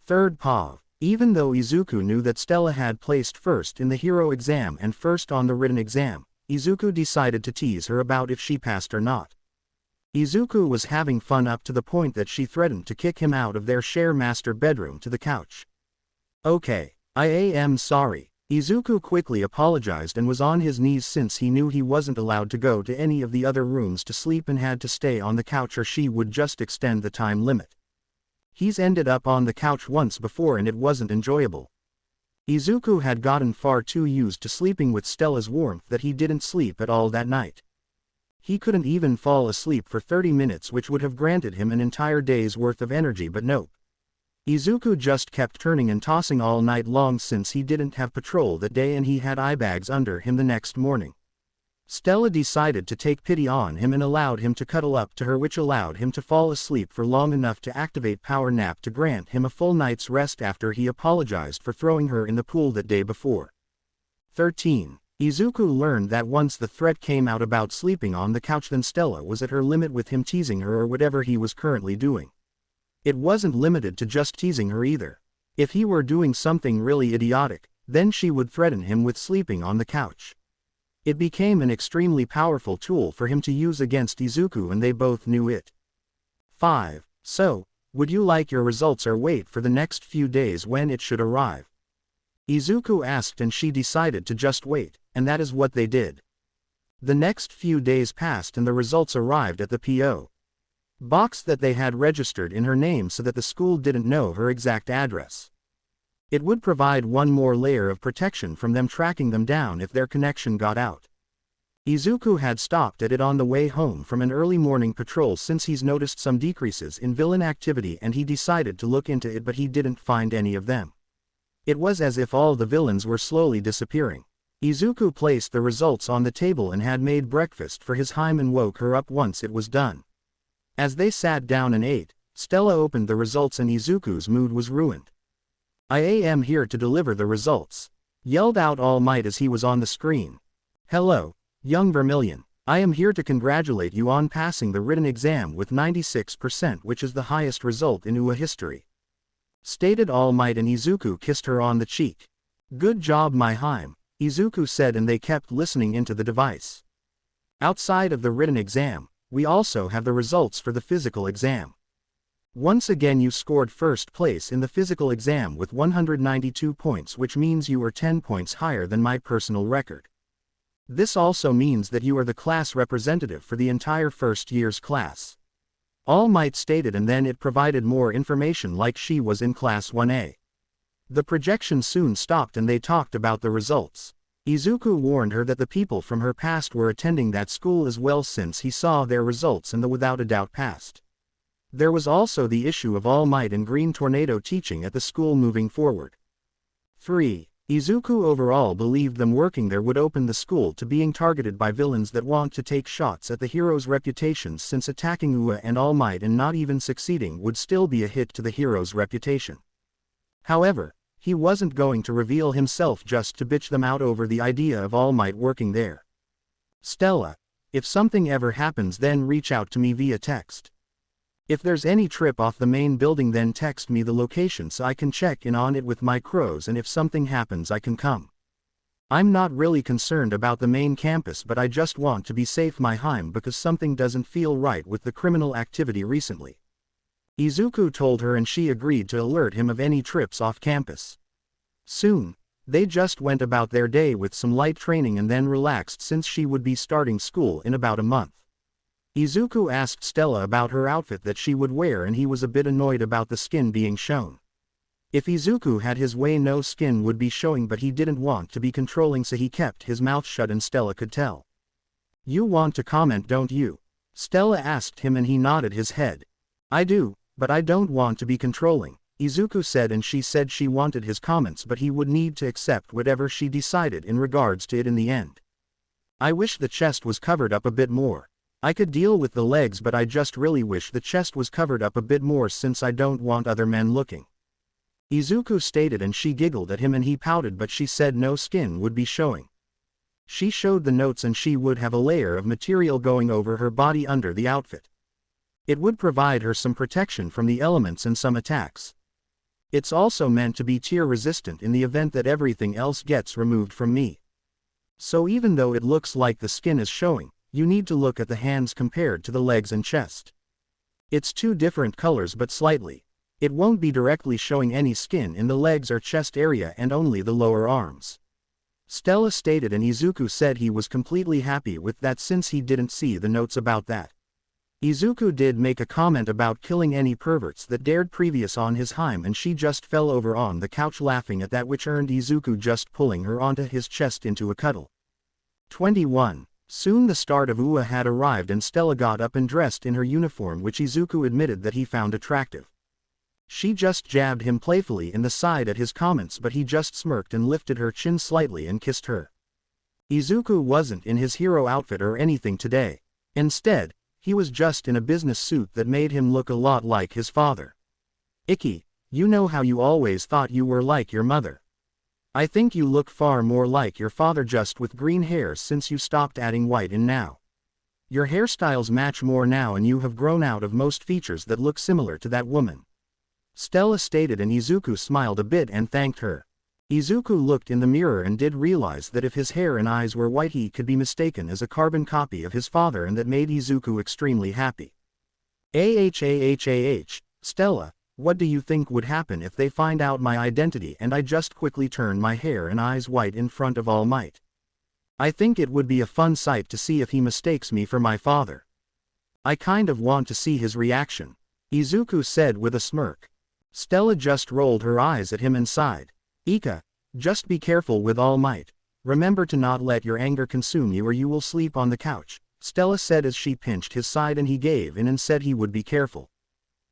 Third POV. Even though Izuku knew that Stella had placed first in the hero exam and first on the written exam, Izuku decided to tease her about if she passed or not. Izuku was having fun up to the point that she threatened to kick him out of their share master bedroom to the couch. Okay, I am sorry. Izuku quickly apologized and was on his knees since he knew he wasn't allowed to go to any of the other rooms to sleep and had to stay on the couch or she would just extend the time limit. He's ended up on the couch once before and it wasn't enjoyable. Izuku had gotten far too used to sleeping with Stella's warmth that he didn't sleep at all that night. He couldn't even fall asleep for 30 minutes, which would have granted him an entire day's worth of energy, but nope. Izuku just kept turning and tossing all night long since he didn't have patrol that day and he had eye bags under him the next morning. Stella decided to take pity on him and allowed him to cuddle up to her, which allowed him to fall asleep for long enough to activate power nap to grant him a full night's rest after he apologized for throwing her in the pool that day before. 13. Izuku learned that once the threat came out about sleeping on the couch, then Stella was at her limit with him teasing her or whatever he was currently doing. It wasn't limited to just teasing her either. If he were doing something really idiotic, then she would threaten him with sleeping on the couch. It became an extremely powerful tool for him to use against Izuku and they both knew it. 5. So, would you like your results or wait for the next few days when it should arrive? Izuku asked and she decided to just wait, and that is what they did. The next few days passed and the results arrived at the P.O. box that they had registered in her name so that the school didn't know her exact address. It would provide one more layer of protection from them tracking them down if their connection got out. Izuku had stopped at it on the way home from an early morning patrol since he's noticed some decreases in villain activity and he decided to look into it, but he didn't find any of them. It was as if all the villains were slowly disappearing. Izuku placed the results on the table and had made breakfast for his Haim and woke her up once it was done. As they sat down and ate, Stella opened the results and Izuku's mood was ruined. I am here to deliver the results, yelled out All Might as he was on the screen. Hello, young Vermillion. I am here to congratulate you on passing the written exam with 96%, which is the highest result in UA history. Stated All Might, and Izuku kissed her on the cheek. Good job, my Haim, Izuku said, and they kept listening into the device. Outside of the written exam, we also have the results for the physical exam. Once again you scored first place in the physical exam with 192 points, which means you are 10 points higher than my personal record. This also means that you are the class representative for the entire first year's class. All Might stated, and then it provided more information like she was in class 1A. The projection soon stopped and they talked about the results. Izuku warned her that the people from her past were attending that school as well since he saw their results and the without a doubt passed. There was also the issue of All Might and Green Tornado teaching at the school moving forward. 3. Izuku overall believed them working there would open the school to being targeted by villains that want to take shots at the hero's reputation, since attacking UA and All Might and not even succeeding would still be a hit to the hero's reputation. However, he wasn't going to reveal himself just to bitch them out over the idea of All Might working there. Stella, if something ever happens then reach out to me via text. If there's any trip off the main building then text me the location so I can check in on it with my crows, and if something happens I can come. I'm not really concerned about the main campus, but I just want to be safe, my Haim, because something doesn't feel right with the criminal activity recently. Izuku told her and she agreed to alert him of any trips off campus. Soon, they just went about their day with some light training and then relaxed since she would be starting school in about a month. Izuku asked Stella about her outfit that she would wear and he was a bit annoyed about the skin being shown. If Izuku had his way no skin would be showing, but he didn't want to be controlling so he kept his mouth shut and Stella could tell. You want to comment, don't you? Stella asked him and he nodded his head. I do, but I don't want to be controlling, Izuku said, and she said she wanted his comments but he would need to accept whatever she decided in regards to it in the end. I wish the chest was covered up a bit more. I could deal with the legs, but I just really wish the chest was covered up a bit more since I don't want other men looking. Izuku stated, and she giggled at him and he pouted, but she said no skin would be showing. She showed the notes and she would have a layer of material going over her body under the outfit. It would provide her some protection from the elements and some attacks. It's also meant to be tear resistant in the event that everything else gets removed from me. So even though it looks like the skin is showing, you need to look at the hands compared to the legs and chest. It's two different colors but slightly. It won't be directly showing any skin in the legs or chest area and only the lower arms. Stella stated, and Izuku said he was completely happy with that since he didn't see the notes about that. Izuku did make a comment about killing any perverts that dared previous on his Heim, and she just fell over on the couch laughing at that, which earned Izuku just pulling her onto his chest into a cuddle. 21. Soon the start of UA had arrived and Stella got up and dressed in her uniform, which Izuku admitted that he found attractive. She just jabbed him playfully in the side at his comments, but he just smirked and lifted her chin slightly and kissed her. Izuku wasn't in his hero outfit or anything today. Instead, he was just in a business suit that made him look a lot like his father. Ikki, you know how you always thought you were like your mother? I think you look far more like your father, just with green hair since you stopped adding white in now. Your hairstyles match more now and you have grown out of most features that look similar to that woman. Stella stated, and Izuku smiled a bit and thanked her. Izuku looked in the mirror and did realize that if his hair and eyes were white he could be mistaken as a carbon copy of his father, and that made Izuku extremely happy. Stella, what do you think would happen if they find out my identity and I just quickly turn my hair and eyes white in front of All Might? I think it would be a fun sight to see if he mistakes me for my father. I kind of want to see his reaction, Izuku said with a smirk. Stella just rolled her eyes at him and sighed. Ika, just be careful with All Might. Remember to not let your anger consume you or you will sleep on the couch, Stella said as she pinched his side, and he gave in and said he would be careful.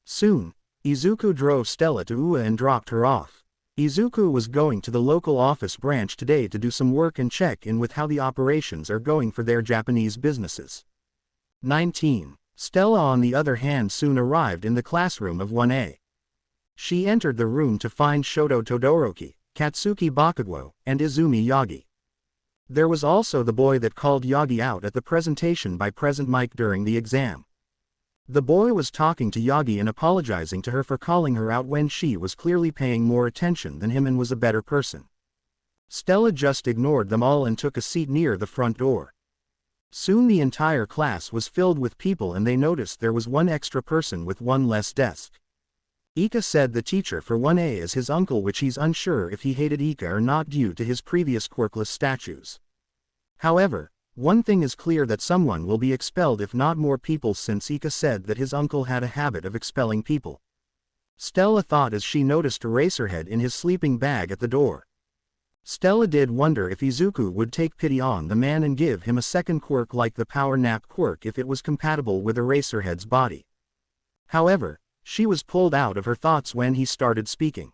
Soon, Izuku drove Stella to UA and dropped her off. Izuku was going to the local office branch today to do some work and check in with how the operations are going for their Japanese businesses. 19. Stella on the other hand soon arrived in the classroom of 1A. She entered the room to find Shoto Todoroki, Katsuki Bakugo, and Izumi Yagi. There was also the boy that called Yagi out at the presentation by Present Mike during the exam. The boy was talking to Yagi and apologizing to her for calling her out when she was clearly paying more attention than him and was a better person. Stella just ignored them all and took a seat near the front door. Soon the entire class was filled with people and they noticed there was one extra person with one less desk. Ika said the teacher for 1A is his uncle, which he's unsure if he hated Ika or not due to his previous quirkless statues. However, one thing is clear, that someone will be expelled if not more people, since Ika said that his uncle had a habit of expelling people. Stella thought as she noticed Eraserhead in his sleeping bag at the door. Stella did wonder if Izuku would take pity on the man and give him a second quirk like the Power Nap quirk if it was compatible with Eraserhead's body. However, she was pulled out of her thoughts when he started speaking.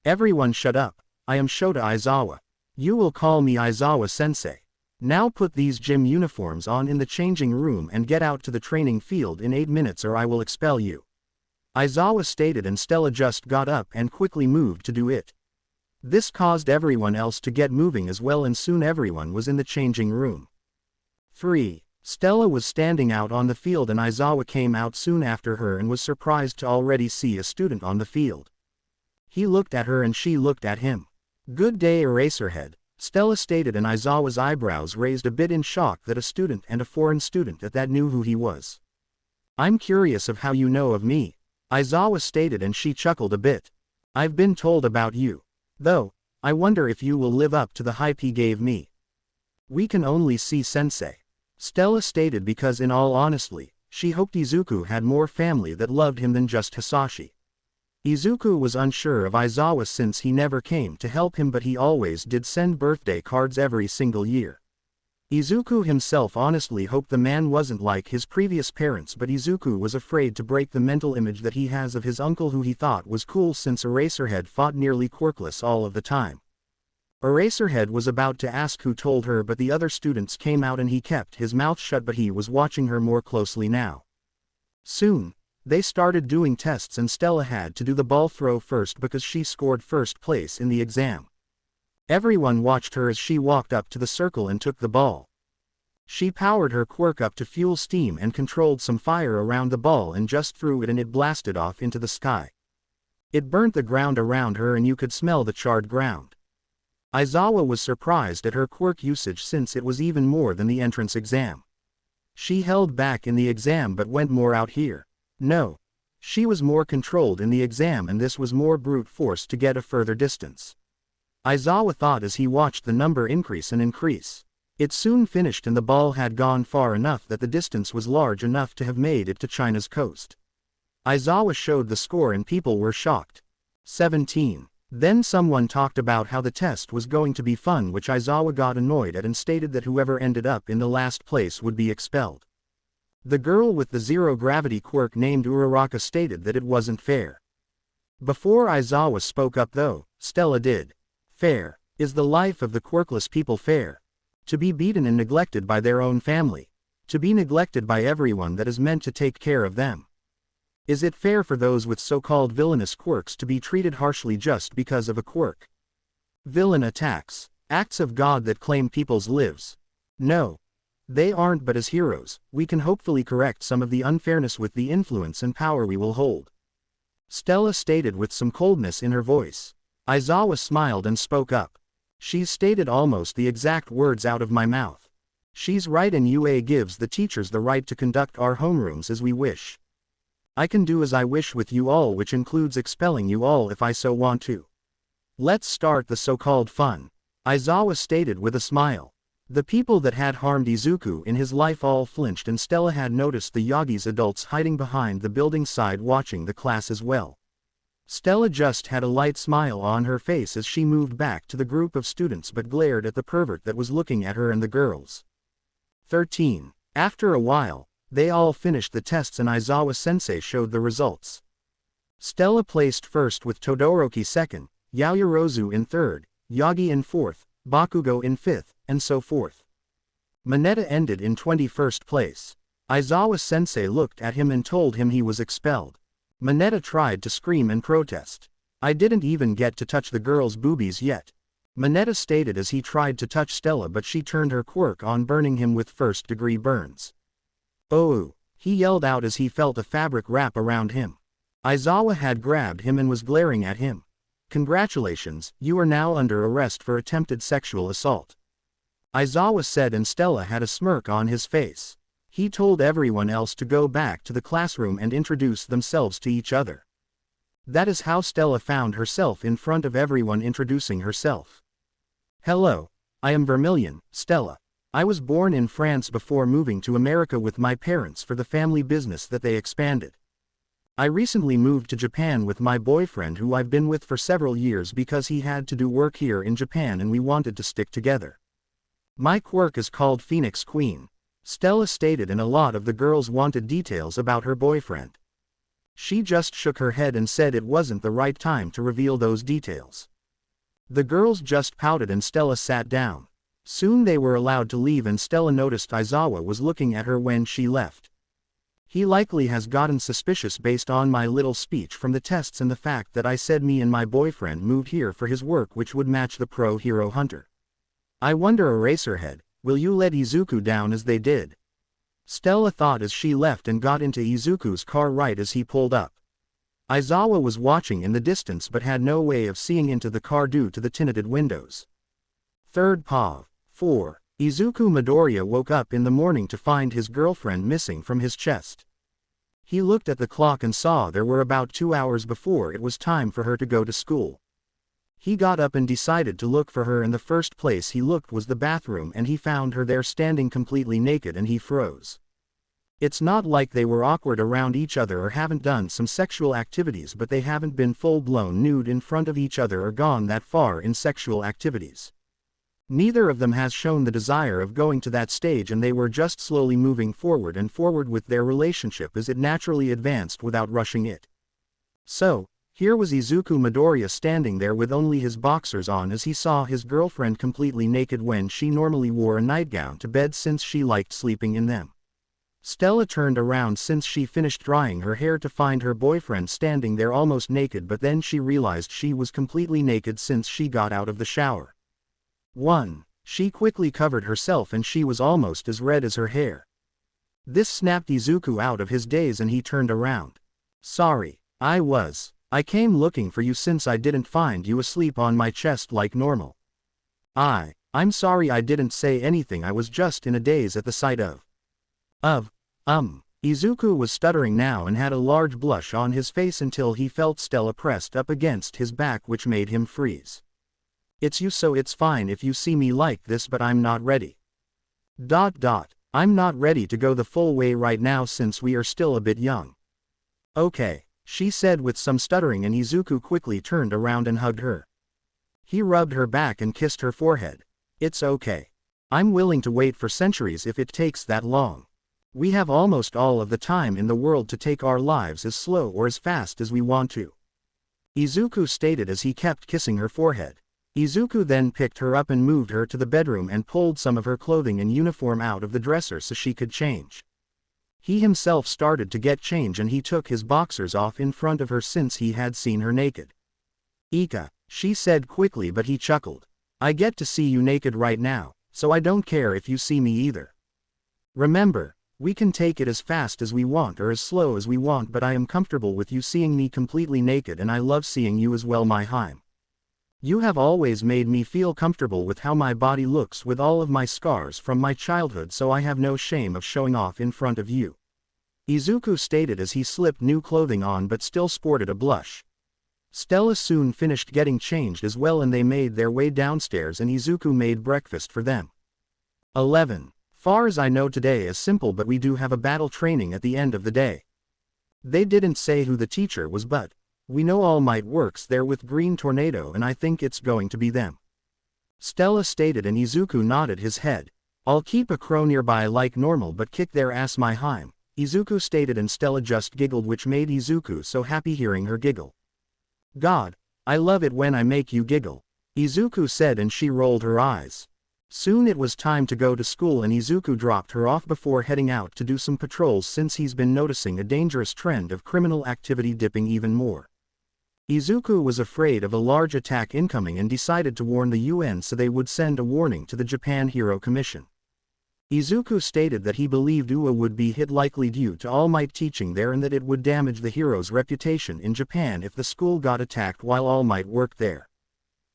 Everyone shut up. I am Shota Aizawa. You will call me Aizawa-sensei. Now put these gym uniforms on in the changing room and get out to the training field in 8 minutes or I will expel you. Aizawa stated, and Stella just got up and quickly moved to do it. This caused everyone else to get moving as well, and soon everyone was in the changing room. 3. Stella was standing out on the field and Aizawa came out soon after her and was surprised to already see a student on the field. He looked at her and she looked at him. Good day, Eraserhead, Stella stated, and Aizawa's eyebrows raised a bit in shock that a student and a foreign student at that knew who he was. I'm curious of how you know of me, Aizawa stated, and she chuckled a bit. I've been told about you. Though, I wonder if you will live up to the hype he gave me. We can only see sensei, Stella stated, because in all honesty, she hoped Izuku had more family that loved him than just Hisashi. Izuku was unsure of Aizawa since he never came to help him, but he always did send birthday cards every single year. Izuku himself honestly hoped the man wasn't like his previous parents, but Izuku was afraid to break the mental image that he has of his uncle, who he thought was cool since Eraserhead fought nearly quirkless all of the time. Eraserhead was about to ask who told her, but the other students came out and he kept his mouth shut, but he was watching her more closely now. Soon, they started doing tests and Stella had to do the ball throw first because she scored first place in the exam. Everyone watched her as she walked up to the circle and took the ball. She powered her quirk up to fuel steam and controlled some fire around the ball and just threw it and it blasted off into the sky. It burnt the ground around her and you could smell the charred ground. Aizawa was surprised at her quirk usage since it was even more than the entrance exam. She held back in the exam but went more out here. No. She was more controlled in the exam and this was more brute force to get a further distance. Aizawa thought as he watched the number increase and increase. It soon finished and the ball had gone far enough that the distance was large enough to have made it to China's coast. Aizawa showed the score and people were shocked. 17. Then someone talked about how the test was going to be fun, which Aizawa got annoyed at and stated that whoever ended up in the last place would be expelled. The girl with the zero-gravity quirk named Uraraka stated that it wasn't fair. Before Aizawa spoke up though, Stella did. Fair. Is the life of the quirkless people fair? To be beaten and neglected by their own family. To be neglected by everyone that is meant to take care of them. Is it fair for those with so-called villainous quirks to be treated harshly just because of a quirk? Villain attacks. Acts of God that claim people's lives. No. They aren't, but as heroes, we can hopefully correct some of the unfairness with the influence and power we will hold. Stella stated with some coldness in her voice. Aizawa smiled and spoke up. She's stated almost the exact words out of my mouth. She's right, and UA gives the teachers the right to conduct our homerooms as we wish. I can do as I wish with you all, which includes expelling you all if I so want to. Let's start the so-called fun. Aizawa stated with a smile. The people that had harmed Izuku in his life all flinched, and Stella had noticed the Yagi's adults hiding behind the building side watching the class as well. Stella just had a light smile on her face as she moved back to the group of students but glared at the pervert that was looking at her and the girls. 13. After a while, they all finished the tests and Aizawa-sensei showed the results. Stella placed first with Todoroki second, Yaoyorozu in third, Yagi in fourth, Bakugo in fifth, and so forth. Mineta ended in 21st place. Aizawa-sensei looked at him and told him he was expelled. Mineta tried to scream and protest. I didn't even get to touch the girl's boobies yet. Mineta stated as he tried to touch Stella, but she turned her quirk on, burning him with first-degree burns. Oh! He yelled out as he felt a fabric wrap around him. Aizawa had grabbed him and was glaring at him. Congratulations, you are now under arrest for attempted sexual assault. Aizawa said, and Stella had a smirk on his face. He told everyone else to go back to the classroom and introduce themselves to each other. That is how Stella found herself in front of everyone, introducing herself. Hello. I am Vermillion, Stella. I was born in France before moving to America with my parents for the family business that they expanded. I recently moved to Japan with my boyfriend, who I've been with for several years because he had to do work here in Japan and we wanted to stick together. My quirk is called Phoenix Queen. Stella stated, and a lot of the girls wanted details about her boyfriend. She just shook her head and said it wasn't the right time to reveal those details. The girls just pouted and Stella sat down. Soon they were allowed to leave and Stella noticed Aizawa was looking at her when she left. He likely has gotten suspicious based on my little speech from the tests and the fact that I said me and my boyfriend moved here for his work, which would match the pro hero hunter. I wonder, Eraserhead, will you let Izuku down as they did? Stella thought as she left and got into Izuku's car right as he pulled up. Aizawa was watching in the distance but had no way of seeing into the car due to the tinted windows. 3rd Pav. 4. Izuku Midoriya woke up in the morning to find his girlfriend missing from his chest. He looked at the clock and saw there were about 2 hours before it was time for her to go to school. He got up and decided to look for her, and the first place he looked was the bathroom, and he found her there standing completely naked and he froze. It's not like they were awkward around each other or haven't done some sexual activities, but they haven't been full-blown nude in front of each other or gone that far in sexual activities. Neither of them has shown the desire of going to that stage, and they were just slowly moving forward and forward with their relationship as it naturally advanced without rushing it. So, here was Izuku Midoriya standing there with only his boxers on as he saw his girlfriend completely naked when she normally wore a nightgown to bed since she liked sleeping in them. Stella turned around since she finished drying her hair to find her boyfriend standing there almost naked, but then she realized she was completely naked since she got out of the shower. 1. She quickly covered herself and she was almost as red as her hair. This snapped Izuku out of his daze and he turned around. Sorry, I was I came looking for you since I didn't find you asleep on my chest like normal. I'm sorry I didn't say anything, I was just in a daze at the sight of. Izuku was stuttering now and had a large blush on his face until he felt Stella pressed up against his back, which made him freeze. It's you, so it's fine if you see me like this, but I'm not ready. I'm not ready to go the full way right now since we are still a bit young. Okay, she said with some stuttering, and Izuku quickly turned around and hugged her. He rubbed her back and kissed her forehead. It's okay. I'm willing to wait for centuries if it takes that long. We have almost all of the time in the world to take our lives as slow or as fast as we want to. Izuku stated as he kept kissing her forehead. Izuku then picked her up and moved her to the bedroom and pulled some of her clothing and uniform out of the dresser so she could change. He himself started to get change and he took his boxers off in front of her since he had seen her naked. Ika, she said quickly, but he chuckled. I get to see you naked right now, so I don't care if you see me either. Remember, we can take it as fast as we want or as slow as we want, but I am comfortable with you seeing me completely naked, and I love seeing you as well, my Heim. You have always made me feel comfortable with how my body looks with all of my scars from my childhood, so I have no shame of showing off in front of you. Izuku stated as he slipped new clothing on but still sported a blush. Stella soon finished getting changed as well and they made their way downstairs and Izuku made breakfast for them. 11. Far as I know today is simple, but we do have a battle training at the end of the day. They didn't say who the teacher was, but we know All Might works there with Green Tornado and I think it's going to be them. Stella stated and Izuku nodded his head. I'll keep a crow nearby like normal but kick their ass, my Heim, Izuku stated, and Stella just giggled, which made Izuku so happy hearing her giggle. God, I love it when I make you giggle, Izuku said, and she rolled her eyes. Soon it was time to go to school and Izuku dropped her off before heading out to do some patrols since he's been noticing a dangerous trend of criminal activity dipping even more. Izuku was afraid of a large attack incoming and decided to warn the UN so they would send a warning to the Japan Hero Commission. Izuku stated that he believed UA would be hit, likely due to All Might teaching there, and that it would damage the hero's reputation in Japan if the school got attacked while All Might worked there.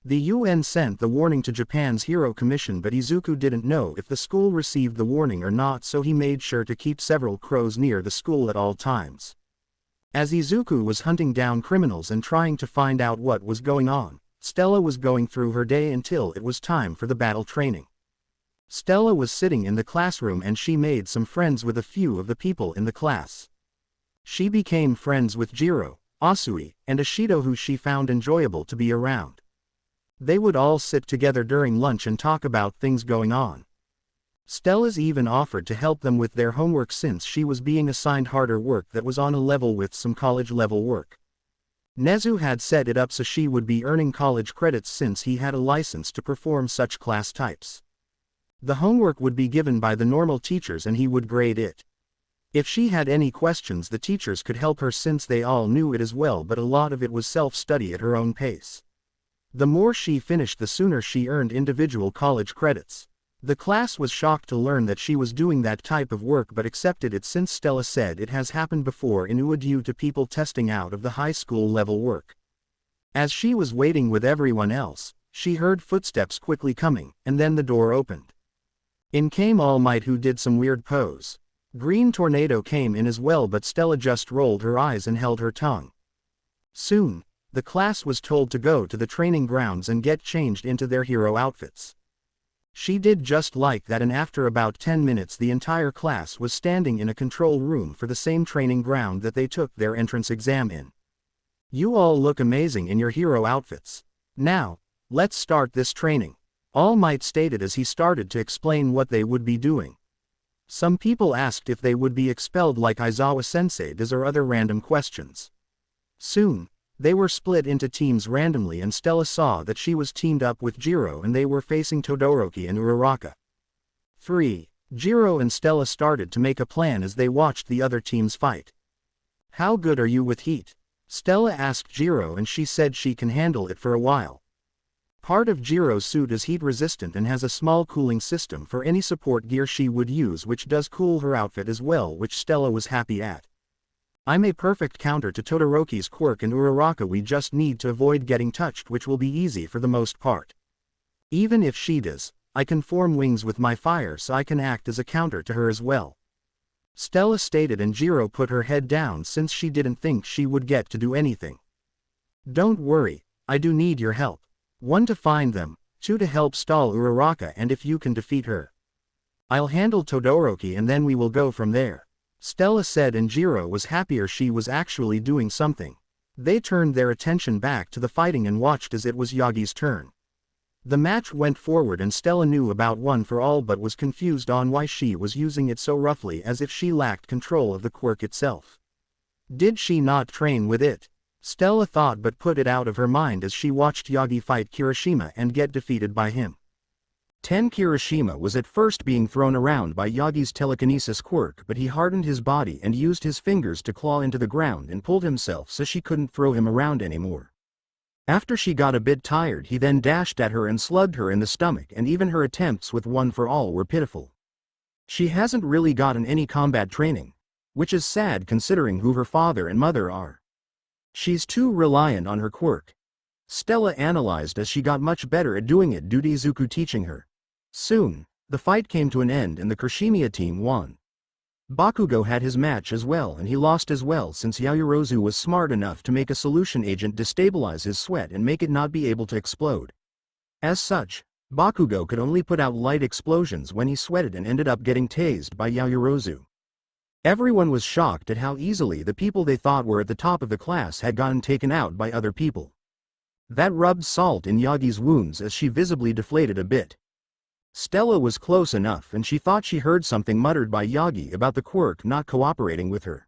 The UN sent the warning to Japan's Hero Commission, but Izuku didn't know if the school received the warning or not, so he made sure to keep several crows near the school at all times. As Izuku was hunting down criminals and trying to find out what was going on, Stella was going through her day until it was time for the battle training. Stella was sitting in the classroom and she made some friends with a few of the people in the class. She became friends with Jiro, Asui, and Ashido, who she found enjoyable to be around. They would all sit together during lunch and talk about things going on. Stella's even offered to help them with their homework since she was being assigned harder work that was on a level with some college-level work. Nezu had set it up so she would be earning college credits since he had a license to perform such class types. The homework would be given by the normal teachers and he would grade it. If she had any questions, the teachers could help her since they all knew it as well, but a lot of it was self-study at her own pace. The more she finished, the sooner she earned individual college credits. The class was shocked to learn that she was doing that type of work but accepted it since Stella said it has happened before in UA due to people testing out of the high school level work. As she was waiting with everyone else, she heard footsteps quickly coming, and then the door opened. In came All Might, who did some weird pose. Green Tornado came in as well, but Stella just rolled her eyes and held her tongue. Soon, the class was told to go to the training grounds and get changed into their hero outfits. She did just like that, and after about 10 minutes the entire class was standing in a control room for the same training ground that they took their entrance exam in. You all look amazing in your hero outfits. Now, let's start this training, All Might stated as he started to explain what they would be doing. Some people asked if they would be expelled like Aizawa-sensei does, or other random questions. Soon, they were split into teams randomly and Stella saw that she was teamed up with Jiro and they were facing Todoroki and Uraraka. 3. Jiro and Stella started to make a plan as they watched the other teams fight. How good are you with heat? Stella asked Jiro and she said she can handle it for a while. Part of Jiro's suit is heat resistant and has a small cooling system for any support gear she would use, which does cool her outfit as well, which Stella was happy at. I'm a perfect counter to Todoroki's quirk and Uraraka. We just need to avoid getting touched, which will be easy for the most part. Even if she does, I can form wings with my fire so I can act as a counter to her as well. Stella stated, and Jiro put her head down since she didn't think she would get to do anything. Don't worry, I do need your help. 1 to find them, 2 to help stall Uraraka, and if you can defeat her, I'll handle Todoroki and then we will go from there. Stella said, and Jiro was happier she was actually doing something. They turned their attention back to the fighting and watched as it was Yagi's turn. The match went forward and Stella knew about One for All but was confused on why she was using it so roughly, as if she lacked control of the quirk itself. Did she not train with it? Stella thought, but put it out of her mind as she watched Yagi fight Kirishima and get defeated by him. 10 Kirishima was at first being thrown around by Yagi's telekinesis quirk, but he hardened his body and used his fingers to claw into the ground and pulled himself so she couldn't throw him around anymore. After she got a bit tired, he then dashed at her and slugged her in the stomach, and even her attempts with One for All were pitiful. She hasn't really gotten any combat training, which is sad considering who her father and mother are. She's too reliant on her quirk. Stella analyzed as she got much better at doing it due to Izuku teaching her. Soon, the fight came to an end and the Kirishima team won. Bakugo had his match as well, and he lost as well since Yaoyorozu was smart enough to make a solution agent destabilize his sweat and make it not be able to explode. As such, Bakugo could only put out light explosions when he sweated and ended up getting tased by Yaoyorozu. Everyone was shocked at how easily the people they thought were at the top of the class had gotten taken out by other people. That rubbed salt in Yagi's wounds as she visibly deflated a bit. Stella was close enough and she thought she heard something muttered by Yagi about the quirk not cooperating with her.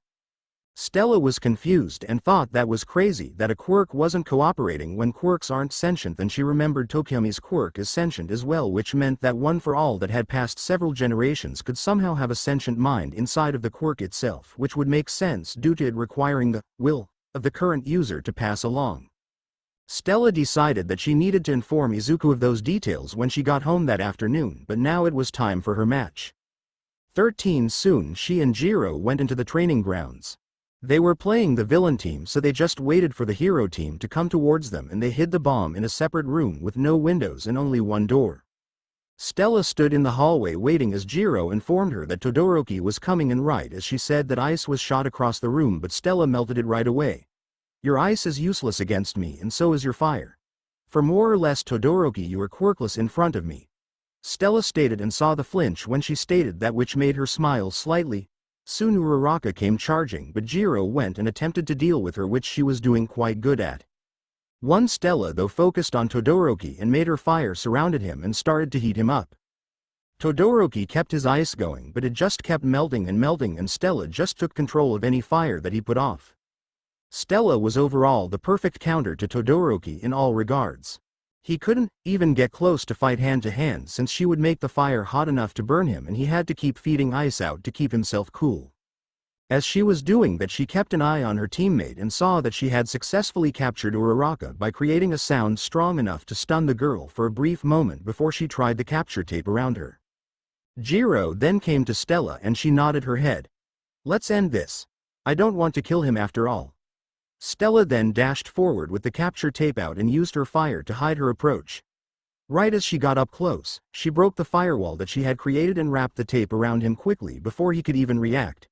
Stella was confused and thought that was crazy that a quirk wasn't cooperating when quirks aren't sentient. Then she remembered Tokiyami's quirk is sentient as well, which meant that One for All that had passed several generations could somehow have a sentient mind inside of the quirk itself, which would make sense due to it requiring the will of the current user to pass along. Stella decided that she needed to inform Izuku of those details when she got home that afternoon, but now it was time for her match. 13 Soon she and Jiro went into the training grounds. They were playing the villain team, so they just waited for the hero team to come towards them, and they hid the bomb in a separate room with no windows and only one door. Stella stood in the hallway waiting as Jiro informed her that Todoroki was coming, and right as she said that ice was shot across the room, but Stella melted it right away. Your ice is useless against me, and so is your fire. For more or less Todoroki, you are quirkless in front of me. Stella stated and saw the flinch when she stated that, which made her smile slightly. Soon Uraraka came charging, but Jiro went and attempted to deal with her, which she was doing quite good at. One Stella though focused on Todoroki and made her fire surrounded him and started to heat him up. Todoroki kept his ice going, but it just kept melting and Stella just took control of any fire that he put off. Stella was overall the perfect counter to Todoroki in all regards. He couldn't even get close to fight hand to hand since she would make the fire hot enough to burn him, and he had to keep feeding ice out to keep himself cool. As she was doing that, she kept an eye on her teammate and saw that she had successfully captured Uraraka by creating a sound strong enough to stun the girl for a brief moment before she tried the capture tape around her. Jiro then came to Stella and she nodded her head. Let's end this. I don't want to kill him after all. Stella then dashed forward with the capture tape out and used her fire to hide her approach. Right as she got up close, she broke the firewall that she had created and wrapped the tape around him quickly before he could even react.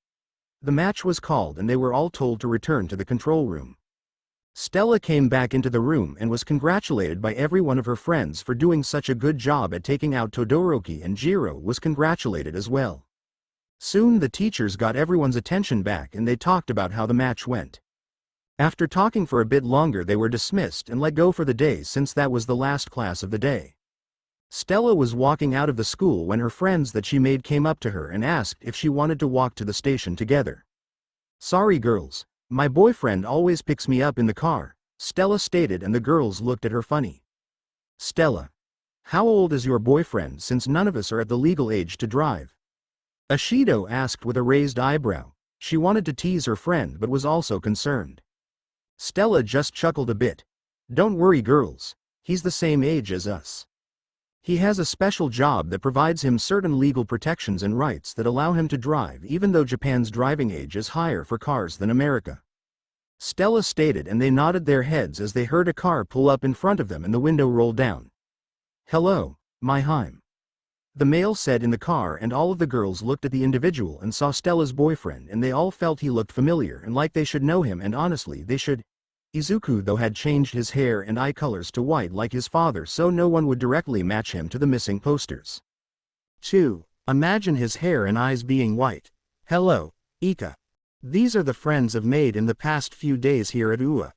The match was called and they were all told to return to the control room. Stella came back into the room and was congratulated by every one of her friends for doing such a good job at taking out Todoroki, and Jiro was congratulated as well. Soon the teachers got everyone's attention back and they talked about how the match went. After talking for a bit longer, they were dismissed and let go for the day since that was the last class of the day. Stella was walking out of the school when her friends that she made came up to her and asked if she wanted to walk to the station together. Sorry girls, my boyfriend always picks me up in the car, Stella stated, and the girls looked at her funny. Stella, how old is your boyfriend since none of us are at the legal age to drive? Ashido asked with a raised eyebrow. She wanted to tease her friend but was also concerned. Stella just chuckled a bit. Don't worry girls, he's the same age as us. He has a special job that provides him certain legal protections and rights that allow him to drive even though Japan's driving age is higher for cars than America. Stella stated, and they nodded their heads as they heard a car pull up in front of them and the window roll down. "Hello, my Heim," the male said in the car, and all of the girls looked at the individual and saw Stella's boyfriend, and they all felt he looked familiar and like they should know him, and honestly they should. Izuku though had changed his hair and eye colors to white like his father, so no one would directly match him to the missing posters. 2. Imagine his hair and eyes being white. Hello, Ika. These are the friends I've made in the past few days here at UA.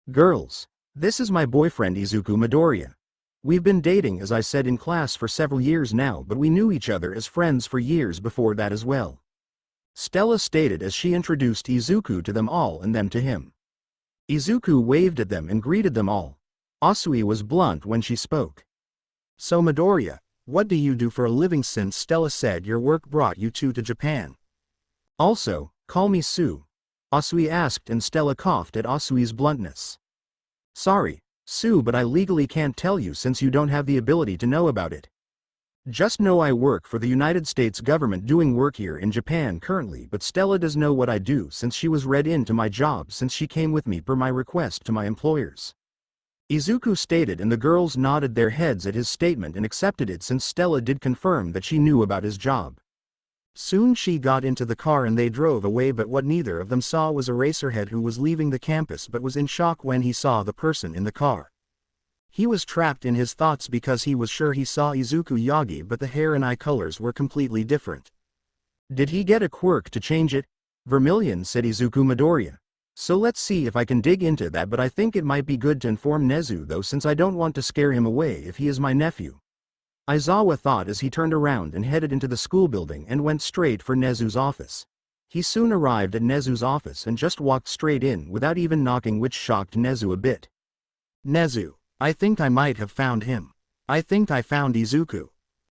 Girls, this is my boyfriend Izuku Midoriya. We've been dating as I said in class for several years now, but we knew each other as friends for years before that as well. Stella stated as she introduced Izuku to them all and them to him. Izuku waved at them and greeted them all. Asui was blunt when she spoke. So Midoriya, what do you do for a living since Stella said your work brought you two to Japan? Also, call me Sue, Asui asked, and Stella coughed at Asui's bluntness. Sorry, Sue, but I legally can't tell you since you don't have the ability to know about it. Just know I work for the United States government doing work here in Japan currently, but Stella does know what I do since she was read into my job since she came with me per my request to my employers. Izuku stated, and the girls nodded their heads at his statement and accepted it since Stella did confirm that she knew about his job. Soon she got into the car and they drove away, but what neither of them saw was a racerhead who was leaving the campus but was in shock when he saw the person in the car. He was trapped in his thoughts because he was sure he saw Izuku Yagi, but the hair and eye colors were completely different. Did he get a quirk to change it? Vermillion, said Izuku Midoriya. So let's see if I can dig into that, but I think it might be good to inform Nezu though, since I don't want to scare him away if he is my nephew. Aizawa thought as he turned around and headed into the school building and went straight for Nezu's office. He soon arrived at Nezu's office and just walked straight in without even knocking, which shocked Nezu a bit. Nezu, I think I might have found him. I think I found Izuku.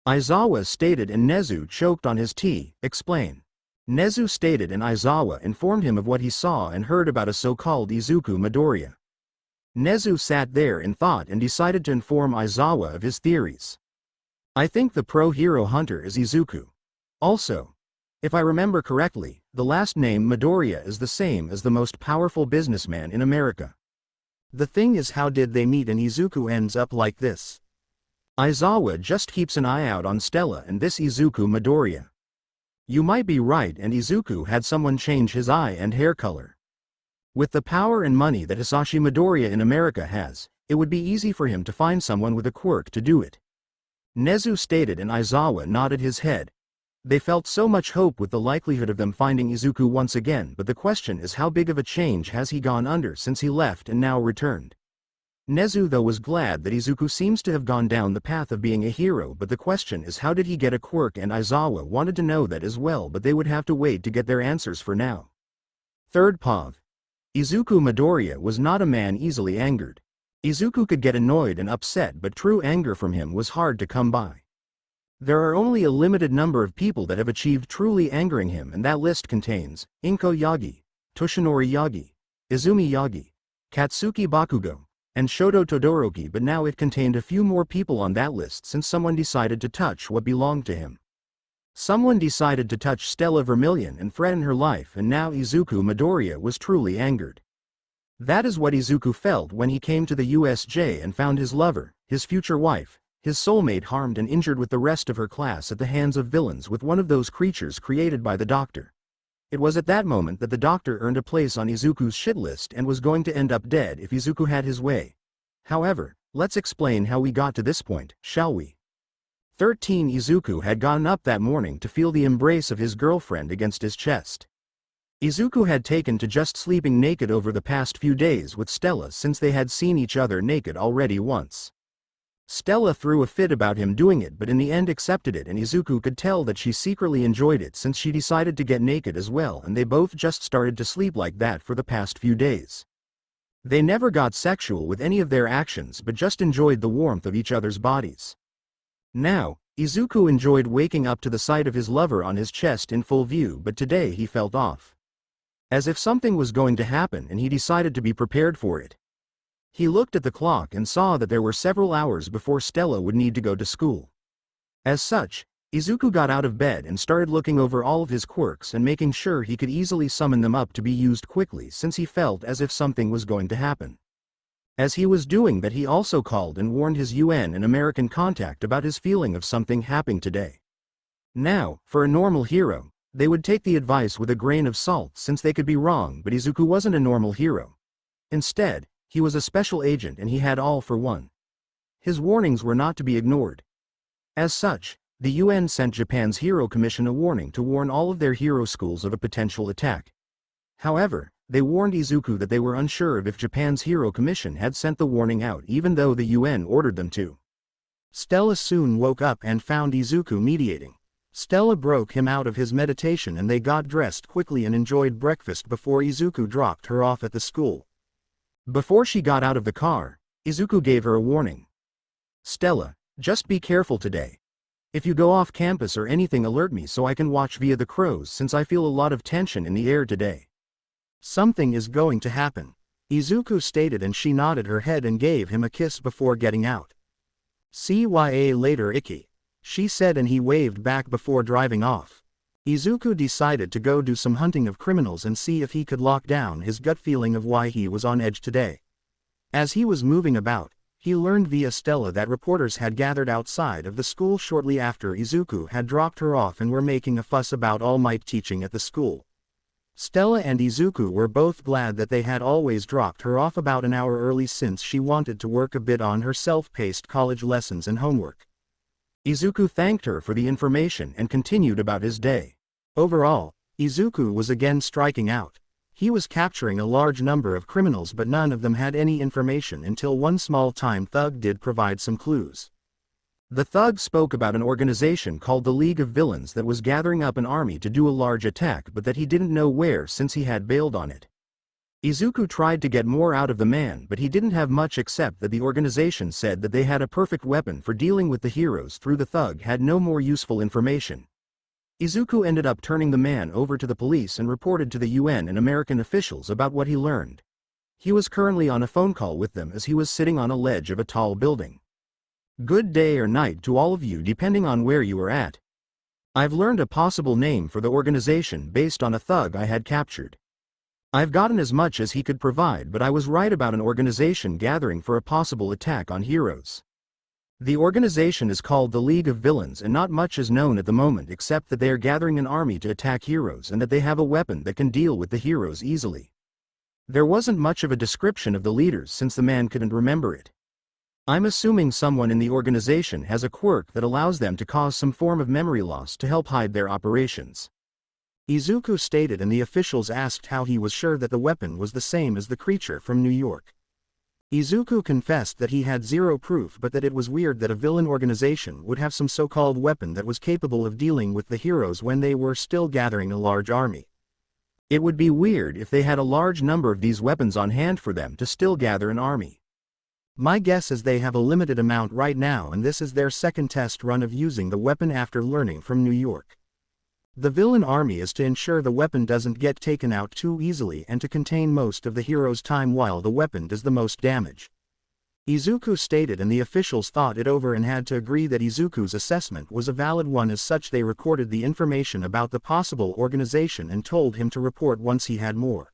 Aizawa stated, and Nezu choked on his tea. Explain. Nezu stated, and Aizawa informed him of what he saw and heard about a so-called Izuku Midoriya. Nezu sat there in thought and decided to inform Aizawa of his theories. I think the pro-hero hunter is Izuku. Also, if I remember correctly, the last name Midoriya is the same as the most powerful businessman in America. The thing is, how did they meet and Izuku ends up like this? Aizawa just keeps an eye out on Stella and this Izuku Midoriya. You might be right, and Izuku had someone change his eye and hair color. With the power and money that Hisashi Midoriya in America has, it would be easy for him to find someone with a quirk to do it. Nezu stated, and Aizawa nodded his head. They felt so much hope with the likelihood of them finding Izuku once again, but the question is how big of a change has he gone under since he left and now returned. Nezu though was glad that Izuku seems to have gone down the path of being a hero, but the question is how did he get a quirk, and Aizawa wanted to know that as well, but they would have to wait to get their answers for now. Third Pav. Izuku Midoriya was not a man easily angered. Izuku could get annoyed and upset, but true anger from him was hard to come by. There are only a limited number of people that have achieved truly angering him, and that list contains Inko Yagi, Toshinori Yagi, Izumi Yagi, Katsuki Bakugo, and Shoto Todoroki, but now it contained a few more people on that list since someone decided to touch what belonged to him. Someone decided to touch Stella Vermillion and threaten her life, and now Izuku Midoriya was truly angered. That is what Izuku felt when he came to the USJ and found his lover, his future wife, his soulmate harmed and injured with the rest of her class at the hands of villains with one of those creatures created by the doctor. It was at that moment that the doctor earned a place on Izuku's shit list and was going to end up dead if Izuku had his way. However, let's explain how we got to this point, shall we? 13 Izuku had gotten up that morning to feel the embrace of his girlfriend against his chest. Izuku had taken to just sleeping naked over the past few days with Stella since they had seen each other naked already once. Stella threw a fit about him doing it, but in the end accepted it, and Izuku could tell that she secretly enjoyed it since she decided to get naked as well, and they both just started to sleep like that for the past few days. They never got sexual with any of their actions but just enjoyed the warmth of each other's bodies. Now, Izuku enjoyed waking up to the sight of his lover on his chest in full view, but today he felt off. As if something was going to happen and he decided to be prepared for it. He looked at the clock and saw that there were several hours before Stella would need to go to school. As such, Izuku got out of bed and started looking over all of his quirks and making sure he could easily summon them up to be used quickly since he felt as if something was going to happen. As he was doing that, he also called and warned his UN and American contact about his feeling of something happening today. Now, for a normal hero, they would take the advice with a grain of salt since they could be wrong, but Izuku wasn't a normal hero. Instead, he was a special agent and he had all for one. His warnings were not to be ignored. As such, the UN sent Japan's Hero Commission a warning to warn all of their hero schools of a potential attack. However, they warned Izuku that they were unsure of if Japan's Hero Commission had sent the warning out even though the UN ordered them to. Stella soon woke up and found Izuku mediating. Stella broke him out of his meditation and they got dressed quickly and enjoyed breakfast before Izuku dropped her off at the school. Before she got out of the car, Izuku gave her a warning. "Stella, just be careful today. If you go off campus or anything, alert me so I can watch via the crows since I feel a lot of tension in the air today." "Something is going to happen," Izuku stated, and she nodded her head and gave him a kiss before getting out. "See ya later, Ikki," she said, and he waved back before driving off. Izuku decided to go do some hunting of criminals and see if he could lock down his gut feeling of why he was on edge today. As he was moving about, he learned via Stella that reporters had gathered outside of the school shortly after Izuku had dropped her off and were making a fuss about All Might teaching at the school. Stella and Izuku were both glad that they had always dropped her off about an hour early since she wanted to work a bit on her self-paced college lessons and homework. Izuku thanked her for the information and continued about his day. Overall, Izuku was again striking out. He was capturing a large number of criminals, but none of them had any information until one small-time thug did provide some clues. The thug spoke about an organization called the League of Villains that was gathering up an army to do a large attack, but that he didn't know where since he had bailed on it. Izuku tried to get more out of the man, but he didn't have much except that the organization said that they had a perfect weapon for dealing with the heroes. Through the thug had no more useful information. Izuku ended up turning the man over to the police and reported to the UN and American officials about what he learned. He was currently on a phone call with them as he was sitting on a ledge of a tall building. "Good day or night to all of you depending on where you are at. I've learned a possible name for the organization based on a thug I had captured. I've gotten as much as he could provide, but I was right about an organization gathering for a possible attack on heroes. The organization is called the League of Villains and not much is known at the moment except that they are gathering an army to attack heroes and that they have a weapon that can deal with the heroes easily." There wasn't much of a description of the leaders since the man couldn't remember it. "I'm assuming someone in the organization has a quirk that allows them to cause some form of memory loss to help hide their operations," Izuku stated, and the officials asked how he was sure that the weapon was the same as the creature from New York. Izuku confessed that he had zero proof, but that it was weird that a villain organization would have some so-called weapon that was capable of dealing with the heroes when they were still gathering a large army. It would be weird if they had a large number of these weapons on hand for them to still gather an army. My guess is they have a limited amount right now, and this is their second test run of using the weapon after learning from New York. The villain army is to ensure the weapon doesn't get taken out too easily and to contain most of the hero's time while the weapon does the most damage," Izuku stated, and the officials thought it over and had to agree that Izuku's assessment was a valid one. As such, they recorded the information about the possible organization and told him to report once he had more.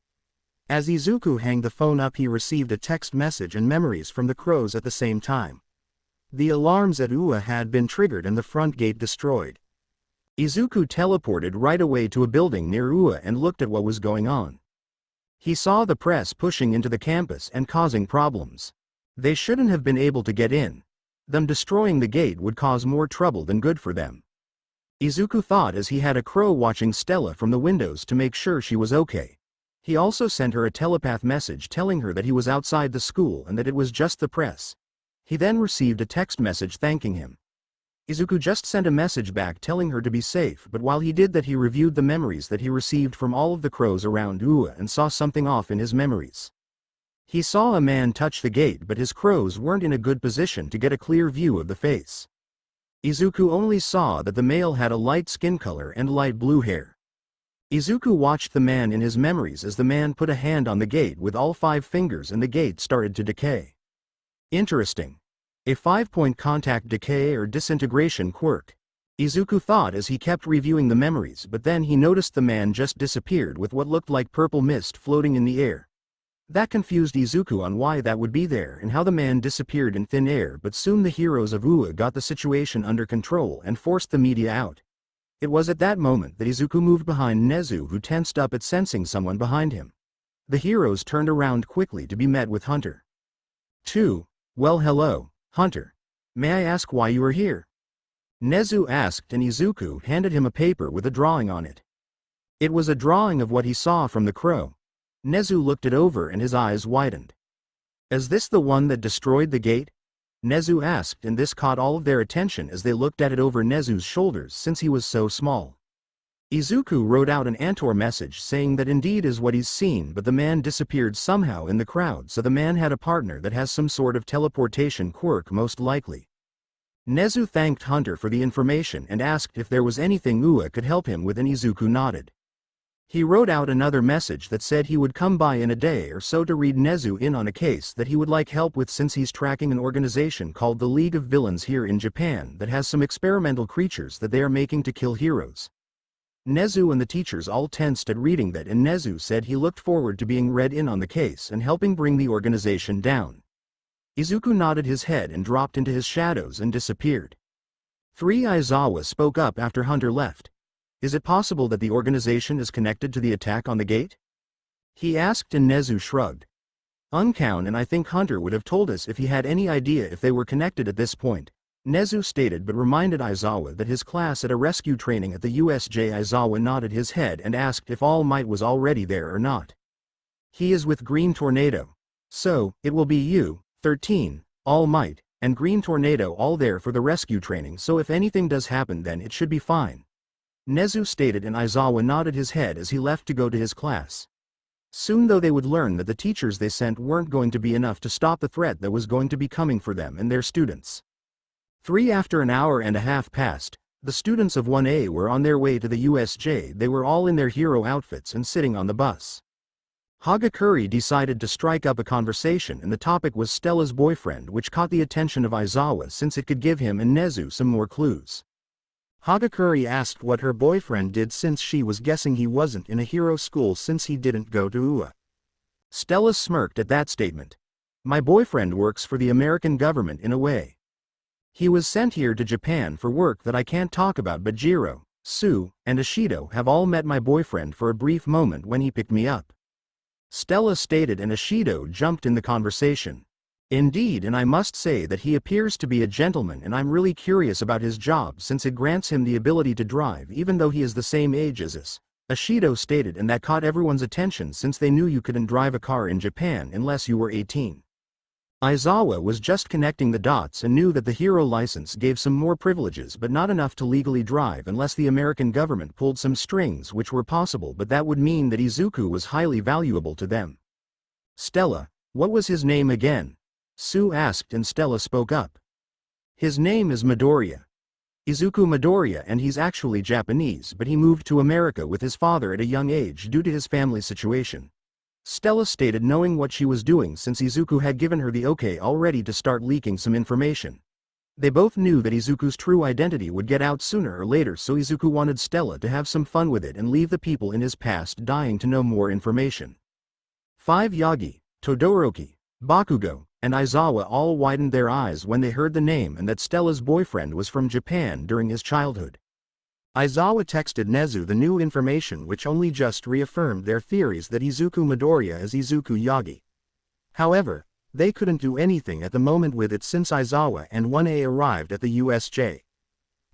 As Izuku hung the phone up, he received a text message and memories from the crows at the same time. The alarms at Ua had been triggered and the front gate destroyed. Izuku teleported right away to a building near Ua and looked at what was going on. He saw the press pushing into the campus and causing problems. They shouldn't have been able to get in. Them destroying the gate would cause more trouble than good for them, Izuku thought as he had a crow watching Stella from the windows to make sure she was okay. He also sent her a telepath message telling her that he was outside the school and that it was just the press. He then received a text message thanking him. Izuku just sent a message back telling her to be safe, but while he did that he reviewed the memories that he received from all of the crows around Ua and saw something off in his memories. He saw a man touch the gate, but his crows weren't in a good position to get a clear view of the face. Izuku only saw that the male had a light skin color and light blue hair. Izuku watched the man in his memories as the man put a hand on the gate with all 5 fingers and the gate started to decay. Interesting. A 5-point contact decay or disintegration quirk. Izuku thought as he kept reviewing the memories, but then he noticed the man just disappeared with what looked like purple mist floating in the air. That confused Izuku on why that would be there and how the man disappeared in thin air, but soon the heroes of UA got the situation under control and forced the media out. It was at that moment that Izuku moved behind Nezu, who tensed up at sensing someone behind him. The heroes turned around quickly to be met with Hunter. 2. Well, hello, Hunter. May I ask why you are here? Nezu asked, and Izuku handed him a paper with a drawing on it. It was a drawing of what he saw from the crow. Nezu looked it over and his eyes widened. Is this the one that destroyed the gate? Nezu asked, and this caught all of their attention as they looked at it over Nezu's shoulders since he was so small. Izuku wrote out an Antor message saying that indeed is what he's seen, but the man disappeared somehow in the crowd, so the man had a partner that has some sort of teleportation quirk most likely. Nezu thanked Hunter for the information and asked if there was anything UA could help him with, and Izuku nodded. He wrote out another message that said he would come by in a day or so to read Nezu in on a case that he would like help with, since he's tracking an organization called the League of Villains here in Japan that has some experimental creatures that they are making to kill heroes. Nezu and the teachers all tensed at reading that, and Nezu said he looked forward to being read in on the case and helping bring the organization down. Izuku nodded his head and dropped into his shadows and disappeared. 3. Aizawa spoke up after Hunter left. Is it possible that the organization is connected to the attack on the gate? He asked, and Nezu shrugged. Uncown, and I think Hunter would have told us if he had any idea if they were connected at this point, Nezu stated, but reminded Aizawa that his class at a rescue training at the USJ. Aizawa nodded his head and asked if All Might was already there or not. He is with Green Tornado. So, it will be you, 13, All Might, and Green Tornado all there for the rescue training, so if anything does happen then it should be fine. Nezu stated, and Aizawa nodded his head as he left to go to his class. Soon though they would learn that the teachers they sent weren't going to be enough to stop the threat that was going to be coming for them and their students. 3. After an hour and a half passed, the students of 1A were on their way to the USJ. They were all in their hero outfits and sitting on the bus. Hagakure decided to strike up a conversation, and the topic was Stella's boyfriend, which caught the attention of Aizawa since it could give him and Nezu some more clues. Hagakure asked what her boyfriend did since she was guessing he wasn't in a hero school since he didn't go to UA. Stella smirked at that statement. My boyfriend works for the American government in a way. He was sent here to Japan for work that I can't talk about, but Jiro, Sue, and Ashido have all met my boyfriend for a brief moment when he picked me up. Stella stated, and Ashido jumped in the conversation. Indeed, and I must say that he appears to be a gentleman, and I'm really curious about his job since it grants him the ability to drive even though he is the same age as us, Ashido stated, and that caught everyone's attention since they knew you couldn't drive a car in Japan unless you were 18. Aizawa was just connecting the dots and knew that the hero license gave some more privileges but not enough to legally drive unless the American government pulled some strings, which were possible, but that would mean that Izuku was highly valuable to them. Stella, what was his name again? Sue asked, and Stella spoke up. His name is Midoriya. Izuku Midoriya, and he's actually Japanese, but he moved to America with his father at a young age due to his family situation. Stella stated, knowing what she was doing since Izuku had given her the okay already to start leaking some information. They both knew that Izuku's true identity would get out sooner or later, so Izuku wanted Stella to have some fun with it and leave the people in his past dying to know more information. 5. Yagi, Todoroki, Bakugo, and Aizawa all widened their eyes when they heard the name and that Stella's boyfriend was from Japan during his childhood. Aizawa texted Nezu the new information, which only just reaffirmed their theories that Izuku Midoriya is Izuku Yagi. However, they couldn't do anything at the moment with it since Aizawa and 1A arrived at the USJ.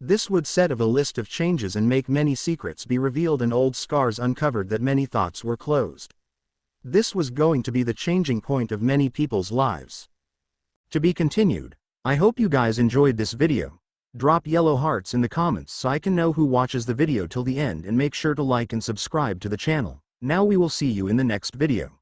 This would set of a list of changes and make many secrets be revealed and old scars uncovered that many thoughts were closed. This was going to be the changing point of many people's lives. To be continued. I hope you guys enjoyed this video. Drop yellow hearts in the comments so I can know who watches the video till the end, and make sure to like and subscribe to the channel. Now we will see you in the next video.